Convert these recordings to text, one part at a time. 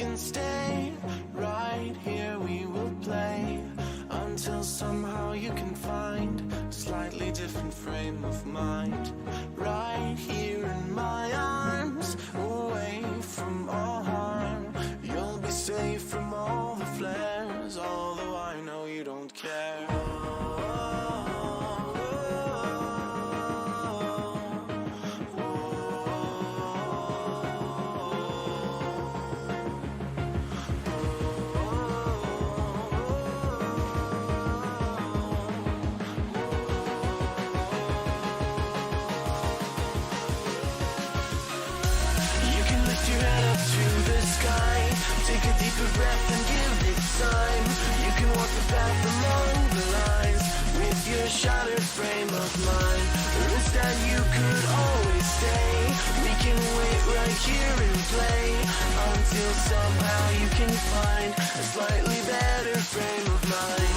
can stay right here, we will play until somehow you can find a slightly different frame of mind. Right here in my arms, away from all harm. You'll be safe from all the flares, although I know you don't care. Take a deeper breath and give it time. You can walk the path among the lines with your shattered frame of mind. Or instead you could always stay. We can wait right here and play until somehow you can find a slightly better frame of mind.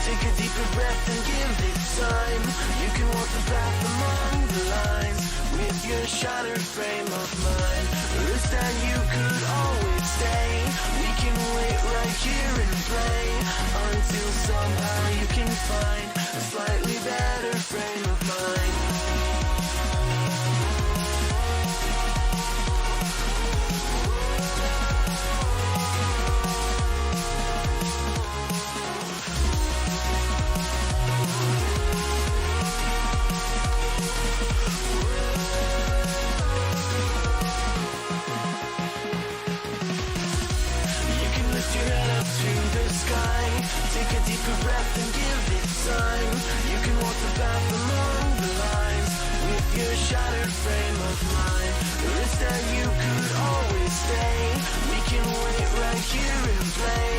Take a deeper breath and give it time. You can walk the path among the lines with your shattered frame of mind. Or instead you could always stay. We can wait right here and play until somehow you can find a slightly better frame of mind. Take a deeper breath and give it time. You can walk the path among the lines with your shattered frame of mind. Or instead you could always stay. We can wait right here and play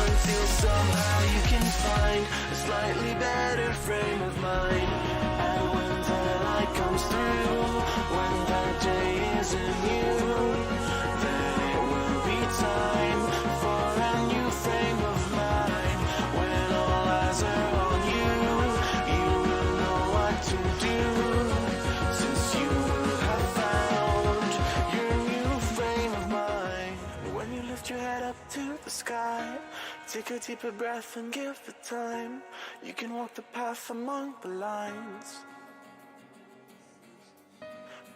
until somehow you can find a slightly better frame of mind. And when the light comes through, when that day isn't you, then it will be time for a new frame of mind. When all eyes are on you, you will know what to do, since you will have found your new frame of mind. When you lift your head up to the sky, take a deeper breath and give it time. You can walk the path among the lines,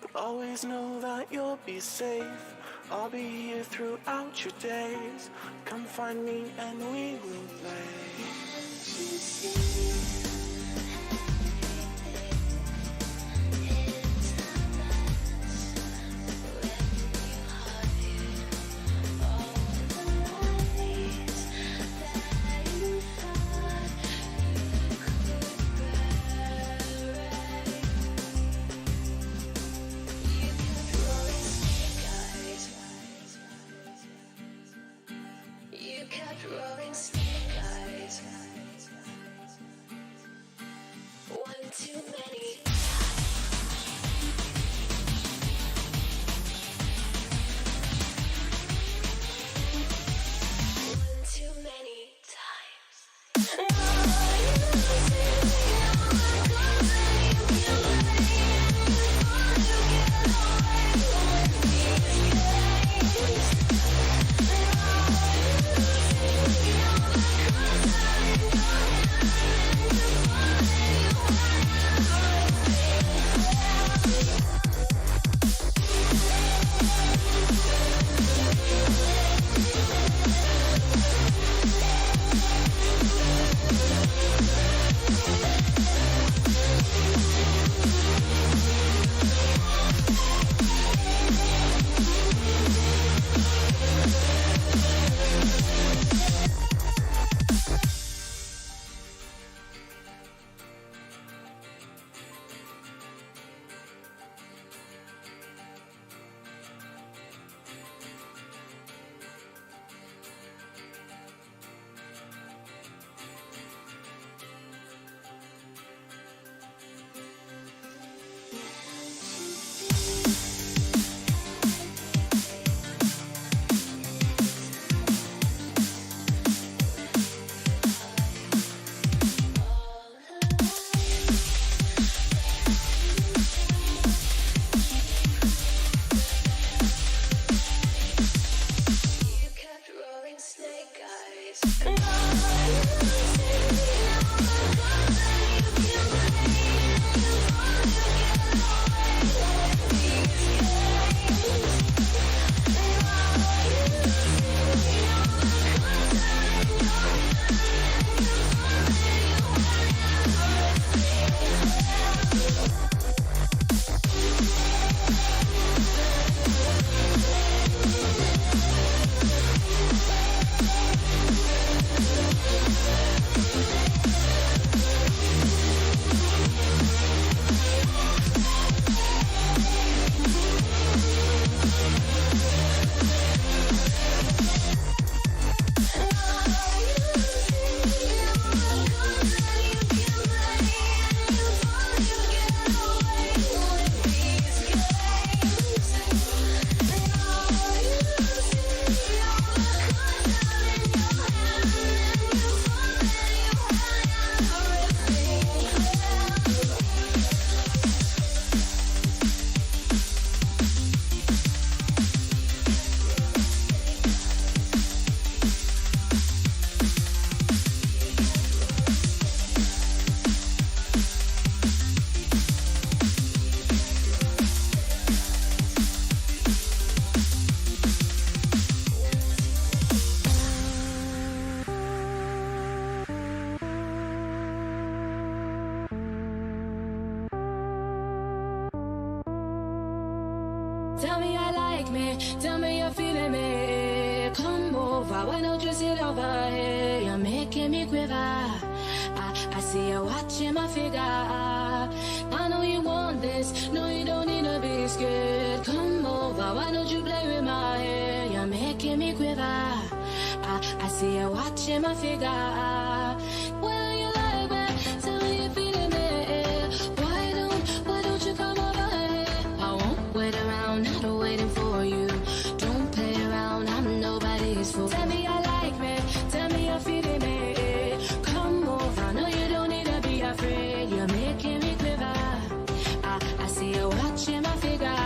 but always know that you'll be safe. I'll be here throughout your days. Come find me and we will play. You kept rolling snake eyes. One too many. One too many times. Tell me I like me, tell me you're feeling me. Come over, why don't you sit over here? You're making me quiver. I see you watching my figure. I know you want this, no you don't need to be scared. Come over, why don't you play with my hair? You're making me quiver. I see you watching my figure. Well, you like me, tell me you're feeling me. Why don't you come over here? I won't wait around, not waiting for you. Don't play around, I'm nobody's fool. Tell me I like me, tell me you're feeling me. Come over, no you don't need to be afraid. You're making me quiver. I see you watching my figure.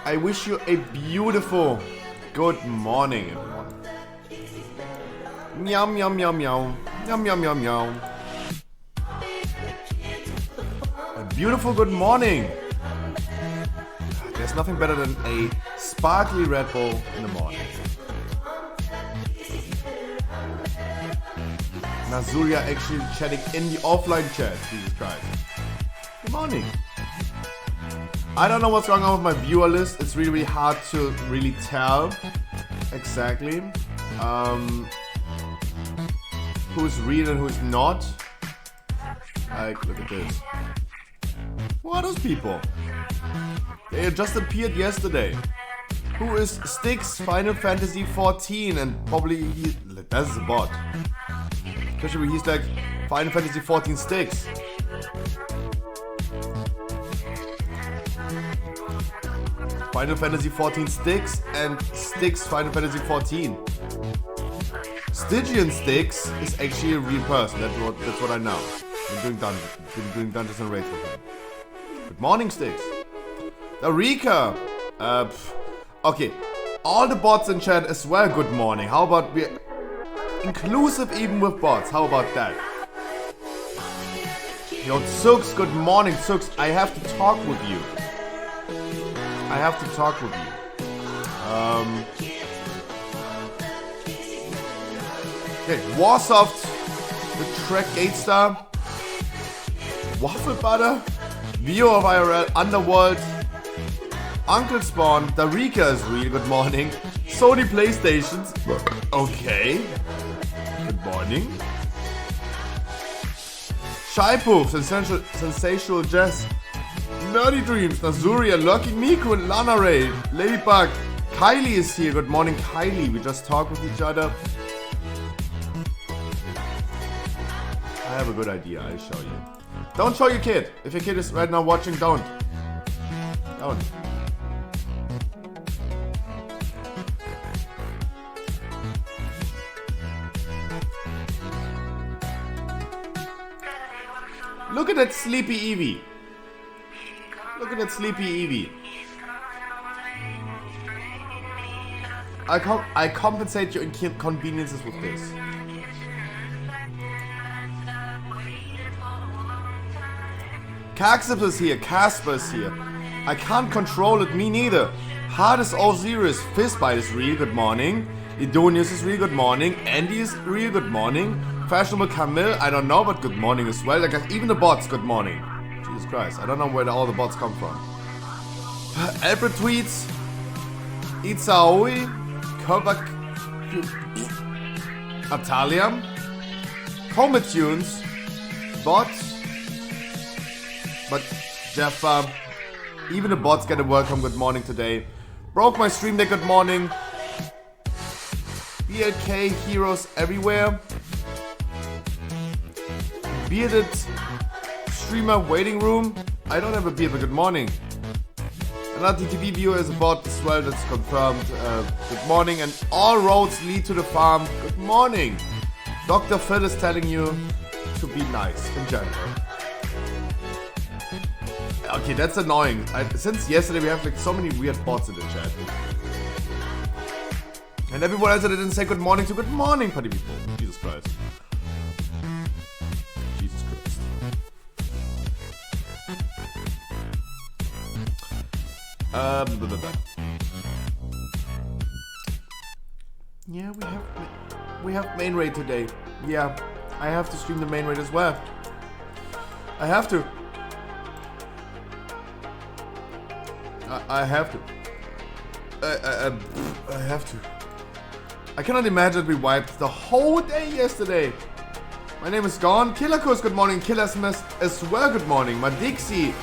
I wish you a beautiful good morning, everyone. Meow, meow, meow, meow. Meow, meow, meow, meow. A beautiful good morning. There's nothing better than a sparkly Red Bull in the morning. Nazuria actually chatting in the offline chat. Jesus Christ. Good morning. I don't know what's going on with my viewer list. It's really, really hard to really tell exactly who's real and who's not. Like, look at this. Who are those people? They just appeared yesterday. Who is Styx Final Fantasy 14? And probably that's a bot. Especially he's like Final Fantasy 14 Styx. Final Fantasy 14 Styx and Styx Final Fantasy 14. Stygian Styx is actually a real person. That's what I know. Been doing Dungeons and Raids with him. Good morning, Styx. Eureka! Okay. All the bots in chat as well, good morning. How about we inclusive even with bots? How about that? Yo, Tsux, good morning, Tsux. I have to talk with you. Okay, Warsoft, the Trek Gatestar, Waffle Butter, Vio of IRL, Underworld, Uncle Spawn, Darika is real, good morning. Sony PlayStations, okay, good morning. Shaipoof, Sensational Jazz, Nerdy Dreams, Nazuria, Lurking Miku and Lana Ray, Ladybug, Kylie is here, good morning Kylie, we just talk with each other. I have a good idea, I'll show you. Don't show your kid. If your kid is right now watching, don't. Don't. Look at that sleepy Eevee. Look at that sleepy Eevee. I compensate your inconveniences with this. Caxip is here, Casper is here. I can't control it, me neither. Hard is all serious. Fistbite is real, good morning. Idonius is real, good morning. Andy is real, good morning. Fashionable Camille, I don't know, but good morning as well. Like even the bots, good morning. Jesus Christ, I don't know where all the bots come from. Albert tweets. Itzaoi. Kovak. Atalia. Comet Tunes. Bots. But Jeff, even the bots get a welcome good morning today. Broke my stream deck, good morning. BLK heroes everywhere. Bearded streamer waiting room. I don't have a beard, but good morning. Another TV viewer is a bot as well, that's confirmed. Good morning, and all roads lead to the farm. Good morning. Dr. Phil is telling you to be nice in general. Okay, that's annoying. Since yesterday we have like so many weird bots in the chat. And everyone else that didn't say good morning to good morning, party people. Jesus Christ. Jesus Christ. Yeah, we have main raid today. Yeah, I have to stream the main raid as well. I have to. I have to. I have to. I cannot imagine we wiped the whole day yesterday. My name is Gone. Killer Coast, good morning. Killer Smith as well, good morning. My Dixie.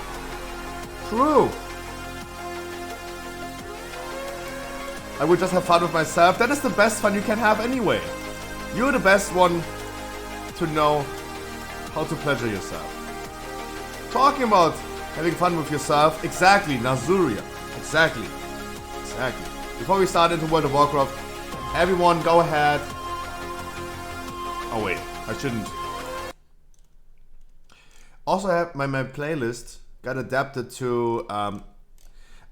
True. I would just have fun with myself. That is the best fun you can have anyway. You're the best one to know how to pleasure yourself. Talking about having fun with yourself. Exactly, Nazuria. Exactly. Before we start into World of Warcraft, everyone go ahead. Oh wait, I shouldn't. Also, I have my playlist got adapted to.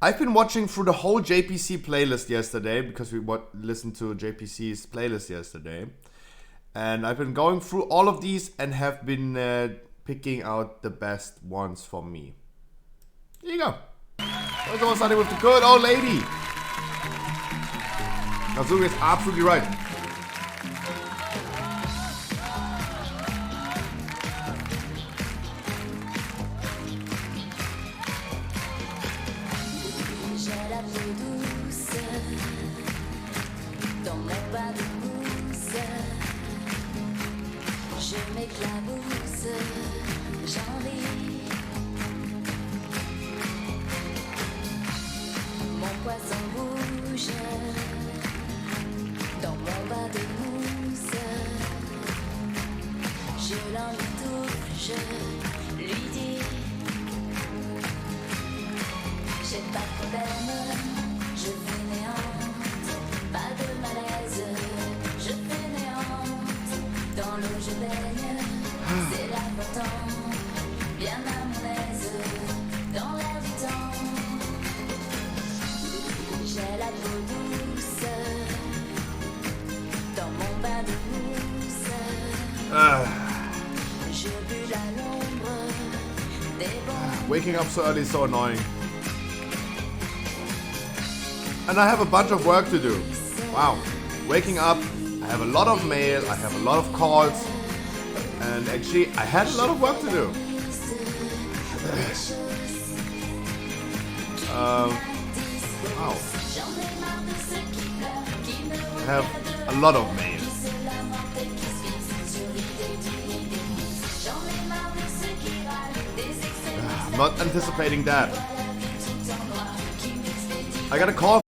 I've been watching through the whole JPC playlist yesterday because we listened to JPC's playlist yesterday, and I've been going through all of these and have been picking out the best ones for me. Here you go. There's almost starting with the good old lady. Nazuri is absolutely right. peau douce, dans mon bain de mousse, je m'éclabousse, j'envie. Mon poisson bouge, dans mon bain de mousse, je l'en touche, je lui dis. J'ai pas de problème, je fainéante, pas de malaise, je fainéante, dans l'eau je baigne, c'est l'important, bien à mon aise, dans l'air du temps, j'ai la peau douce, dans mon bain de mousse, je bulle à l'ombre des bons. Waking up so early is so annoying. And I have a bunch of work to do. Wow. Waking up, I have a lot of mail, I have a lot of calls, and actually I had a lot of work to do. Wow. I have a lot of mail. I'm not anticipating that. I got a call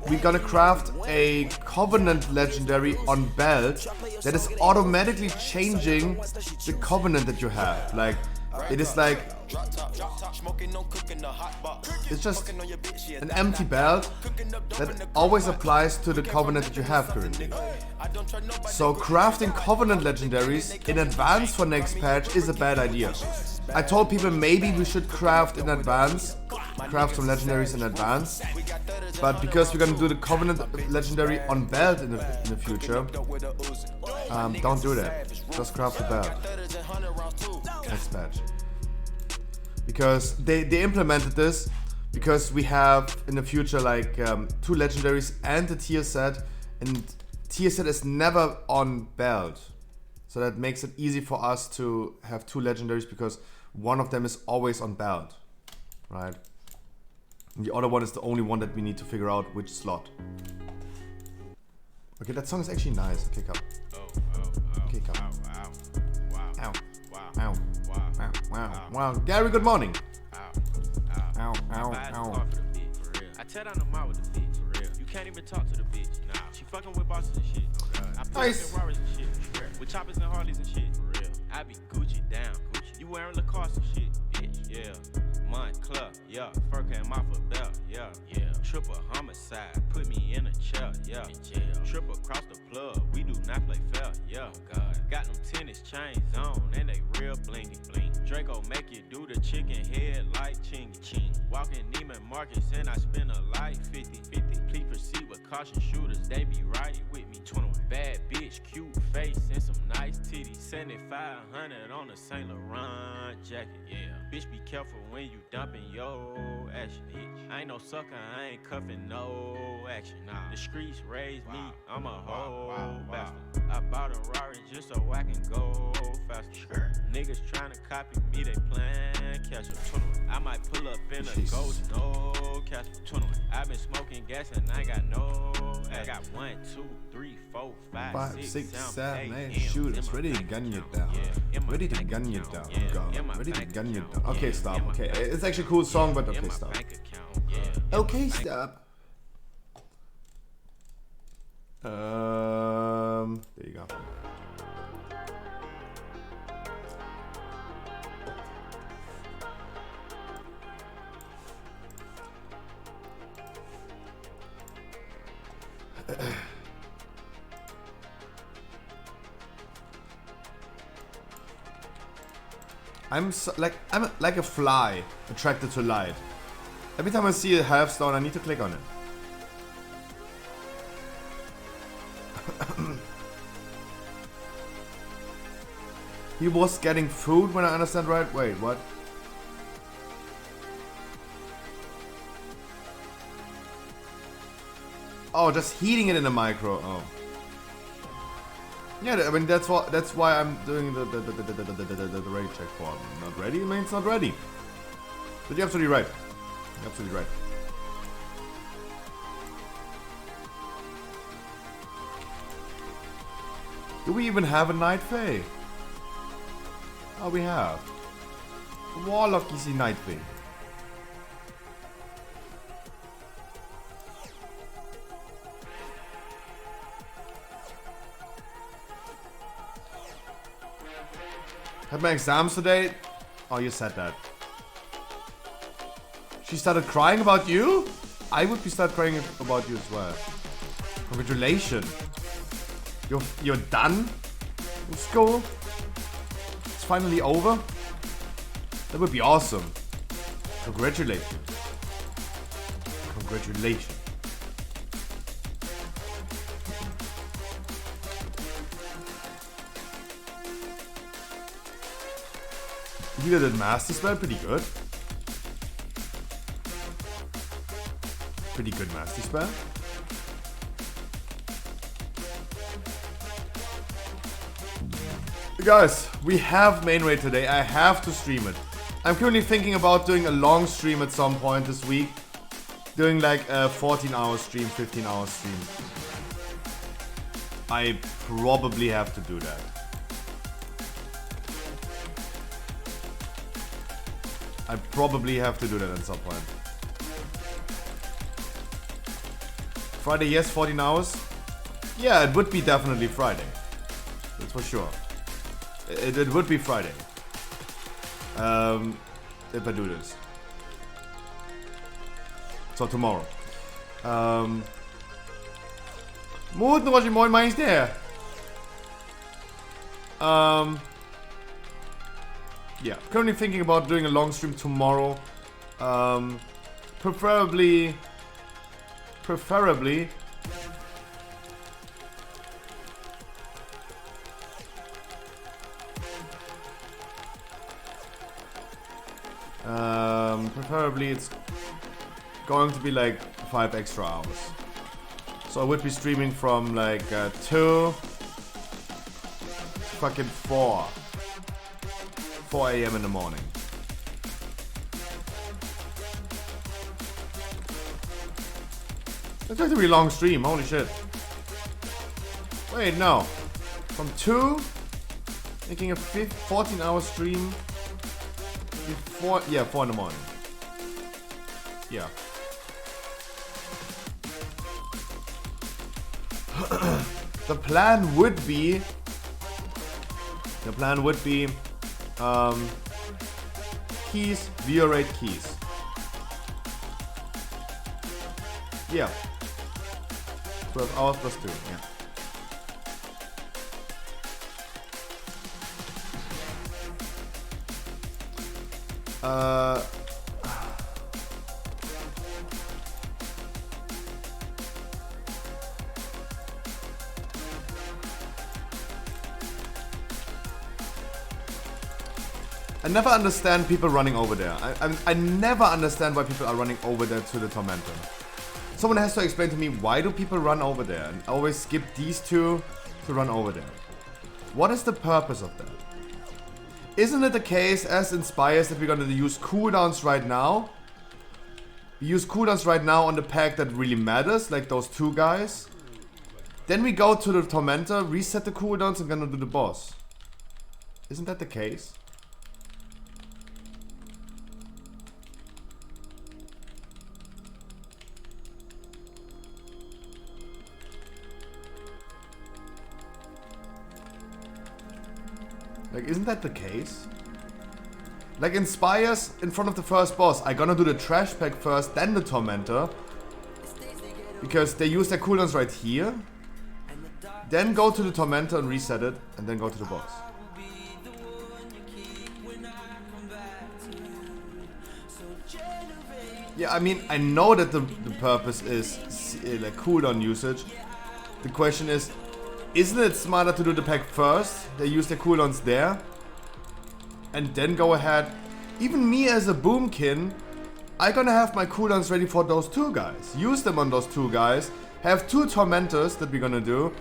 we're gonna craft a Covenant Legendary on belt that is automatically changing the Covenant that you have. Like, it is like, it's just an empty belt that always applies to the Covenant that you have currently. So crafting Covenant Legendaries in advance for next patch is a bad idea. I told people maybe we should craft some Legendaries in advance, but because we're gonna do the Covenant Legendary on belt in the future, don't do that. Just craft the belt next patch. Because they implemented this because we have in the future like 2 Legendaries and a tier set, and tier set is never on belt. So that makes it easy for us to have 2 Legendaries because one of them is always on belt, right? And the other one is the only one that we need to figure out which slot. Okay, that song is actually nice. Okay, come. Okay, come. Ow. Ow. Wow. Gary, good morning. Ow. I tear down the mouth with the bitch, for real. You can't even talk to the bitch. Nah. She fucking with bosses and shit. I put Nice. up in Rarers and shit. With choppers and Harleys and shit, for real. I be Gucci down. You wearing Lacoste and shit, bitch. Yeah. Montclair, yeah. Fur came off a belt, yeah. Triple homicide, put me in a chair, yeah. In jail. Triple across the plug, we do not play fair, yeah. God. Got them tennis chains on and they real blingy. Draco make you do the chicken head like chingy. Walking Neiman Marcus and I spend a life 50. Please proceed with caution, shooters, they be right with me. 21. Bad bitch, cute face and some nice titties. 7,500 on a Saint Laurent jacket, yeah. Bitch, be careful when you dumping your action, bitch. I ain't no sucker, I ain't cuffing no action. Nah. The streets raised me, I'm a whole bastard. I bought a Rari just so I can go faster. Niggas tryna copy me, they plan catch up. I might pull up in a ghost, no catch up. I been smoking gas and I got no. I got 1, 2, 3, 4, 5, 6, 7, 8 shooters. Ready to gun you down. Ready to gun you down. Ready to gun you down. Okay, stop. Okay, it's actually a cool song, but okay, stop. Okay, stop. There you go. I'm like a fly attracted to light. Every time I see a half stone, I need to click on it. He was getting food, when I understand right. Wait, what? Oh, just heating it in a micro. Oh. Yeah, I mean that's why I'm doing the ready check for. Not ready means not ready. But you're absolutely right. You're absolutely right. Do we even have a Night Fae? Oh, we have. Warlock is a Night Fae. Had my exams today. Oh, you said that. She started crying about you? I would be start crying about you as well. Congratulations. You're done with school? It's finally over? That would be awesome. Congratulations. Congratulations. He did Master Spell, pretty good. Pretty good Master Spell. Guys, we have main raid today. I have to stream it. I'm currently thinking about doing a long stream at some point this week. Doing like a 14-hour stream, 15-hour stream. I probably have to do that. I probably have to do that at some point. Friday, yes, 14 hours. Yeah, it would be definitely Friday. That's for sure. It would be Friday. If I do this. So tomorrow. Morten Roger, moin, mach ich der? Yeah, currently thinking about doing a long stream tomorrow. Preferably. Preferably it's going to be like 5 extra hours. So I would be streaming from like 2 fucking 4 a.m. in the morning. It's going to be a long stream, holy shit. Wait, no. From 2, making a 14-hour stream. Before, yeah, 4 in the morning. Yeah. The plan would be keys, viewer rate keys. Yeah. 12 hours plus 2, yeah. I never understand people running over there. I never understand why people are running over there to the Tormentor. Someone has to explain to me, why do people run over there and always skip these two to run over there? What is the purpose of that? Isn't it the case, as Inspires, that we're gonna use cooldowns right now? We use cooldowns right now on the pack that really matters, like those 2 guys. Then we go to the Tormentor, reset the cooldowns, and gonna do the boss. Isn't that the case? Like, isn't that the case? Like, Inspires in front of the first boss. I gonna do the trash pack first, then the Tormentor. Because they use their cooldowns right here. Then go to the Tormentor and reset it, and then go to the boss. Yeah, I mean, I know that the purpose is like cooldown usage. The question is, isn't it smarter to do the pack first? They use their cooldowns there. And then go ahead. Even me as a boomkin, I gonna have my cooldowns ready for those 2 guys. Use them on those 2 guys. Have 2 Tormentors that we're gonna do.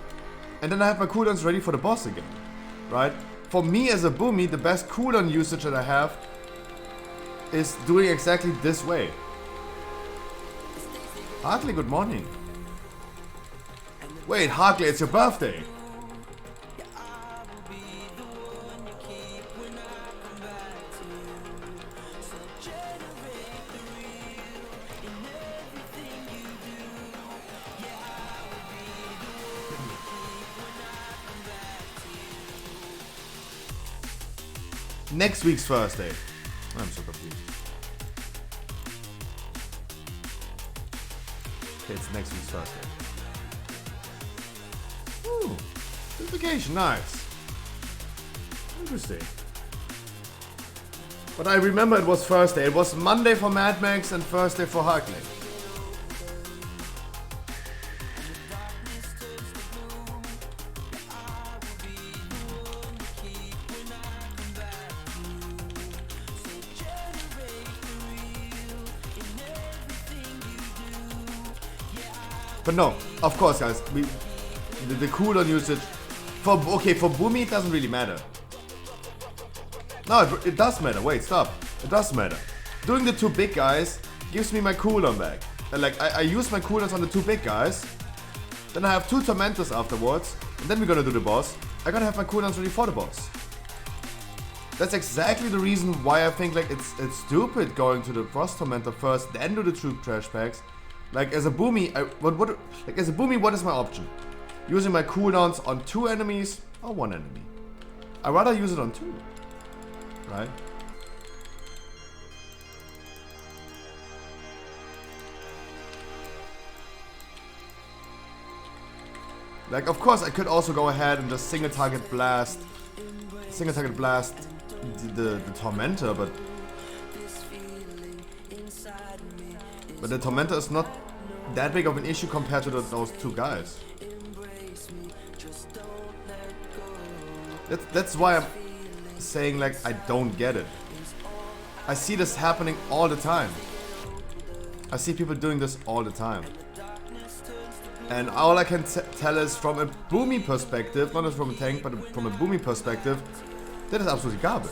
And then I have my cooldowns ready for the boss again. Right? For me as a boomy, the best cooldown usage that I have is doing exactly this way. Hartley, good morning. Wait, Hartley, it's your birthday. Next week's Thursday. I'm so confused. Okay, it's next week's Thursday. Ooh, good vacation, nice. Interesting. But I remember it was Thursday. It was Monday for Mad Max and Thursday for Hartley. But no, of course, guys, the cooldown usage for Boomy it doesn't really matter. No, it does matter. Wait, stop. It does matter. Doing the 2 big guys gives me my cooldown back. And like I use my cooldowns on the 2 big guys. Then I have 2 Tormentors afterwards, and then we're gonna do the boss. I gotta have my cooldowns ready for the boss. That's exactly the reason why I think like it's stupid going to the Frost Tormentor first, then do the 2 trash packs. Like as a boomy, what is my option? Using my cooldowns on 2 enemies or 1 enemy? I'd rather use it on 2, right? Like, of course, I could also go ahead and just single target blast the Tormentor, but the Tormentor is not that big of an issue compared to those 2 guys. That's why I'm saying, like, I don't get it. I see this happening all the time. I see people doing this all the time. And all I can tell is from a boomy perspective, not just from a tank, but from a boomy perspective, that is absolutely garbage.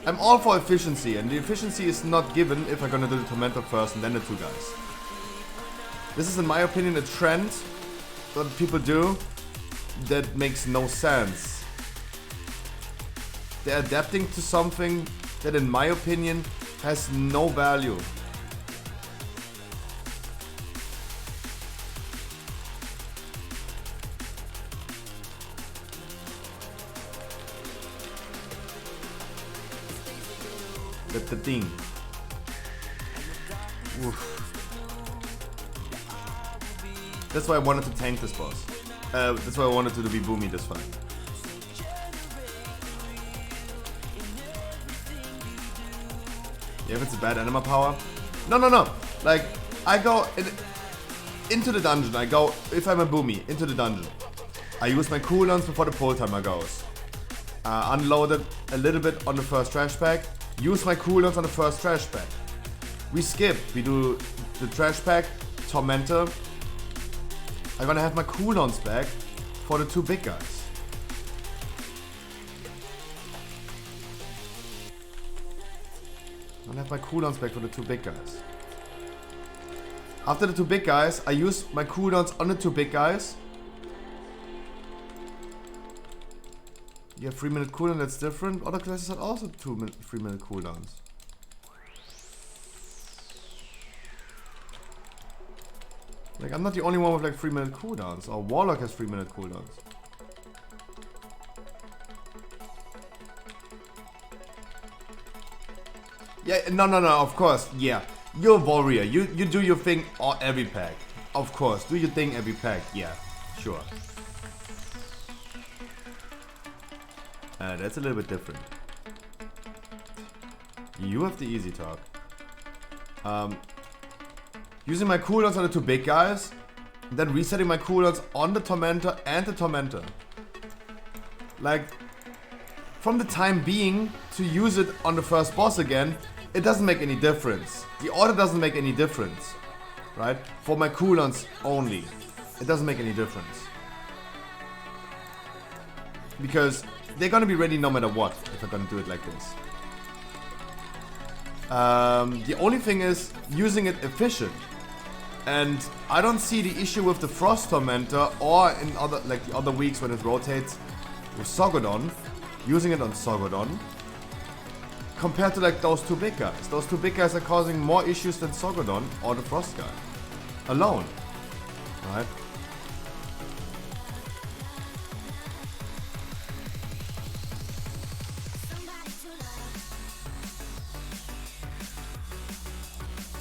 I'm all for efficiency, and the efficiency is not given if I'm gonna do the Tormentor first and then the 2 guys. This is, in my opinion, a trend that people do that makes no sense. They're adapting to something that, in my opinion, has no value. That's the thing. Oof. That's why I wanted to tank this boss. That's why I wanted to be boomy this fight. Yeah, if it's a bad anima power. No. Like, I go into the dungeon. I go, if I'm a boomy, into the dungeon. I use my cooldowns before the pull timer goes. Unload it a little bit on the first trash pack. Use my cooldowns on the first trash pack. We skip. We do the trash pack, Tormentor. I'm gonna have my cooldowns back for the 2 big guys. I'm gonna have my cooldowns back for the 2 big guys. After the 2 big guys, I use my cooldowns on the 2 big guys. You have 3-minute cooldown, that's different. Other classes had also 3-minute cooldowns. Like, I'm not the only one with like 3-minute cooldowns. Or Warlock has 3-minute cooldowns. Yeah, no, of course, yeah. You're a warrior. You do your thing every pack. Of course, do your thing every pack. Yeah, sure. That's a little bit different. You have the easy talk. Using my cooldowns on the 2 big guys, then resetting my cooldowns on the Tormentor and the Tormentor. Like, from the time being, to use it on the first boss again, it doesn't make any difference. The order doesn't make any difference, right? For my cooldowns only, it doesn't make any difference. Because they're gonna be ready no matter what, if I'm gonna do it like this. The only thing is using it efficient. And I don't see the issue with the Frost Tormentor or in other, like the other weeks when it rotates with Sogodon, using it on Sogodon, compared to like those 2 big guys. Those 2 big guys are causing more issues than Sogodon or the Frost guy alone, right?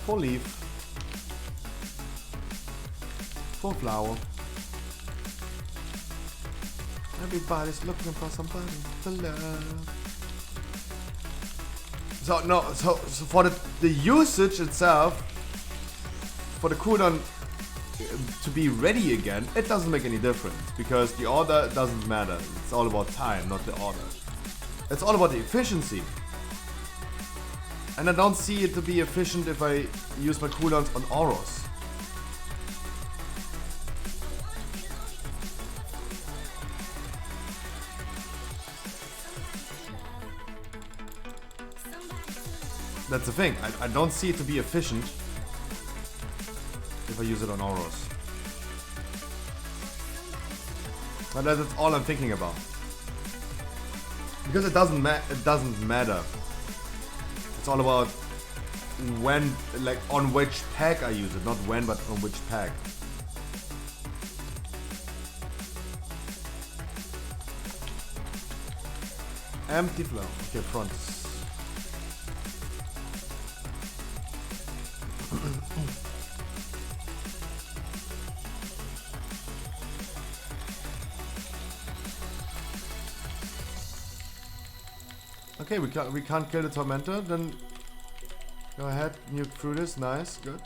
Full leaf. Full flower. Everybody's looking for somebody to love. So for the usage itself, for the cooldown to be ready again, it doesn't make any difference because the order doesn't matter. It's all about time, not the order. It's all about the efficiency. And I don't see it to be efficient if I use my cooldowns on Auros. That's the thing. I don't see it to be efficient if I use it on Auros. But that's all I'm thinking about. Because it doesn't matter. It's all about when, like on which pack I use it, not when, but on which pack. Empty flow. Okay, front. Okay, we can't kill the tormentor. Then go ahead, nuke through this. Nice, good.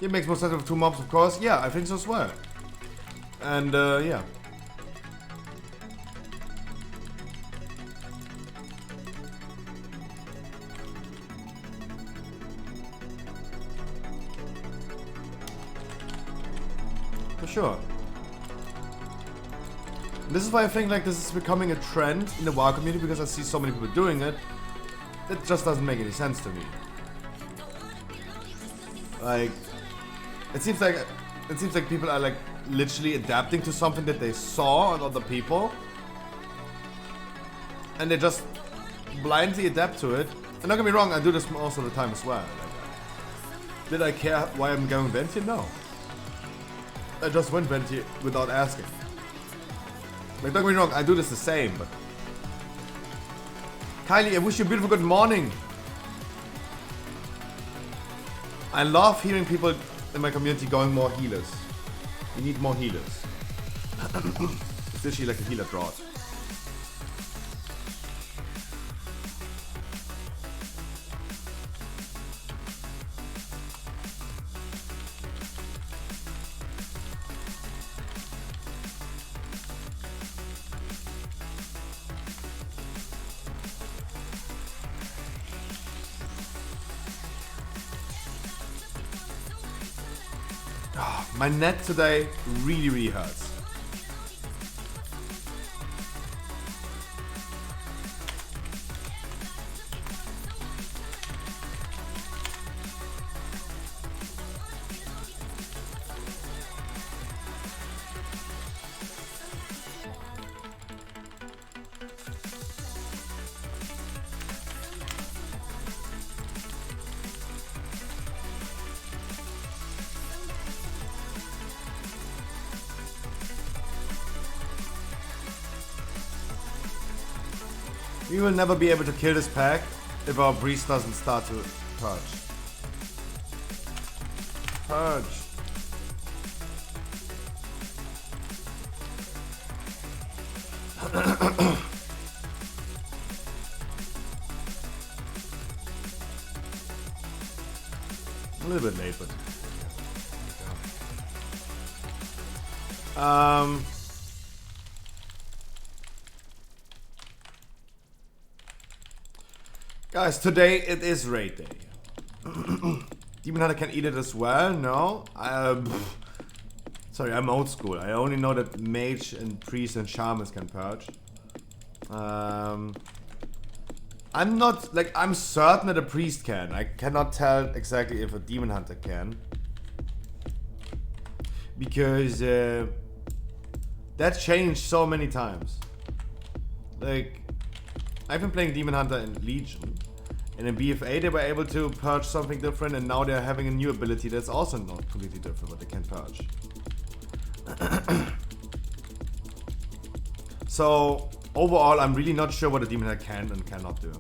It makes more sense with 2 mobs, of course. Yeah, I think so as well. And yeah. For sure. This is why I think like this is becoming a trend in the WoW community, because I see so many people doing it. It just doesn't make any sense to me. Like, it seems like people are like literally adapting to something that they saw on other people, and they just blindly adapt to it. And don't get me wrong, I do this most of the time as well. Like, did I care why I'm going Venti? No. I just went Venti without asking. Like, don't get me wrong, I do this the same, but... Kylie, I wish you a beautiful good morning. I love hearing people in my community going more healers. We need more healers. It's literally like a healer drought. My neck today really hurts. We will never be able to kill this pack if our priest doesn't start to purge. Purge. A little bit late, but guys, today it is raid day. Demon Hunter can eat it as well? No? Sorry, I'm old school. I only know that mage and priest and shamans can purge. I'm not, like, I'm certain that a priest can. I cannot tell exactly if a Demon Hunter can. Because that changed so many times. Like, I've been playing Demon Hunter in Legion, and in BFA they were able to purge something different, and now they're having a new ability that's also not completely different, but they can purge. So, overall, I'm really not sure what a Demon Hunter can and cannot do.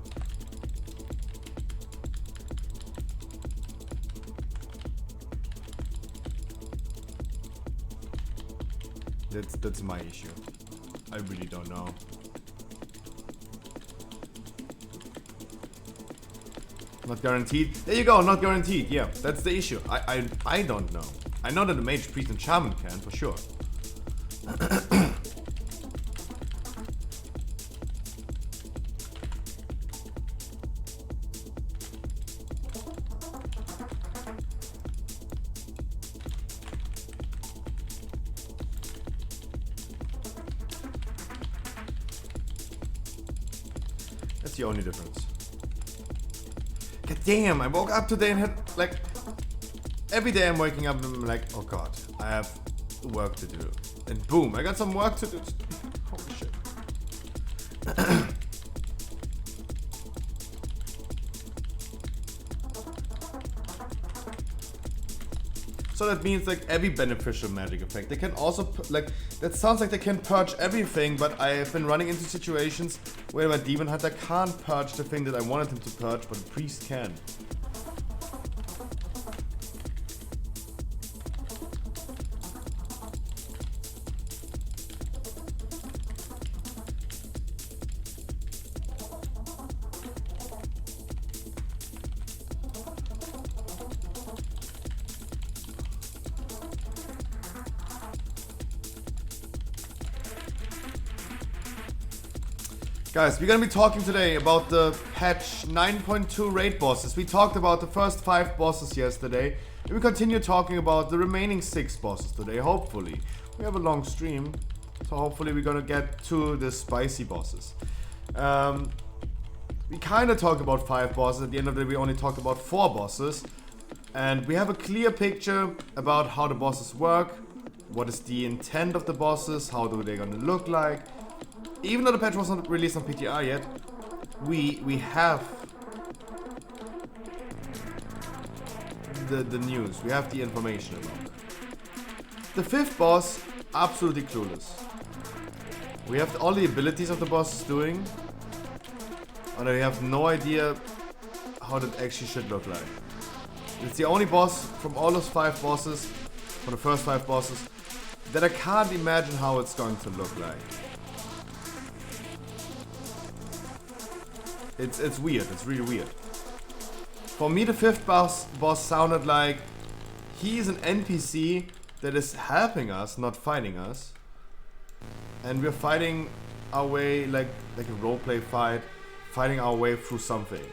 That's my issue. I really don't know. Not guaranteed. There you go, not guaranteed. Yeah, that's the issue. I don't know. I know that the mage, priest, and shaman can, for sure. That's the only difference. God damn, I woke up today and had, like, every day I'm waking up and I'm like, oh god, I have work to do. And boom, I got some work to do. Holy shit. So that means like every beneficial magic effect. They can also, like, that sounds like they can purge everything, but I have been running into situations where my Demon Hunter can't purge the thing that I wanted him to purge, but the Priest can. Guys, we're gonna be talking today about the patch 9.2 raid bosses. We talked about the first 5 bosses yesterday, and we continue talking about the remaining 6 bosses today, hopefully. We have a long stream, so hopefully we're gonna get to the spicy bosses. We kinda talked about 5 bosses. At the end of the day, we only talked about 4 bosses. And we have a clear picture about how the bosses work, what is the intent of the bosses, how do they gonna look like. Even though the patch wasn't released on PTR yet, we have the news, we have the information about it. The 5th boss, absolutely clueless. We have all the abilities of the boss is doing, and I have no idea how that actually should look like. It's the only boss from all those 5 bosses, from the first 5 bosses, that I can't imagine how it's going to look like. It's weird, it's really weird. For me, the 5th boss sounded like he's an NPC that is helping us, not fighting us. And we're fighting our way, like a roleplay fight, fighting our way through something.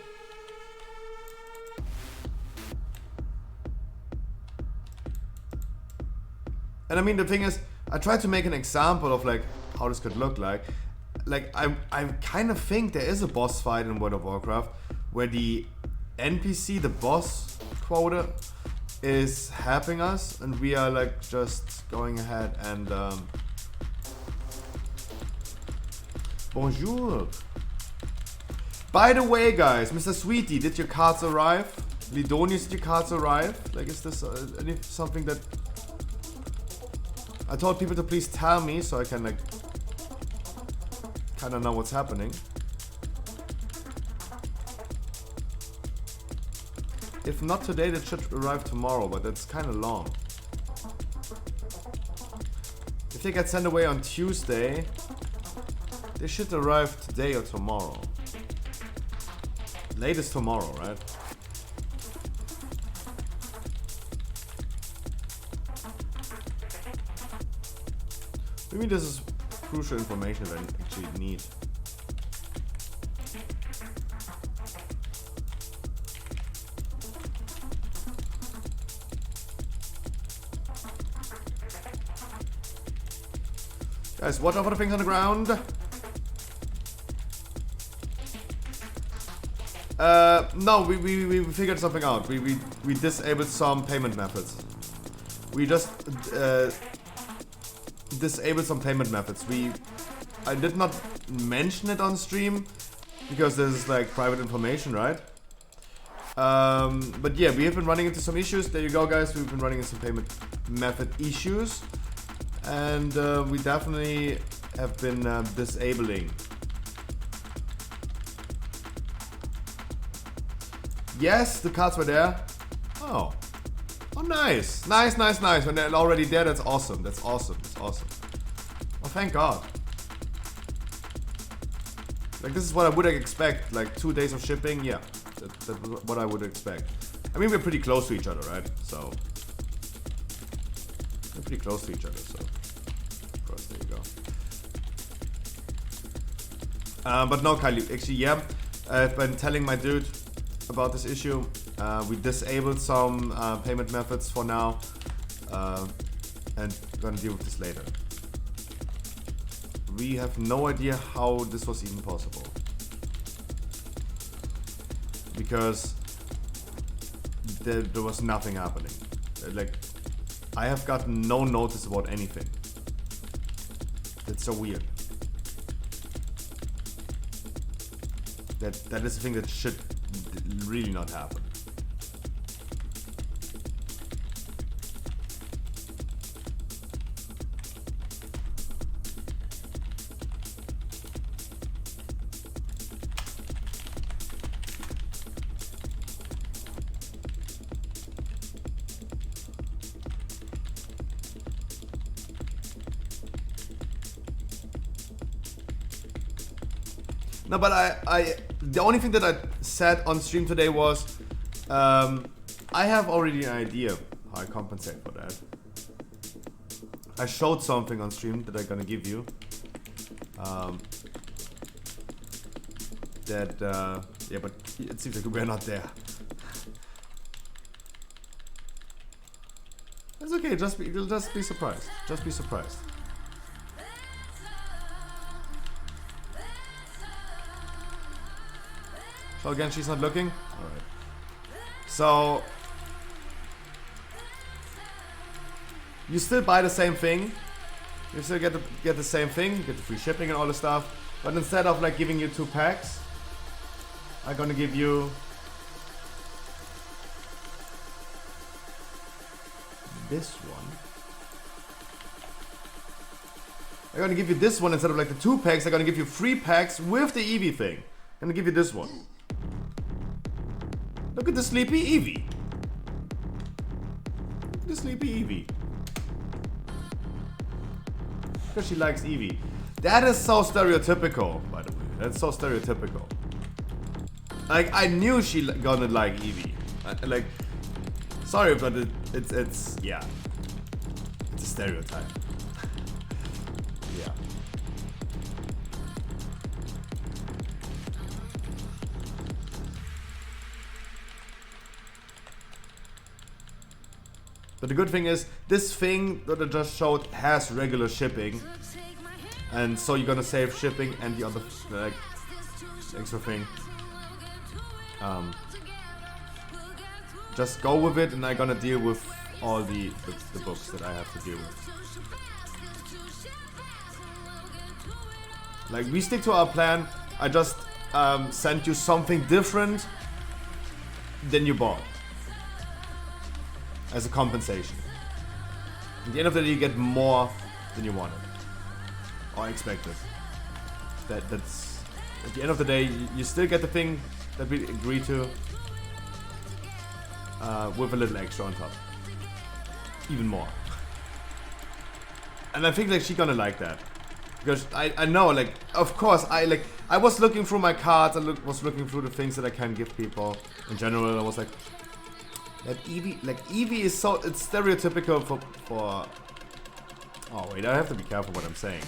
And I mean, the thing is, I tried to make an example of like how this could look like. Like, I kind of think there is a boss fight in World of Warcraft where the NPC, the boss quota, is helping us, and we are like just going ahead and bonjour. By the way, guys, Mr. Sweetie, did your cards arrive? Lidonius, did your cards arrive? Like, is this something that I told people to please tell me so I can like kind of know what's happening. If not today, that should arrive tomorrow, but that's kind of long. If they get sent away on Tuesday, they should arrive today or tomorrow. Latest tomorrow, right? Maybe this is crucial information that I actually need. Guys, watch out for the things on the ground. No, we figured something out. We disabled some payment methods. We just disabled some payment methods. I did not mention it on stream because this is like private information, right? But yeah, we have been running into some issues. There you go, guys. We've been running into some payment method issues, and we definitely have been disabling. Yes, the cards were there. Oh, nice, nice. When they're already there, that's awesome. That's awesome. Well, thank God. Like, this is what I would expect. Like 2 days of shipping, yeah, that's what I would expect. I mean, we're pretty close to each other, right? So we're pretty close to each other. So of course, there you go. But no, Kylie. Actually, yeah, I've been telling my dude about this issue. We disabled some payment methods for now, and we're gonna deal with this later. We have no idea how this was even possible, because there was nothing happening. Like, I have gotten no notice about anything. That's so weird. That is a thing that should really not happen. No, but the only thing that I said on stream today was, I have already an idea how I compensate for that. I showed something on stream that I'm gonna give you. Yeah, but it seems like we're not there. It's okay, you'll just be surprised. Just be surprised. So again, she's not looking? Alright. So you still buy the same thing. You still get the same thing, you get the free shipping and all the stuff. But instead of like giving you 2 packs, I'm gonna give you this one. I'm gonna give you this one instead of like the 2 packs. I'm gonna give you 3 packs with the Eevee thing. I'm gonna give you this one. Look at the sleepy Eevee. Look at the sleepy Eevee. Because she likes Eevee. That is so stereotypical, by the way. That's so stereotypical. Like, I knew she gonna like Eevee. Like, sorry, but it's yeah. It's a stereotype. Yeah. But the good thing is, this thing that I just showed has regular shipping. And so you're gonna save shipping and the other like extra thing. Just go with it, and I'm gonna deal with all the books that I have to deal with. Like, we stick to our plan. I just sent you something different than you bought as a compensation. At the end of the day, you get more than you wanted or expected. That's at the end of the day, you still get the thing that we agreed to, with a little extra on top, even more. And I think like she's gonna like that, because I know, like, of course I was looking through my cards, I was looking through the things that I can give people in general. I was like, that Eevee is so, it's stereotypical for oh wait, I have to be careful what I'm saying.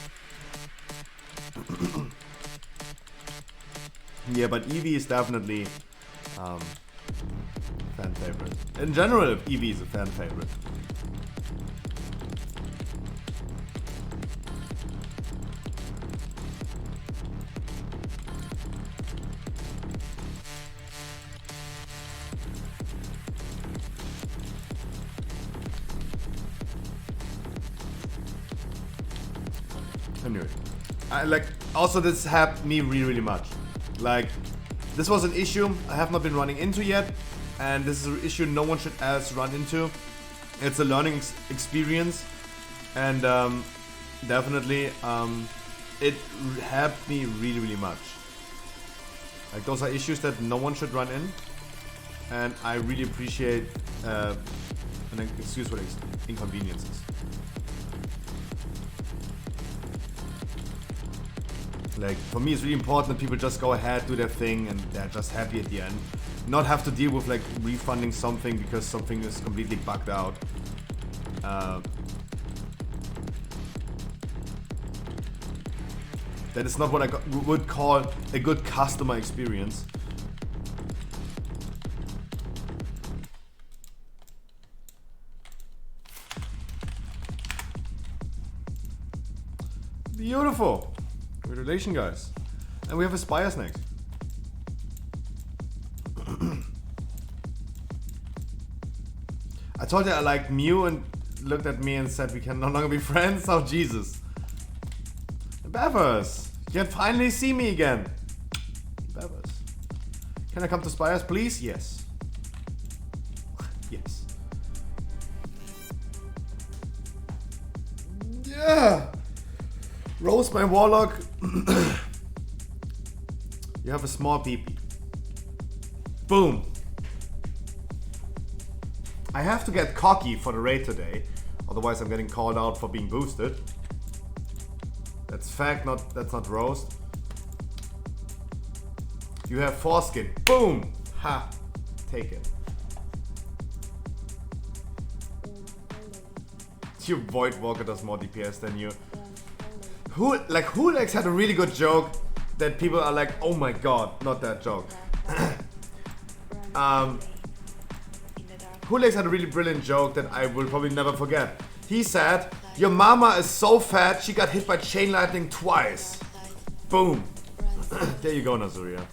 Yeah, but Eevee is definitely fan favorite. In general, Eevee is a fan favorite. Anyway, I like, also this helped me really much. Like, this was an issue I have not been running into yet, and this is an issue no one should else run into. It's a learning experience, and definitely it helped me really much. Like, those are issues that no one should run in, and I really appreciate an excuse for inconveniences. Like, for me, it's really important that people just go ahead, do their thing, and they're just happy at the end. Not have to deal with like refunding something because something is completely bugged out. That is not what I would call a good customer experience. Beautiful. Congratulations, guys. And we have Aspires next. I told you I liked Mew and looked at me and said we can no longer be friends. Oh, Jesus. Bevers, you can finally see me again. Bevers. Can I come to Spires, please? Yes. Yes. Yeah. Rose, my warlock. You have a small peepee. Boom. I have to get cocky for the raid today, otherwise I'm getting called out for being boosted. That's fact, that's not roast. You have foreskin. Boom! Ha! Take it. Your Void Walker does more DPS than you. Hulex had a really good joke that people are like, oh my god, not that joke. Hulex had a really brilliant joke that I will probably never forget. He said, your mama is so fat she got hit by chain lightning twice. Boom. There you go, Nazuria.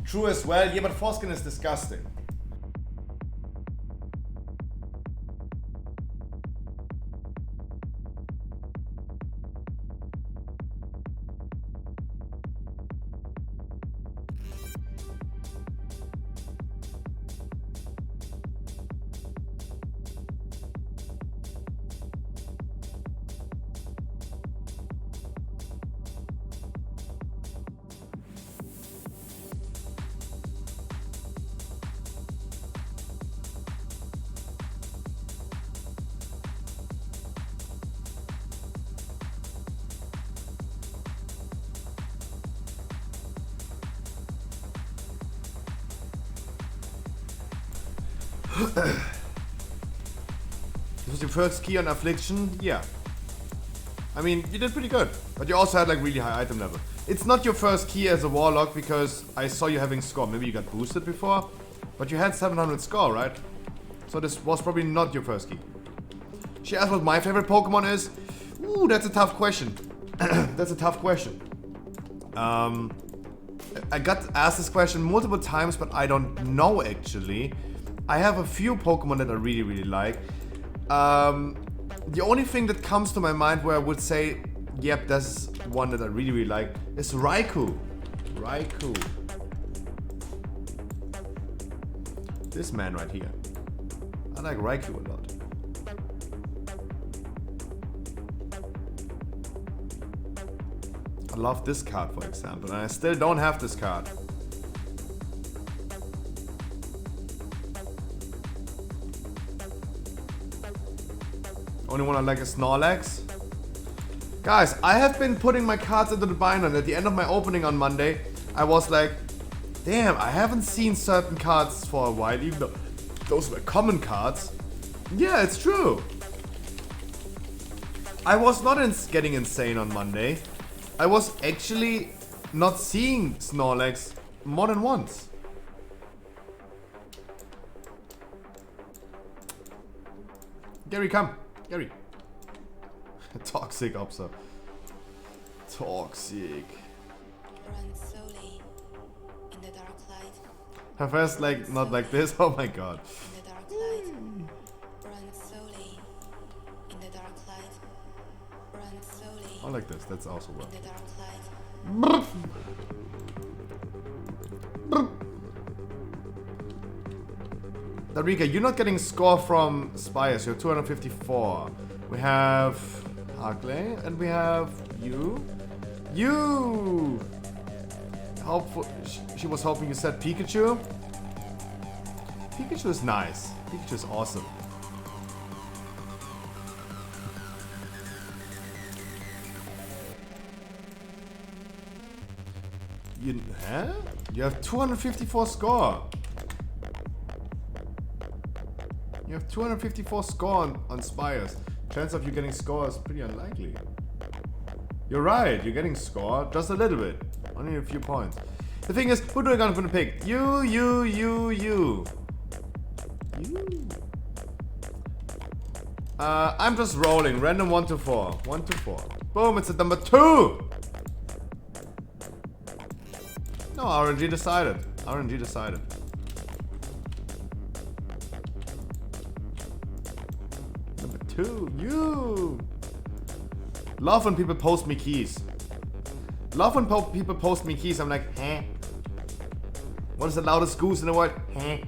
True as well, yeah, but foreskin is disgusting. This was your first key on Affliction? Yeah. I mean, you did pretty good. But you also had like really high item level. It's not your first key as a Warlock because I saw you having score. Maybe you got boosted before. But you had 700 score, right? So this was probably not your first key. She asked what my favorite Pokemon is. Ooh, that's a tough question. That's a tough question. I got asked this question multiple times, but I don't know actually. I have a few Pokemon that I really, really like. The only thing that comes to my mind where I would say, yep, that's one that I really, really like, is Raikou. Raikou. This man right here. I like Raikou a lot. I love this card, for example, and I still don't have this card. Only one I like is Snorlax. Guys, I have been putting my cards into the binder, and at the end of my opening on Monday, I was like, damn, I haven't seen certain cards for a while, even though those were common cards. Yeah, it's true. I was not getting insane on Monday. I was actually not seeing Snorlax more than once. Gary, come. Gary. Toxic Opsa. Toxic. Run slowly in the dark light. Her first like not like this. Oh my god. In the dark light. Run slowly in the dark light. Run slowly I like this. That's also well. in the dark light. Darika, you're not getting score from Spires. You're 254. We have Harkley and we have you. You. Hopeful. She was hoping you said Pikachu. Pikachu is nice. Pikachu is awesome. Huh? You have 254 score. You have 254 score on Spires. Chance of you getting score is pretty unlikely. You're right, you're getting score just a little bit. Only a few points. The thing is, who do I gonna pick? You. I'm just rolling. Random 1 to 4. 1 to 4. Boom, it's at number 2! No, RNG decided. RNG decided. Number 2, you! Love when people post me keys. Love when people post me keys, I'm like, huh? What is the loudest goose in the world? Huh?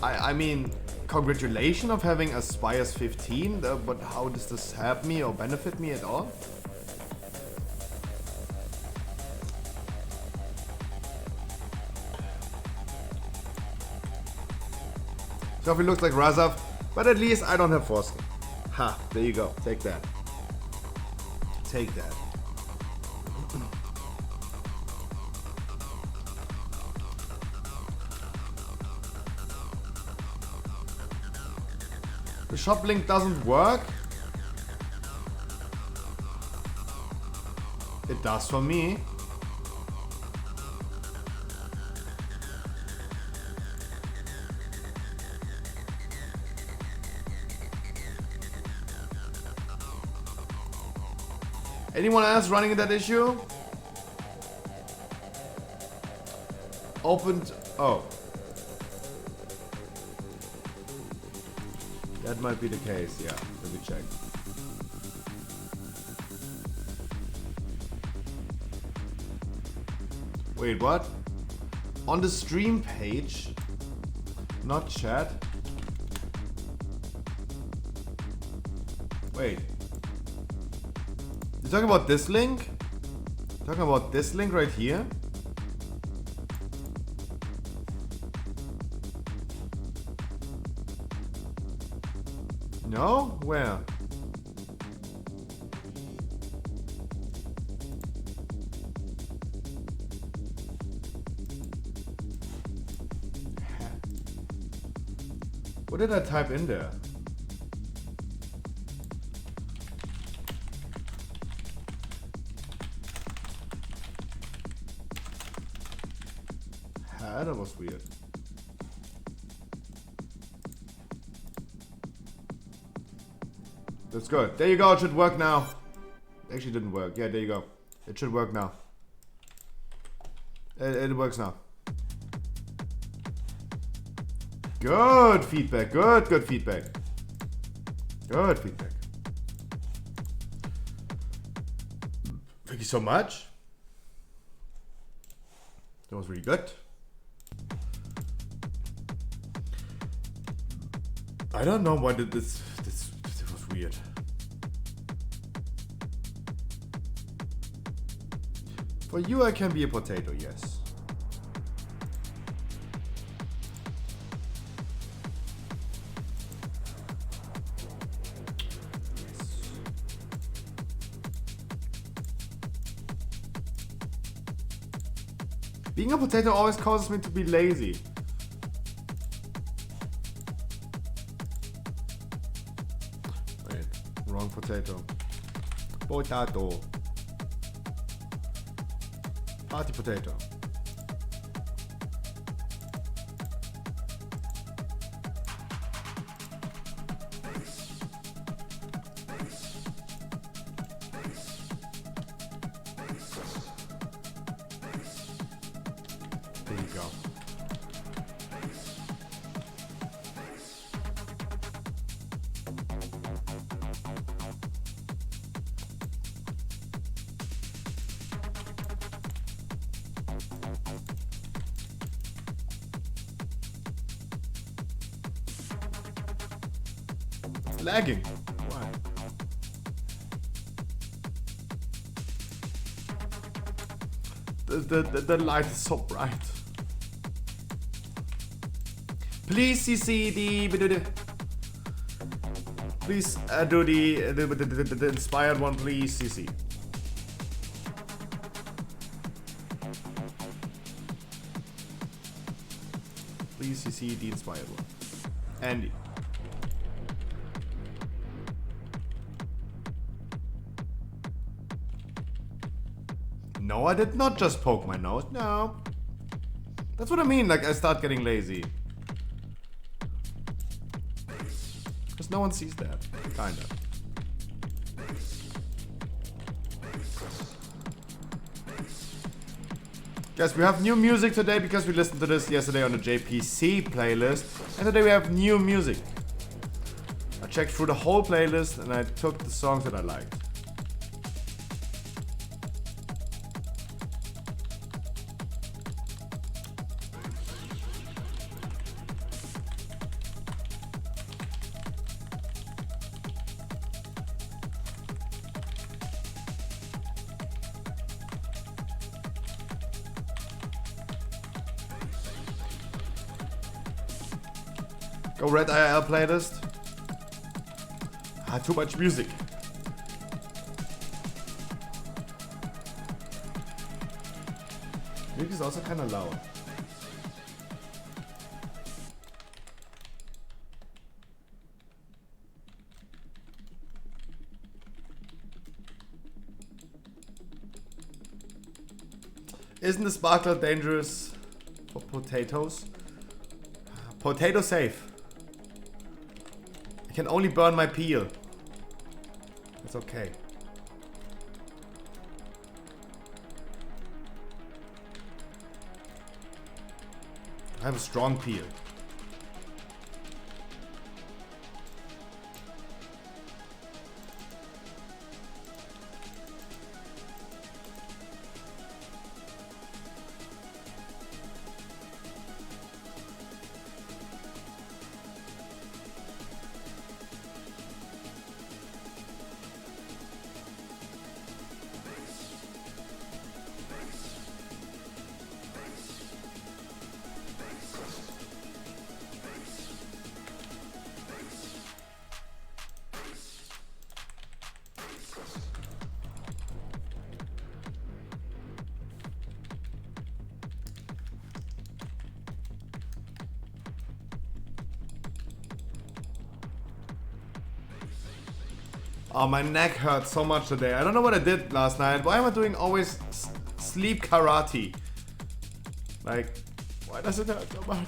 I mean, congratulations of having a Spires 15, but how does this help me or benefit me at all? Sophie looks like Razaf, but at least I don't have foreskin. Ha, there you go. Take that. Take that. The shop link doesn't work? It does for me. Anyone else running that issue? Opened. Oh. That might be the case, yeah. Let me check. Wait, what? On the stream page? Not chat? Wait. You talking about this link? Talking about this link right here? No? Where? What did I type in there? That was weird. That's good. There you go. It should work now. Actually, didn't work. Yeah, there you go. It should work now. It works now. Good feedback. Good feedback. Good feedback. Thank you so much. That was really good. I don't know why did this was weird. For you, I can be a potato, yes. Being a potato always causes me to be lazy. Wait, wrong potato. Potato. Party potato. There you go. Lagging. Why? The light is so bright. Please CC the please do the inspired one, please CC. Please CC the inspired one. Andy. No, I did not just poke my nose. No. That's what I mean, like I start getting lazy. Because no one sees that. Kinda. Guys, we have new music today because we listened to this yesterday on the JPC playlist. And today we have new music. I checked through the whole playlist and I took the songs that I liked. Go Red IL playlist. Too much music. Music is also kind of loud. Isn't the sparkler dangerous for potatoes? Potato safe. I can only burn my peel. It's okay. I have a strong peel. Oh, my neck hurts so much today. I don't know what I did last night. Why am I doing always sleep karate? Like, why does it hurt so much?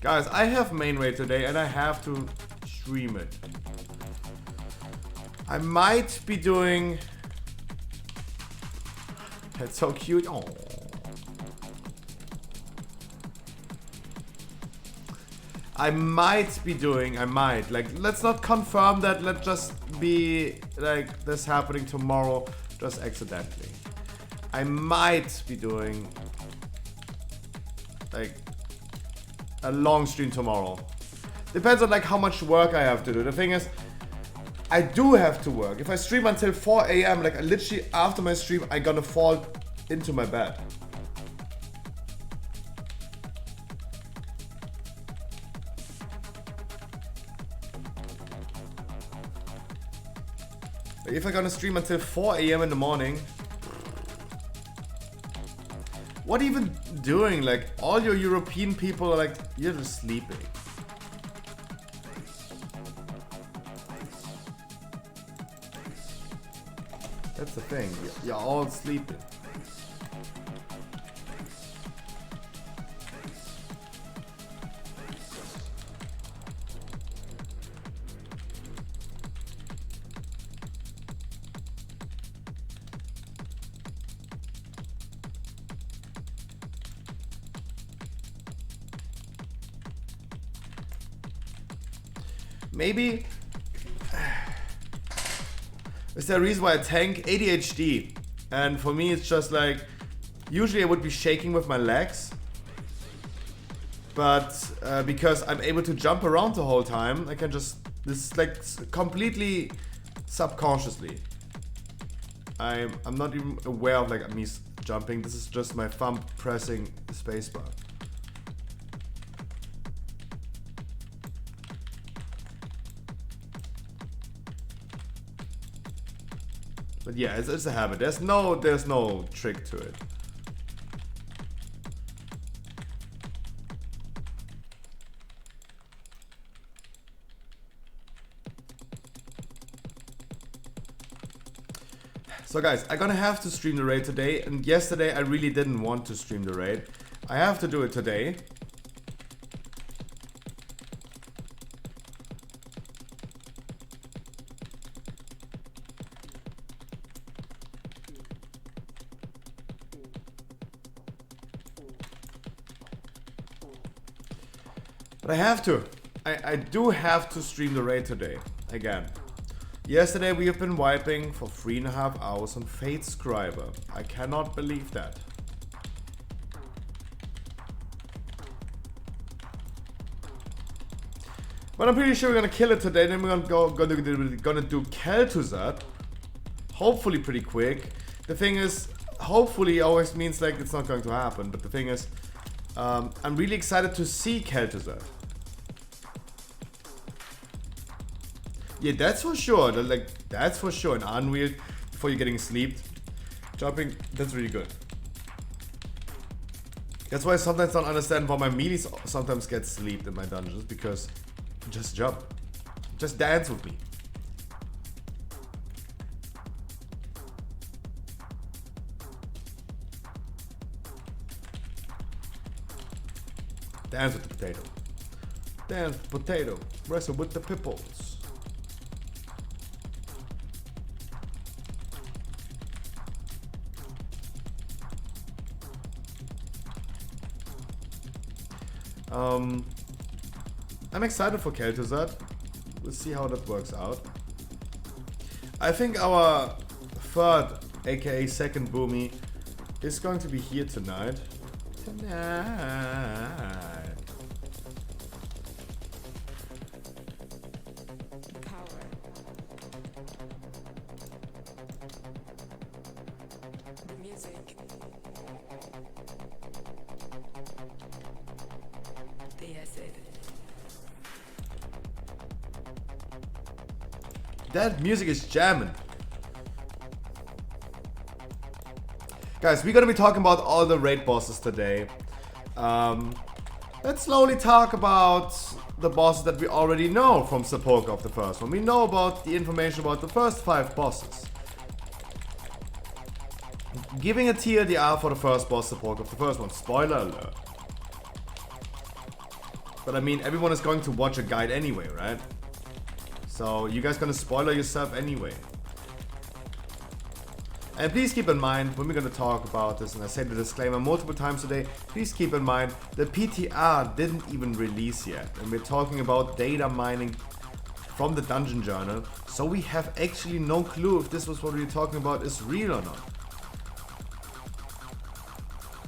Guys, I have main raid today and I have to stream it. I might be doing... That's so cute. Oh. I might be doing, like, let's not confirm that, let's just be, like, this happening tomorrow, just accidentally. I might be doing, like, a long stream tomorrow. Depends on, like, how much work I have to do. The thing is, I do have to work. If I stream until 4 AM, like, literally after my stream, I'm gonna fall into my bed. If I'm gonna stream until 4 AM in the morning, what even doing? Like, all your European people are like, you're just sleeping. That's the thing, you're all sleeping. Maybe is there a reason why I tank? ADHD, and for me it's just like, usually I would be shaking with my legs, but because I'm able to jump around the whole time, I can just, this is like completely subconsciously. I'm not even aware of like me jumping. This is just my thumb pressing the spacebar. But yeah, it's a habit. There's no trick to it. So guys, I'm gonna have to stream the raid today, and yesterday I really didn't want to stream the raid. I have to do it today. But I have to. I do have to stream the raid today. Again. Yesterday we have been wiping for 3.5 hours on Fate Scriber. I cannot believe that. But I'm pretty sure we're gonna kill it today. Then we're gonna do Kel'Thuzad. Hopefully pretty quick. The thing is, hopefully always means like it's not going to happen. But the thing is, I'm really excited to see Kel'Thuzad. Yeah, that's for sure. That's for sure. An Unreal before you're getting sleeped. Jumping, that's really good. That's why I sometimes don't understand why my melees sometimes get sleeped in my dungeons, because just jump. Just dance with me. Dance with the potato. Dance with the potato. Wrestle with the pipples. I'm excited for Kel'Thuzad. We'll see how that works out. I think our third, aka second Boomy, is going to be here tonight. That music is jamming. Guys, we're gonna be talking about all the raid bosses today. Let's slowly talk about the bosses that we already know from Sepulchre of the first one. We know about the information about the first 5 bosses. Giving a TLDR for the first boss, Sepulchre of the first one. Spoiler alert. But I mean, everyone is going to watch a guide anyway, right? So you guys gonna spoiler yourself anyway. And please keep in mind, when we're gonna talk about this, and I said the disclaimer multiple times today, please keep in mind the PTR didn't even release yet. And we're talking about data mining from the Dungeon Journal. So we have actually no clue if this was what we were talking about is real or not.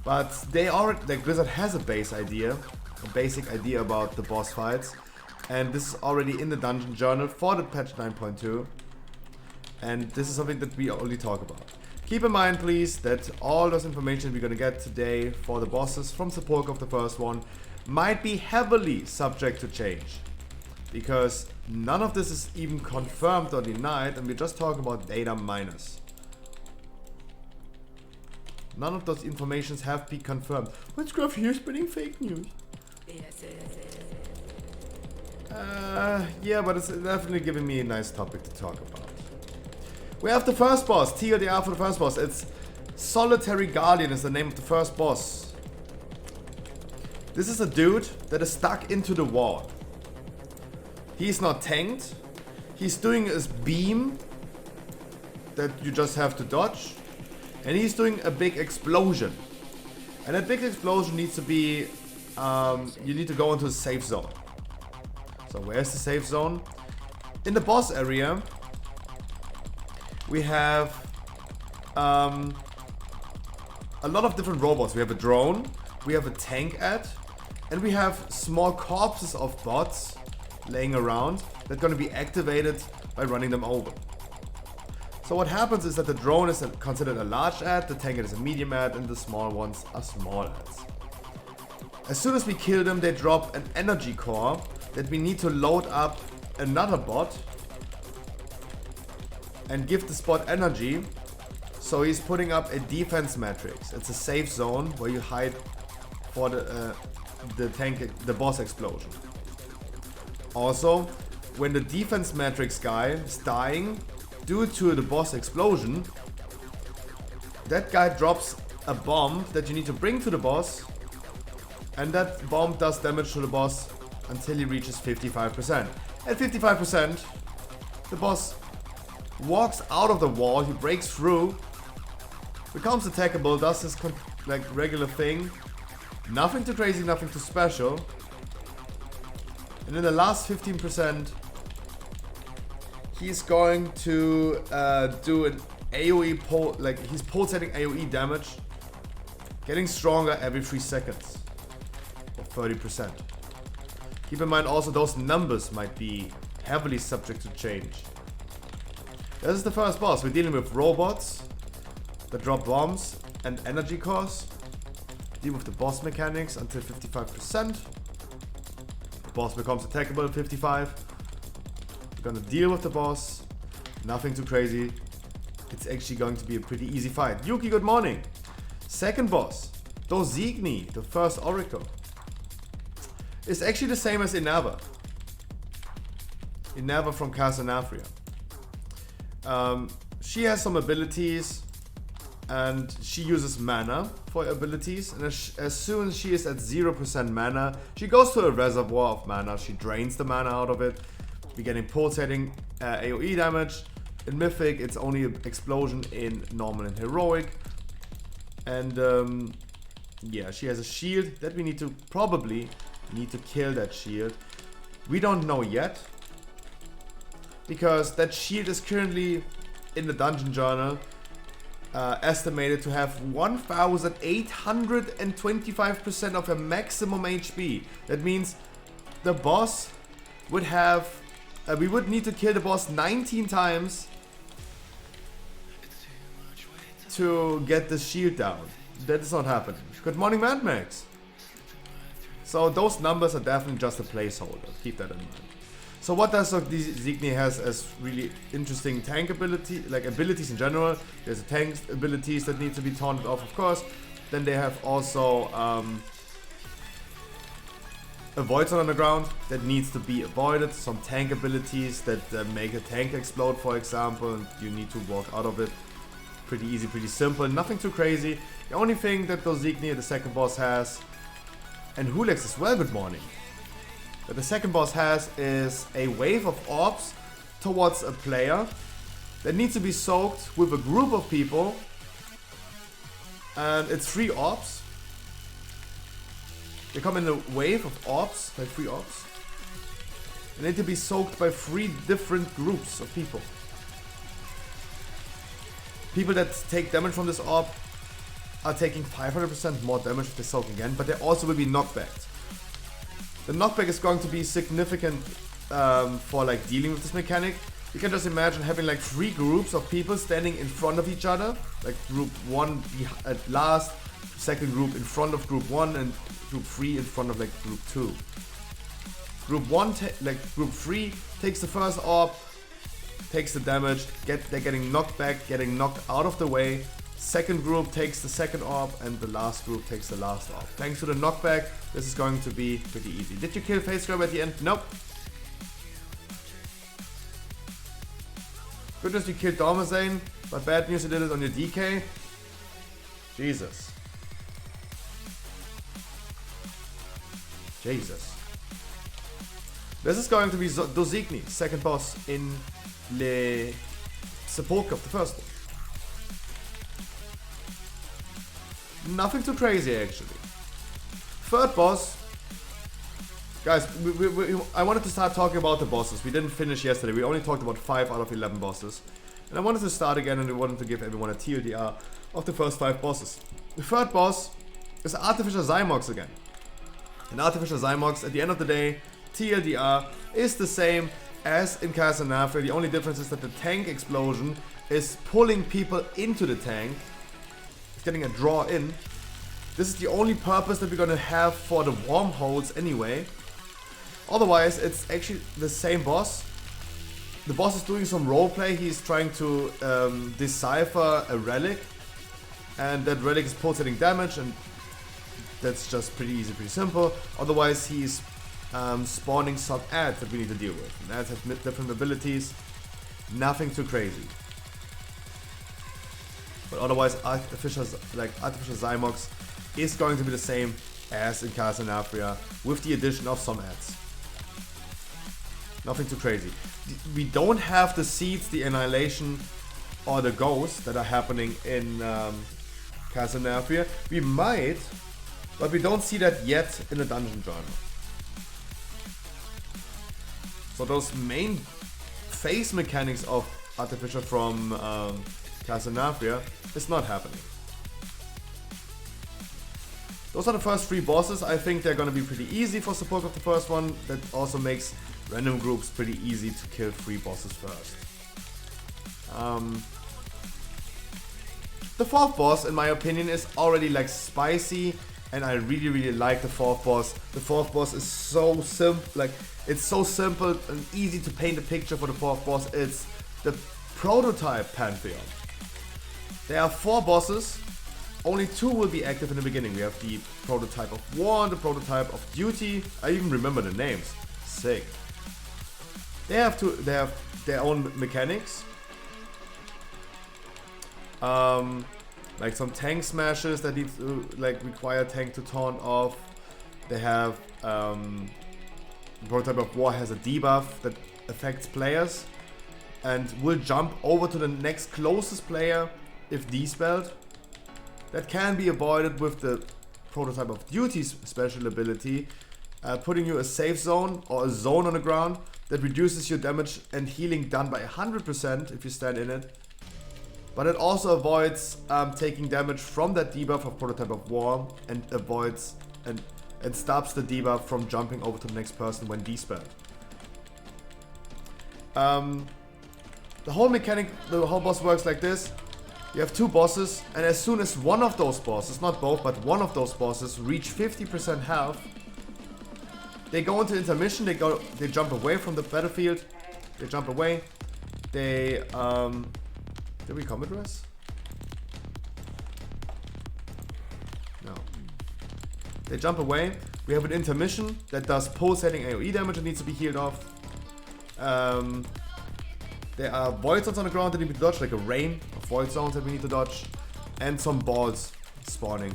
But they already, like, Blizzard has a basic idea about the boss fights. And this is already in the Dungeon Journal for the patch 9.2. And this is something that we only talk about. Keep in mind, please, that all those information we're gonna get today for the bosses from Sepulchre of the first one might be heavily subject to change. Because none of this is even confirmed or denied, and we're just talking about data miners. None of those informations have been confirmed. What's Gruff here spinning fake news? Yeah, but it's definitely giving me a nice topic to talk about. We have the first boss, TLDR for the first boss. It's Solitary Guardian is the name of the first boss. This is a dude that is stuck into the wall. He's not tanked. He's doing his beam that you just have to dodge. And he's doing a big explosion. And that big explosion needs to be, you need to go into a safe zone. So where's the safe zone? In the boss area, we have a lot of different robots. We have a drone, we have a tank and we have small corpses of bots laying around that are going to be activated by running them over. So what happens is that the drone is considered a large ad, the tank is a medium ad, and the small ones are small ads. As soon as we kill them, they drop an energy core that we need to load up another bot and give the bot energy. So he's putting up a defense matrix. It's a safe zone where you hide for the boss explosion. Also, when the defense matrix guy is dying due to the boss explosion, that guy drops a bomb that you need to bring to the boss, and that bomb does damage to the boss until he reaches 55%. At 55%, the boss walks out of the wall, he breaks through, becomes attackable, does his like regular thing. Nothing too crazy, nothing too special. And in the last 15%, he's going to do an AoE he's pulsating AoE damage, getting stronger every 3 seconds, or 30%. Keep in mind also those numbers might be heavily subject to change. This is the first boss. We're dealing with robots that drop bombs and energy cores. Deal with the boss mechanics until 55%. The boss becomes attackable at 55. We're gonna deal with the boss. Nothing too crazy. It's actually going to be a pretty easy fight. Yuki, good morning. Second boss, Dosigni, the first Oracle, is actually the same as Inaba. Inaba from Casanafria. She has some abilities and she uses mana for abilities, and as soon as she is at 0% mana, she goes to a reservoir of mana, she drains the mana out of it. We're getting pulsating AoE damage. In Mythic it's only an explosion in normal and heroic. And yeah, she has a shield that we probably need to kill that shield. We don't know yet, because that shield is currently in the dungeon journal estimated to have 1825% of her maximum HP. That means the boss would have, we would need to kill the boss 19 times to get the shield down. That is not happening. Good morning, Mad Max. So those numbers are definitely just a placeholder. Keep that in mind. So what does Dosigni has as really interesting tank ability, like abilities in general? There's a tank abilities that need to be taunted off, of course. Then they have also a Void Zone on the ground that needs to be avoided. Some tank abilities that make a tank explode, for example, and you need to walk out of it. Pretty easy, pretty simple, nothing too crazy. The only thing that Dosigni, the second boss, has, and Hulex as well, good morning, that the second boss has is a wave of orbs towards a player that needs to be soaked with a group of people, and it's 3 orbs. They come in a wave of orbs, like 3 orbs, and they need to be soaked by 3 different groups of people. People that take damage from this orb are taking 500% more damage if they soak again, but they also will be knockbacked. The knockback is going to be significant for like dealing with this mechanic. You can just imagine having like 3 groups of people standing in front of each other, like group 1 at last, second group in front of group 1, and group 3 in front of like group 2. Group 1, like group 3 takes the first orb, takes the damage, they're getting knocked back, getting knocked out of the way. Second group takes the second orb, and the last group takes the last orb. Thanks to the knockback, this is going to be pretty easy. Did you kill Face Grab at the end? Nope. Good news you killed Dormazane, but bad news you did it on your DK. Jesus. Jesus. This is going to be Dosigni, second boss in Le Sepulchre, the first one. Nothing too crazy actually. Third boss. Guys, I wanted to start talking about the bosses. We didn't finish yesterday. We only talked about 5 out of 11 bosses. And I wanted to start again, and we wanted to give everyone a TLDR of the first 5 bosses. The third boss is Artificial Zymox again. And Artificial Zymox, at the end of the day, TLDR is the same as in Casanafria. The only difference is that the tank explosion is pulling people into the tank. It's getting a draw in. This is the only purpose that we're gonna have for the wormholes anyway. Otherwise, it's actually the same boss. The boss is doing some roleplay. He's trying to decipher a relic. And that relic is pulsating damage, and that's just pretty easy, pretty simple. Otherwise, he's spawning some ads that we need to deal with. And ads have different abilities. Nothing too crazy. But otherwise, Artificial Zymox is going to be the same as in Casanafria, with the addition of some ads. Nothing too crazy. We don't have the seeds, the annihilation, or the ghosts that are happening in Casanafria. We might, but we don't see that yet in the dungeon journal. So those main phase mechanics of Artificial from Casanafria is not happening. Those are the first 3 bosses. I think they're gonna be pretty easy for support of the first one. That also makes random groups pretty easy to kill 3 bosses first. The fourth boss, in my opinion, is already like spicy and I really like the fourth boss. The fourth boss is so simple, like it's so simple and easy to paint a picture for the fourth boss. It's the prototype Pantheon. There are 4 bosses, only 2 will be active in the beginning. We have the prototype of War and the prototype of Duty. I even remember the names. Sick. They have their own mechanics. Like some tank smashes that need to require tank to taunt off. They have the prototype of War has a debuff that affects players and will jump over to the next closest player if despelled. That can be avoided with the prototype of Duty's special ability, putting you a safe zone or a zone on the ground that reduces your damage and healing done by 100% if you stand in it. But it also avoids taking damage from that debuff of prototype of War and avoids and stops the debuff from jumping over to the next person when despelled. The whole mechanic, the whole boss works like this. You have 2 bosses, and as soon as one of those bosses, not both, but one of those bosses reach 50% health, they go into intermission. They jump away from the battlefield. They jump away. They did we combat res? No. They jump away. We have an intermission that does pulsating AoE damage and needs to be healed off. There are void zones on the ground that need to be dodged, like a rain of void zones that we need to dodge, and some balls spawning.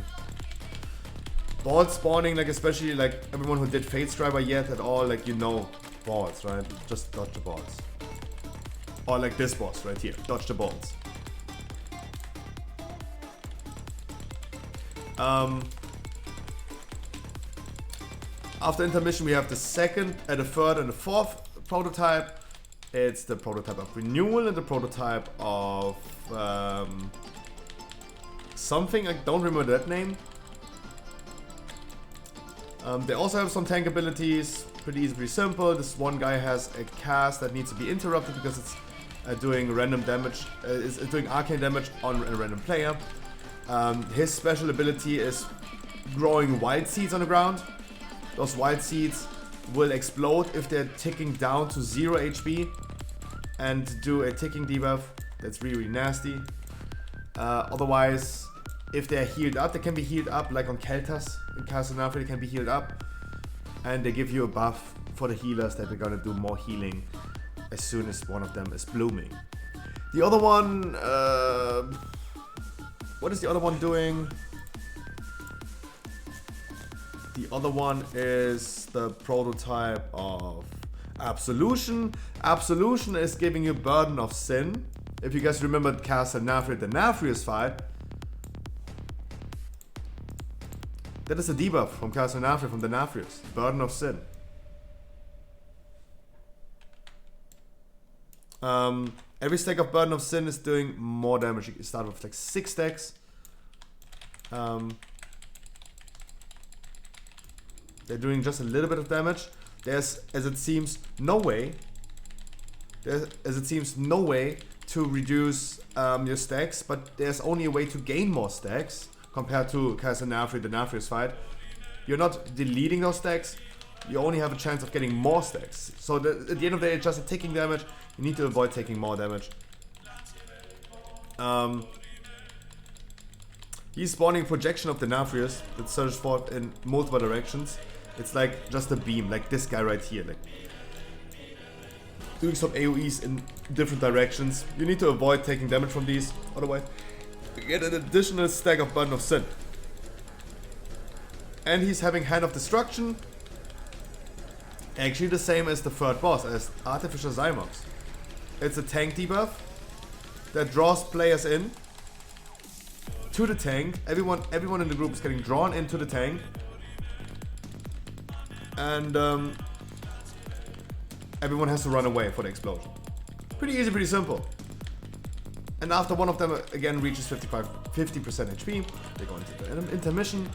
Balls spawning, like especially like everyone who did Fate Striver yet at all, like you know balls, right? Just dodge the balls. Or like this boss right here, dodge the balls. After intermission, we have the second, the third, and the fourth prototype. It's the prototype of Renewal and the prototype of something. I don't remember that name. They also have some tank abilities. Pretty easy, pretty simple. This one guy has a cast that needs to be interrupted because it's doing random damage. It's doing arcane damage on a random player. His special ability is growing wild seeds on the ground. Those wild seeds will explode if they're ticking down to 0 HP and do a ticking debuff. That's really nasty. Otherwise, if they're healed up, they can be healed up like on Keltas in Castlevania. They can be healed up, and they give you a buff for the healers that they're gonna do more healing as soon as one of them is blooming. The other one, what is the other one doing? The other one is the prototype of Absolution. Absolution is giving you Burden of Sin. If you guys remember Castle Nafri, the Nafrius fight, that is a debuff from Castle Nafri, from the Nafrius. Burden of Sin. Every stack of Burden of Sin is doing more damage. You start with like 6 stacks. They're doing just a little bit of damage. There's, as it seems, no way to reduce your stacks, but there's only a way to gain more stacks compared to Castle Nafri, the Nafrius fight. You're not deleting those stacks, you only have a chance of getting more stacks. So at the end of the day, it's just a ticking damage. You need to avoid taking more damage. He's spawning a projection of the Nafrius that surges forth in multiple directions. It's like just a beam, like this guy right here, like doing some AoEs in different directions. You need to avoid taking damage from these, otherwise you get an additional stack of Burden of Sin. And he's having Hand of Destruction. Actually the same as the third boss, as Artificial Zymox. It's a tank debuff that draws players in to the tank. Everyone in the group is getting drawn into the tank. And everyone has to run away for the explosion. Pretty easy, pretty simple. And after one of them again reaches 50% HP, they go into the intermission.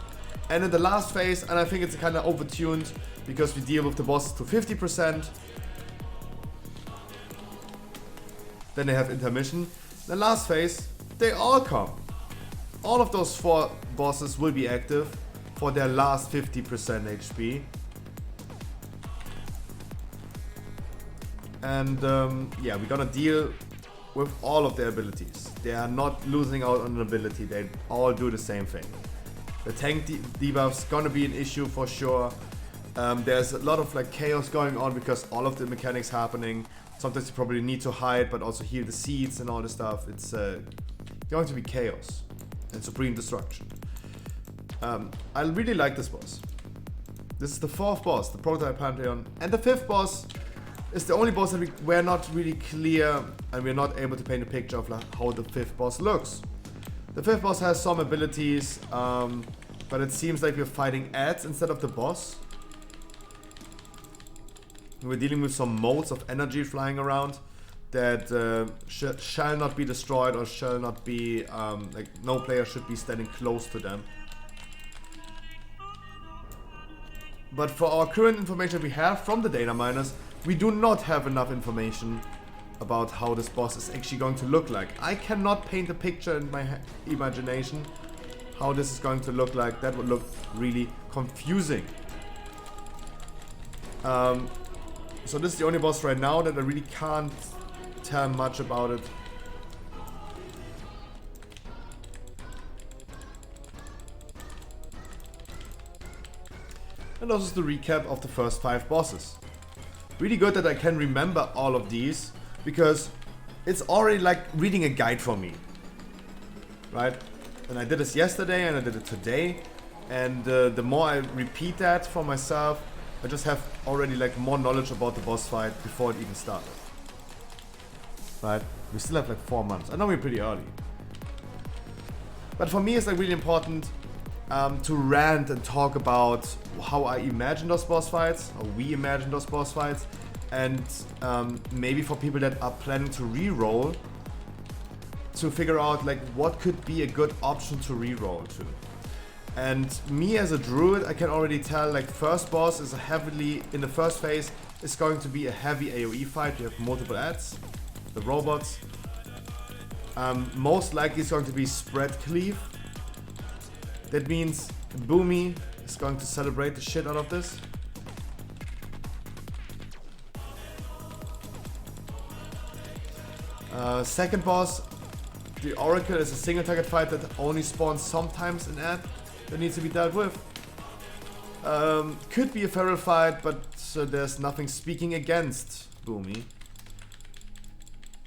And in the last phase, and I think it's kind of overtuned because we deal with the bosses to 50%. Then they have intermission. The last phase, they all come. All of those 4 bosses will be active for their last 50% HP. And yeah, we're gonna deal with all of their abilities. They are not losing out on an ability, they all do the same thing. The tank debuff's gonna be an issue for sure. There's a lot of like chaos going on because all of the mechanics happening. Sometimes you probably need to hide but also heal the seeds and all this stuff. It's going to be chaos and supreme destruction. I really like this boss. This is the 4th boss, the Prototype Pantheon, and the 5th boss is the only boss that we're not really clear and we're not able to paint a picture of like how the 5th boss looks. The 5th boss has some abilities, but it seems like we're fighting ads instead of the boss. We're dealing with some modes of energy flying around that shall not be destroyed or shall not be, like no player should be standing close to them. But for our current information we have from the data miners, we do not have enough information about how this boss is actually going to look like. I cannot paint a picture in my imagination how this is going to look like. That would look really confusing. So this is the only boss right now that I really can't tell much about it. And this is the recap of the first 5 bosses. Really good that I can remember all of these, because it's already like reading a guide for me. Right? And I did this yesterday and I did it today. And the more I repeat that for myself, I just have already like more knowledge about the boss fight before it even started. Right? We still have like 4 months. I know we're pretty early. But for me it's like really important to rant and talk about how I imagine those boss fights, how we imagine those boss fights, and maybe for people that are planning to re-roll, to figure out like what could be a good option to re-roll to. And me as a druid, I can already tell like first boss is a heavily, in the first phase, is going to be a heavy AoE fight. You have multiple ads, the robots. Most likely it's going to be spread cleave. That means Boomy is going to celebrate the shit out of this. Second boss, the Oracle is a single target fight that only spawns sometimes an ad that needs to be dealt with. Could be a feral fight, but there's nothing speaking against Boomy.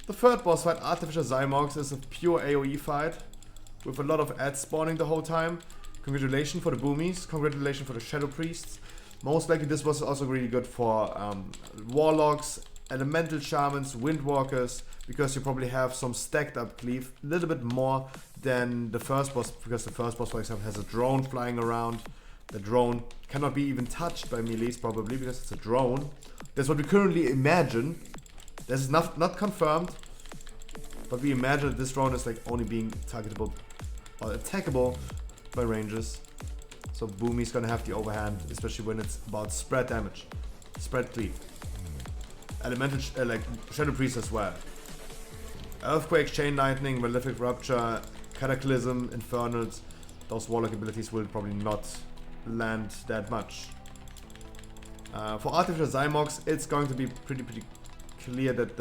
The third boss fight, Artificial Zymox, is a pure AoE fight with a lot of ads spawning the whole time. Congratulations for the Boomies, congratulations for the Shadow Priests. Most likely this was also really good for Warlocks, Elemental Shamans, Windwalkers, because you probably have some stacked up cleave, a little bit more than the first boss, because the first boss, for example, has a drone flying around. The drone cannot be even touched by melees probably, because it's a drone. That's what we currently imagine. This is not confirmed, but we imagine that this drone is like only being targetable or attackable by ranges. So Boomy's gonna have the overhand, especially when it's about spread damage, spread cleave. Elemental like Shadow Priest as well. Earthquake, Chain Lightning, Malefic Rupture, Cataclysm, Infernals. Those Warlock abilities will probably not land that much. For Artificial Zymox, it's going to be pretty clear that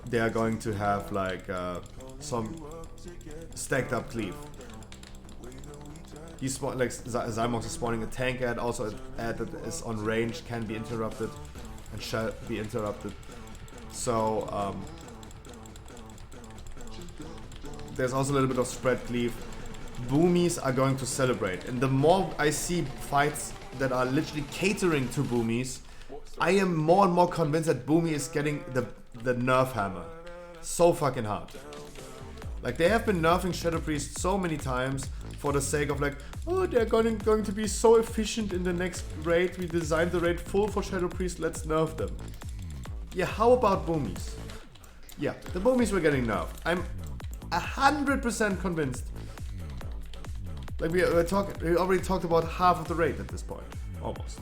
they are going to have like some stacked up cleave. He's like Zymox is spawning a tank ad, also an ad that is on range, can be interrupted and shall be interrupted. So there's also a little bit of spread cleave. Boomies are going to celebrate, and the more I see fights that are literally catering to Boomies, I am more and more convinced that Boomy is getting the nerf hammer so fucking hard. Like, they have been nerfing Shadow Priest so many times for the sake of like, oh, they're going to be so efficient in the next raid. We designed the raid full for Shadow Priest, let's nerf them. Yeah, how about Boomies? Yeah, the Boomies were getting nerfed. I'm 100% convinced. Like, we already talked about half of the raid at this point, almost.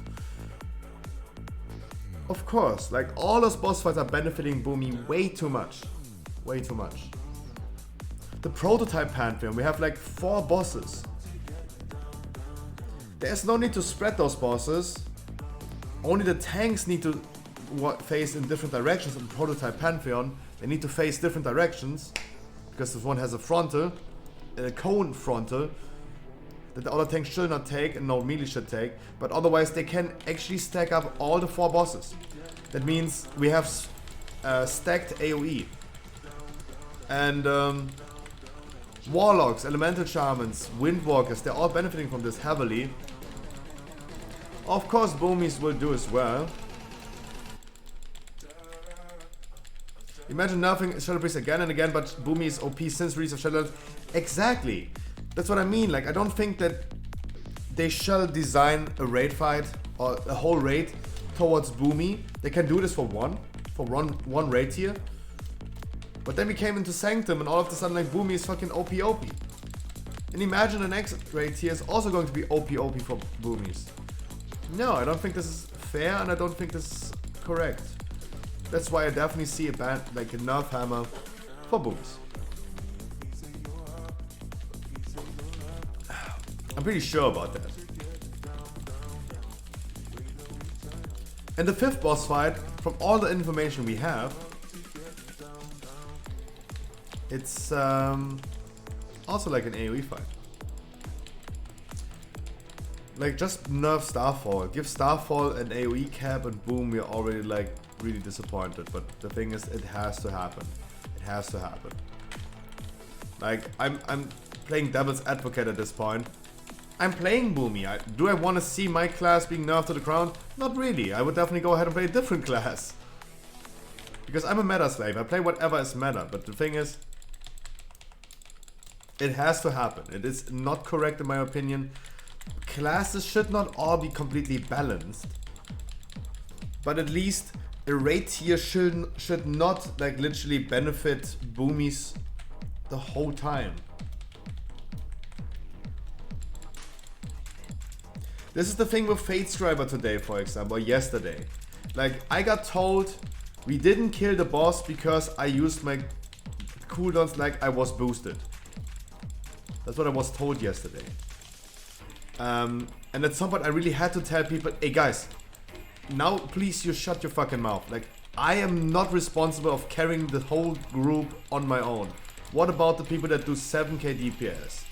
Of course, like, all those boss fights are benefiting Boomy way too much. Way too much. the prototype Pantheon, we have like 4 bosses. There's no need to spread those bosses. Only the tanks need to face in different directions. In the prototype Pantheon, they need to face different directions because this one has a frontal, a cone frontal that the other tanks should not take and no melee should take. But otherwise, they can actually stack up all the 4 bosses. That means we have stacked AoE. And Warlocks, Elemental Shamans, Windwalkers, they're all benefiting from this heavily. Of course, Boomies will do as well. Imagine nerfing Shadow Priest again and again, but Boomy is OP since release of Shadow. Exactly. That's what I mean. Like, I don't think that they shall design a raid fight or a whole raid towards Boomy. They can do this for one raid tier. But then we came into Sanctum and all of a sudden like Boomy is fucking OP. And imagine the next raid tier is also going to be OP for Boomies. No, I don't think this is fair and I don't think this is correct. That's why I definitely see a ban, like a nerf hammer for Booms. I'm pretty sure about that. And the 5th boss fight, from all the information we have, it's also like an AoE fight. Like, just nerf Starfall. Give Starfall an AoE cap and boom, we're already like really disappointed. But the thing is, it has to happen. It has to happen. Like, I'm playing devil's advocate at this point. I'm playing Boomy. Do I want to see my class being nerfed to the ground? Not really. I would definitely go ahead and play a different class. Because I'm a meta slave. I play whatever is meta. But the thing is, it has to happen. It is not correct in my opinion. Classes should not all be completely balanced. But at least a raid tier should not like literally benefit Boomies the whole time. This is the thing with Fatescriber today, for example, or yesterday. Like, I got told we didn't kill the boss because I used my cooldowns like I was boosted. That's what I was told yesterday. And at some point I really had to tell people, hey guys, now please you shut your fucking mouth. Like, I am not responsible of carrying the whole group on my own. What about the people that do 7k DPS?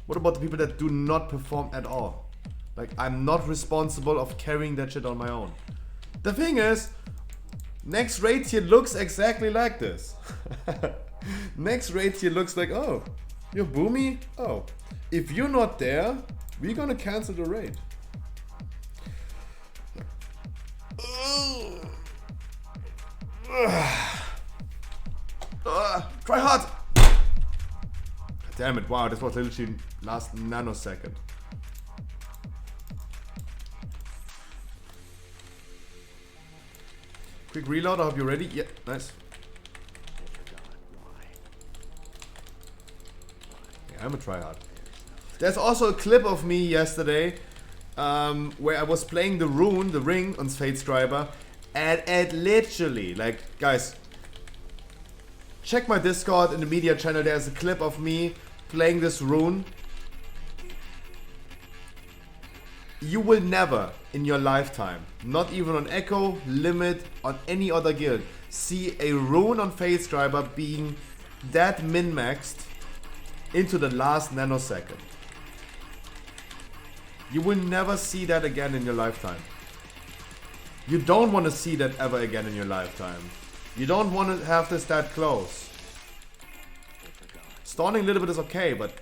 What about the people that do not perform at all? Like, I'm not responsible of carrying that shit on my own. The thing is, next raid tier looks exactly like this. Next raid tier looks like, oh, you're Boomy? Oh, if you're not there, we're gonna cancel the raid. Try hard! Damn it, wow, this was literally last nanosecond. Quick reload, I hope you're ready. Yeah, nice. Yeah, I'm a tryhard. There's also a clip of me yesterday where I was playing the ring on Fatescriber, and literally, like, guys, check my Discord in the media channel. There's a clip of me playing this rune. You will never in your lifetime, not even on Echo, Limit, on any other guild, see a rune on Fatescriber being that min-maxed into the last nanosecond. You will never see that again in your lifetime. You don't want to see that ever again in your lifetime. You don't want to have this that close. Stalling a little bit is okay, but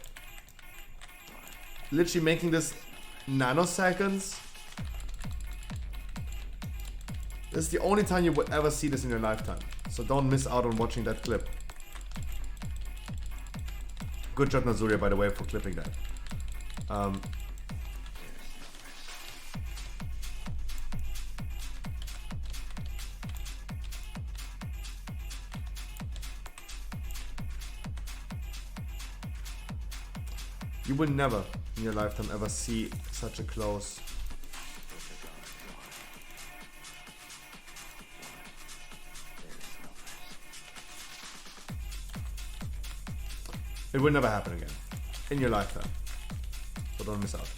literally making this nanoseconds, this is the only time you would ever see this in your lifetime. So don't miss out on watching that clip. Good job, Nazuria, by the way, for clipping that. You will never in your lifetime ever see such a close. It will never happen again in your lifetime. So don't miss out.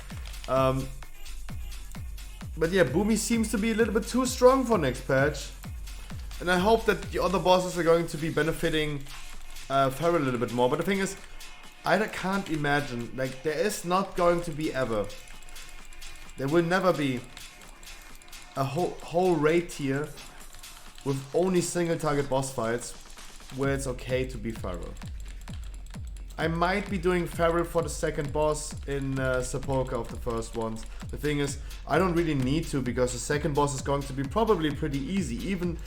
But yeah, Boomy seems to be a little bit too strong for next patch. And I hope that the other bosses are going to be benefiting Farrell a little bit more. But the thing is, I can't imagine, like, there is not going to be ever, there will never be a whole raid tier with only single target boss fights where it's okay to be Farrell. I might be doing Farrell for the second boss in Sepulchre of the first ones. The thing is, I don't really need to because the second boss is going to be probably pretty easy. Even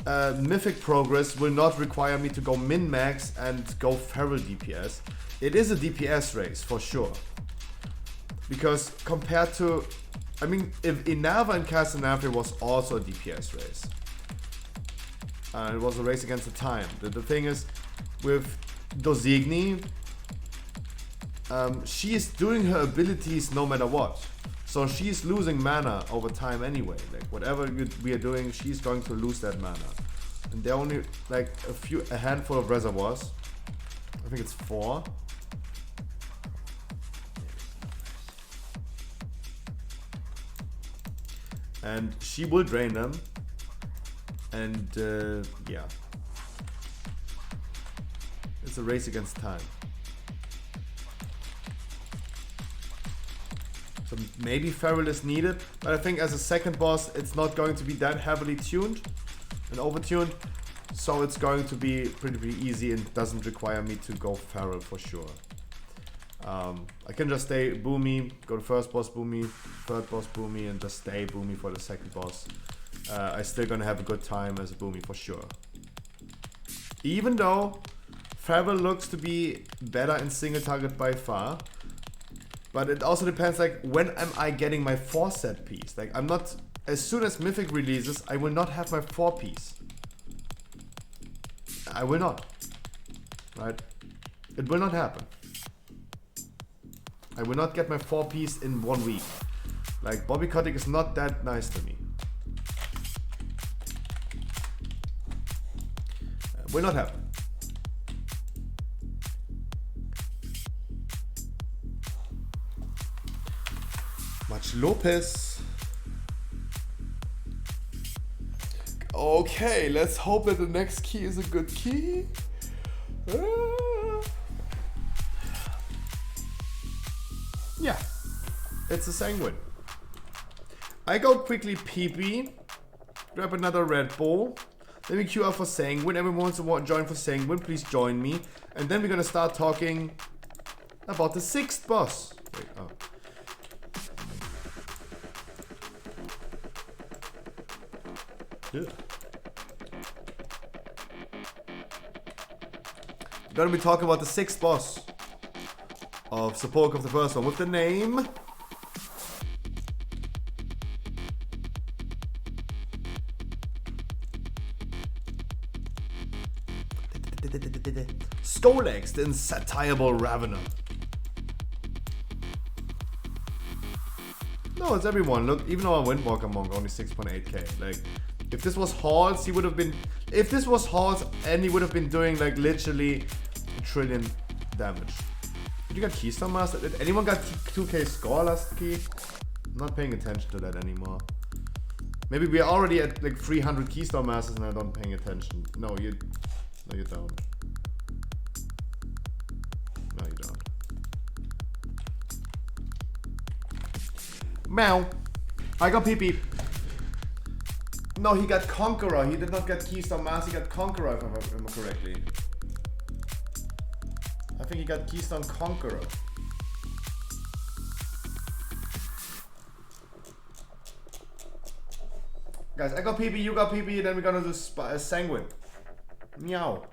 Mythic progress will not require me to go min-max and go Feral DPS. It is a DPS race for sure. Because compared to, I mean, if Inava and Castanafri was also a DPS race. It was a race against the time. The thing is, with Dosigny, she is doing her abilities no matter what. So she's losing mana over time anyway. Like whatever we are doing, she's going to lose that mana. And there are only like a handful of reservoirs. I think it's 4. And she will drain them. And yeah. It's a race against time. So maybe Feral is needed, but I think as a second boss, it's not going to be that heavily tuned and overtuned. So it's going to be pretty easy and doesn't require me to go Feral for sure. I can just stay Boomy, go to first boss Boomy, third boss Boomy, and just stay Boomy for the second boss. I'm still gonna have a good time as a Boomy for sure. Even though Feral looks to be better in single target by far. But it also depends, like, when am I getting my 4 set piece? Like, I'm not, as soon as Mythic releases, I will not have my 4 piece. I will not. Right? It will not happen. I will not get my 4 piece in 1 week. Like, Bobby Kotick is not that nice to me. Will not happen. Much Lopez. Okay, let's hope that the next key is a good key. Yeah, it's a Sanguine. I go quickly PP, grab another Red Bull, then we queue up for Sanguine. Everyone wants to join for Sanguine, please join me. And then we're gonna start talking about the 6th boss. Wait, oh. Yeah. We're gonna be talking about the 6th boss of Sepulchre of the first one with the name Skolex, the insatiable Ravener. No, it's everyone. Look, even our Windwalker Monk only 6.8k. Like, if this was Halls, he would have been. If this was Halls, and he would have been doing like literally a trillion damage. Did you get Keystone Master? Did anyone got 2k score last key? I'm not paying attention to that anymore. Maybe we're already at like 300 Keystone Masters and I don't paying attention. No, you don't. No, you don't. Meow. I got PP. No, he got Conqueror. He did not get Keystone Master. He got Conqueror, if I remember correctly. I think he got Keystone Conqueror. Guys, I got PP, you got PP, then we're gonna do Sanguine. Meow.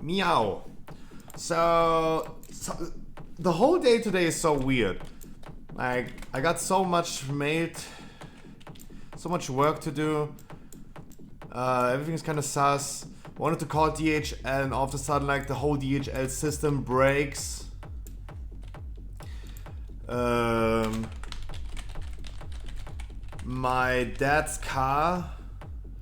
Meow. So the whole day today is so weird. Like, I got so much mail, so much work to do. Everything's kind of sus. Wanted to call DHL and all of a sudden, like, the whole DHL system breaks. My dad's car,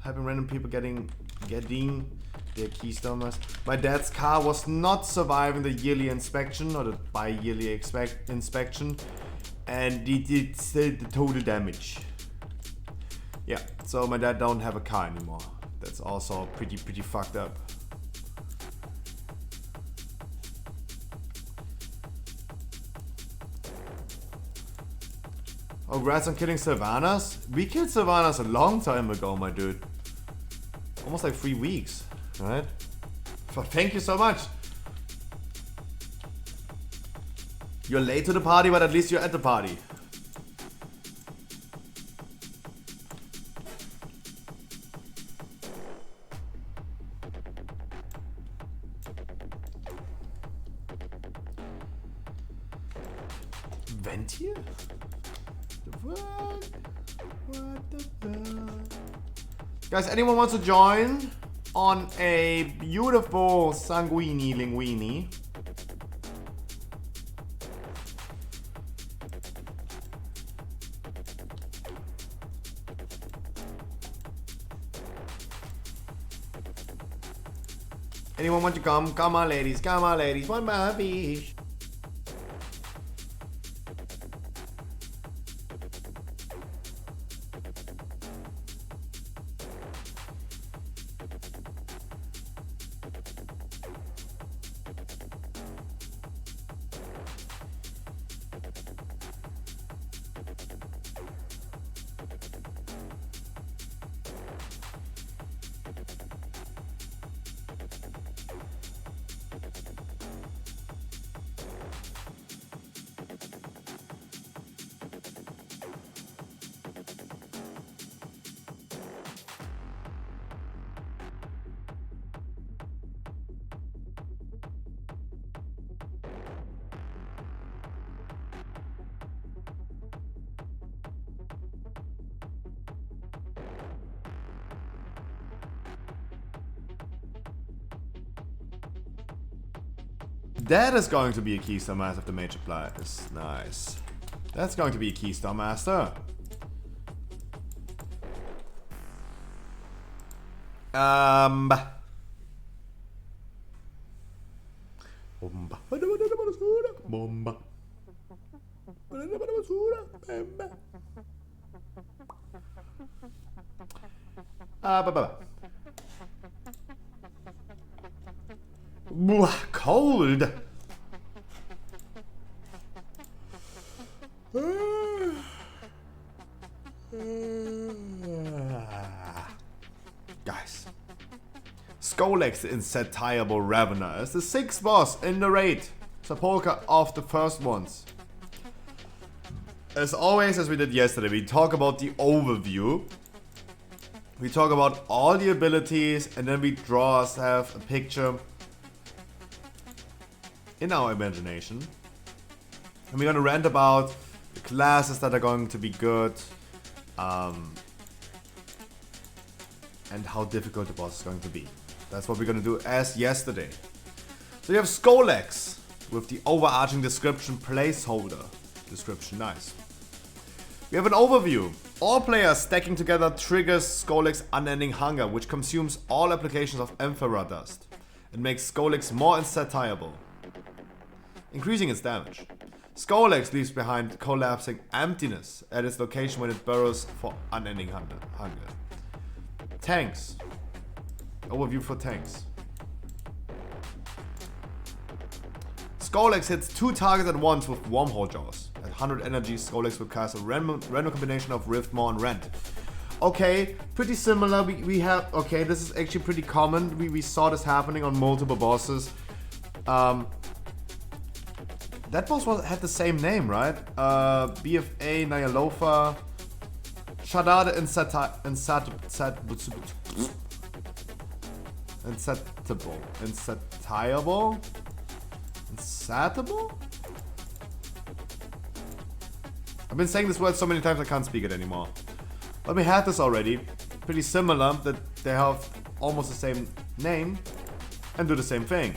having random people getting their keystomers. My dad's car was not surviving the yearly inspection or the bi-yearly inspection, and it did still the total damage. Yeah, so my dad don't have a car anymore. That's also pretty fucked up. Oh, congrats on killing Sylvanas. We killed Sylvanas a long time ago, my dude. Almost like 3 weeks, right? Thank you so much. You're late to the party, but at least you're at the party. Vent here? The fuck? What the fuck? Guys, anyone wants to join on a beautiful sanguini linguini? Anyone want to come? Come on, ladies. Come on, ladies. One more fish. That is going to be a Keystone Master of the Major Players. Nice. That's going to be a Keystone Master. Bomba. Bomba. Cold. Guys, Skolex in Satiable Ravener is the 6th boss in the raid. Sepulchre of the first ones. As always, as we did yesterday, we talk about the overview. We talk about all the abilities, and then we draw ourselves a picture in our imagination. And we're gonna rant about the classes that are going to be good, and how difficult the boss is going to be. That's what we're gonna do as yesterday. So you have Skolex with the overarching description placeholder. Description, nice. We have an overview. All players stacking together triggers Skolex's unending hunger, which consumes all applications of Emperor dust and makes Skolex more insatiable, increasing its damage. Skolex leaves behind collapsing emptiness at its location when it burrows for unending hunger. Tanks. Overview for tanks. Skolex hits 2 targets at once with Wormhole Jaws. At 100 energy, Skolex will cast a random combination of Rift, Maw, and Rend. Okay, pretty similar. We have... Okay, this is actually pretty common. We saw this happening on multiple bosses. That boss had the same name, right? BFA, Nyalofa, Shadada, and Insatiable. Insatiable? Insatiable? I've been saying this word so many times I can't speak it anymore. But we had this already. Pretty similar, that they have almost the same name and do the same thing.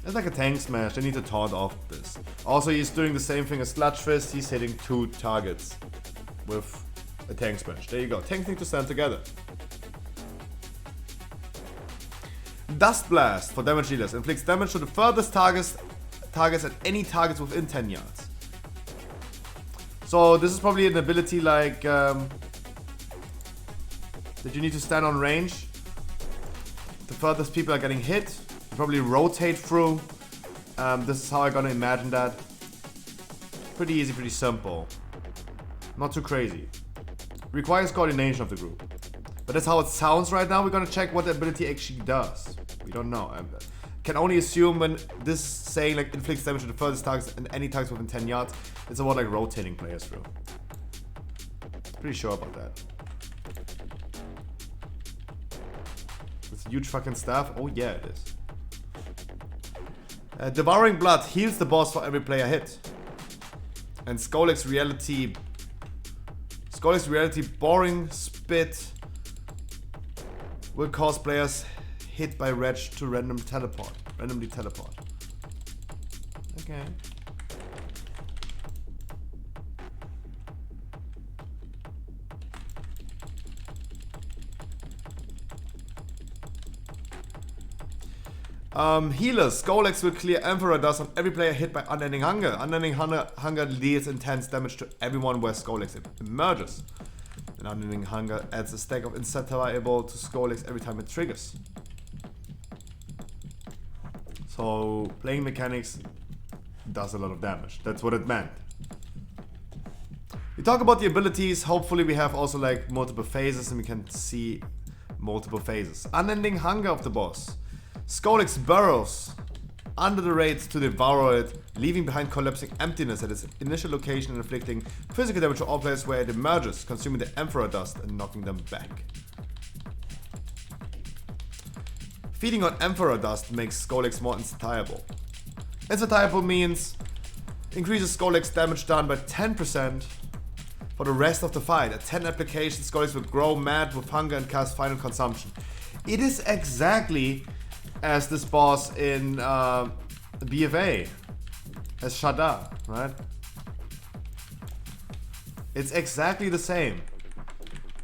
It's like a tank smash, they need to taunt off this. Also, he's doing the same thing as Sludge Fist, he's hitting 2 targets with a tank smash. There you go, tanks need to stand together. Dust Blast for damage dealers. Inflicts damage to the furthest targets at any targets within 10 yards. So this is probably an ability like that you need to stand on range. The furthest people are getting hit. You probably rotate through. This is how I'm gonna imagine that. Pretty easy, pretty simple. Not too crazy. Requires coordination of the group. But that's how it sounds right now. We're gonna check what the ability actually does. We don't know. Can only assume when this saying like inflicts damage to the furthest targets and any targets within 10 yards, it's about like rotating players through. Pretty sure about that. It's a huge fucking staff. Oh yeah, it is. Devouring Blood heals the boss for every player hit. And Skolek's Reality Boring Spit will cause players hit by Reg to randomly teleport. Okay. Healers. Skolex will clear Emperor Dust on every player hit by Unending Hunger. Unending Hunger deals intense damage to everyone where Skolex emerges. And Unending Hunger adds a stack of Insatiable to Skolex every time it triggers. So, playing mechanics does a lot of damage. That's what it meant. We talk about the abilities. Hopefully we have also like multiple phases and we can see multiple phases. Unending Hunger of the boss. Skolex burrows under the raid to devour it, leaving behind collapsing emptiness at its initial location and inflicting physical damage to all players where it emerges, consuming the Emperor Dust and knocking them back. Feeding on Emperor Dust makes Skolex more insatiable. Insatiable means increases Skolex damage done by 10% for the rest of the fight. At 10 applications, Skolex will grow mad with hunger and cast Final Consumption. It is exactly as this boss in BFA, as Shada, right? It's exactly the same.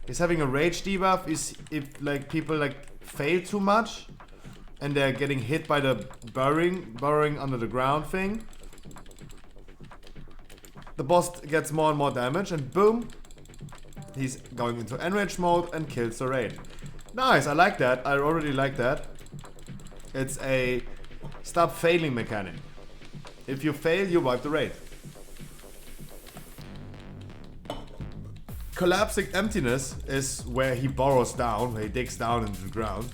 He's having a rage debuff. If like people like fail too much and they're getting hit by the burrowing under the ground thing, the boss gets more and more damage and boom, he's going into enrage mode and kills the raid. Nice, I like that. I already like that. It's a stop failing mechanic. If you fail, you wipe the raid. Collapsing Emptiness is where he burrows down, where he digs down into the ground.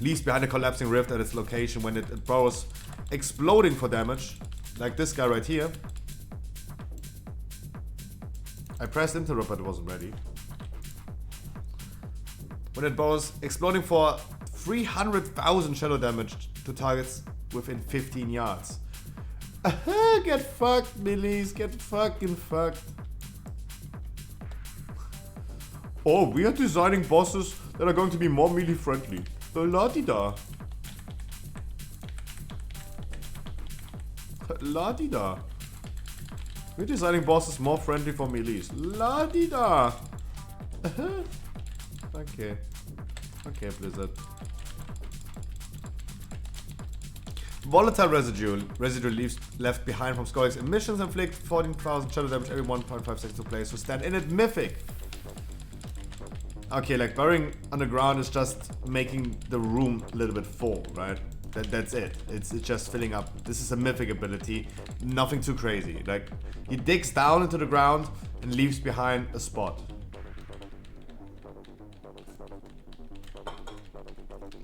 Leaves behind a collapsing rift at its location when it burrows, exploding for damage. Like this guy right here. I pressed interrupt but it wasn't ready. When it burrows, exploding for 300,000 shadow damage to targets within 15 yards. Get fucked, Millies. Get fucking fucked. Oh, we are designing bosses that are going to be more melee friendly. La-di-da. La-di-da. We're designing bosses more friendly for melees. La-di-da. Okay. Okay, Blizzard. Volatile residue leaves left behind from Skolek's emissions inflict 14,000 shadow damage every 1.5 seconds to players who stand in it. Mythic. Okay, like burying underground is just making the room a little bit full, right? That's it. It's just filling up. This is a mythic ability. Nothing too crazy. Like he digs down into the ground and leaves behind a spot.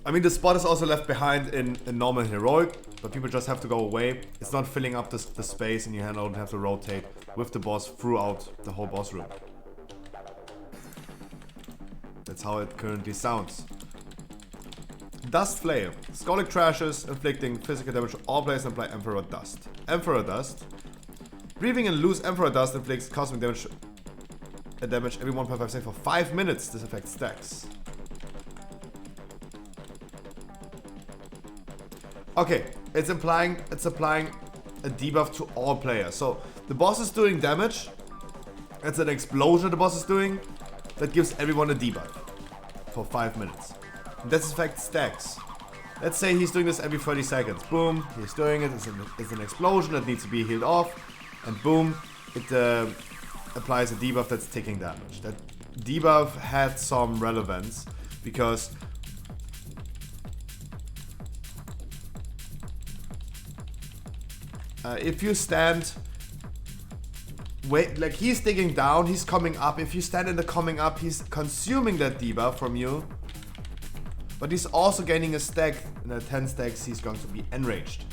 I mean, the spot is also left behind in normal heroic, but people just have to go away. It's not filling up the space and you don't have to rotate with the boss throughout the whole boss room. That's how it currently sounds. Dust Flame. Scolic trashes, inflicting physical damage to all players and apply Emperor Dust. Emperor Dust. Breathing and loose Emperor Dust inflicts cosmic damage, damage every 1.5 seconds for 5 minutes. This effect stacks. Okay, it's applying a debuff to all players. So the boss is doing damage. That's an explosion the boss is doing. That gives everyone a debuff for 5 minutes. And this effect stacks. Let's say he's doing this every 30 seconds. Boom, he's doing it. It's an explosion that needs to be healed off. And boom, it applies a debuff that's taking damage. That debuff had some relevance because if you stand, wait, like he's digging down, he's coming up. If you stand in the coming up, he's consuming that debuff from you. But he's also gaining a stack. And at 10 stacks, he's going to be enraged.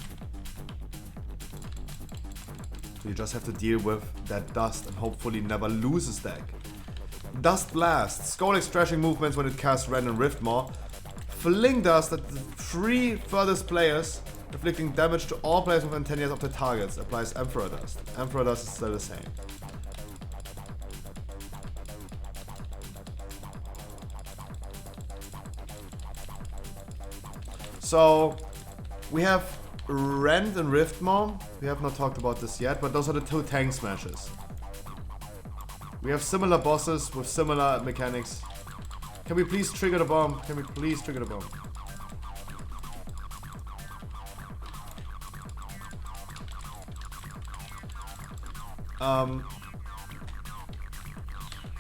So you just have to deal with that dust and hopefully never lose a stack. Dust Blast. Skolik's trashing movements when it casts Random Riftmaw. Fling dust at the 3 furthest players, inflicting damage to all players within 10 yards of the targets. Applies Emperor Dust. Emperor Dust is still the same. So we have Rend and Riftmaw. We have not talked about this yet, but those are the 2 tank smashes. We have similar bosses with similar mechanics. Can we please trigger the bomb? Can we please trigger the bomb?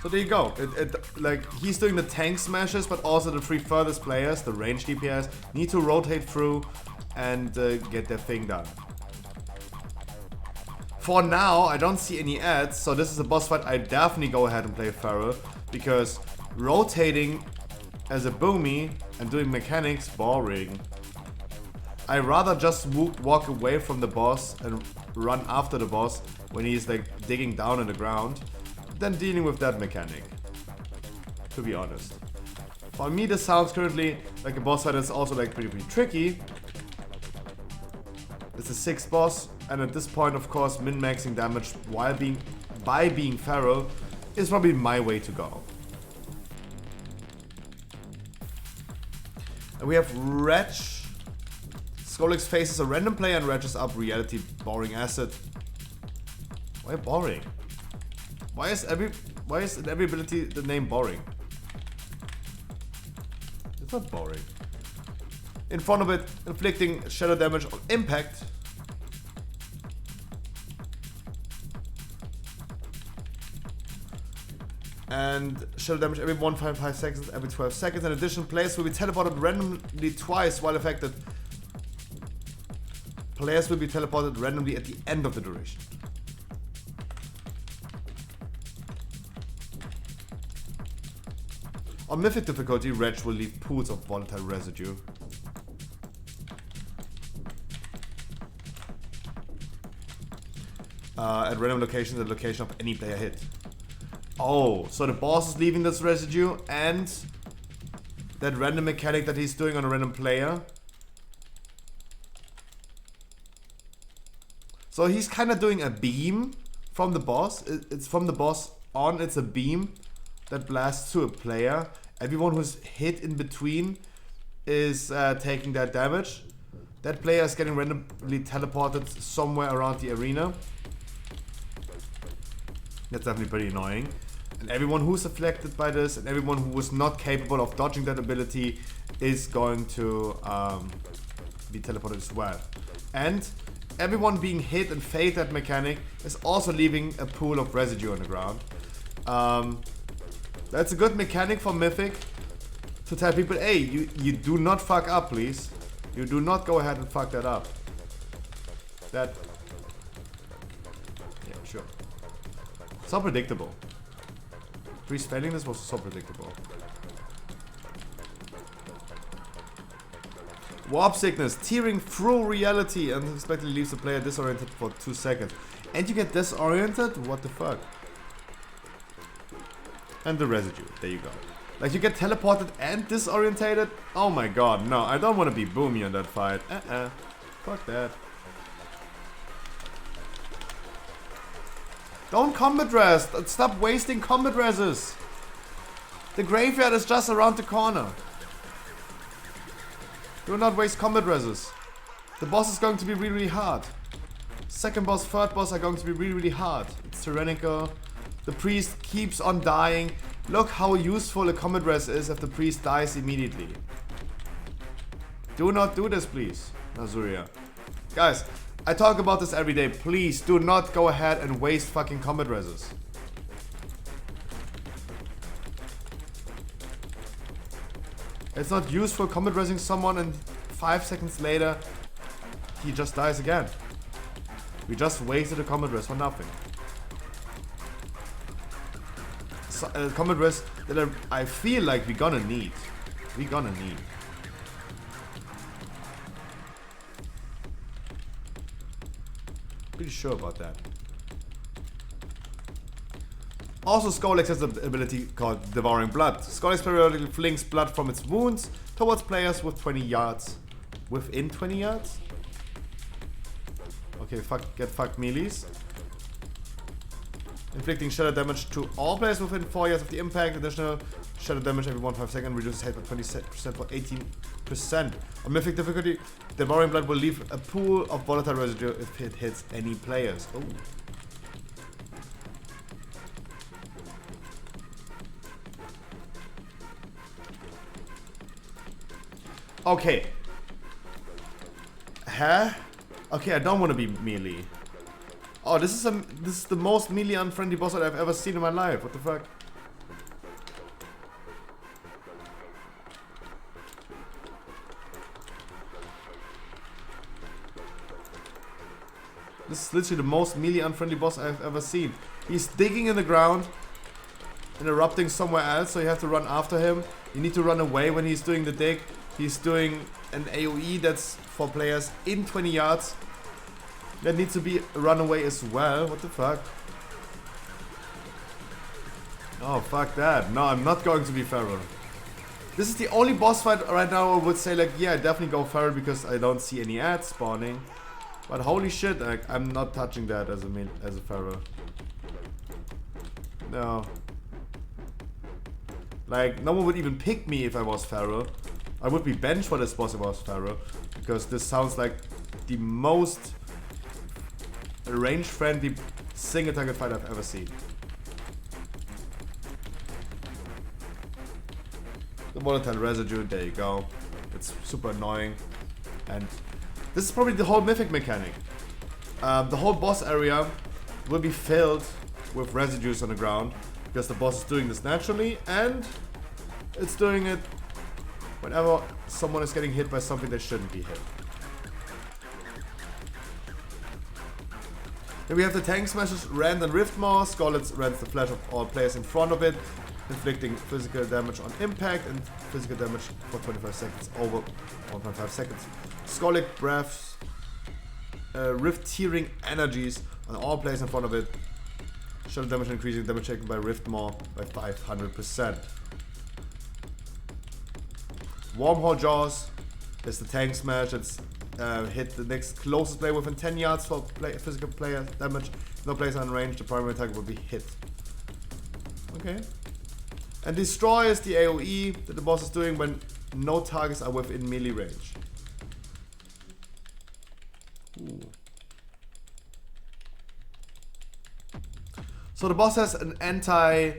So there you go. Like he's doing the tank smashes, but also the 3 furthest players, the range DPS, need to rotate through and get their thing done. For now, I don't see any ads, so this is a boss fight I definitely go ahead and play Feral, because rotating as a boomy and doing mechanics, boring. I rather just walk away from the boss and run after the boss when he's like digging down in the ground than dealing with that mechanic, to be honest. For me, this sounds currently like a boss fight that's also like pretty tricky. It's a 6th boss, and at this point, of course, min-maxing damage while being feral is probably my way to go. And we have Wretch. Skolix faces a random player and Wretches up reality. Boring acid. Why boring? Why is in every ability the name boring? It's not boring. In front of it, inflicting shadow damage on impact. And shadow damage every 1.5 seconds, every 12 seconds. In addition, players will be teleported randomly twice while affected. Players will be teleported randomly at the end of the duration. On Mythic difficulty, Wretch will leave pools of volatile residue. At random locations, the location of any player hit. Oh, so the boss is leaving this residue and that random mechanic that he's doing on a random player. So he's kind of doing a beam from the boss. It's from the boss on, it's a beam that blasts to a player. Everyone who's hit in between is taking that damage. That player is getting randomly teleported somewhere around the arena. That's definitely pretty annoying. And everyone who's affected by this and everyone who was not capable of dodging that ability is going to be teleported as well. And everyone being hit and failed that mechanic is also leaving a pool of residue on the ground. That's a good mechanic for Mythic to tell people, hey, you do not fuck up, please. You do not go ahead and fuck that up. That... yeah, sure. So predictable. Priest failing this was so predictable. Warp Sickness, tearing through reality and unexpectedly leaves the player disoriented for 2 seconds. And you get disoriented? What the fuck? And the residue, there you go. Like you get teleported and disorientated? Oh my god, no, I don't want to be Boomy in that fight. Fuck that. Don't combat res! Stop wasting combat reses! The graveyard is just around the corner. Do not waste combat reses. The boss is going to be really, really hard. Second boss, third boss are going to be really, really hard. It's tyrannical. The priest keeps on dying. Look how useful a combat res is if the priest dies immediately. Do not do this, please, Nazuria. Guys, I talk about this every day. Please do not go ahead and waste fucking combat reses. It's not useful combat resing someone and 5 seconds later he just dies again. We just wasted a combat res for nothing. So, combat res that I feel like we're gonna need. Pretty sure about that. Also, Skolex has an ability called Devouring Blood. Skolex periodically flings blood from its wounds towards players with 20 yards. Within 20 yards? Okay, get fucked melees. Inflicting shadow damage to all players within 4 yards of the impact. Additional shadow damage every 1.5 seconds. Reduces health by 20% for 18%. On Mythic difficulty, Devouring Blood will leave a pool of volatile residue if it hits any players. Oh. Okay. Huh? Okay, I don't want to be melee. Oh, this is the most melee unfriendly boss that I've ever seen in my life. What the fuck? This is literally the most melee unfriendly boss I've ever seen. He's digging in the ground and erupting somewhere else, so you have to run after him. You need to run away when he's doing the dig. He's doing an AoE that's for players in 20 yards. That needs to be a runaway as well. What the fuck? Oh, fuck that. No, I'm not going to be feral. This is the only boss fight right now I would say like, yeah, definitely go feral because I don't see any ads spawning. But holy shit, like, I'm not touching that as a feral. No. Like, no one would even pick me if I was feral. I would be benched for this boss if I was feral. Because this sounds like the most range-friendly single target fight I've ever seen. The volatile residue, there you go. It's super annoying. And this is probably the whole mythic mechanic. The whole boss area will be filled with residues on the ground. Because the boss is doing this naturally and it's doing it whenever someone is getting hit by something that shouldn't be hit. Then we have the tank smashes Rand and Riftmaw. Scarlet rends the flesh of all players in front of it, inflicting physical damage on impact and physical damage for 25 seconds over 1.5 seconds. Scarlet breaths rift tearing energies on all players in front of it. Shadow damage increasing damage taken by Riftmaw by 500%. Wormhole Jaws is the tank smash that's hit the next closest player within 10 yards for physical player damage. No players are in range, the primary target will be hit. Okay. And Destroy is the AoE that the boss is doing when no targets are within melee range. Ooh. So the boss has an anti...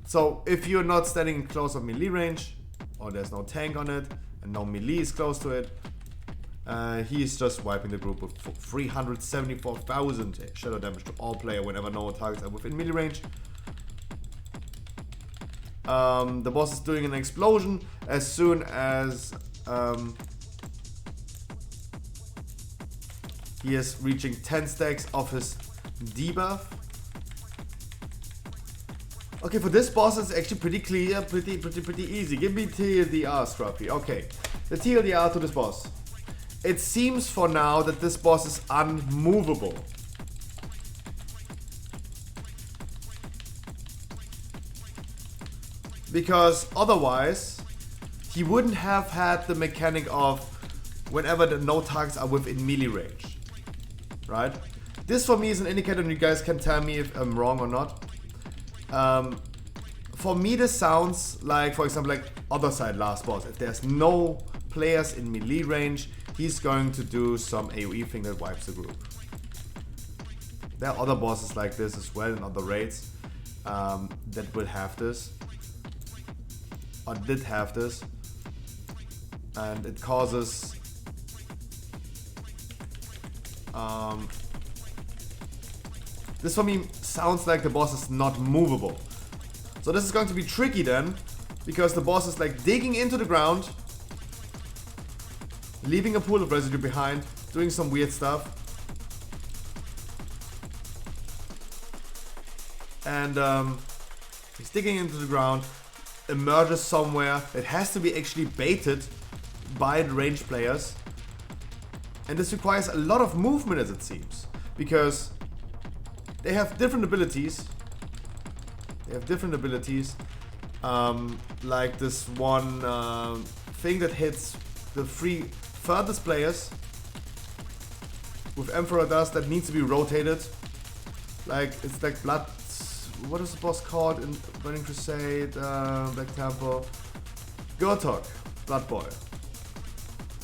So if you're not standing in close of melee range, or there's no tank on it, and no melee is close to it, he is just wiping the group with 374,000 shadow damage to all player whenever no targets are within melee range. The boss is doing an explosion as soon as he is reaching 10 stacks of his debuff. Okay, for this boss it's actually pretty clear, pretty easy. Give me TLDR, Scruffy. Okay, the TLDR to this boss. It seems for now that this boss is unmovable. Because otherwise, he wouldn't have had the mechanic of whenever the no targets are within melee range. Right? This for me is an indicator, and you guys can tell me if I'm wrong or not. For me, this sounds like, for example, like other side last boss. If there's no players in melee range, he's going to do some AoE thing that wipes the group. There are other bosses like this as well in other raids that will have this, or did have this, and it causes this for me sounds like the boss is not movable. So this is going to be tricky then, because the boss is like digging into the ground, leaving a pool of residue behind, doing some weird stuff. And he's digging into the ground, emerges somewhere. It has to be actually baited by the ranged players. And this requires a lot of movement, as it seems, because they have different abilities. Like this one thing that hits the three furthest players with Emperor Dust that needs to be rotated. Like, it's like blood. What is the boss called in Burning Crusade, Black Temple? Gurtok, Blood Boil.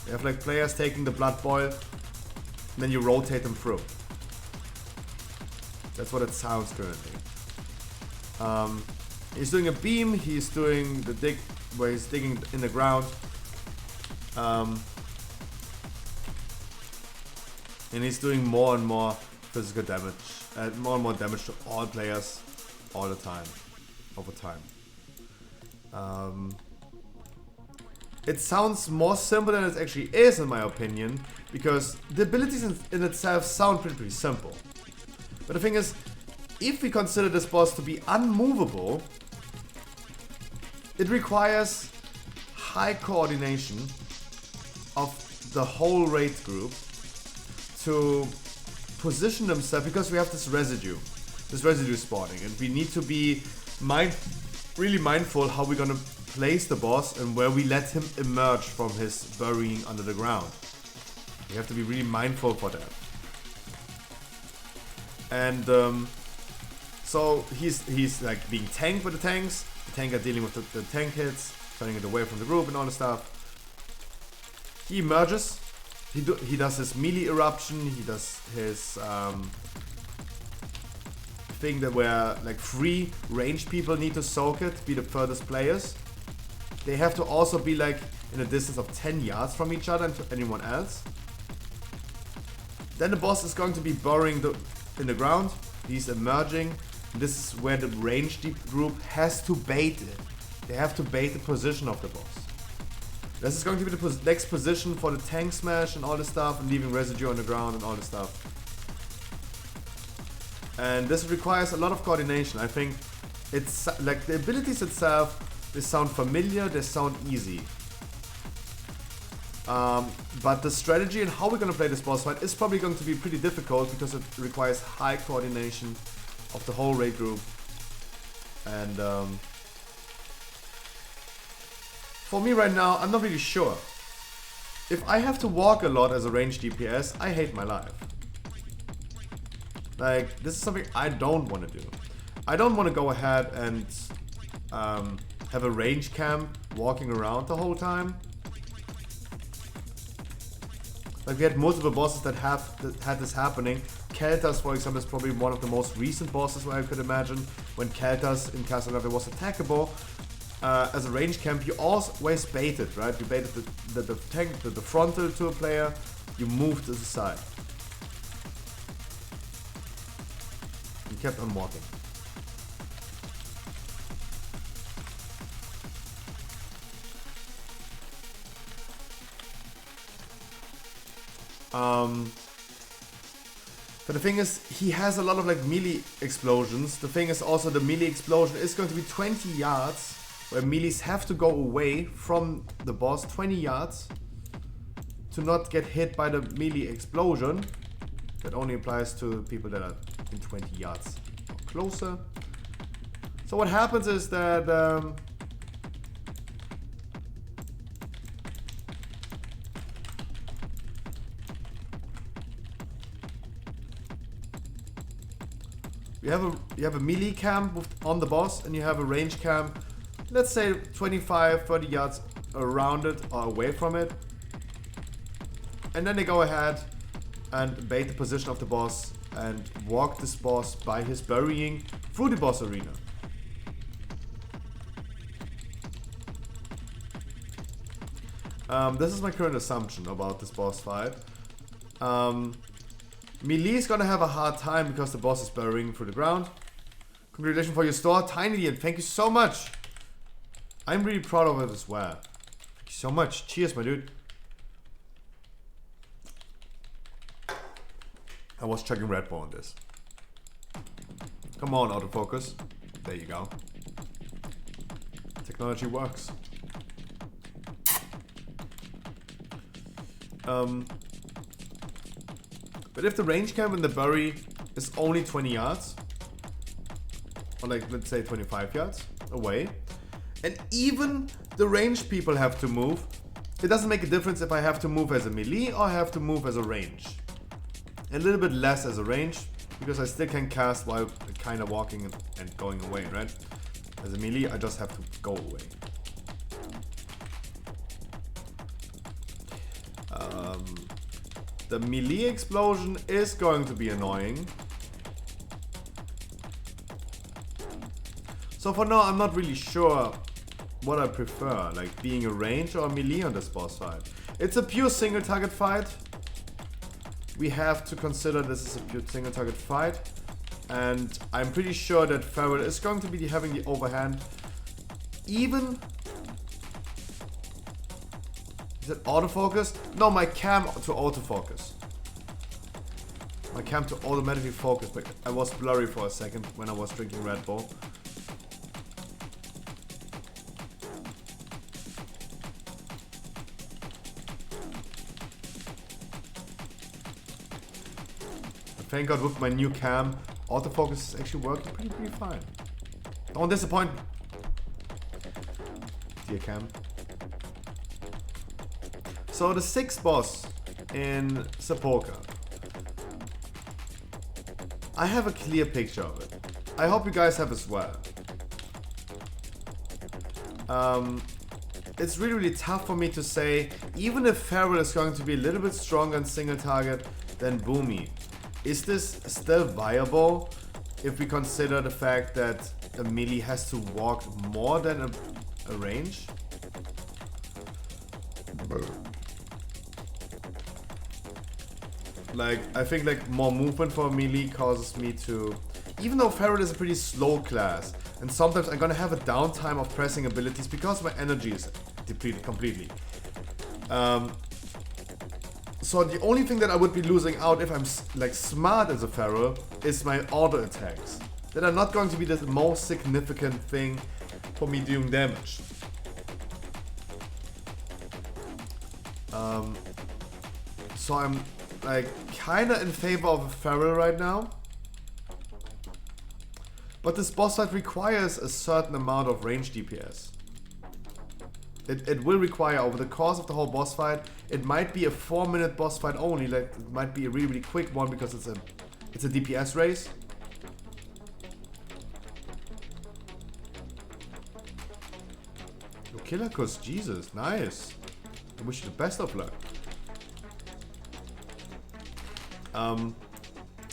You have like players taking the Blood Boil, and then you rotate them through. That's what it sounds currently. He's doing a beam, he's doing the dig where he's digging in the ground. And he's doing more and more physical damage, more and more damage to all players, all the time, over time. It sounds more simple than it actually is, in my opinion, because the abilities in itself sound pretty simple. But the thing is, if we consider this boss to be unmovable, it requires high coordination of the whole raid group to position themselves, because we have this residue spawning, and we need to be really mindful how we're gonna place the boss and where we let him emerge from his burying under the ground. We have to be really mindful for that. And so he's like being tanked with the tanks. The tank are dealing with the tank hits, turning it away from the group and all the stuff. He emerges. He does his melee eruption. He does his thing that where like 3 ranged people need to soak it, be the furthest players. They have to also be like in a distance of 10 yards from each other and to anyone else. Then the boss is going to be burying in the ground. He's emerging. This is where the ranged group has to bait it. They have to bait the position of the boss. This is going to be the next position for the tank smash and all this stuff, and leaving residue on the ground and all this stuff. And this requires a lot of coordination. I think it's like the abilities itself, they sound familiar, they sound easy. But the strategy and how we're going to play this boss fight is probably going to be pretty difficult, because it requires high coordination of the whole raid group. And for me right now, I'm not really sure. If I have to walk a lot as a ranged DPS, I hate my life. Like, this is something I don't want to do. I don't want to go ahead and have a range camp walking around the whole time. Like, we had multiple bosses that had this happening. Keltas, for example, is probably one of the most recent bosses where I could imagine. When Keltas in Castlevania was attackable, as a range camp, you always baited, right? You baited the tank, the frontal to a player, you moved to the side. You kept on walking. But the thing is, he has a lot of like melee explosions. The thing is also, the melee explosion is going to be 20 yards, where melees have to go away from the boss 20 yards to not get hit by the melee explosion. That only applies to people that are in 20 yards or closer. So what happens is that You have a melee camp on the boss, and you have a range camp, let's say 25, 30 yards around it or away from it. And then they go ahead and bait the position of the boss and walk this boss by his burying through the boss arena. This is my current assumption about this boss fight. Melee is gonna have a hard time because the boss is burying through the ground. Congratulations for your store, Tiny, and thank you so much. I'm really proud of it as well. Thank you so much. Cheers, my dude. I was chugging Red Bull on this. Come on, autofocus. There you go. Technology works. But if the range camp in the bury is only 20 yards, or like let's say 25 yards away, and even the ranged people have to move, it doesn't make a difference if I have to move as a melee or I have to move as a range. A little bit less as a range, because I still can cast while kind of walking and going away, right? As a melee, I just have to go away. The melee explosion is going to be annoying. So for now, I'm not really sure what I prefer, like being a range or a melee on this boss fight. It's a pure single target fight. We have to consider this is a pure single target fight. And I'm pretty sure that Feral is going to be having the overhand. Even... Is it autofocus? No, my cam to autofocus. My cam to automatically focus, but I was blurry for a second when I was drinking Red Bull. Thank God with my new cam, autofocus is actually working pretty fine. Don't disappoint me. Dear cam. So the 6th boss in Sepulka. I have a clear picture of it. I hope you guys have as well. It's really tough for me to say, even if Feral is going to be a little bit stronger in single target than Boomy. Is this still viable if we consider the fact that a melee has to walk more than a range? Like, I think like more movement for a melee causes me to... Even though Feral is a pretty slow class, and sometimes I'm gonna have a downtime of pressing abilities because my energy is depleted completely. So the only thing that I would be losing out if I'm like smart as a Feral is my auto attacks. That are not going to be the most significant thing for me doing damage. So I'm like kinda in favor of a Feral right now. But this boss fight requires a certain amount of range DPS. It will require over the course of the whole boss fight. It might be a 4-minute boss fight only, like it might be a really quick one because it's a DPS race. Yo, Killer Cuss, Jesus, nice. I wish you the best of luck.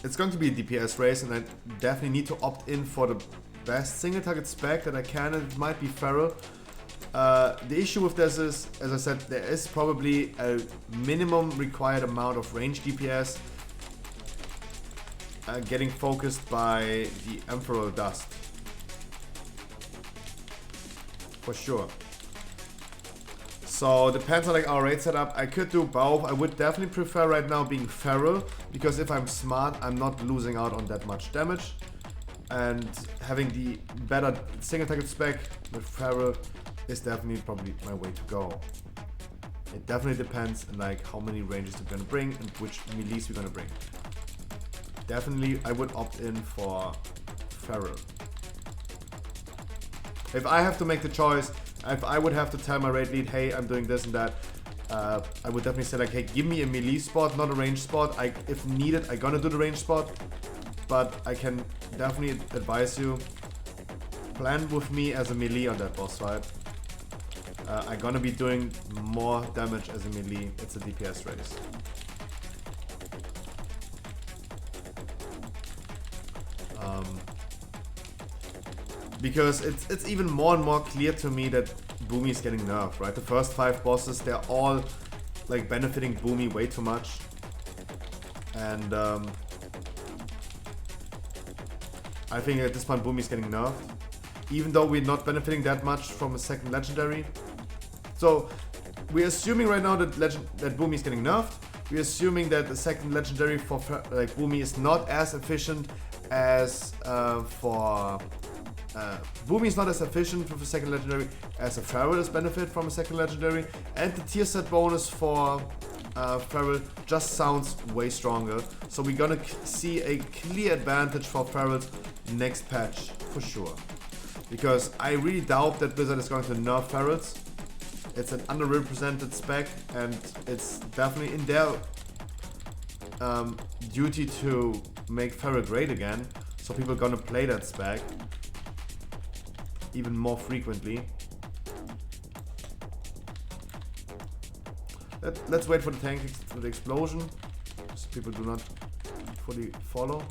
It's going to be a DPS race, and I definitely need to opt in for the best single target spec that I can, and it might be Feral. The issue with this is, as I said, there is probably a minimum required amount of range DPS getting focused by the Emperor Dust. For sure. So depends on like our raid setup. I could do both. I would definitely prefer right now being Feral, because if I'm smart, I'm not losing out on that much damage. And having the better single target spec with Feral is definitely probably my way to go. It definitely depends on like how many ranges we're gonna bring and which melees we're gonna bring. Definitely I would opt in for Feral. If I have to make the choice, if I would have to tell my raid lead, hey, I'm doing this and that, I would definitely say like, hey, give me a melee spot, not a range spot. If needed, I'm gonna do the range spot. but I can definitely advise you, plan with me as a melee on that boss fight. I'm gonna be doing more damage as a melee. It's a DPS race. Because it's even more and more clear to me that Boomy is getting nerfed, right? The first 5 bosses, they're all like benefiting Boomy way too much. And I think at this point Boomy is getting nerfed. Even though we're not benefiting that much from a second legendary. So we're assuming right now that Boomy is getting nerfed. We're assuming that the second legendary for like Boomy is not as efficient as Boomy is not as efficient with a second legendary as a Feral does benefit from a second legendary, and the tier set bonus for Feral just sounds way stronger. So we're gonna see a clear advantage for Feral's next patch for sure. Because I really doubt that Blizzard is going to nerf Ferals. It's an underrepresented spec, and it's definitely in their duty to make Feral great again. So people are gonna play that spec even more frequently. Let's wait for the tank, for the explosion, so people do not fully follow.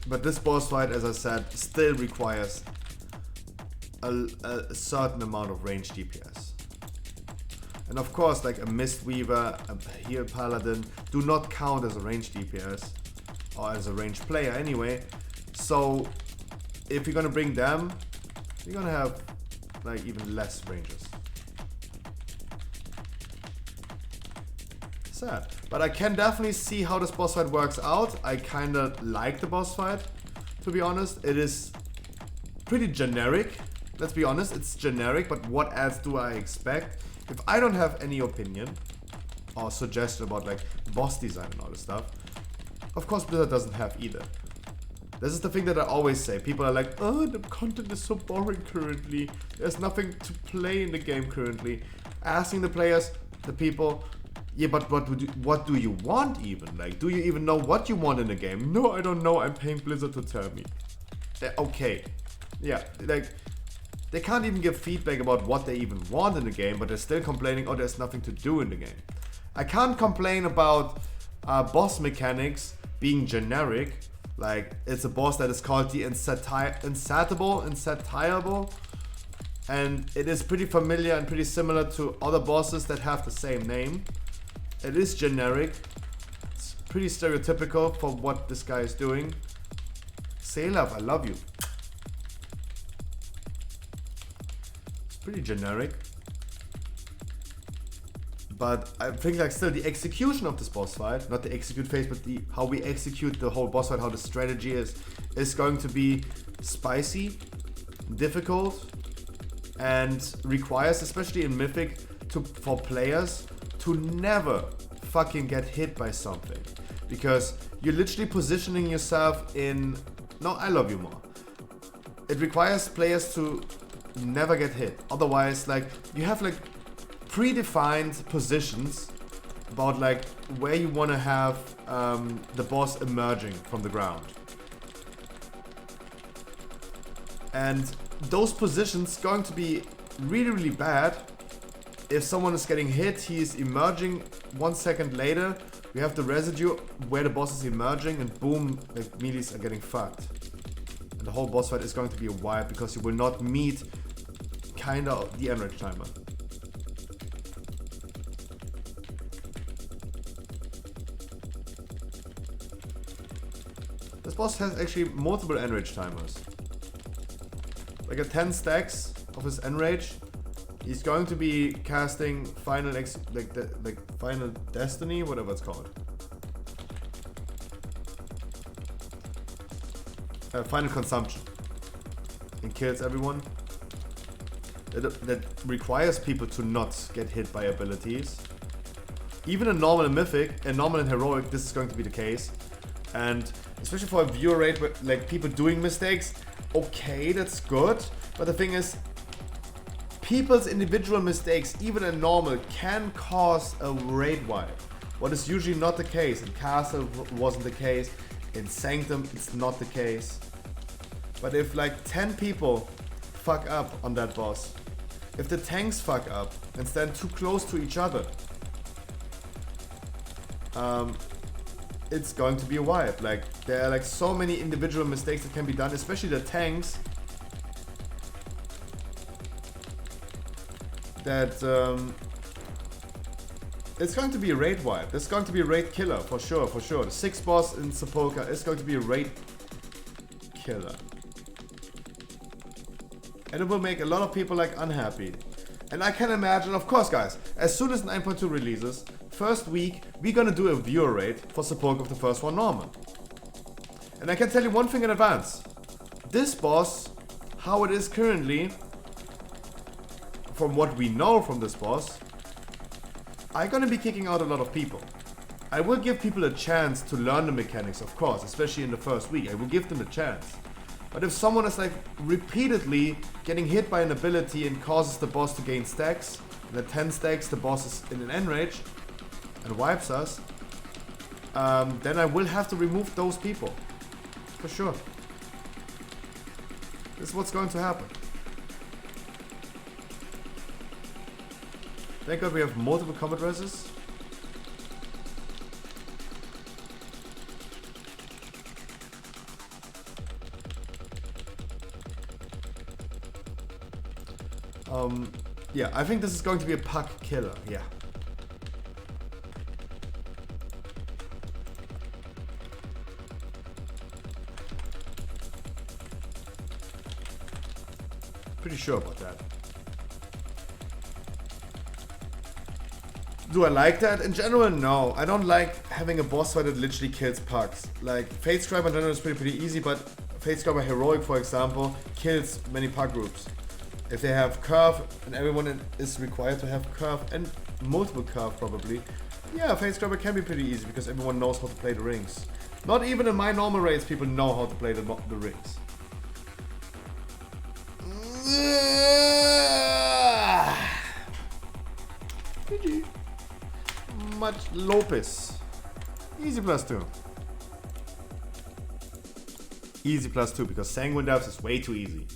But this boss fight, as I said, still requires a certain amount of range DPS. And of course, like a Mistweaver, a Heal Paladin do not count as a range DPS, or as a range player anyway. So if you're gonna bring them, you're gonna have like even less ranges. Sad. But I can definitely see how this boss fight works out. I kinda like the boss fight, to be honest. It is pretty generic. Let's be honest, it's generic, but what else do I expect? If I don't have any opinion or suggestion about like boss design and all this stuff, of course Blizzard doesn't have either. This is the thing that I always say. People are like, oh, the content is so boring currently. There's nothing to play in the game currently. Asking the players, the people, yeah, but what do you want even? Like, do you even know what you want in the game? No, I don't know. I'm paying Blizzard to tell me. Okay. Yeah, like, they can't even give feedback about what they even want in the game, but they're still complaining, oh, there's nothing to do in the game. I can't complain about boss mechanics being generic. Like, it's a boss that is called the Insatiable, and it is pretty familiar and pretty similar to other bosses that have the same name. It is generic. It's pretty stereotypical for what this guy is doing. Sailaf, I love you. It's pretty generic. But I think like still the execution of this boss fight, not the execute phase, but how we execute the whole boss fight, how the strategy is going to be spicy, difficult, and requires, especially in Mythic, for players to never fucking get hit by something. Because you're literally positioning yourself in... No, I love you more. It requires players to never get hit. Otherwise, like, you have like predefined positions about like where you want to have the boss emerging from the ground. And those positions going to be really, really bad. If someone is getting hit, he is emerging 1 second later. We have the residue where the boss is emerging, and boom, the melees are getting fucked. And the whole boss fight is going to be a wipe because you will not meet kinda the enrage timer. This boss has actually multiple enrage timers. Like at 10 stacks of his enrage, he's going to be casting Final Final Destiny, whatever it's called. Final Consumption. And kills everyone. That requires people to not get hit by abilities. Even in normal and mythic, and normal and heroic, this is going to be the case. And especially for a viewer rate where like people doing mistakes, okay, that's good. But the thing is, people's individual mistakes, even in normal, can cause a raid wipe. What is usually not the case. In Castle wasn't the case. In Sanctum, it's not the case. But if like 10 people fuck up on that boss, if the tanks fuck up and stand too close to each other, it's going to be a wipe. Like, there are like so many individual mistakes that can be done, especially the tanks, that it's going to be a raid wipe. It's going to be a raid killer, for sure, for sure. The 6th boss in Sepulka is going to be a raid killer. And it will make a lot of people like unhappy. And I can imagine, of course guys, as soon as 9.2 releases, first week, we're gonna do a viewer raid for Sepulka of the first one normal. And I can tell you one thing in advance. This boss, how it is currently, from what we know from this boss, I'm gonna be kicking out a lot of people. I will give people a chance to learn the mechanics, of course, especially in the first week. I will give them a chance. But if someone is like repeatedly getting hit by an ability and causes the boss to gain stacks, and at 10 stacks the boss is in an enrage and wipes us, then I will have to remove those people. For sure. This is what's going to happen. Thank God we have multiple combat reses. Yeah, I think this is going to be a puck killer, yeah. Pretty sure about that. Do I like that? In general, no. I don't like having a boss fight that literally kills pucks. Like, Fate Scribe in general is pretty easy, but Fate Scribe Heroic, for example, kills many puck groups. If they have curve, and everyone is required to have curve, and multiple curve probably, yeah, Fate Scribe can be pretty easy because everyone knows how to play the rings. Not even in my normal raids, people know how to play the rings. GG. Much Lopez. Easy +2. Easy +2 because Sanguine Depths is way too easy.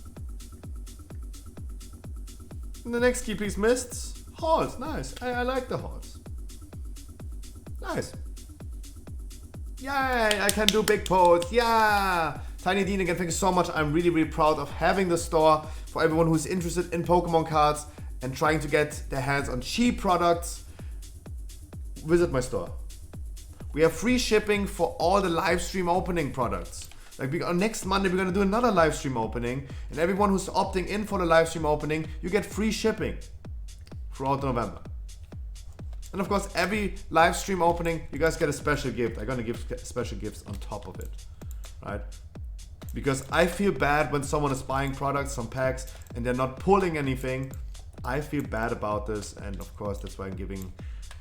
And the next key piece, Mists. Halls, nice. I like the halls. Nice. Yay, I can do big posts. Yeah. Tiny Dean again, thank you so much. I'm really, really proud of having the store for everyone who's interested in Pokemon cards and trying to get their hands on cheap products. Visit my store. We have free shipping for all the live stream opening products. Like next Monday, we're gonna do another live stream opening, and everyone who's opting in for the live stream opening, you get free shipping throughout November. And of course, every live stream opening, you guys get a special gift. I'm gonna give special gifts on top of it, right? Because I feel bad when someone is buying products, some packs, and they're not pulling anything. I feel bad about this, and of course, that's why I'm giving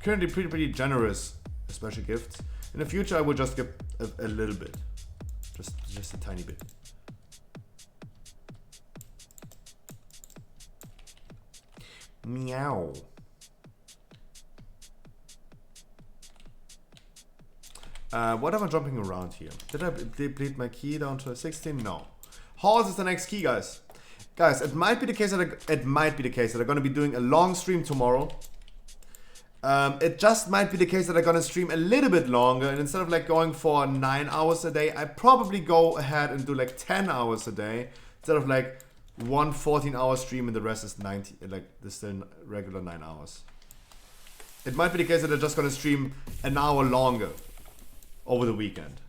currently pretty generous special gifts. In the future, I will just give a little bit. Just a tiny bit. Meow. What am I jumping around here? Did I deplete my key down to 16? No. Halls is the next key, guys. Guys, it might be the case that I'm gonna be doing a long stream tomorrow. It just might be the case that I'm gonna stream a little bit longer, and instead of like going for 9 hours a day, I probably go ahead and do like 10 hours a day instead of like one 14-hour stream and the rest is 90, like this still regular 9 hours. It might be the case that I'm just gonna stream an hour longer over the weekend,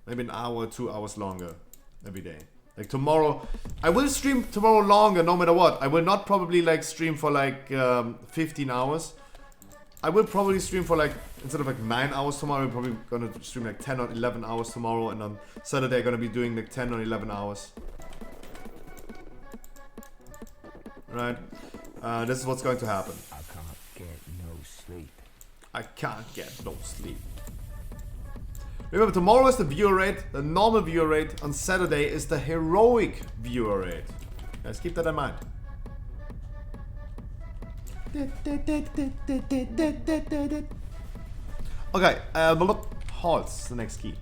maybe an hour, 2 hours longer every day. Like tomorrow, I will stream tomorrow longer no matter what. I will not probably like stream for like 15 hours. I will probably stream for like, instead of like 9 hours tomorrow, I'm probably gonna stream like 10 or 11 hours tomorrow, and on Saturday I'm gonna be doing like 10 or 11 hours. Right? This is what's going to happen. I can't get no sleep. I can't get no sleep. Remember, tomorrow is the viewer rate, the normal viewer rate. On Saturday is the heroic viewer rate. Let's keep that in mind. Okay, Halls, the next key.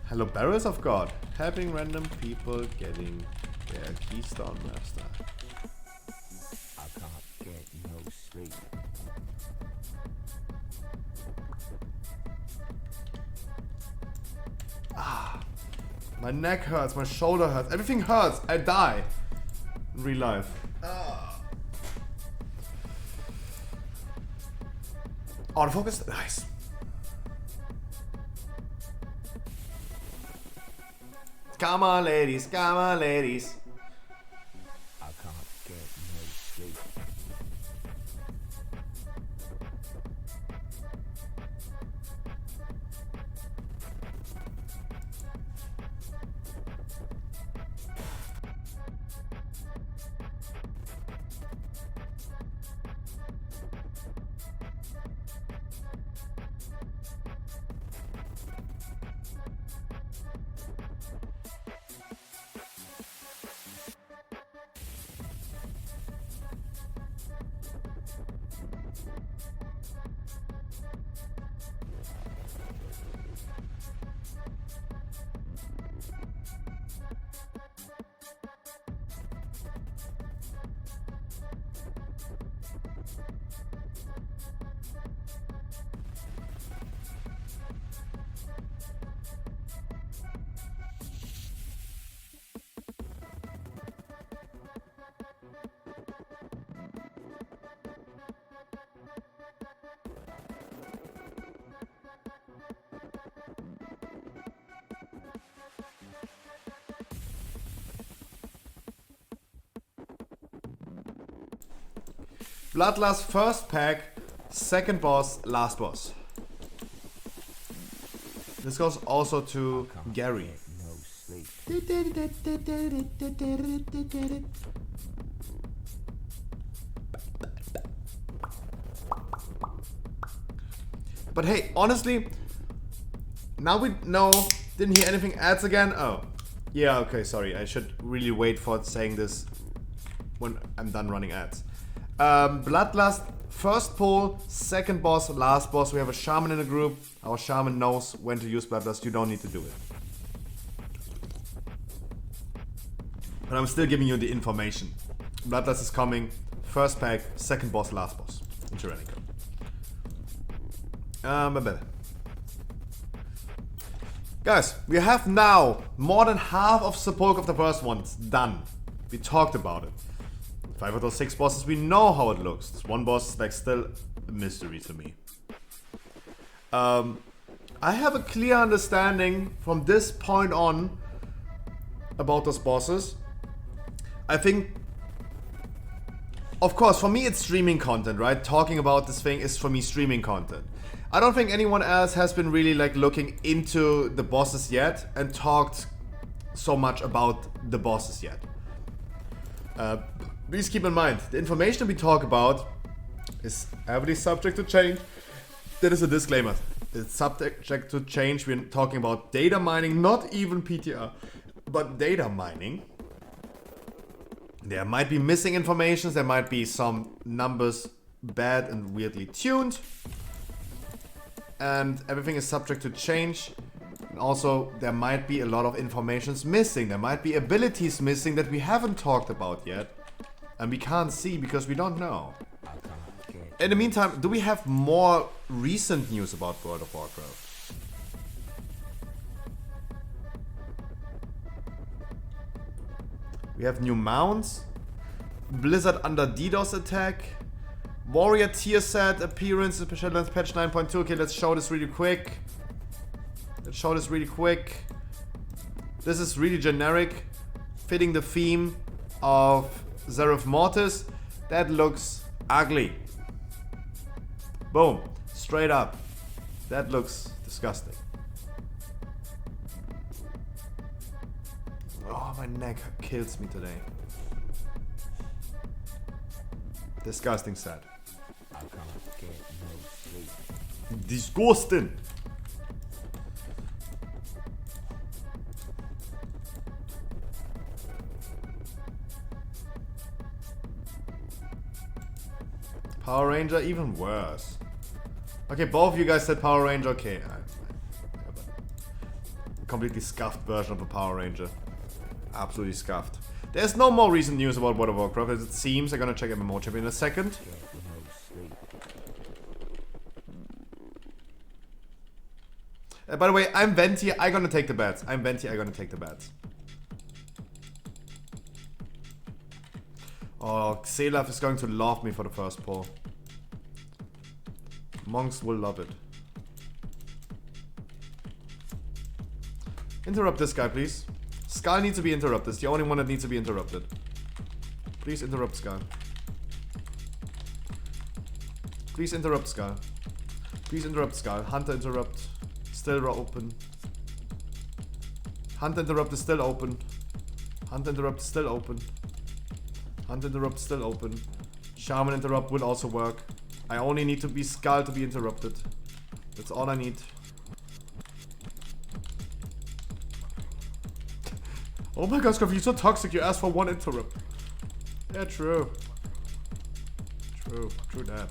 Hello, Barrels of God. Helping random people getting their Keystone Master. I can't get no sleep. My neck hurts, my shoulder hurts, everything hurts. I die in real life. Autofocus, nice. Come on, ladies, come on, ladies. I can't get no sleep. Bloodlust first pack, second boss, last boss. This goes also to Gary. No sleep. But hey, honestly, now we know. Didn't hear anything ads again? Oh. Yeah, okay, sorry. I should really wait for saying this when I'm done running ads. Bloodlust, first pull, second boss, last boss. We have a shaman in the group. Our shaman knows when to use Bloodlust. You don't need to do it. But I'm still giving you the information. Bloodlust is coming. First pack, second boss, last boss. In Tyrannical. Guys, we have now more than half of the bulk of the first one. It's done. We talked about it. 5 of those 6 bosses, we know how it looks. This one boss is like still a mystery to me. I have a clear understanding from this point on about those bosses. I think, of course, for me it's streaming content, right? Talking about this thing is for me streaming content. I don't think anyone else has been really like looking into the bosses yet and talked so much about the bosses yet. Please keep in mind, the information we talk about is heavily subject to change. That is a disclaimer. It's subject to change. We're talking about data mining, not even PTR, but data mining. There might be missing information, there might be some numbers bad and weirdly tuned. And everything is subject to change. And also, there might be a lot of informations missing. There might be abilities missing that we haven't talked about yet. And we can't see because we don't know. In the meantime, do we have more recent news about World of Warcraft? We have new mounts. Blizzard under DDoS attack. Warrior tier set appearance in Shadowlands patch 9.2. Okay, let's show this really quick. This is really generic, fitting the theme of Zeref Mortis. That looks ugly. Boom. Straight up. That looks disgusting. Oh, my neck kills me today. Disgusting sad. I can't get no sleep. Disgusting. Power Ranger, even worse. Okay, both of you guys said Power Ranger. Okay, completely scuffed version of a Power Ranger. Absolutely scuffed. There's no more recent news about World of Warcraft as it seems. I'm gonna check MMO Champion in a second. By the way, I'm Venti. I'm gonna take the bets. I'm Venti. I'm gonna take the bets. Oh, Xelaf is going to love me for the first pull. Monks will love it. Interrupt this guy, please. Skull needs to be interrupted. It's the only one that needs to be interrupted. Please interrupt Skull. Please interrupt Skull. Please interrupt Skull. Hunter interrupt. Still open. Hunter interrupt is still open. Hunter interrupt is still open. Hunter interrupt is still open. Shaman interrupt will also work. I only need to be Skull to be interrupted. That's all I need. Oh my god, Scruffy, you're so toxic. You asked for one interrupt. Yeah, true. True that.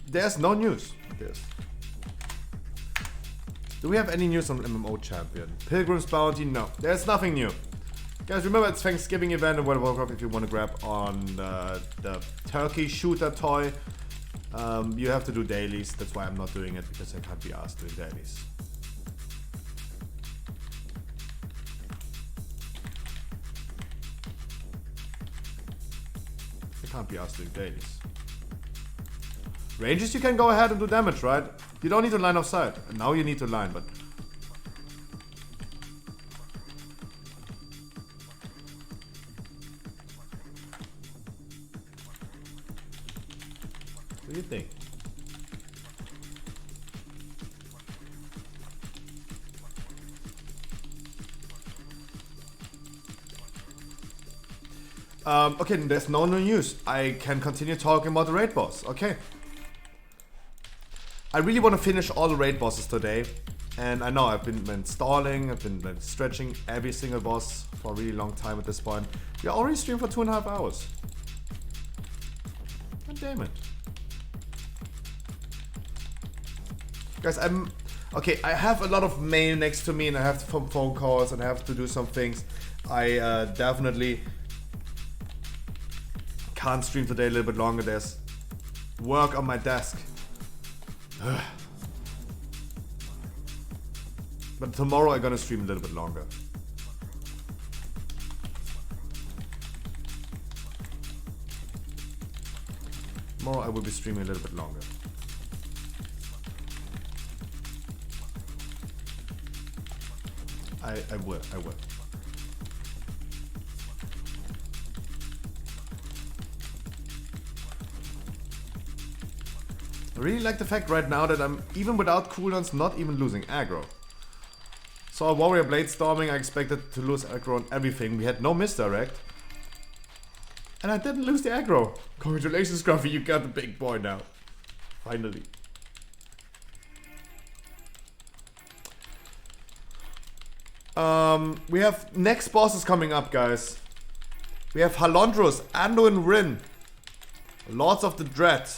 There's no news. Do we have any news on MMO Champion? Pilgrim's Bounty? No. There's nothing new. Guys, remember it's Thanksgiving event in World of Warcraft if you want to grab on the turkey shooter toy. You have to do dailies. That's why I'm not doing it, because I can't be asked doing dailies. I can't be asked doing dailies. Ranges, you can go ahead and do damage, right? You don't need to line of sight. Now you need to line, but... What do you think? Okay, there's no new news. I can continue talking about the raid boss. Okay. I really want to finish all the raid bosses today. And I know I've been stalling, I've been like, stretching every single boss for a really long time at this point. We already streamed for 2.5 hours. God damn it. Guys, okay, I have a lot of mail next to me and I have some phone calls and I have to do some things. I definitely can't stream today a little bit longer. There's work on my desk. But tomorrow I'm gonna stream a little bit longer. Tomorrow I will be streaming a little bit longer. I will. I really like the fact right now that I'm, even without cooldowns, not even losing aggro. So Warrior Blade Storming, I expected to lose aggro on everything. We had no misdirect. And I didn't lose the aggro. Congratulations, Scruffy, you got the big boy now. Finally. We have next bosses coming up, guys. We have Halondros, Anduin Rin, Lords of the Dread.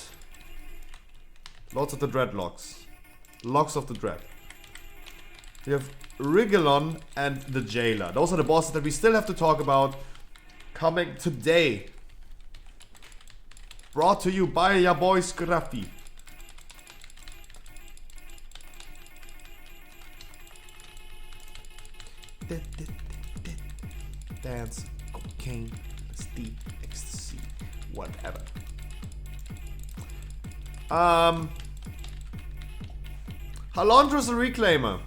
Lords of the Dreadlocks. Locks of the Dread. We have Rigilon and the Jailer. Those are the bosses that we still have to talk about. Coming today. Brought to you by your boy Scruffy. Dance, cocaine, LSD, ecstasy, whatever. Halondros the Reclaimer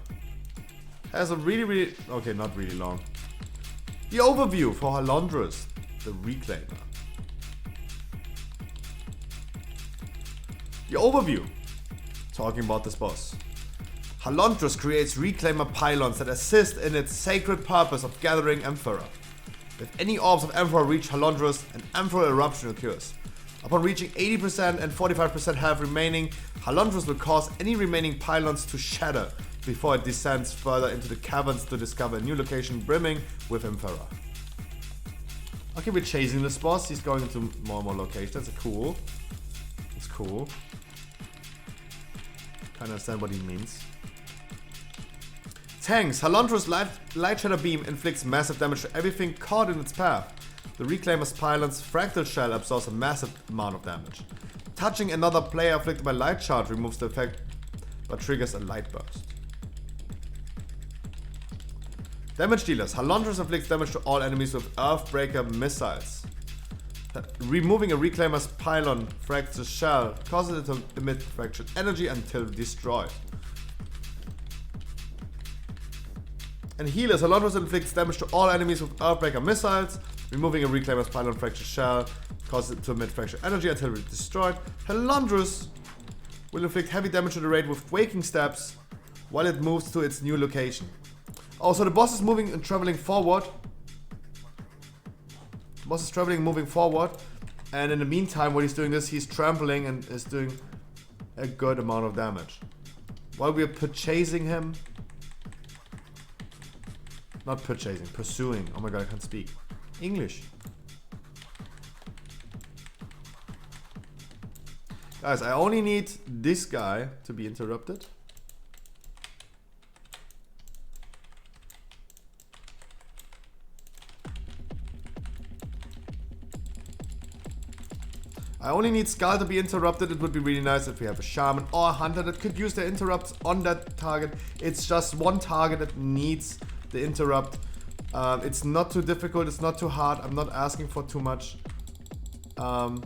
has a really, okay, not really long. The overview for Halondros the Reclaimer. The overview, talking about this boss. Halondros creates Reclaimer pylons that assist in its sacred purpose of gathering Emperor. If any orbs of Emperor reach Halondrus, an Emperor eruption occurs. Upon reaching 80% and 45% health remaining, Halondrus will cause any remaining pylons to shatter before it descends further into the caverns to discover a new location brimming with Emperor. Okay, we're chasing this boss. He's going into more and more locations. That's cool. It's cool. Can't understand what he means. Tanks. Halondrus' light shatter beam inflicts massive damage to everything caught in its path. The Reclaimer's Pylon's fractal shell absorbs a massive amount of damage. Touching another player afflicted by light charge removes the effect but triggers a light burst. Damage dealers. Halondrus inflicts damage to all enemies with Earthbreaker missiles. Removing a Reclaimer's Pylon fractal shell causes it to emit fractured energy until destroyed. And healers. Halondrus inflicts damage to all enemies with Earthbreaker missiles. Removing a Reclaimer's Pylon fractured shell causes it to emit fractured energy until it's destroyed. Halondrus will inflict heavy damage to the raid with Waking Steps while it moves to its new location. Oh, so the boss is moving and traveling forward. The boss is traveling, moving forward. And in the meantime, while he's doing this, he's trampling and is doing a good amount of damage. While we're purchasing him. Not purchasing, pursuing. Oh my god, I can't speak English. Guys, I only need this guy to be interrupted. I only need Skull to be interrupted. It would be really nice if we have a Shaman or a Hunter that could use their interrupts on that target. It's just one target that needs the interrupt. It's not too difficult, it's not too hard. I'm not asking for too much. The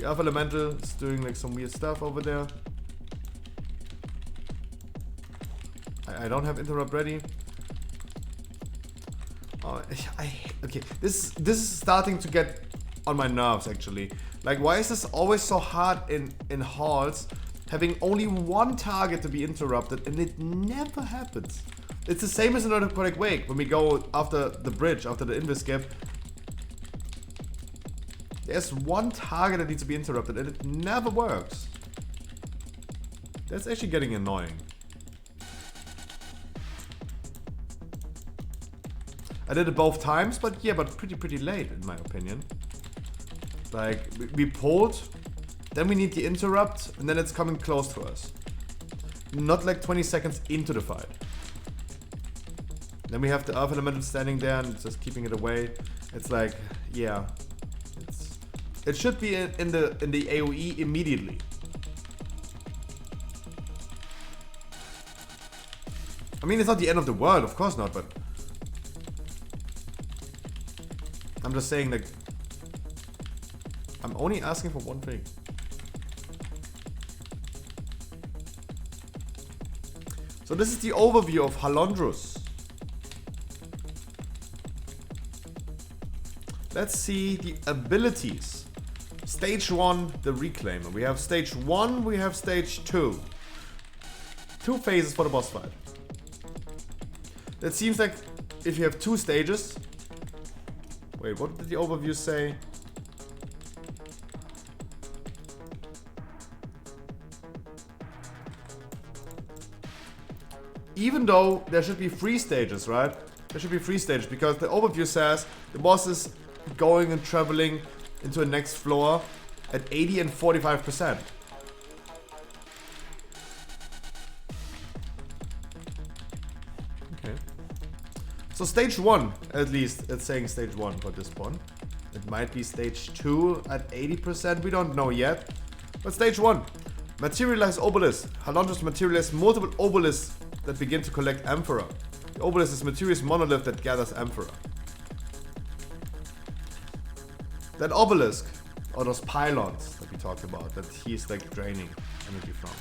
Earth Elemental is doing like some weird stuff over there. I don't have interrupt ready. Oh, okay, this is starting to get on my nerves actually. Like, why is this always so hard in halls, having only one target to be interrupted, and it never happens? It's the same as in Necrotic Wake when we go after the bridge, after the invis skip. There's one target that needs to be interrupted, and it never works. That's actually getting annoying. I did it both times, but yeah, but pretty late in my opinion. Like, we pulled, then we need the interrupt, and then it's coming close to us. Not like 20 seconds into the fight. Then we have the Earth Elemental standing there and just keeping it away. It's like, yeah, it should be in the AoE immediately. I mean, it's not the end of the world, of course not, but I'm just saying, like, I'm only asking for one thing. So this is the overview of Halondrus. Let's see the abilities. Stage 1, the Reclaimer. We have stage 1, we have stage 2. 2 phases for the boss fight. It seems like if you have 2 stages. Wait, what did the overview say? Even though there should be 3 stages, right? There should be 3 stages because the overview says the boss is going and traveling into the next floor at 80 and 45%. Okay. So stage 1, at least, it's saying stage 1 for this one. It might be stage 2 at 80%, we don't know yet. But stage 1, materialize obelisk. Halondrus materialize multiple obelisks that begin to collect Emperor. The obelisk is materious monolith that gathers Emperor. That obelisk, or those pylons that we talked about, that he's like draining energy from.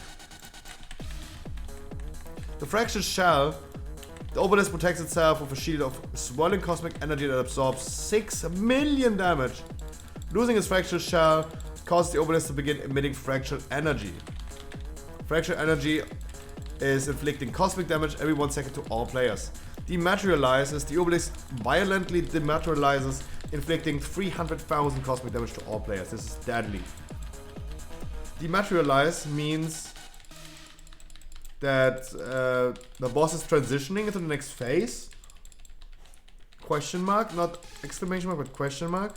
The fractured shell, the obelisk protects itself with a shield of swirling cosmic energy that absorbs 6 million damage. Losing its fractured shell causes the obelisk to begin emitting fractured energy. Fractured energy is inflicting cosmic damage every 1 second to all players. Dematerializes, the obelisk violently dematerializes, inflicting 300,000 cosmic damage to all players. This is deadly. Dematerialize means that the boss is transitioning into the next phase. Question mark, not exclamation mark, but question mark.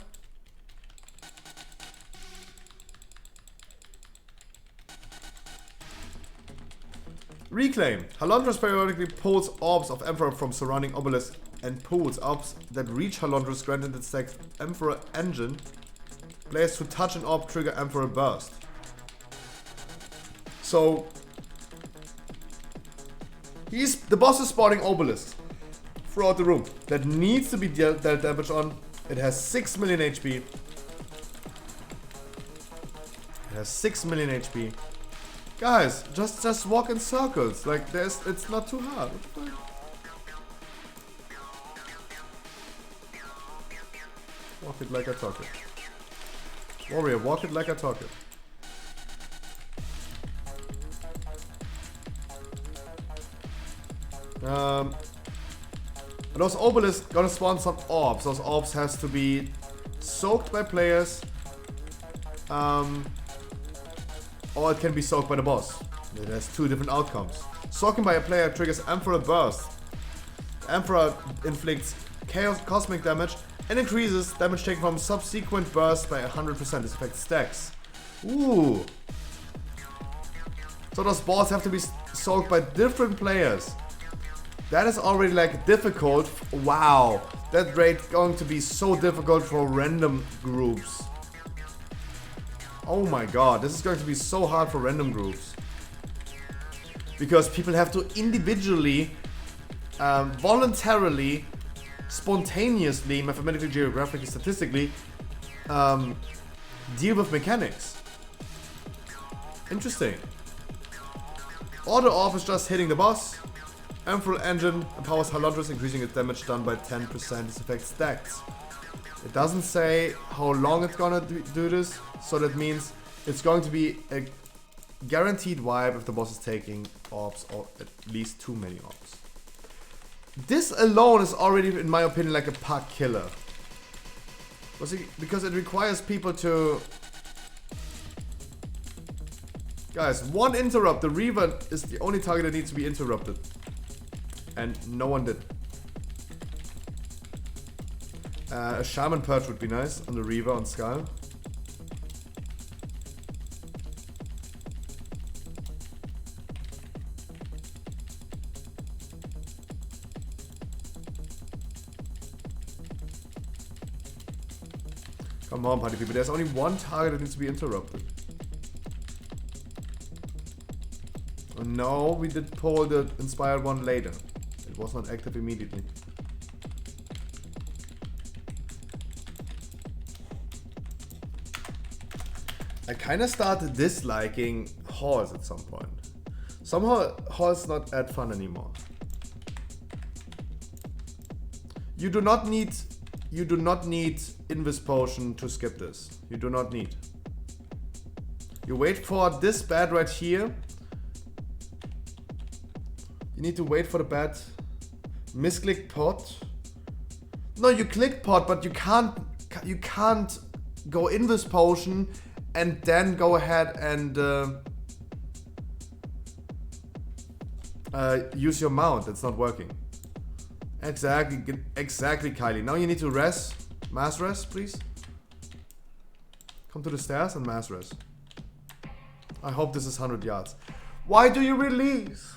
Reclaim. Halondros periodically pulls orbs of Emperor from surrounding obelisks and pulls orbs that reach Halondros granted its text Emperor Engine. Players who touch an orb trigger Emperor Burst. So the boss is spawning obelisks throughout the room that needs to be dealt damage on. It has 6 million HP. It has 6 million HP. Guys, just walk in circles. Like it's not too hard. Walk it like I talk it. Warrior, walk it like I talk it. Those obelisks gonna spawn some orbs. Those orbs has to be soaked by players. Or it can be soaked by the boss. It has 2 different outcomes. Soaking by a player triggers Emperor Burst. The Emperor inflicts chaos cosmic damage and increases damage taken from subsequent bursts by 100%. This effect stacks. Ooh. So those balls have to be soaked by different players. That is already like difficult. Wow. That rate going to be so difficult for random groups. Oh my god, this is going to be so hard for random groups. Because people have to individually, voluntarily, spontaneously, mathematically, geographically, statistically, deal with mechanics. Interesting. Auto Orb is just hitting the boss. Emperor Engine empowers Halondros, increasing its damage done by 10%. This effect stacks. It doesn't say how long it's gonna do this, so that means it's going to be a guaranteed wipe if the boss is taking orbs, or at least too many orbs. This alone is already, in my opinion, like a pack killer. Because it requires people to... Guys, 1 interrupt. The Reaver is the only target that needs to be interrupted. And no one did. A Shaman Perch would be nice on the Reaver on Skull. Come on, party people. There's only 1 target that needs to be interrupted. Oh no, we did pull the inspired one later. It was not active immediately. I kinda started disliking halls at some point. Somehow halls not that fun anymore. You do not need Invis Potion to skip this. You do not need. You wait for this bad right here. You need to wait for the bad. Misclick pot. No, you click pot, but you can't go Invis Potion and then go ahead and use your mount. It's not working. Exactly, Kylie. Now you need to rest. Mass rest, please. Come to the stairs and mass rest. I hope this is 100 yards. Why do you release?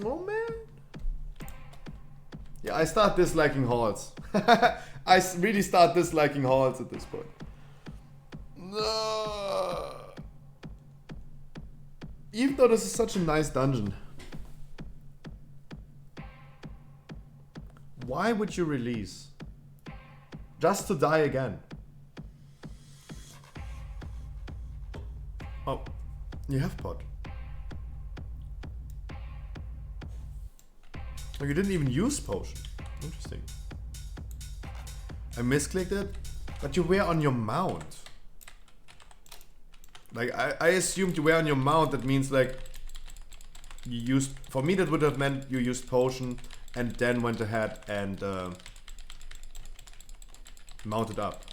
Oh man. Yeah, I start disliking halls. I really start disliking halls at this point. Even though this is such a nice dungeon. Why would you release? Just to die again. Oh, you have pot. Oh, you didn't even use potion. Interesting. I misclicked it, but you were on your mount. Like, I assumed you were on your mount. That means like you used, for me that would have meant you used potion and then went ahead and mounted up.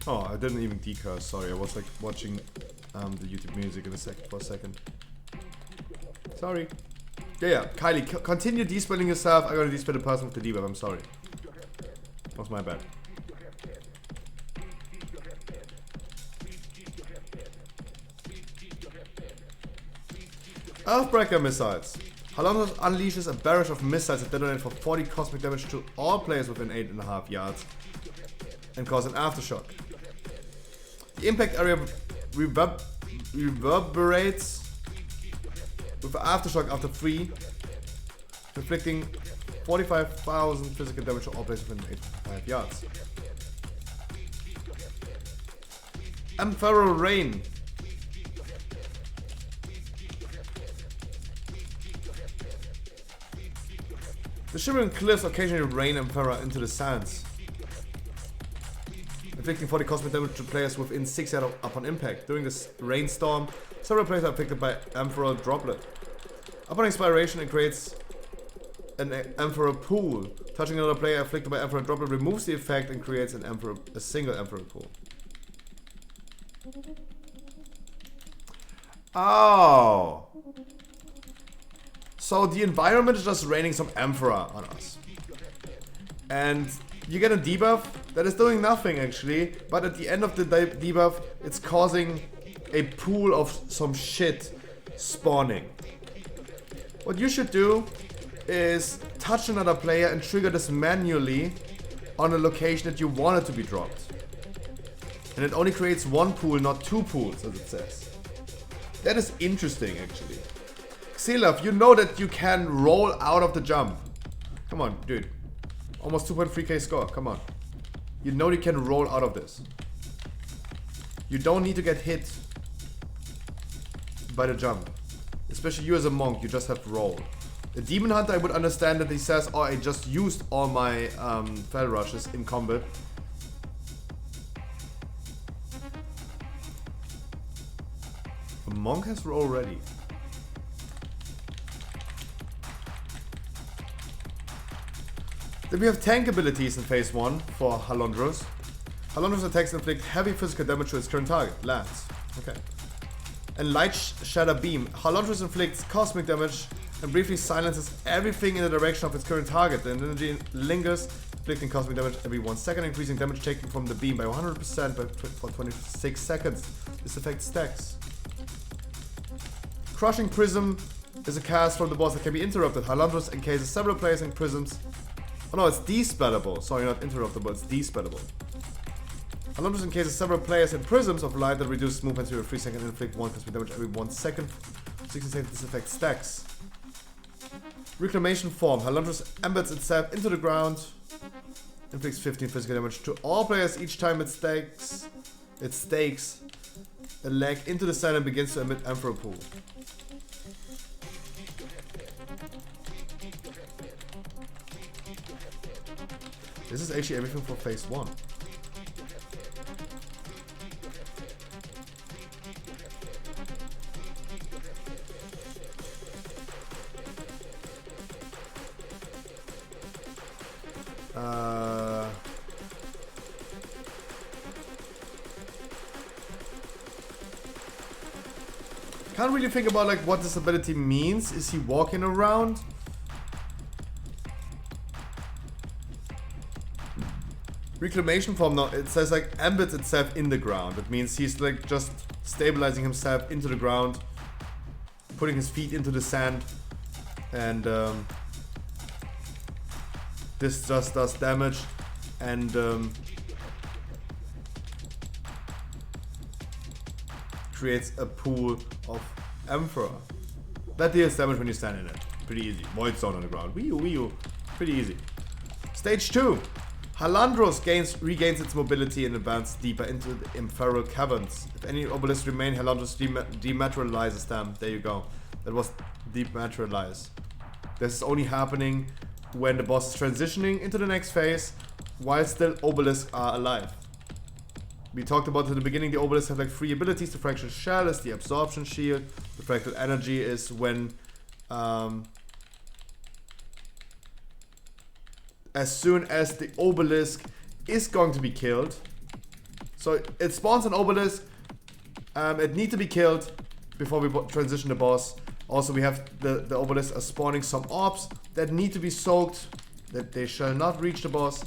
Oh, I didn't even decurse, sorry. I was like watching the YouTube music for a second. Sorry. Yeah, Kylie, continue despelling yourself. I gotta despell the person with the debuff, I'm sorry. That was my bad. Earthbreaker missiles. Halondos unleashes a barrage of missiles that detonate for 40 cosmic damage to all players within 8.5 yards and cause an aftershock. The impact area reverberates with an aftershock after 3, inflicting 45,000 physical damage to all players within 8.5 yards. Emperor Rain. The shimmering cliffs occasionally rain Emperor into the sands, inflicting 40 cosmic damage to players within 6 yards upon impact. During this rainstorm, several players are affected by Emperor Droplet. Upon expiration, it creates an Emperor Pool. Touching another player afflicted by Emperor Droplet removes the effect and creates a single Emperor Pool. Oh. So the environment is just raining some Emperor on us. And you get a debuff that is doing nothing actually, but at the end of the debuff, it's causing a pool of some shit spawning. What you should do is touch another player and trigger this manually on a location that you want it to be dropped. And it only creates one pool, not two pools, as it says. That is interesting actually. Xelaf, you know that you can roll out of the jump. Come on, dude. Almost 2.3k score, come on. You know you can roll out of this. You don't need to get hit by the jump. Especially you as a monk, you just have to roll. A demon hunter, I would understand that he says, oh, I just used all my fell rushes in combat. A monk has roll ready. Then we have tank abilities in phase 1 for Halondros. Halondros attacks inflict heavy physical damage to its current target. Lance. Okay. And Light Shatter Beam. Halondros inflicts cosmic damage and briefly silences everything in the direction of its current target. The energy lingers, inflicting cosmic damage every 1 second, increasing damage taken from the beam by 100% for 26 seconds. This effect stacks. Crushing Prism is a cast from the boss that can be interrupted. Halondros encases several players in prisms. Oh no, it's despellable. Sorry, not interruptible, it's despellable. Halondros encases several players in prisms of light that reduce movement to 3 seconds and inflict 1 cosmic damage every 1 second. 60 seconds, this effect stacks. Reclamation Form. Halondros embeds itself into the ground. Inflicts 15 physical damage to all players each time it stakes a leg into the sand and begins to emit Emperor Pool. This is actually everything for phase 1. Can't really think about like what this ability means. Is he walking around? Reclamation Form, no, it says like embeds itself in the ground. It means he's like just stabilizing himself into the ground, putting his feet into the sand, and this just does damage and creates a pool of Emperor. That deals damage when you stand in it. Pretty easy. Void Zone on the ground. Wee-oo, wee-oo. Pretty easy. Stage 2. Halandros regains its mobility and advances deeper into the Imperial Caverns. If any obelisks remain, Halandros dematerializes them. There you go. That was dematerialize. This is only happening when the boss is transitioning into the next phase, while still obelisks are alive. We talked about in the beginning, the obelisks have like 3 abilities. The Fractured Shell is the absorption shield. The Fractal Energy is when as soon as the obelisk is going to be killed. So it spawns an obelisk. It needs to be killed before we transition the boss. Also, we have the obelisks are spawning some orbs that need to be soaked, that they shall not reach the boss.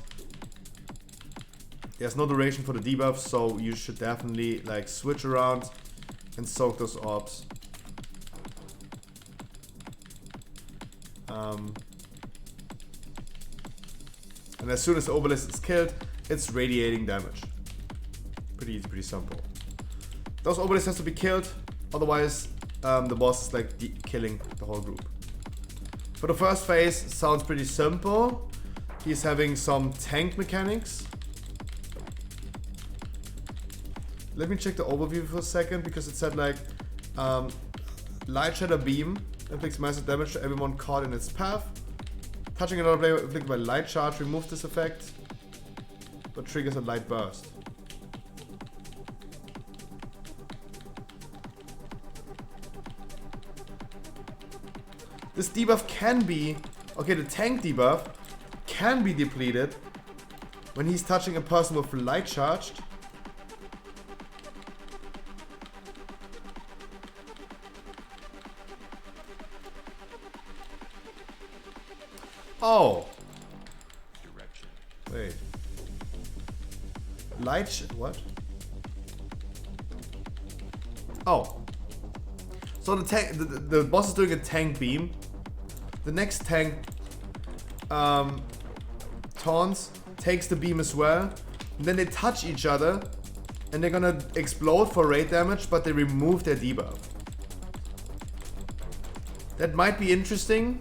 There's no duration for the debuff, so you should definitely like switch around and soak those orbs. And as soon as the obelisk is killed, it's radiating damage. Pretty easy, pretty simple. Those obelisks have to be killed, otherwise the boss is like killing the whole group. For the first phase, it sounds pretty simple. He's having some tank mechanics. Let me check the overview for a second, because it said like Light Shatter Beam inflicts massive damage to everyone caught in its path. Touching another player inflicted by Light Charge removes this effect, but triggers a Light Burst. This debuff can be, okay, the tank debuff can be depleted when he's touching a person with Light Charged. Oh. Direction. Wait. What? Oh. So the tank, the boss is doing a tank beam. The next tank, taunts, takes the beam as well. And then they touch each other, and they're gonna explode for raid damage, but they remove their debuff. That might be interesting.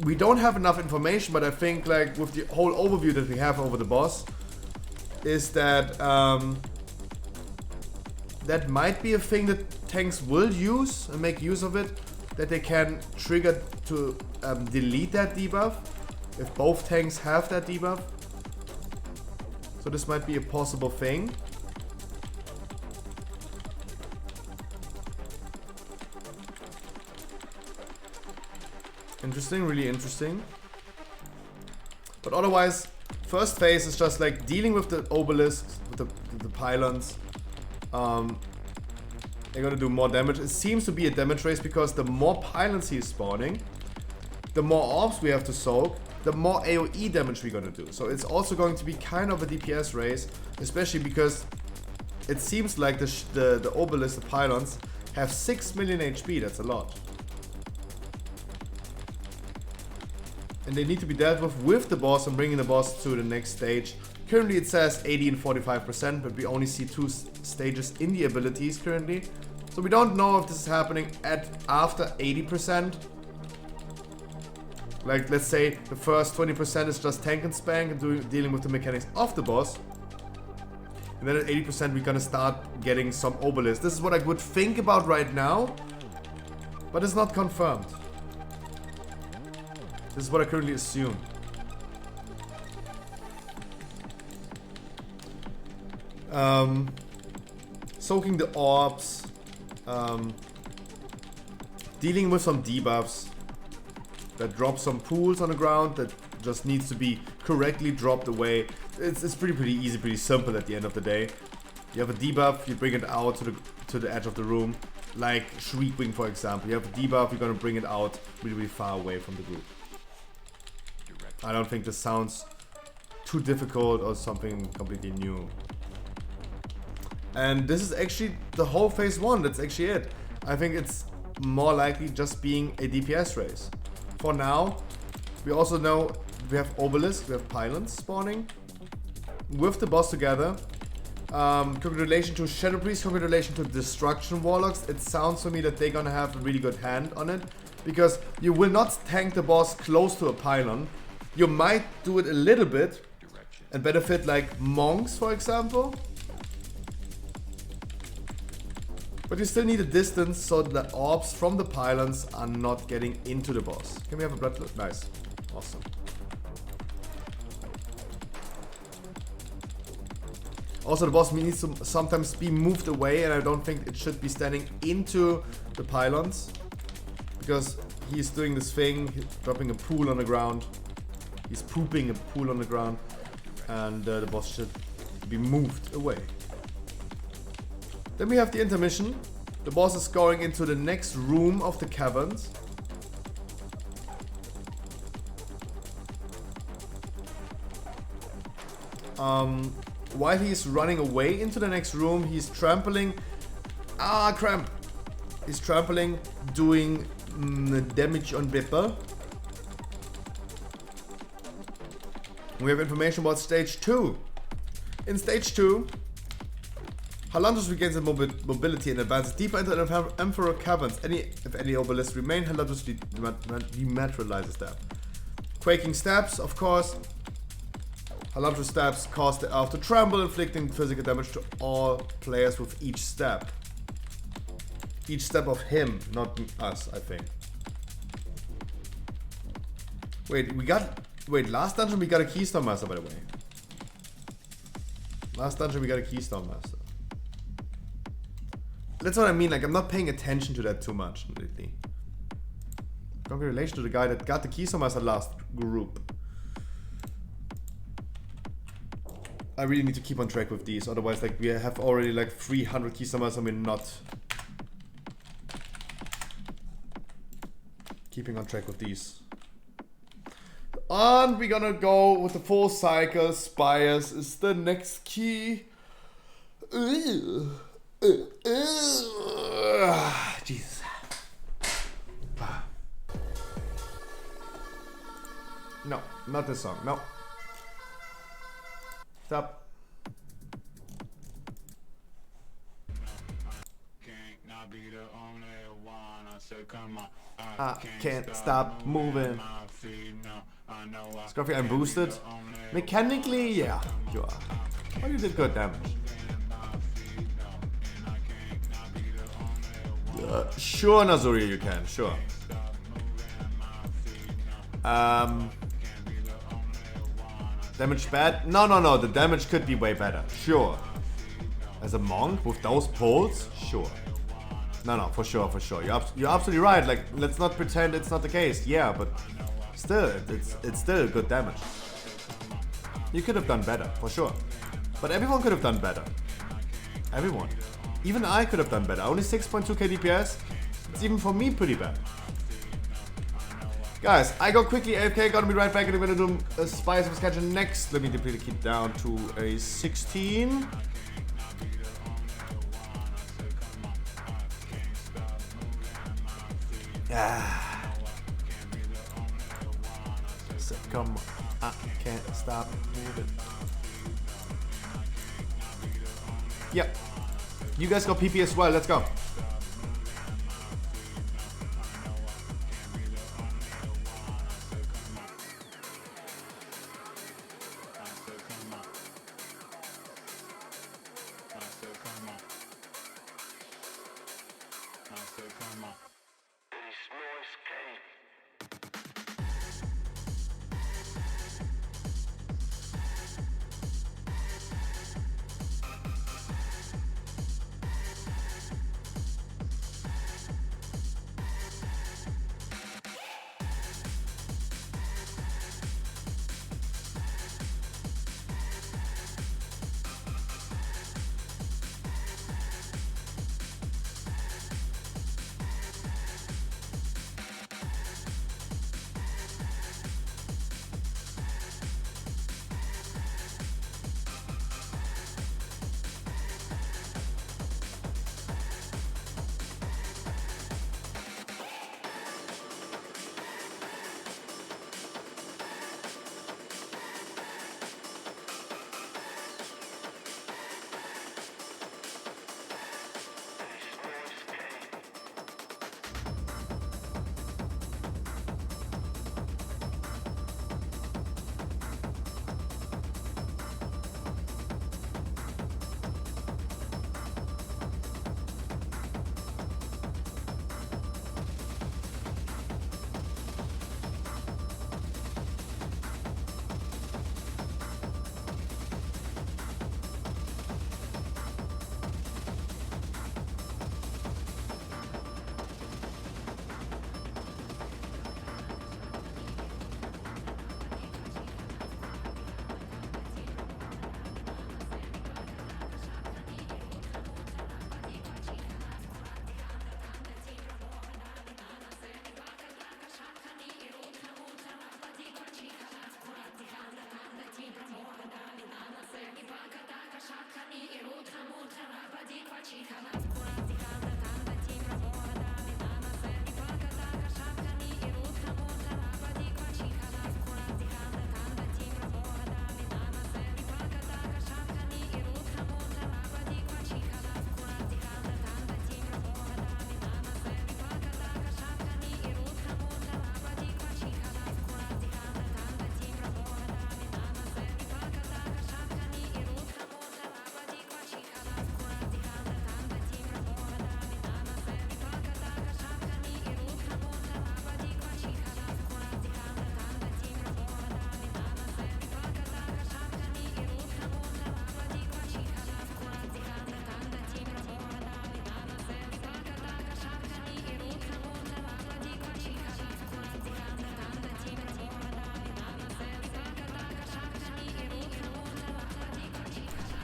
We don't have enough information, but I think like with the whole overview that we have over the boss, is that that might be a thing that tanks will use and make use of it, that they can trigger to delete that debuff if both tanks have that debuff. So this might be a possible thing. Interesting, really interesting. But otherwise, first phase is just like dealing with the obelisks, with the pylons. They're gonna do more damage. It seems to be a damage race because the more pylons he's spawning, the more orbs we have to soak, the more AoE damage we're gonna do. So it's also going to be kind of a DPS race, especially because it seems like the obelisk, the pylons, have 6 million HP. That's a lot. And they need to be dealt with the boss and bringing the boss to the next stage. Currently it says 80 and 45%, but we only see 2 stages in the abilities currently. So we don't know if this is happening after 80%. Like, let's say the first 20% is just tank and spank and dealing with the mechanics of the boss. And then at 80% we're gonna start getting some obelisks. This is what I would think about right now, but it's not confirmed. This is what I currently assume. Soaking the orbs, dealing with some debuffs that drop some pools on the ground that just needs to be correctly dropped away. It's pretty easy, pretty simple at the end of the day. You have a debuff, you bring it out to the edge of the room, like Shriekwing for example. You have a debuff, you're gonna bring it out really far away from the group. I don't think this sounds too difficult or something completely new. And this is actually the whole phase 1, that's actually it. I think it's more likely just being a DPS race. For now, we also know we have obelisks, we have pylons spawning with the boss together. Congratulations to Shadow Priest, congratulations to Destruction Warlocks. It sounds to me that they're gonna have a really good hand on it, because you will not tank the boss close to a pylon. You might do it a little bit and benefit like monks, for example. But you still need a distance so the orbs from the pylons are not getting into the boss. Can we have a blood loot? Nice. Awesome. Also, the boss needs to sometimes be moved away, and I don't think it should be standing into the pylons. Because he's doing this thing, he's dropping a pool on the ground. He's pooping a pool on the ground. And the boss should be moved away. Then we have the intermission. The boss is going into the next room of the caverns. While he's running away into the next room, he's trampling. Ah, cramp! He's trampling, doing damage on Bipper. We have information about stage 2. In stage 2, Halandus regains the mobility and advances deeper into the Emperor caverns. If any obelisks remain, Halandus dematerializes them. Quaking stabs, of course. Halandus stabs cause the elf to tremble, inflicting physical damage to all players with each stab. Each step of him, not us, I think. Wait, last dungeon we got a Keystone Master, by the way. Last dungeon we got a Keystone Master. That's what I mean, like I'm not paying attention to that too much lately. Congratulations to the guy that got the Keystone Master last group. I really need to keep on track with these, otherwise like we have already like 300 Keystone Masters and we're not keeping on track with these. And we're gonna go with the full cycle. Spires is the next key. Jesus. No, not this song. No. Stop. I can't stop moving. Scruffy, I'm boosted. Mechanically, yeah, you are. Oh, you did good damage. Sure, Nazuri, you can, sure. Damage bad? No, the damage could be way better, sure. As a monk with those pulls, sure. No, for sure. You're absolutely right, like, let's not pretend it's not the case. Yeah, but still, it's still good damage. You could have done better, for sure. But everyone could have done better. Everyone. Even I could have done better. Only 6.2k DPS. It's even for me pretty bad. Guys, I go quickly AFK, gonna be right back and I'm gonna do a Spice of Sketching next. Let me deplete the key down to a 16. So come on, I can't stop moving. Yep. You guys got PP as well, let's go.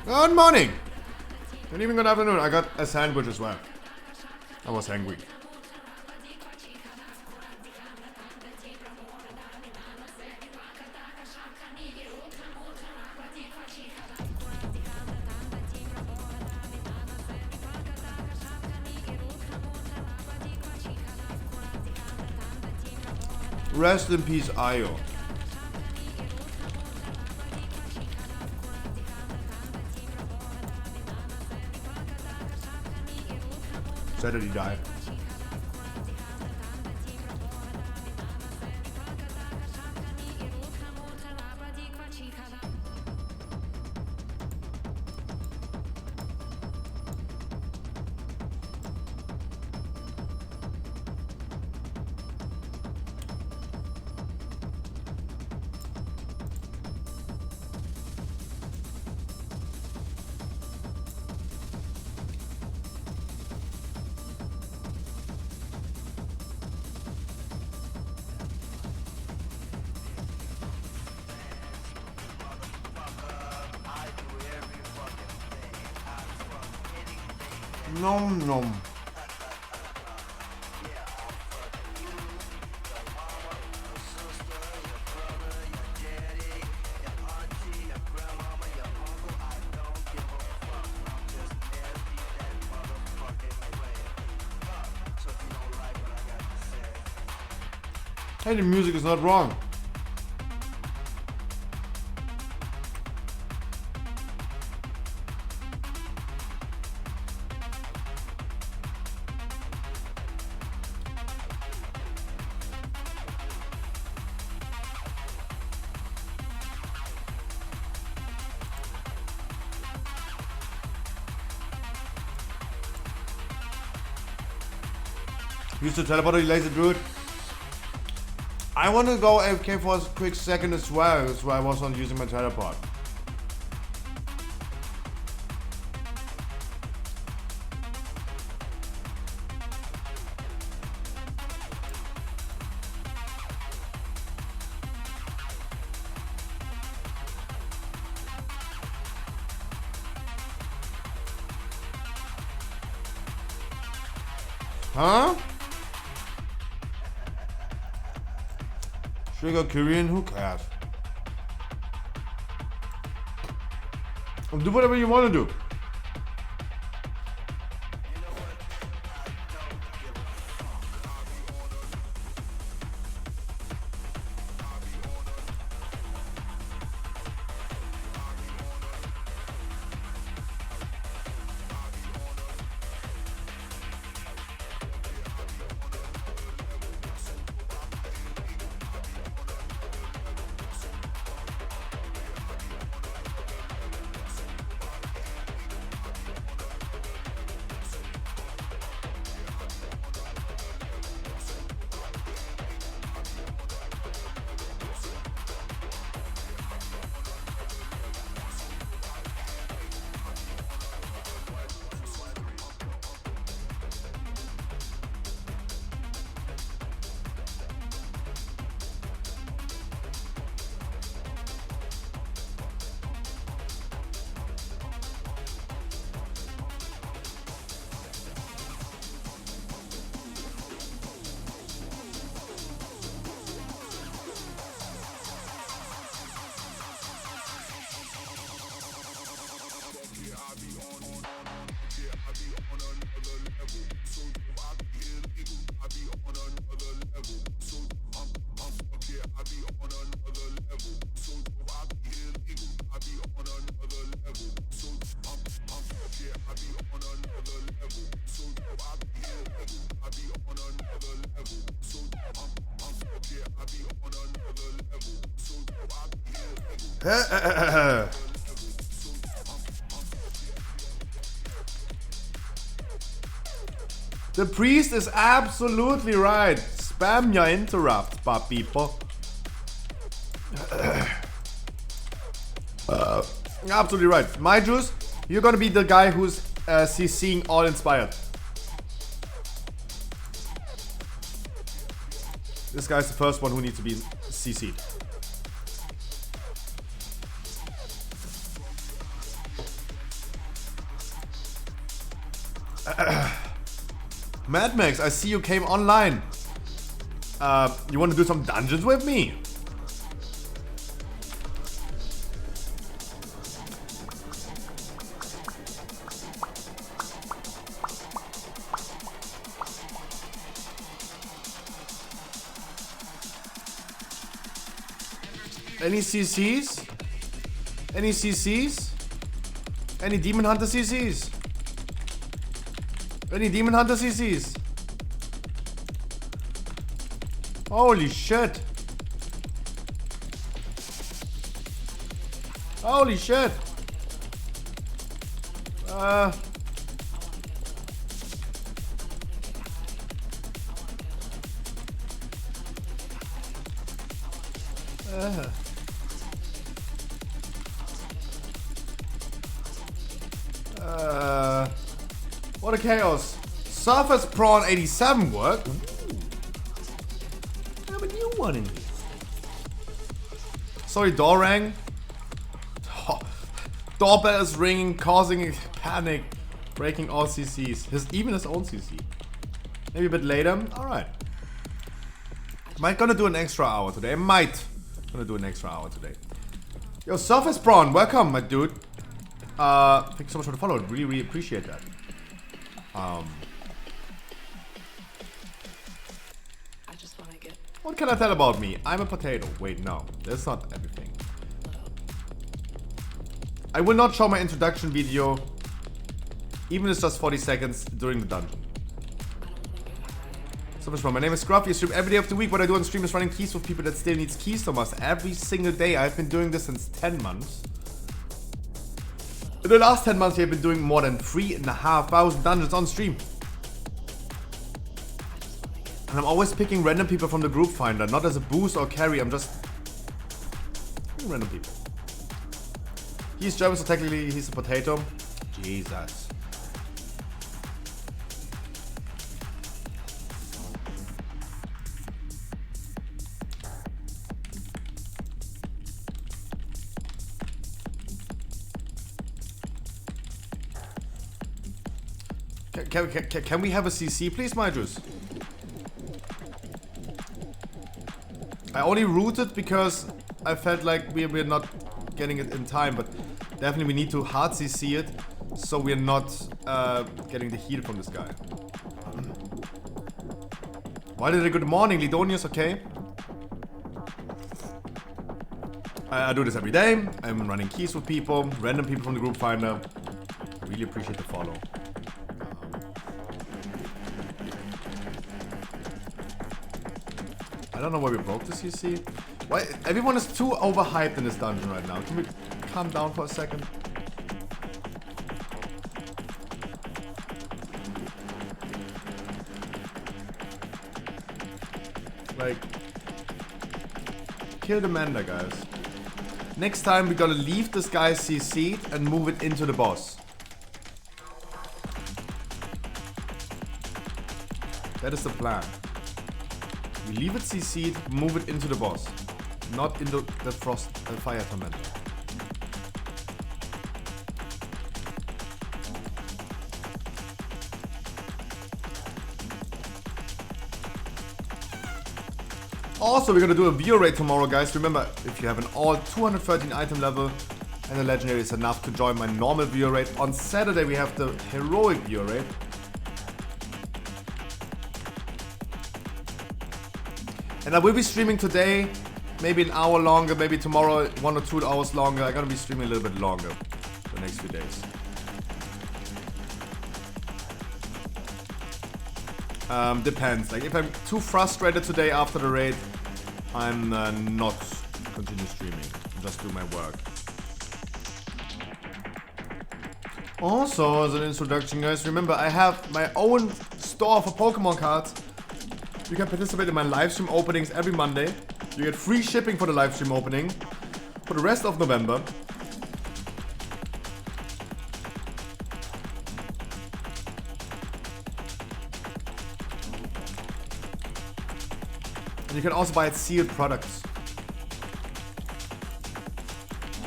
Good morning. And even good afternoon. I got a sandwich as well. I was hungry. Rest in peace, Ayo. Said that he died. Nom nom. Hey, the music is not wrong. Use the teleporter, you lazy druid. I want to go AFK for a quick second as well. That's why I was not using my teleport. Huh? Sugar Korean, who cares? Do whatever you want to do. The priest is absolutely right. Spam your interrupt, but people. Absolutely right. My juice, you're gonna be the guy who's CCing all inspired. This guy's the first one who needs to be CC'd. Mad Max, I see you came online. You want to do some dungeons with me? Any CCs? Any CCs? Any Demon Hunter CCs? Any Demon Hunter CCs? Holy shit. Holy shit. What a chaos. Surface Prawn 87 work. I have a new one in here. Sorry, door rang. Oh, doorbell is ringing, causing panic, breaking all CCs. Even his own CC. Maybe a bit later. Alright. Am I gonna do an extra hour today? I might. Gonna do an extra hour today. Yo, Surface Prawn, welcome, my dude. Thank you so much for the follow. Really, really appreciate that. What can I tell about me? I'm a potato. Wait, no. That's not everything. I will not show my introduction video, even if it's just 40 seconds during the dungeon. So much fun. My name is Scruffy. I stream every day of the week. What I do on stream is running keys with people that still needs keys from us every single day. I've been doing this since 10 months. In the last 10 months, I've been doing more than 3,500 dungeons on stream. And I'm always picking random people from the group finder, not as a boost or carry, I'm just picking random people. He's German, so technically he's a potato. Jesus. Can we have a CC, please, my juice? I only rooted because I felt like we're not getting it in time, but definitely we need to hard CC it so we're not getting the heal from this guy. Why did I good morning, Lidonius, okay? I do this every day. I'm running keys with people, random people from the group finder. Really appreciate the follow. I don't know why we broke the CC. Why everyone is too overhyped in this dungeon right now. Can we calm down for a second? Like, kill the Manda, guys. Next time we're gonna leave this guy's CC and move it into the boss. That is the plan. We leave it CC'd, move it into the boss. Not into the fire tormentor. Also, we're gonna do a VO raid tomorrow, guys. Remember, if you have an all 213 item level and a legendary is enough to join my normal VO raid. On Saturday, we have the heroic VO raid. And I will be streaming today, maybe an hour longer, maybe tomorrow 1 or 2 hours longer. I'm gonna be streaming a little bit longer the next few days. Depends. Like if I'm too frustrated today after the raid, I'm not continue streaming. Just do my work. Also, as an introduction, guys, remember I have my own store for Pokemon cards. You can participate in my live stream openings every Monday. You get free shipping for the live stream opening for the rest of November. And you can also buy sealed products.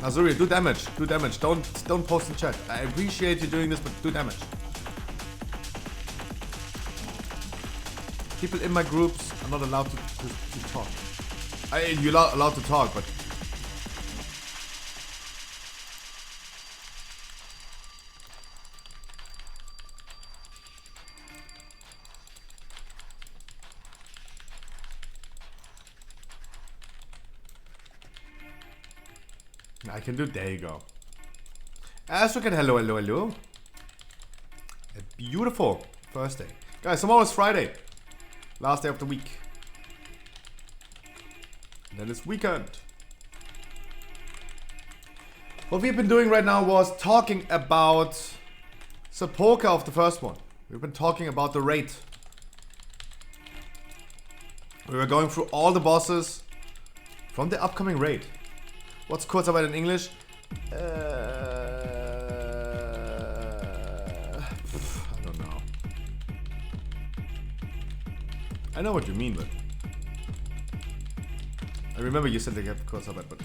Azuri, do damage. Do damage. Don't post in chat. I appreciate you doing this, but do damage. People in my groups are not allowed to talk. You're allowed to talk, but... I can do, there you go. Astrocat, hello, hello, hello. A beautiful Thursday. Guys, tomorrow is Friday. Last day of the week. And then it's weekend. What we've been doing right now was talking about Sepulka of the first one. We've been talking about the raid. We were going through all the bosses from the upcoming raid. What's Kurzarbeit in English? I don't know. I know what you mean, but I remember you said they have Kurzarbeit, but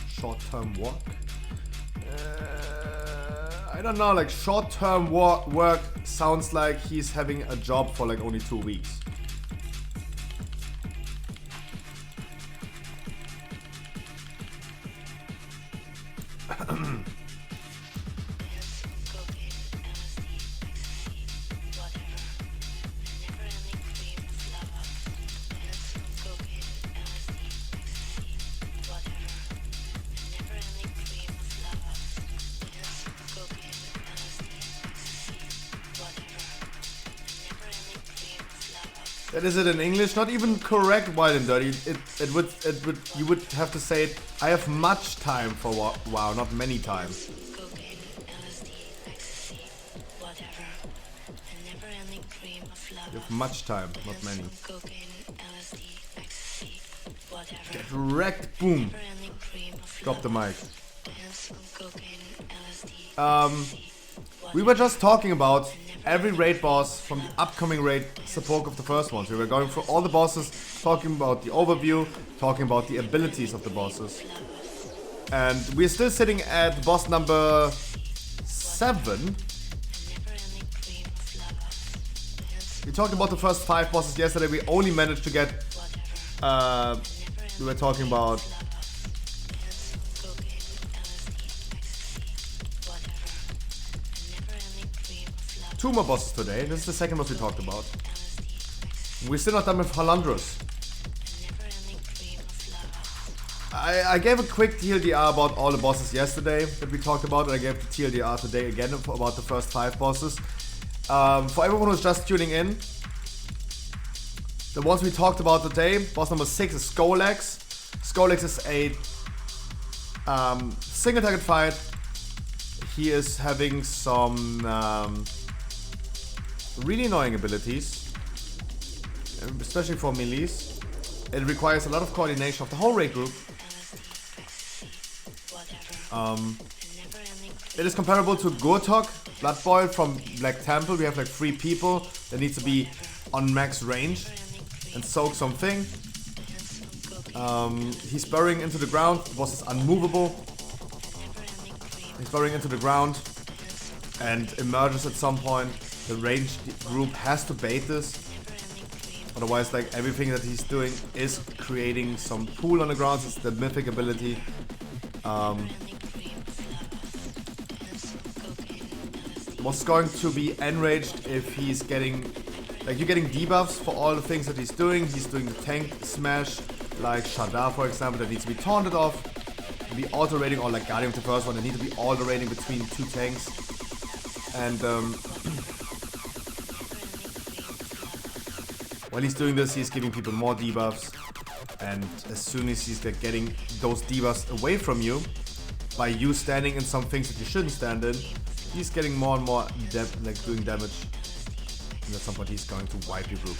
short-term work? I don't know, like short-term work sounds like he's having a job for like only 2 weeks. That is it in English, not even correct, Wild and Dirty. You would have to say it. I have much time for WoW, not many time. You have much time, not many. Get wrecked, boom. Drop the mic. We were just talking about every raid boss from the upcoming raid Sepulka of the first ones. We were going through all the bosses, talking about the overview, talking about the abilities of the bosses. And we're still sitting at boss number 7. We talked about the first 5 bosses yesterday. We only managed to get... we were talking about... 2 more bosses today. This is the second boss we talked about. We're still not done with Halandros. I gave a quick TLDR about all the bosses yesterday that we talked about, and I gave the TLDR today again about the first 5 bosses. For everyone who's just tuning in, the ones we talked about today, boss number 6 is Skolex. Skolex is a single target fight. He is having some really annoying abilities, especially for melees. It requires a lot of coordination of the whole raid group. It is comparable to Gurtok, Blood Boil from Black Temple. We have like 3 people that need to be on max range and soak something. He's burrowing into the ground. The boss is unmovable. He's burrowing into the ground and emerges at some point. The ranged group has to bait this. Otherwise, like everything that he's doing is creating some pool on the ground. It's the mythic ability. Was going to be enraged if he's getting, like you're getting debuffs for all the things that he's doing. He's doing the tank smash, like Shadar for example, that needs to be taunted off. Be auto raiding, or like Guardian of the first one, that need to be auto raiding between 2 tanks. And while he's doing this, he's giving people more debuffs. And as soon as he's like getting those debuffs away from you, by you standing in some things that you shouldn't stand in, he's getting more and more doing damage. And at some point he's going to wipe your group.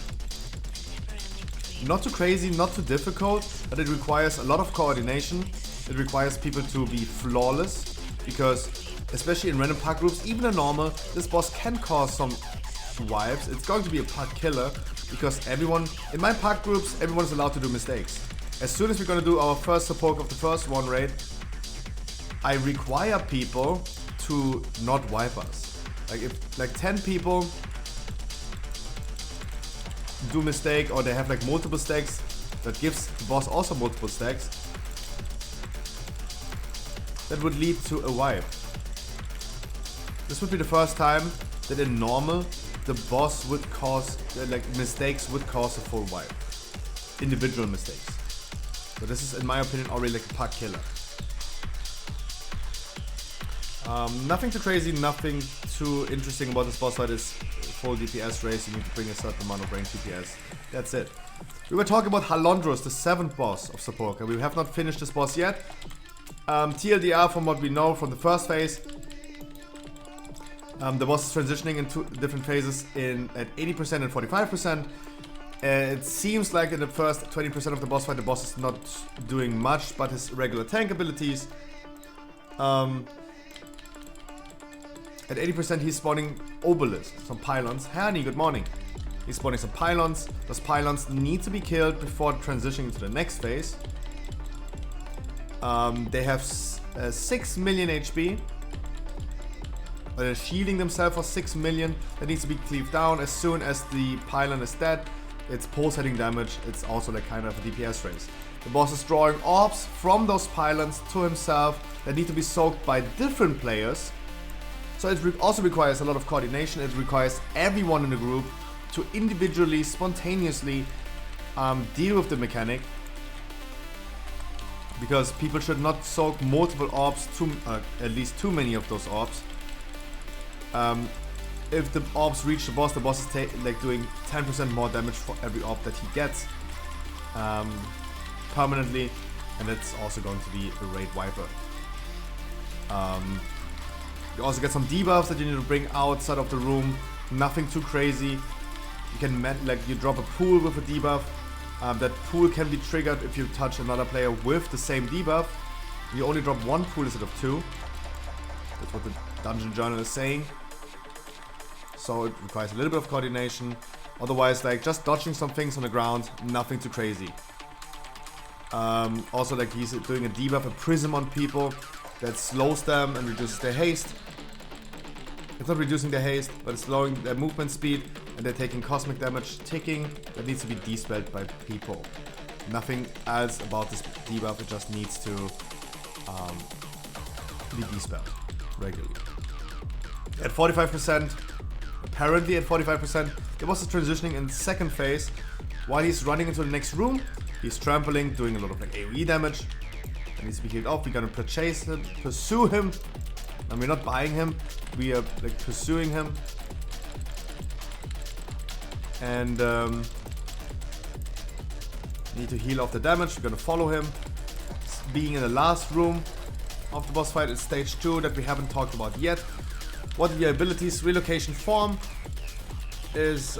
Not too crazy, not too difficult, but it requires a lot of coordination. It requires people to be flawless, because especially in random pack groups, even in normal, this boss can cause some wipes. It's going to be a pack killer, because everyone, in my pack groups, everyone is allowed to do mistakes. As soon as we're going to do our first Sepulka of the first one raid, I require people to not wipe us. Like if like 10 people do mistake, or they have like multiple stacks, that gives the boss also multiple stacks, that would lead to a wipe. This would be the first time that in normal the boss would cause, like mistakes would cause a full wipe. Individual mistakes. So this is in my opinion already like a pack killer. Nothing too crazy, nothing too interesting about this boss fight. Is full DPS race, you need to bring a certain amount of range DPS. That's it. We were talking about Halondros, the 7th boss of Sepulchre. We have not finished this boss yet. TLDR, from what we know from the first phase, the boss is transitioning into different phases at 80% and 45%. It seems like in the first 20% of the boss fight, the boss is not doing much, but his regular tank abilities. At 80%, he's spawning obelisks, some pylons. Hani, good morning. He's spawning some pylons. Those pylons need to be killed before transitioning to the next phase. They have 6 million HP. They're shielding themselves for 6 million. That needs to be cleaved down. As soon as the pylon is dead, it's pulse hitting damage. It's also like kind of a DPS race. The boss is drawing orbs from those pylons to himself that need to be soaked by different players. So it also requires a lot of coordination. It requires everyone in the group to individually, spontaneously deal with the mechanic. Because people should not soak multiple orbs, at least too many of those orbs. If the orbs reach the boss is like doing 10% more damage for every orb that he gets permanently, and it's also going to be a raid wiper. You also get some debuffs that you need to bring outside of the room. Nothing too crazy. You can you drop a pool with a debuff. That pool can be triggered if you touch another player with the same debuff. You only drop 1 pool instead of 2. That's what the dungeon journal is saying. So it requires a little bit of coordination. Otherwise, like just dodging some things on the ground, nothing too crazy. Also, like he's doing a debuff, a prism on people that slows them and reduces their haste. It's not reducing their haste, but it's slowing their movement speed, and they're taking cosmic damage ticking that needs to be dispelled by people. Nothing else about this debuff, it just needs to be dispelled regularly. At 45%, apparently at 45%, the boss is transitioning in second phase. While he's running into the next room, he's trampling, doing a lot of like AoE damage. That needs to be healed off. We're gonna pursue him. And we're not buying him, we are like pursuing him. And need to heal off the damage. We're gonna follow him. Being in the last room of the boss fight is stage 2 that we haven't talked about yet. What are the abilities? Relocation form is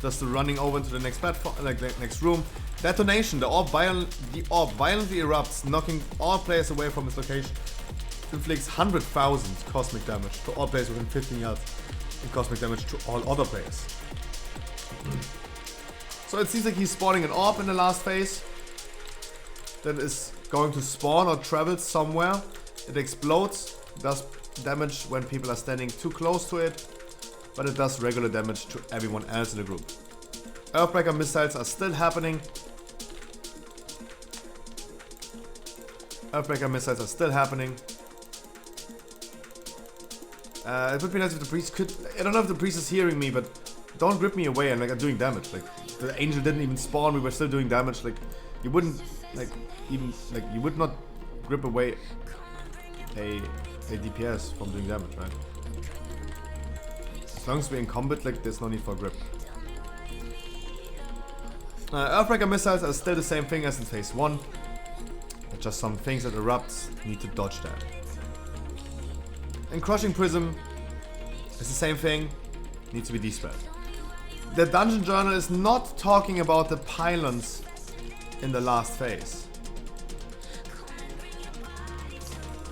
just the running over into the next platform, like the next room. Detonation, the orb violently erupts, knocking all players away from its location. Inflicts 100,000 cosmic damage to all players within 15 yards, and cosmic damage to all other players. So it seems like he's spawning an orb in the last phase that is going to spawn or travel somewhere. It explodes, does damage when people are standing too close to it, but it does regular damage to everyone else in the group. Earthbreaker missiles are still happening. Earthbreaker missiles are still happening. It would be nice if the priest could... I don't know if the priest is hearing me, but don't grip me away. I'm doing damage. Like, the angel didn't even spawn. We were still doing damage. Like, you wouldn't, you would not grip away a DPS from doing damage, right? As long as we're in combat, like, there's no need for grip. Earthbreaker missiles are still the same thing as in phase 1. Just some things that erupt, need to dodge that. And Crushing Prism is the same thing, needs to be dispelled. The dungeon journal is not talking about the pylons in the last phase.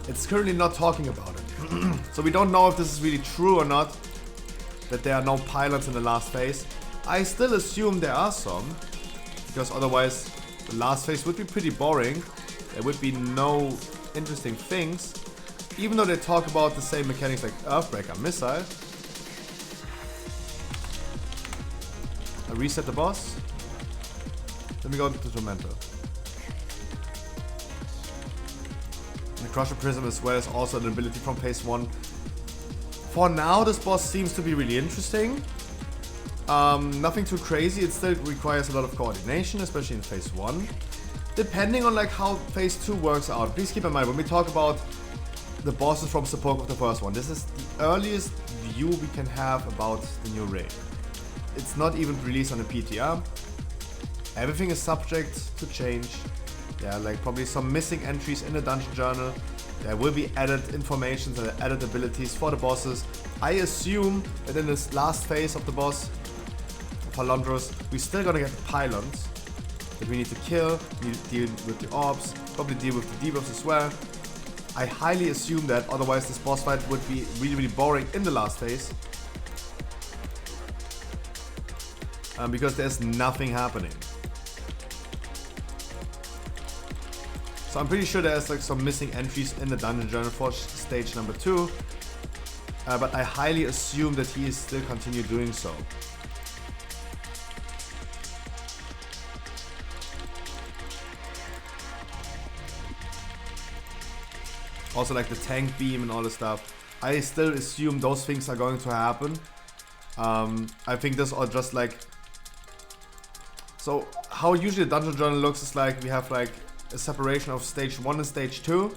It's currently not talking about it. So we don't know if this is really true or not, that there are no pylons in the last phase. I still assume there are some, because otherwise the last phase would be pretty boring. There would be no interesting things. even though they talk about the same mechanics like Earthbreaker Missile. I reset the boss. Then we go to Tormentor. The Crusher Prism as well is also an ability from phase 1. For now, this boss seems to be really interesting. Nothing too crazy. It still requires a lot of coordination, especially in phase 1. Depending on like how phase 2 works out. Please keep in mind when we talk about the bosses from support of the first one, this is the earliest view we can have about the new raid. It's not even released on the PTR. Everything is subject to change. There are like probably some missing entries in the dungeon journal. There will be added information and added abilities for the bosses. I assume that in this last phase of the boss, Palondros, we're still gonna get the pylons that we need to kill, we need to deal with the orbs, probably deal with the debuffs as well. I highly assume that, otherwise this boss fight would be really, really boring in the last phase. Because there's nothing happening. So I'm pretty sure there's like some missing entries in the dungeon journal for stage number 2. But I highly assume that he is still continue doing so. Also like the tank beam and all this stuff. I still assume those things are going to happen. I think this are just like... So how usually the dungeon journal looks is like we have like a separation of stage 1 and stage 2.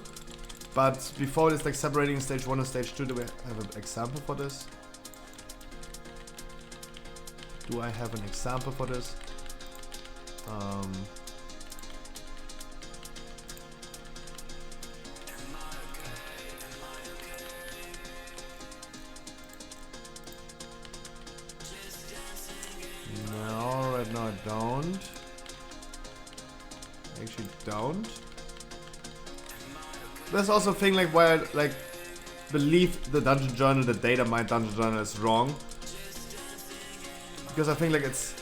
But before it's like separating stage 1 and stage 2, do we have an example for this? Do I have an example for this? No, right now I don't. Actually don't. There's also a thing like where I like believe the dungeon journal, the data mine dungeon journal is wrong. Because I think like it's...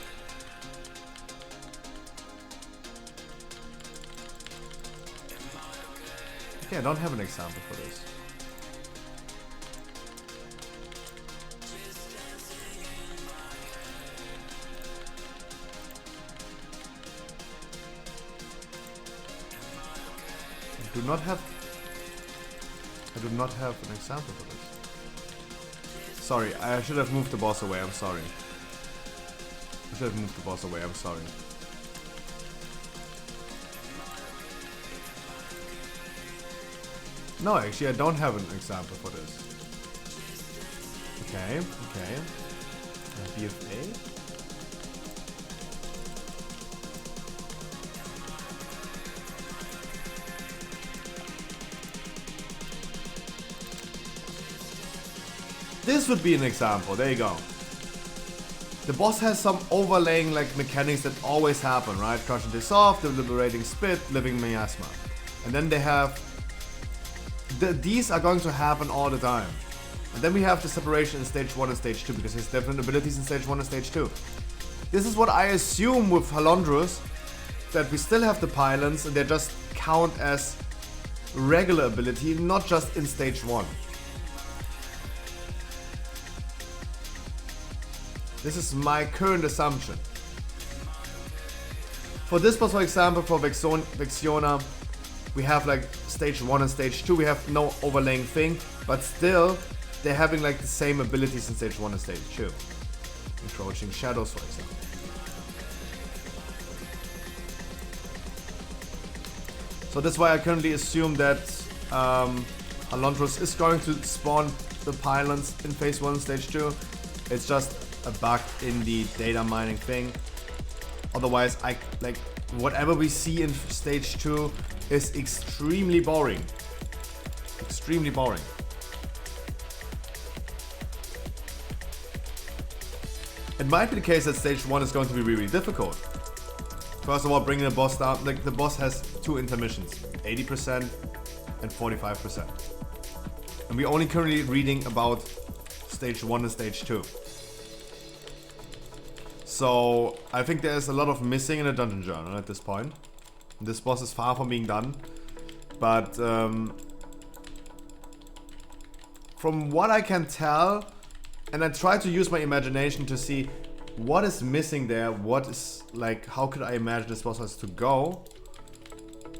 Okay, I don't have an example for this. I do not have an example for this. Sorry, I should have moved the boss away, I'm sorry. I should have moved the boss away, I'm sorry. No, actually I don't have an example for this. Okay, okay. BFA? This would be an example, there you go. The boss has some overlaying like mechanics that always happen, right? Crushing Dissolve, the Liberating Spit, Living Miasma. And then they have... these are going to happen all the time. And then we have the separation in stage 1 and stage 2 because there's different abilities in stage 1 and stage 2. This is what I assume with Halondrus, that we still have the pylons and they just count as regular ability, not just in stage 1. This is my current assumption. For this boss, for example, for Vexiona, we have like stage 1 and stage 2, we have no overlaying thing, but still, they're having like the same abilities in stage 1 and stage 2. Encroaching Shadows, for example. So that's why I currently assume that Alondros is going to spawn the pylons in phase 1 and stage 2. It's just a bug in the data mining thing. Otherwise, whatever we see in stage 2 is extremely boring. Extremely boring. It might be the case that stage 1 is going to be really difficult. First of all, bringing the boss down, like the boss has 2 intermissions, 80% and 45%. And we're only currently reading about stage 1 and stage 2. So I think there's a lot of missing in the dungeon journal at this point. This boss is far from being done, but from what I can tell, and I try to use my imagination to see what is missing there, what is like, how could I imagine this boss fight to go.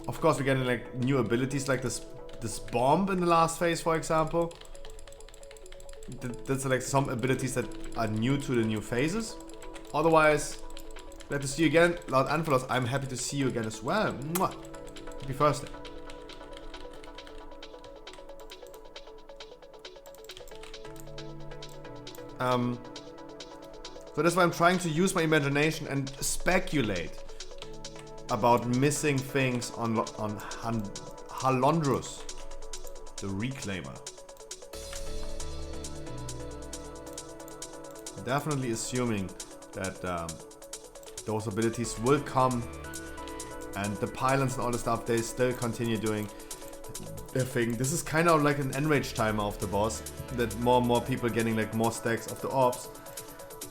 Of course, we're getting like new abilities like this bomb in the last phase, for example. That's like some abilities that are new to the new phases. Otherwise, glad to see you again, Loud Anfilos. I'm happy to see you again as well. Mwah. Happy Thursday. So that's why I'm trying to use my imagination and speculate about missing things on Halondrus, the Reclaimer. Definitely assuming that those abilities will come, and the pylons and all the stuff, they still continue doing their thing. This is kind of like an enrage timer of the boss, that more and more people getting like more stacks of the orbs.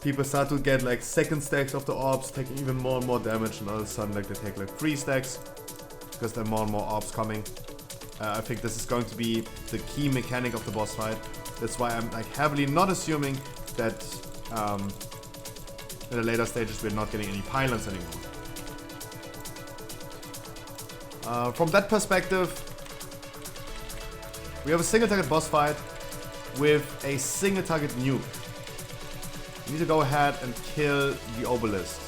People start to get like second stacks of the orbs, taking even more and more damage, and all of a sudden like they take like 3 stacks because there are more and more orbs coming. I think this is going to be the key mechanic of the boss fight. That's why I'm like heavily not assuming that in the later stages we're not getting any pylons anymore. From that perspective, we have a single target boss fight with a single target nuke. We need to go ahead and kill the obelisks.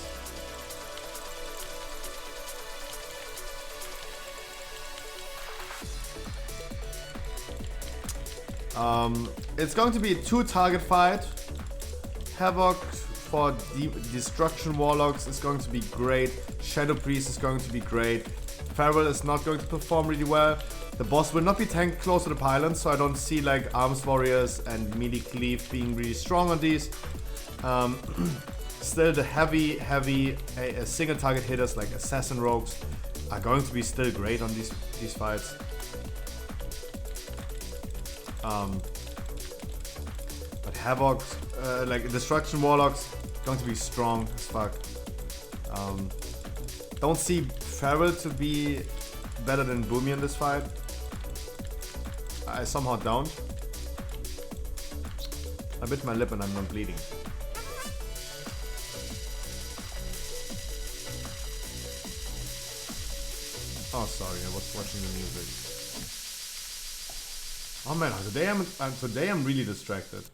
It's going to be a 2-target fight. Havoc for Destruction Warlocks is going to be great. Shadow Priest is going to be great. Feral is not going to perform really well. The boss will not be tanked close to the pylons, so I don't see like Arms Warriors and Melee Cleave being really strong on these. Still the heavy single target hitters like Assassin Rogues are going to be still great on these fights. But Havoc, like Destruction Warlocks, going to be strong as fuck. Don't see Feral to be better than Boomy in this fight. I somehow don't. I bit my lip and I'm not bleeding. Oh, sorry, I was watching the music. Oh man, today I'm really distracted.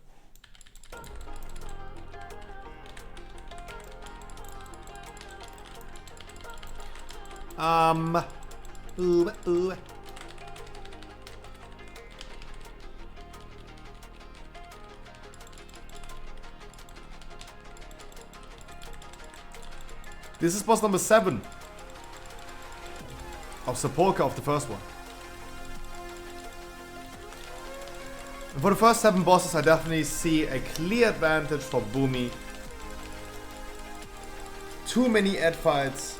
This is boss number 7 of Sepulchre of the first one. And for the first 7 bosses, I definitely see a clear advantage for Boomy. Too many ad fights.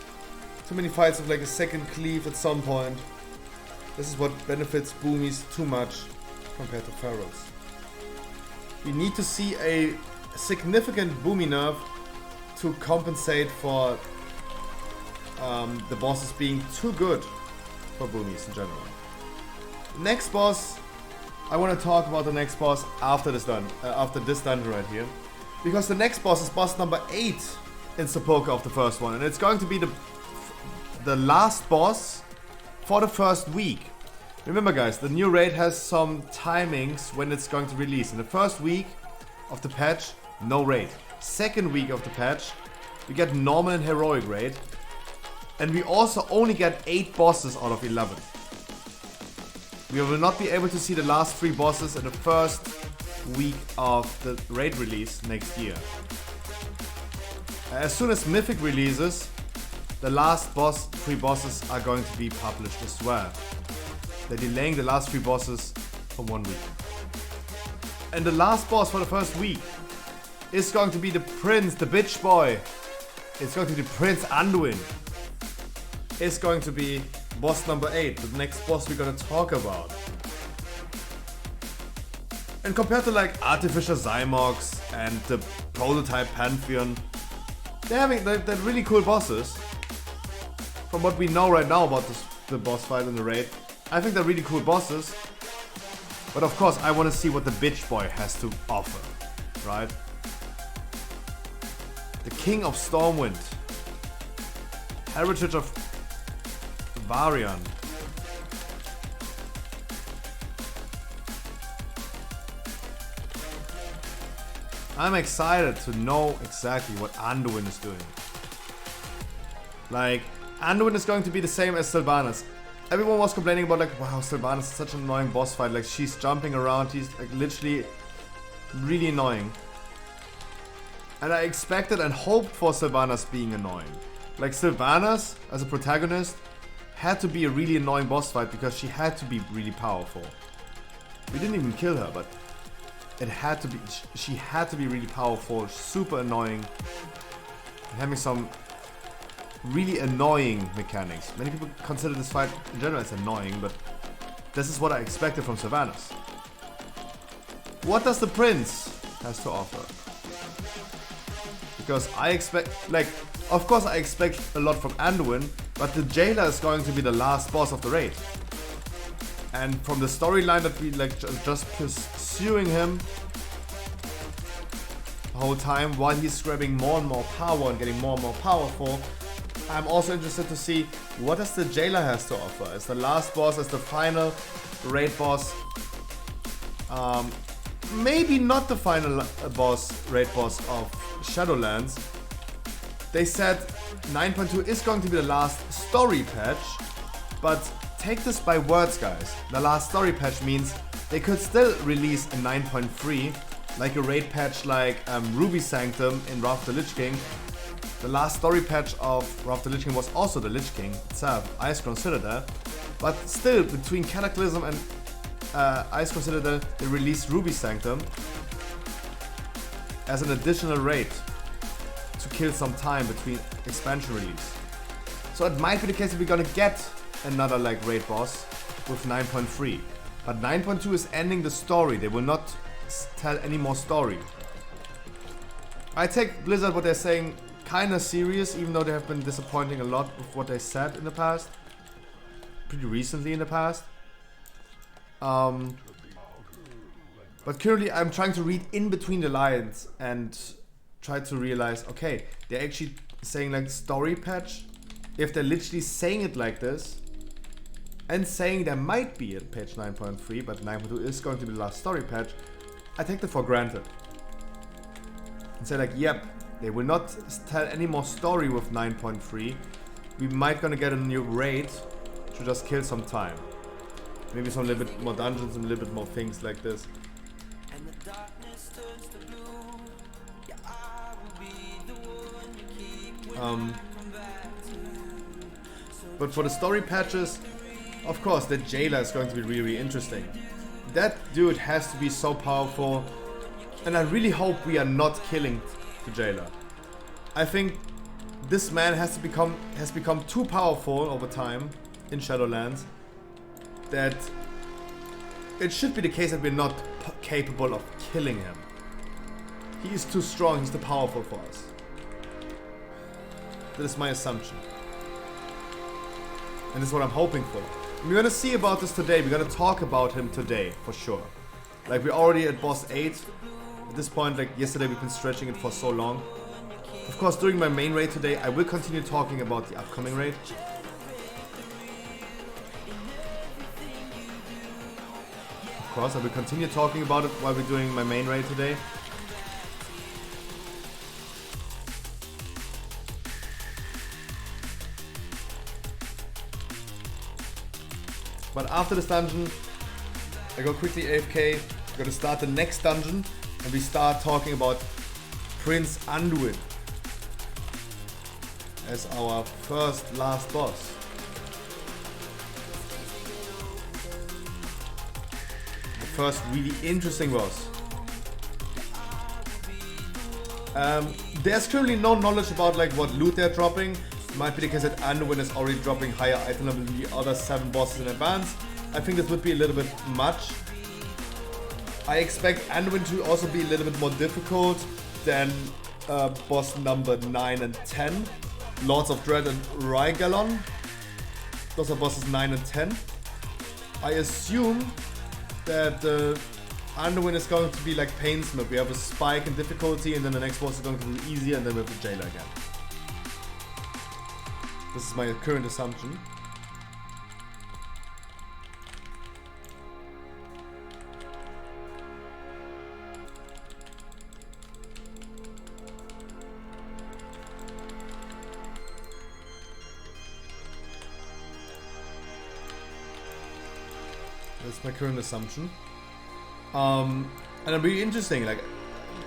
Too many fights with like a second cleave at some point. This is what benefits Boomies too much compared to Ferals. We need to see a significant Boomy nerf to compensate for the bosses being too good for Boomies in general. Next boss, I want to talk about the next boss after this dungeon right here, because the next boss is boss number 8 in Sepulchre of the first one, and it's going to be the last boss for the first week. Remember guys, the new raid has some timings when it's going to release. In the first week of the patch, no raid. Second week of the patch, we get normal and heroic raid. And we also only get 8 bosses out of 11. We will not be able to see the last 3 bosses in the first week of the raid release next year. As soon as Mythic releases, the last 3 bosses are going to be published as well. They're delaying the last 3 bosses for 1 week. And the last boss for the first week is going to be the Prince, the bitch boy. It's going to be the Prince Anduin. It's going to be boss number 8, the next boss we're gonna talk about. And compared to like Artificial Zymox and the Prototype Pantheon, they're really cool bosses. From what we know right now about the boss fight in the raid, I think they're really cool bosses. But of course, I want to see what the bitch boy has to offer, right? The King of Stormwind. Heritage of Varian. I'm excited to know exactly what Anduin is doing. Like, Anduin is going to be the same as Sylvanas. Everyone was complaining about like, wow, Sylvanas is such an annoying boss fight. Like, she's jumping around, she's like literally really annoying. And I expected and hoped for Sylvanas being annoying. Like, Sylvanas, as a protagonist, had to be a really annoying boss fight because she had to be really powerful. We didn't even kill her, but it had to be, she had to be really powerful, super annoying, and having some really annoying mechanics. Many people consider this fight in general as annoying, but this is what I expected from Sylvanas. What does the prince has to offer? Because I expect, like, of course I expect a lot from Anduin, but the jailer is going to be the last boss of the raid. And from the storyline that we like just pursuing him the whole time while he's grabbing more and more power and getting more and more powerful, I'm also interested to see what does the jailer has to offer as the last boss, as the final raid boss. Maybe not the final raid boss of Shadowlands. They said 9.2 is going to be the last story patch, but take this by words, guys. The last story patch means they could still release a 9.3, like a raid patch like Ruby Sanctum in Wrath of the Lich King. The last story patch of Wrath of the Lich King was also the Lich King itself. Icecrown Citadel. But still, between Cataclysm and Icecrown Citadel, they released Ruby Sanctum as an additional raid to kill some time between expansion release. So it might be the case that we're gonna get another like raid boss with 9.3. But 9.2 is ending the story. They will not tell any more story. I take Blizzard what they're saying kinda serious, even though they have been disappointing a lot with what they said in the past. Pretty recently in the past. But currently I'm trying to read in between the lines and try to realize, okay, they're actually saying like story patch. If they're literally saying it like this and saying there might be a patch 9.3, but 9.2 is going to be the last story patch, I take that for granted. And say like, yep, they will not tell any more story with 9.3. We might gonna get a new raid to just kill some time. Maybe some little bit more dungeons and a little bit more things like this. But for the story patches, of course, the jailer is going to be really, really interesting. That dude has to be so powerful, and I really hope we are not killing the jailer. I think this man has become too powerful over time in Shadowlands that it should be the case that we're not capable of killing him. He is too strong, he's too powerful for us. That is my assumption. And this is what I'm hoping for. And we're gonna see about this today, we're gonna talk about him today, for sure. Like, we're already at boss 8. At this point, like yesterday, we've been stretching it for so long. Of course, during my main raid today, I will continue talking about the upcoming raid. Of course, I will continue talking about it while we're doing my main raid today. But after this dungeon, I go quickly AFK, we're gonna start the next dungeon, and we start talking about Prince Anduin as our last boss. The first really interesting boss. There's currently no knowledge about like what loot they're dropping. Might be the case that Anduin is already dropping higher item level than the other 7 bosses in advance. I think this would be a little bit much. I expect Anduin to also be a little bit more difficult than boss number 9 and 10. Lords of Dread and Rygalon. Those are bosses 9 and 10. I assume that the Underwind is going to be like Painsmith. We have a spike in difficulty and then the next boss is going to be easier and then we have the Jailer again. This is my current assumption. That's my current assumption. And I'm really interesting. Like,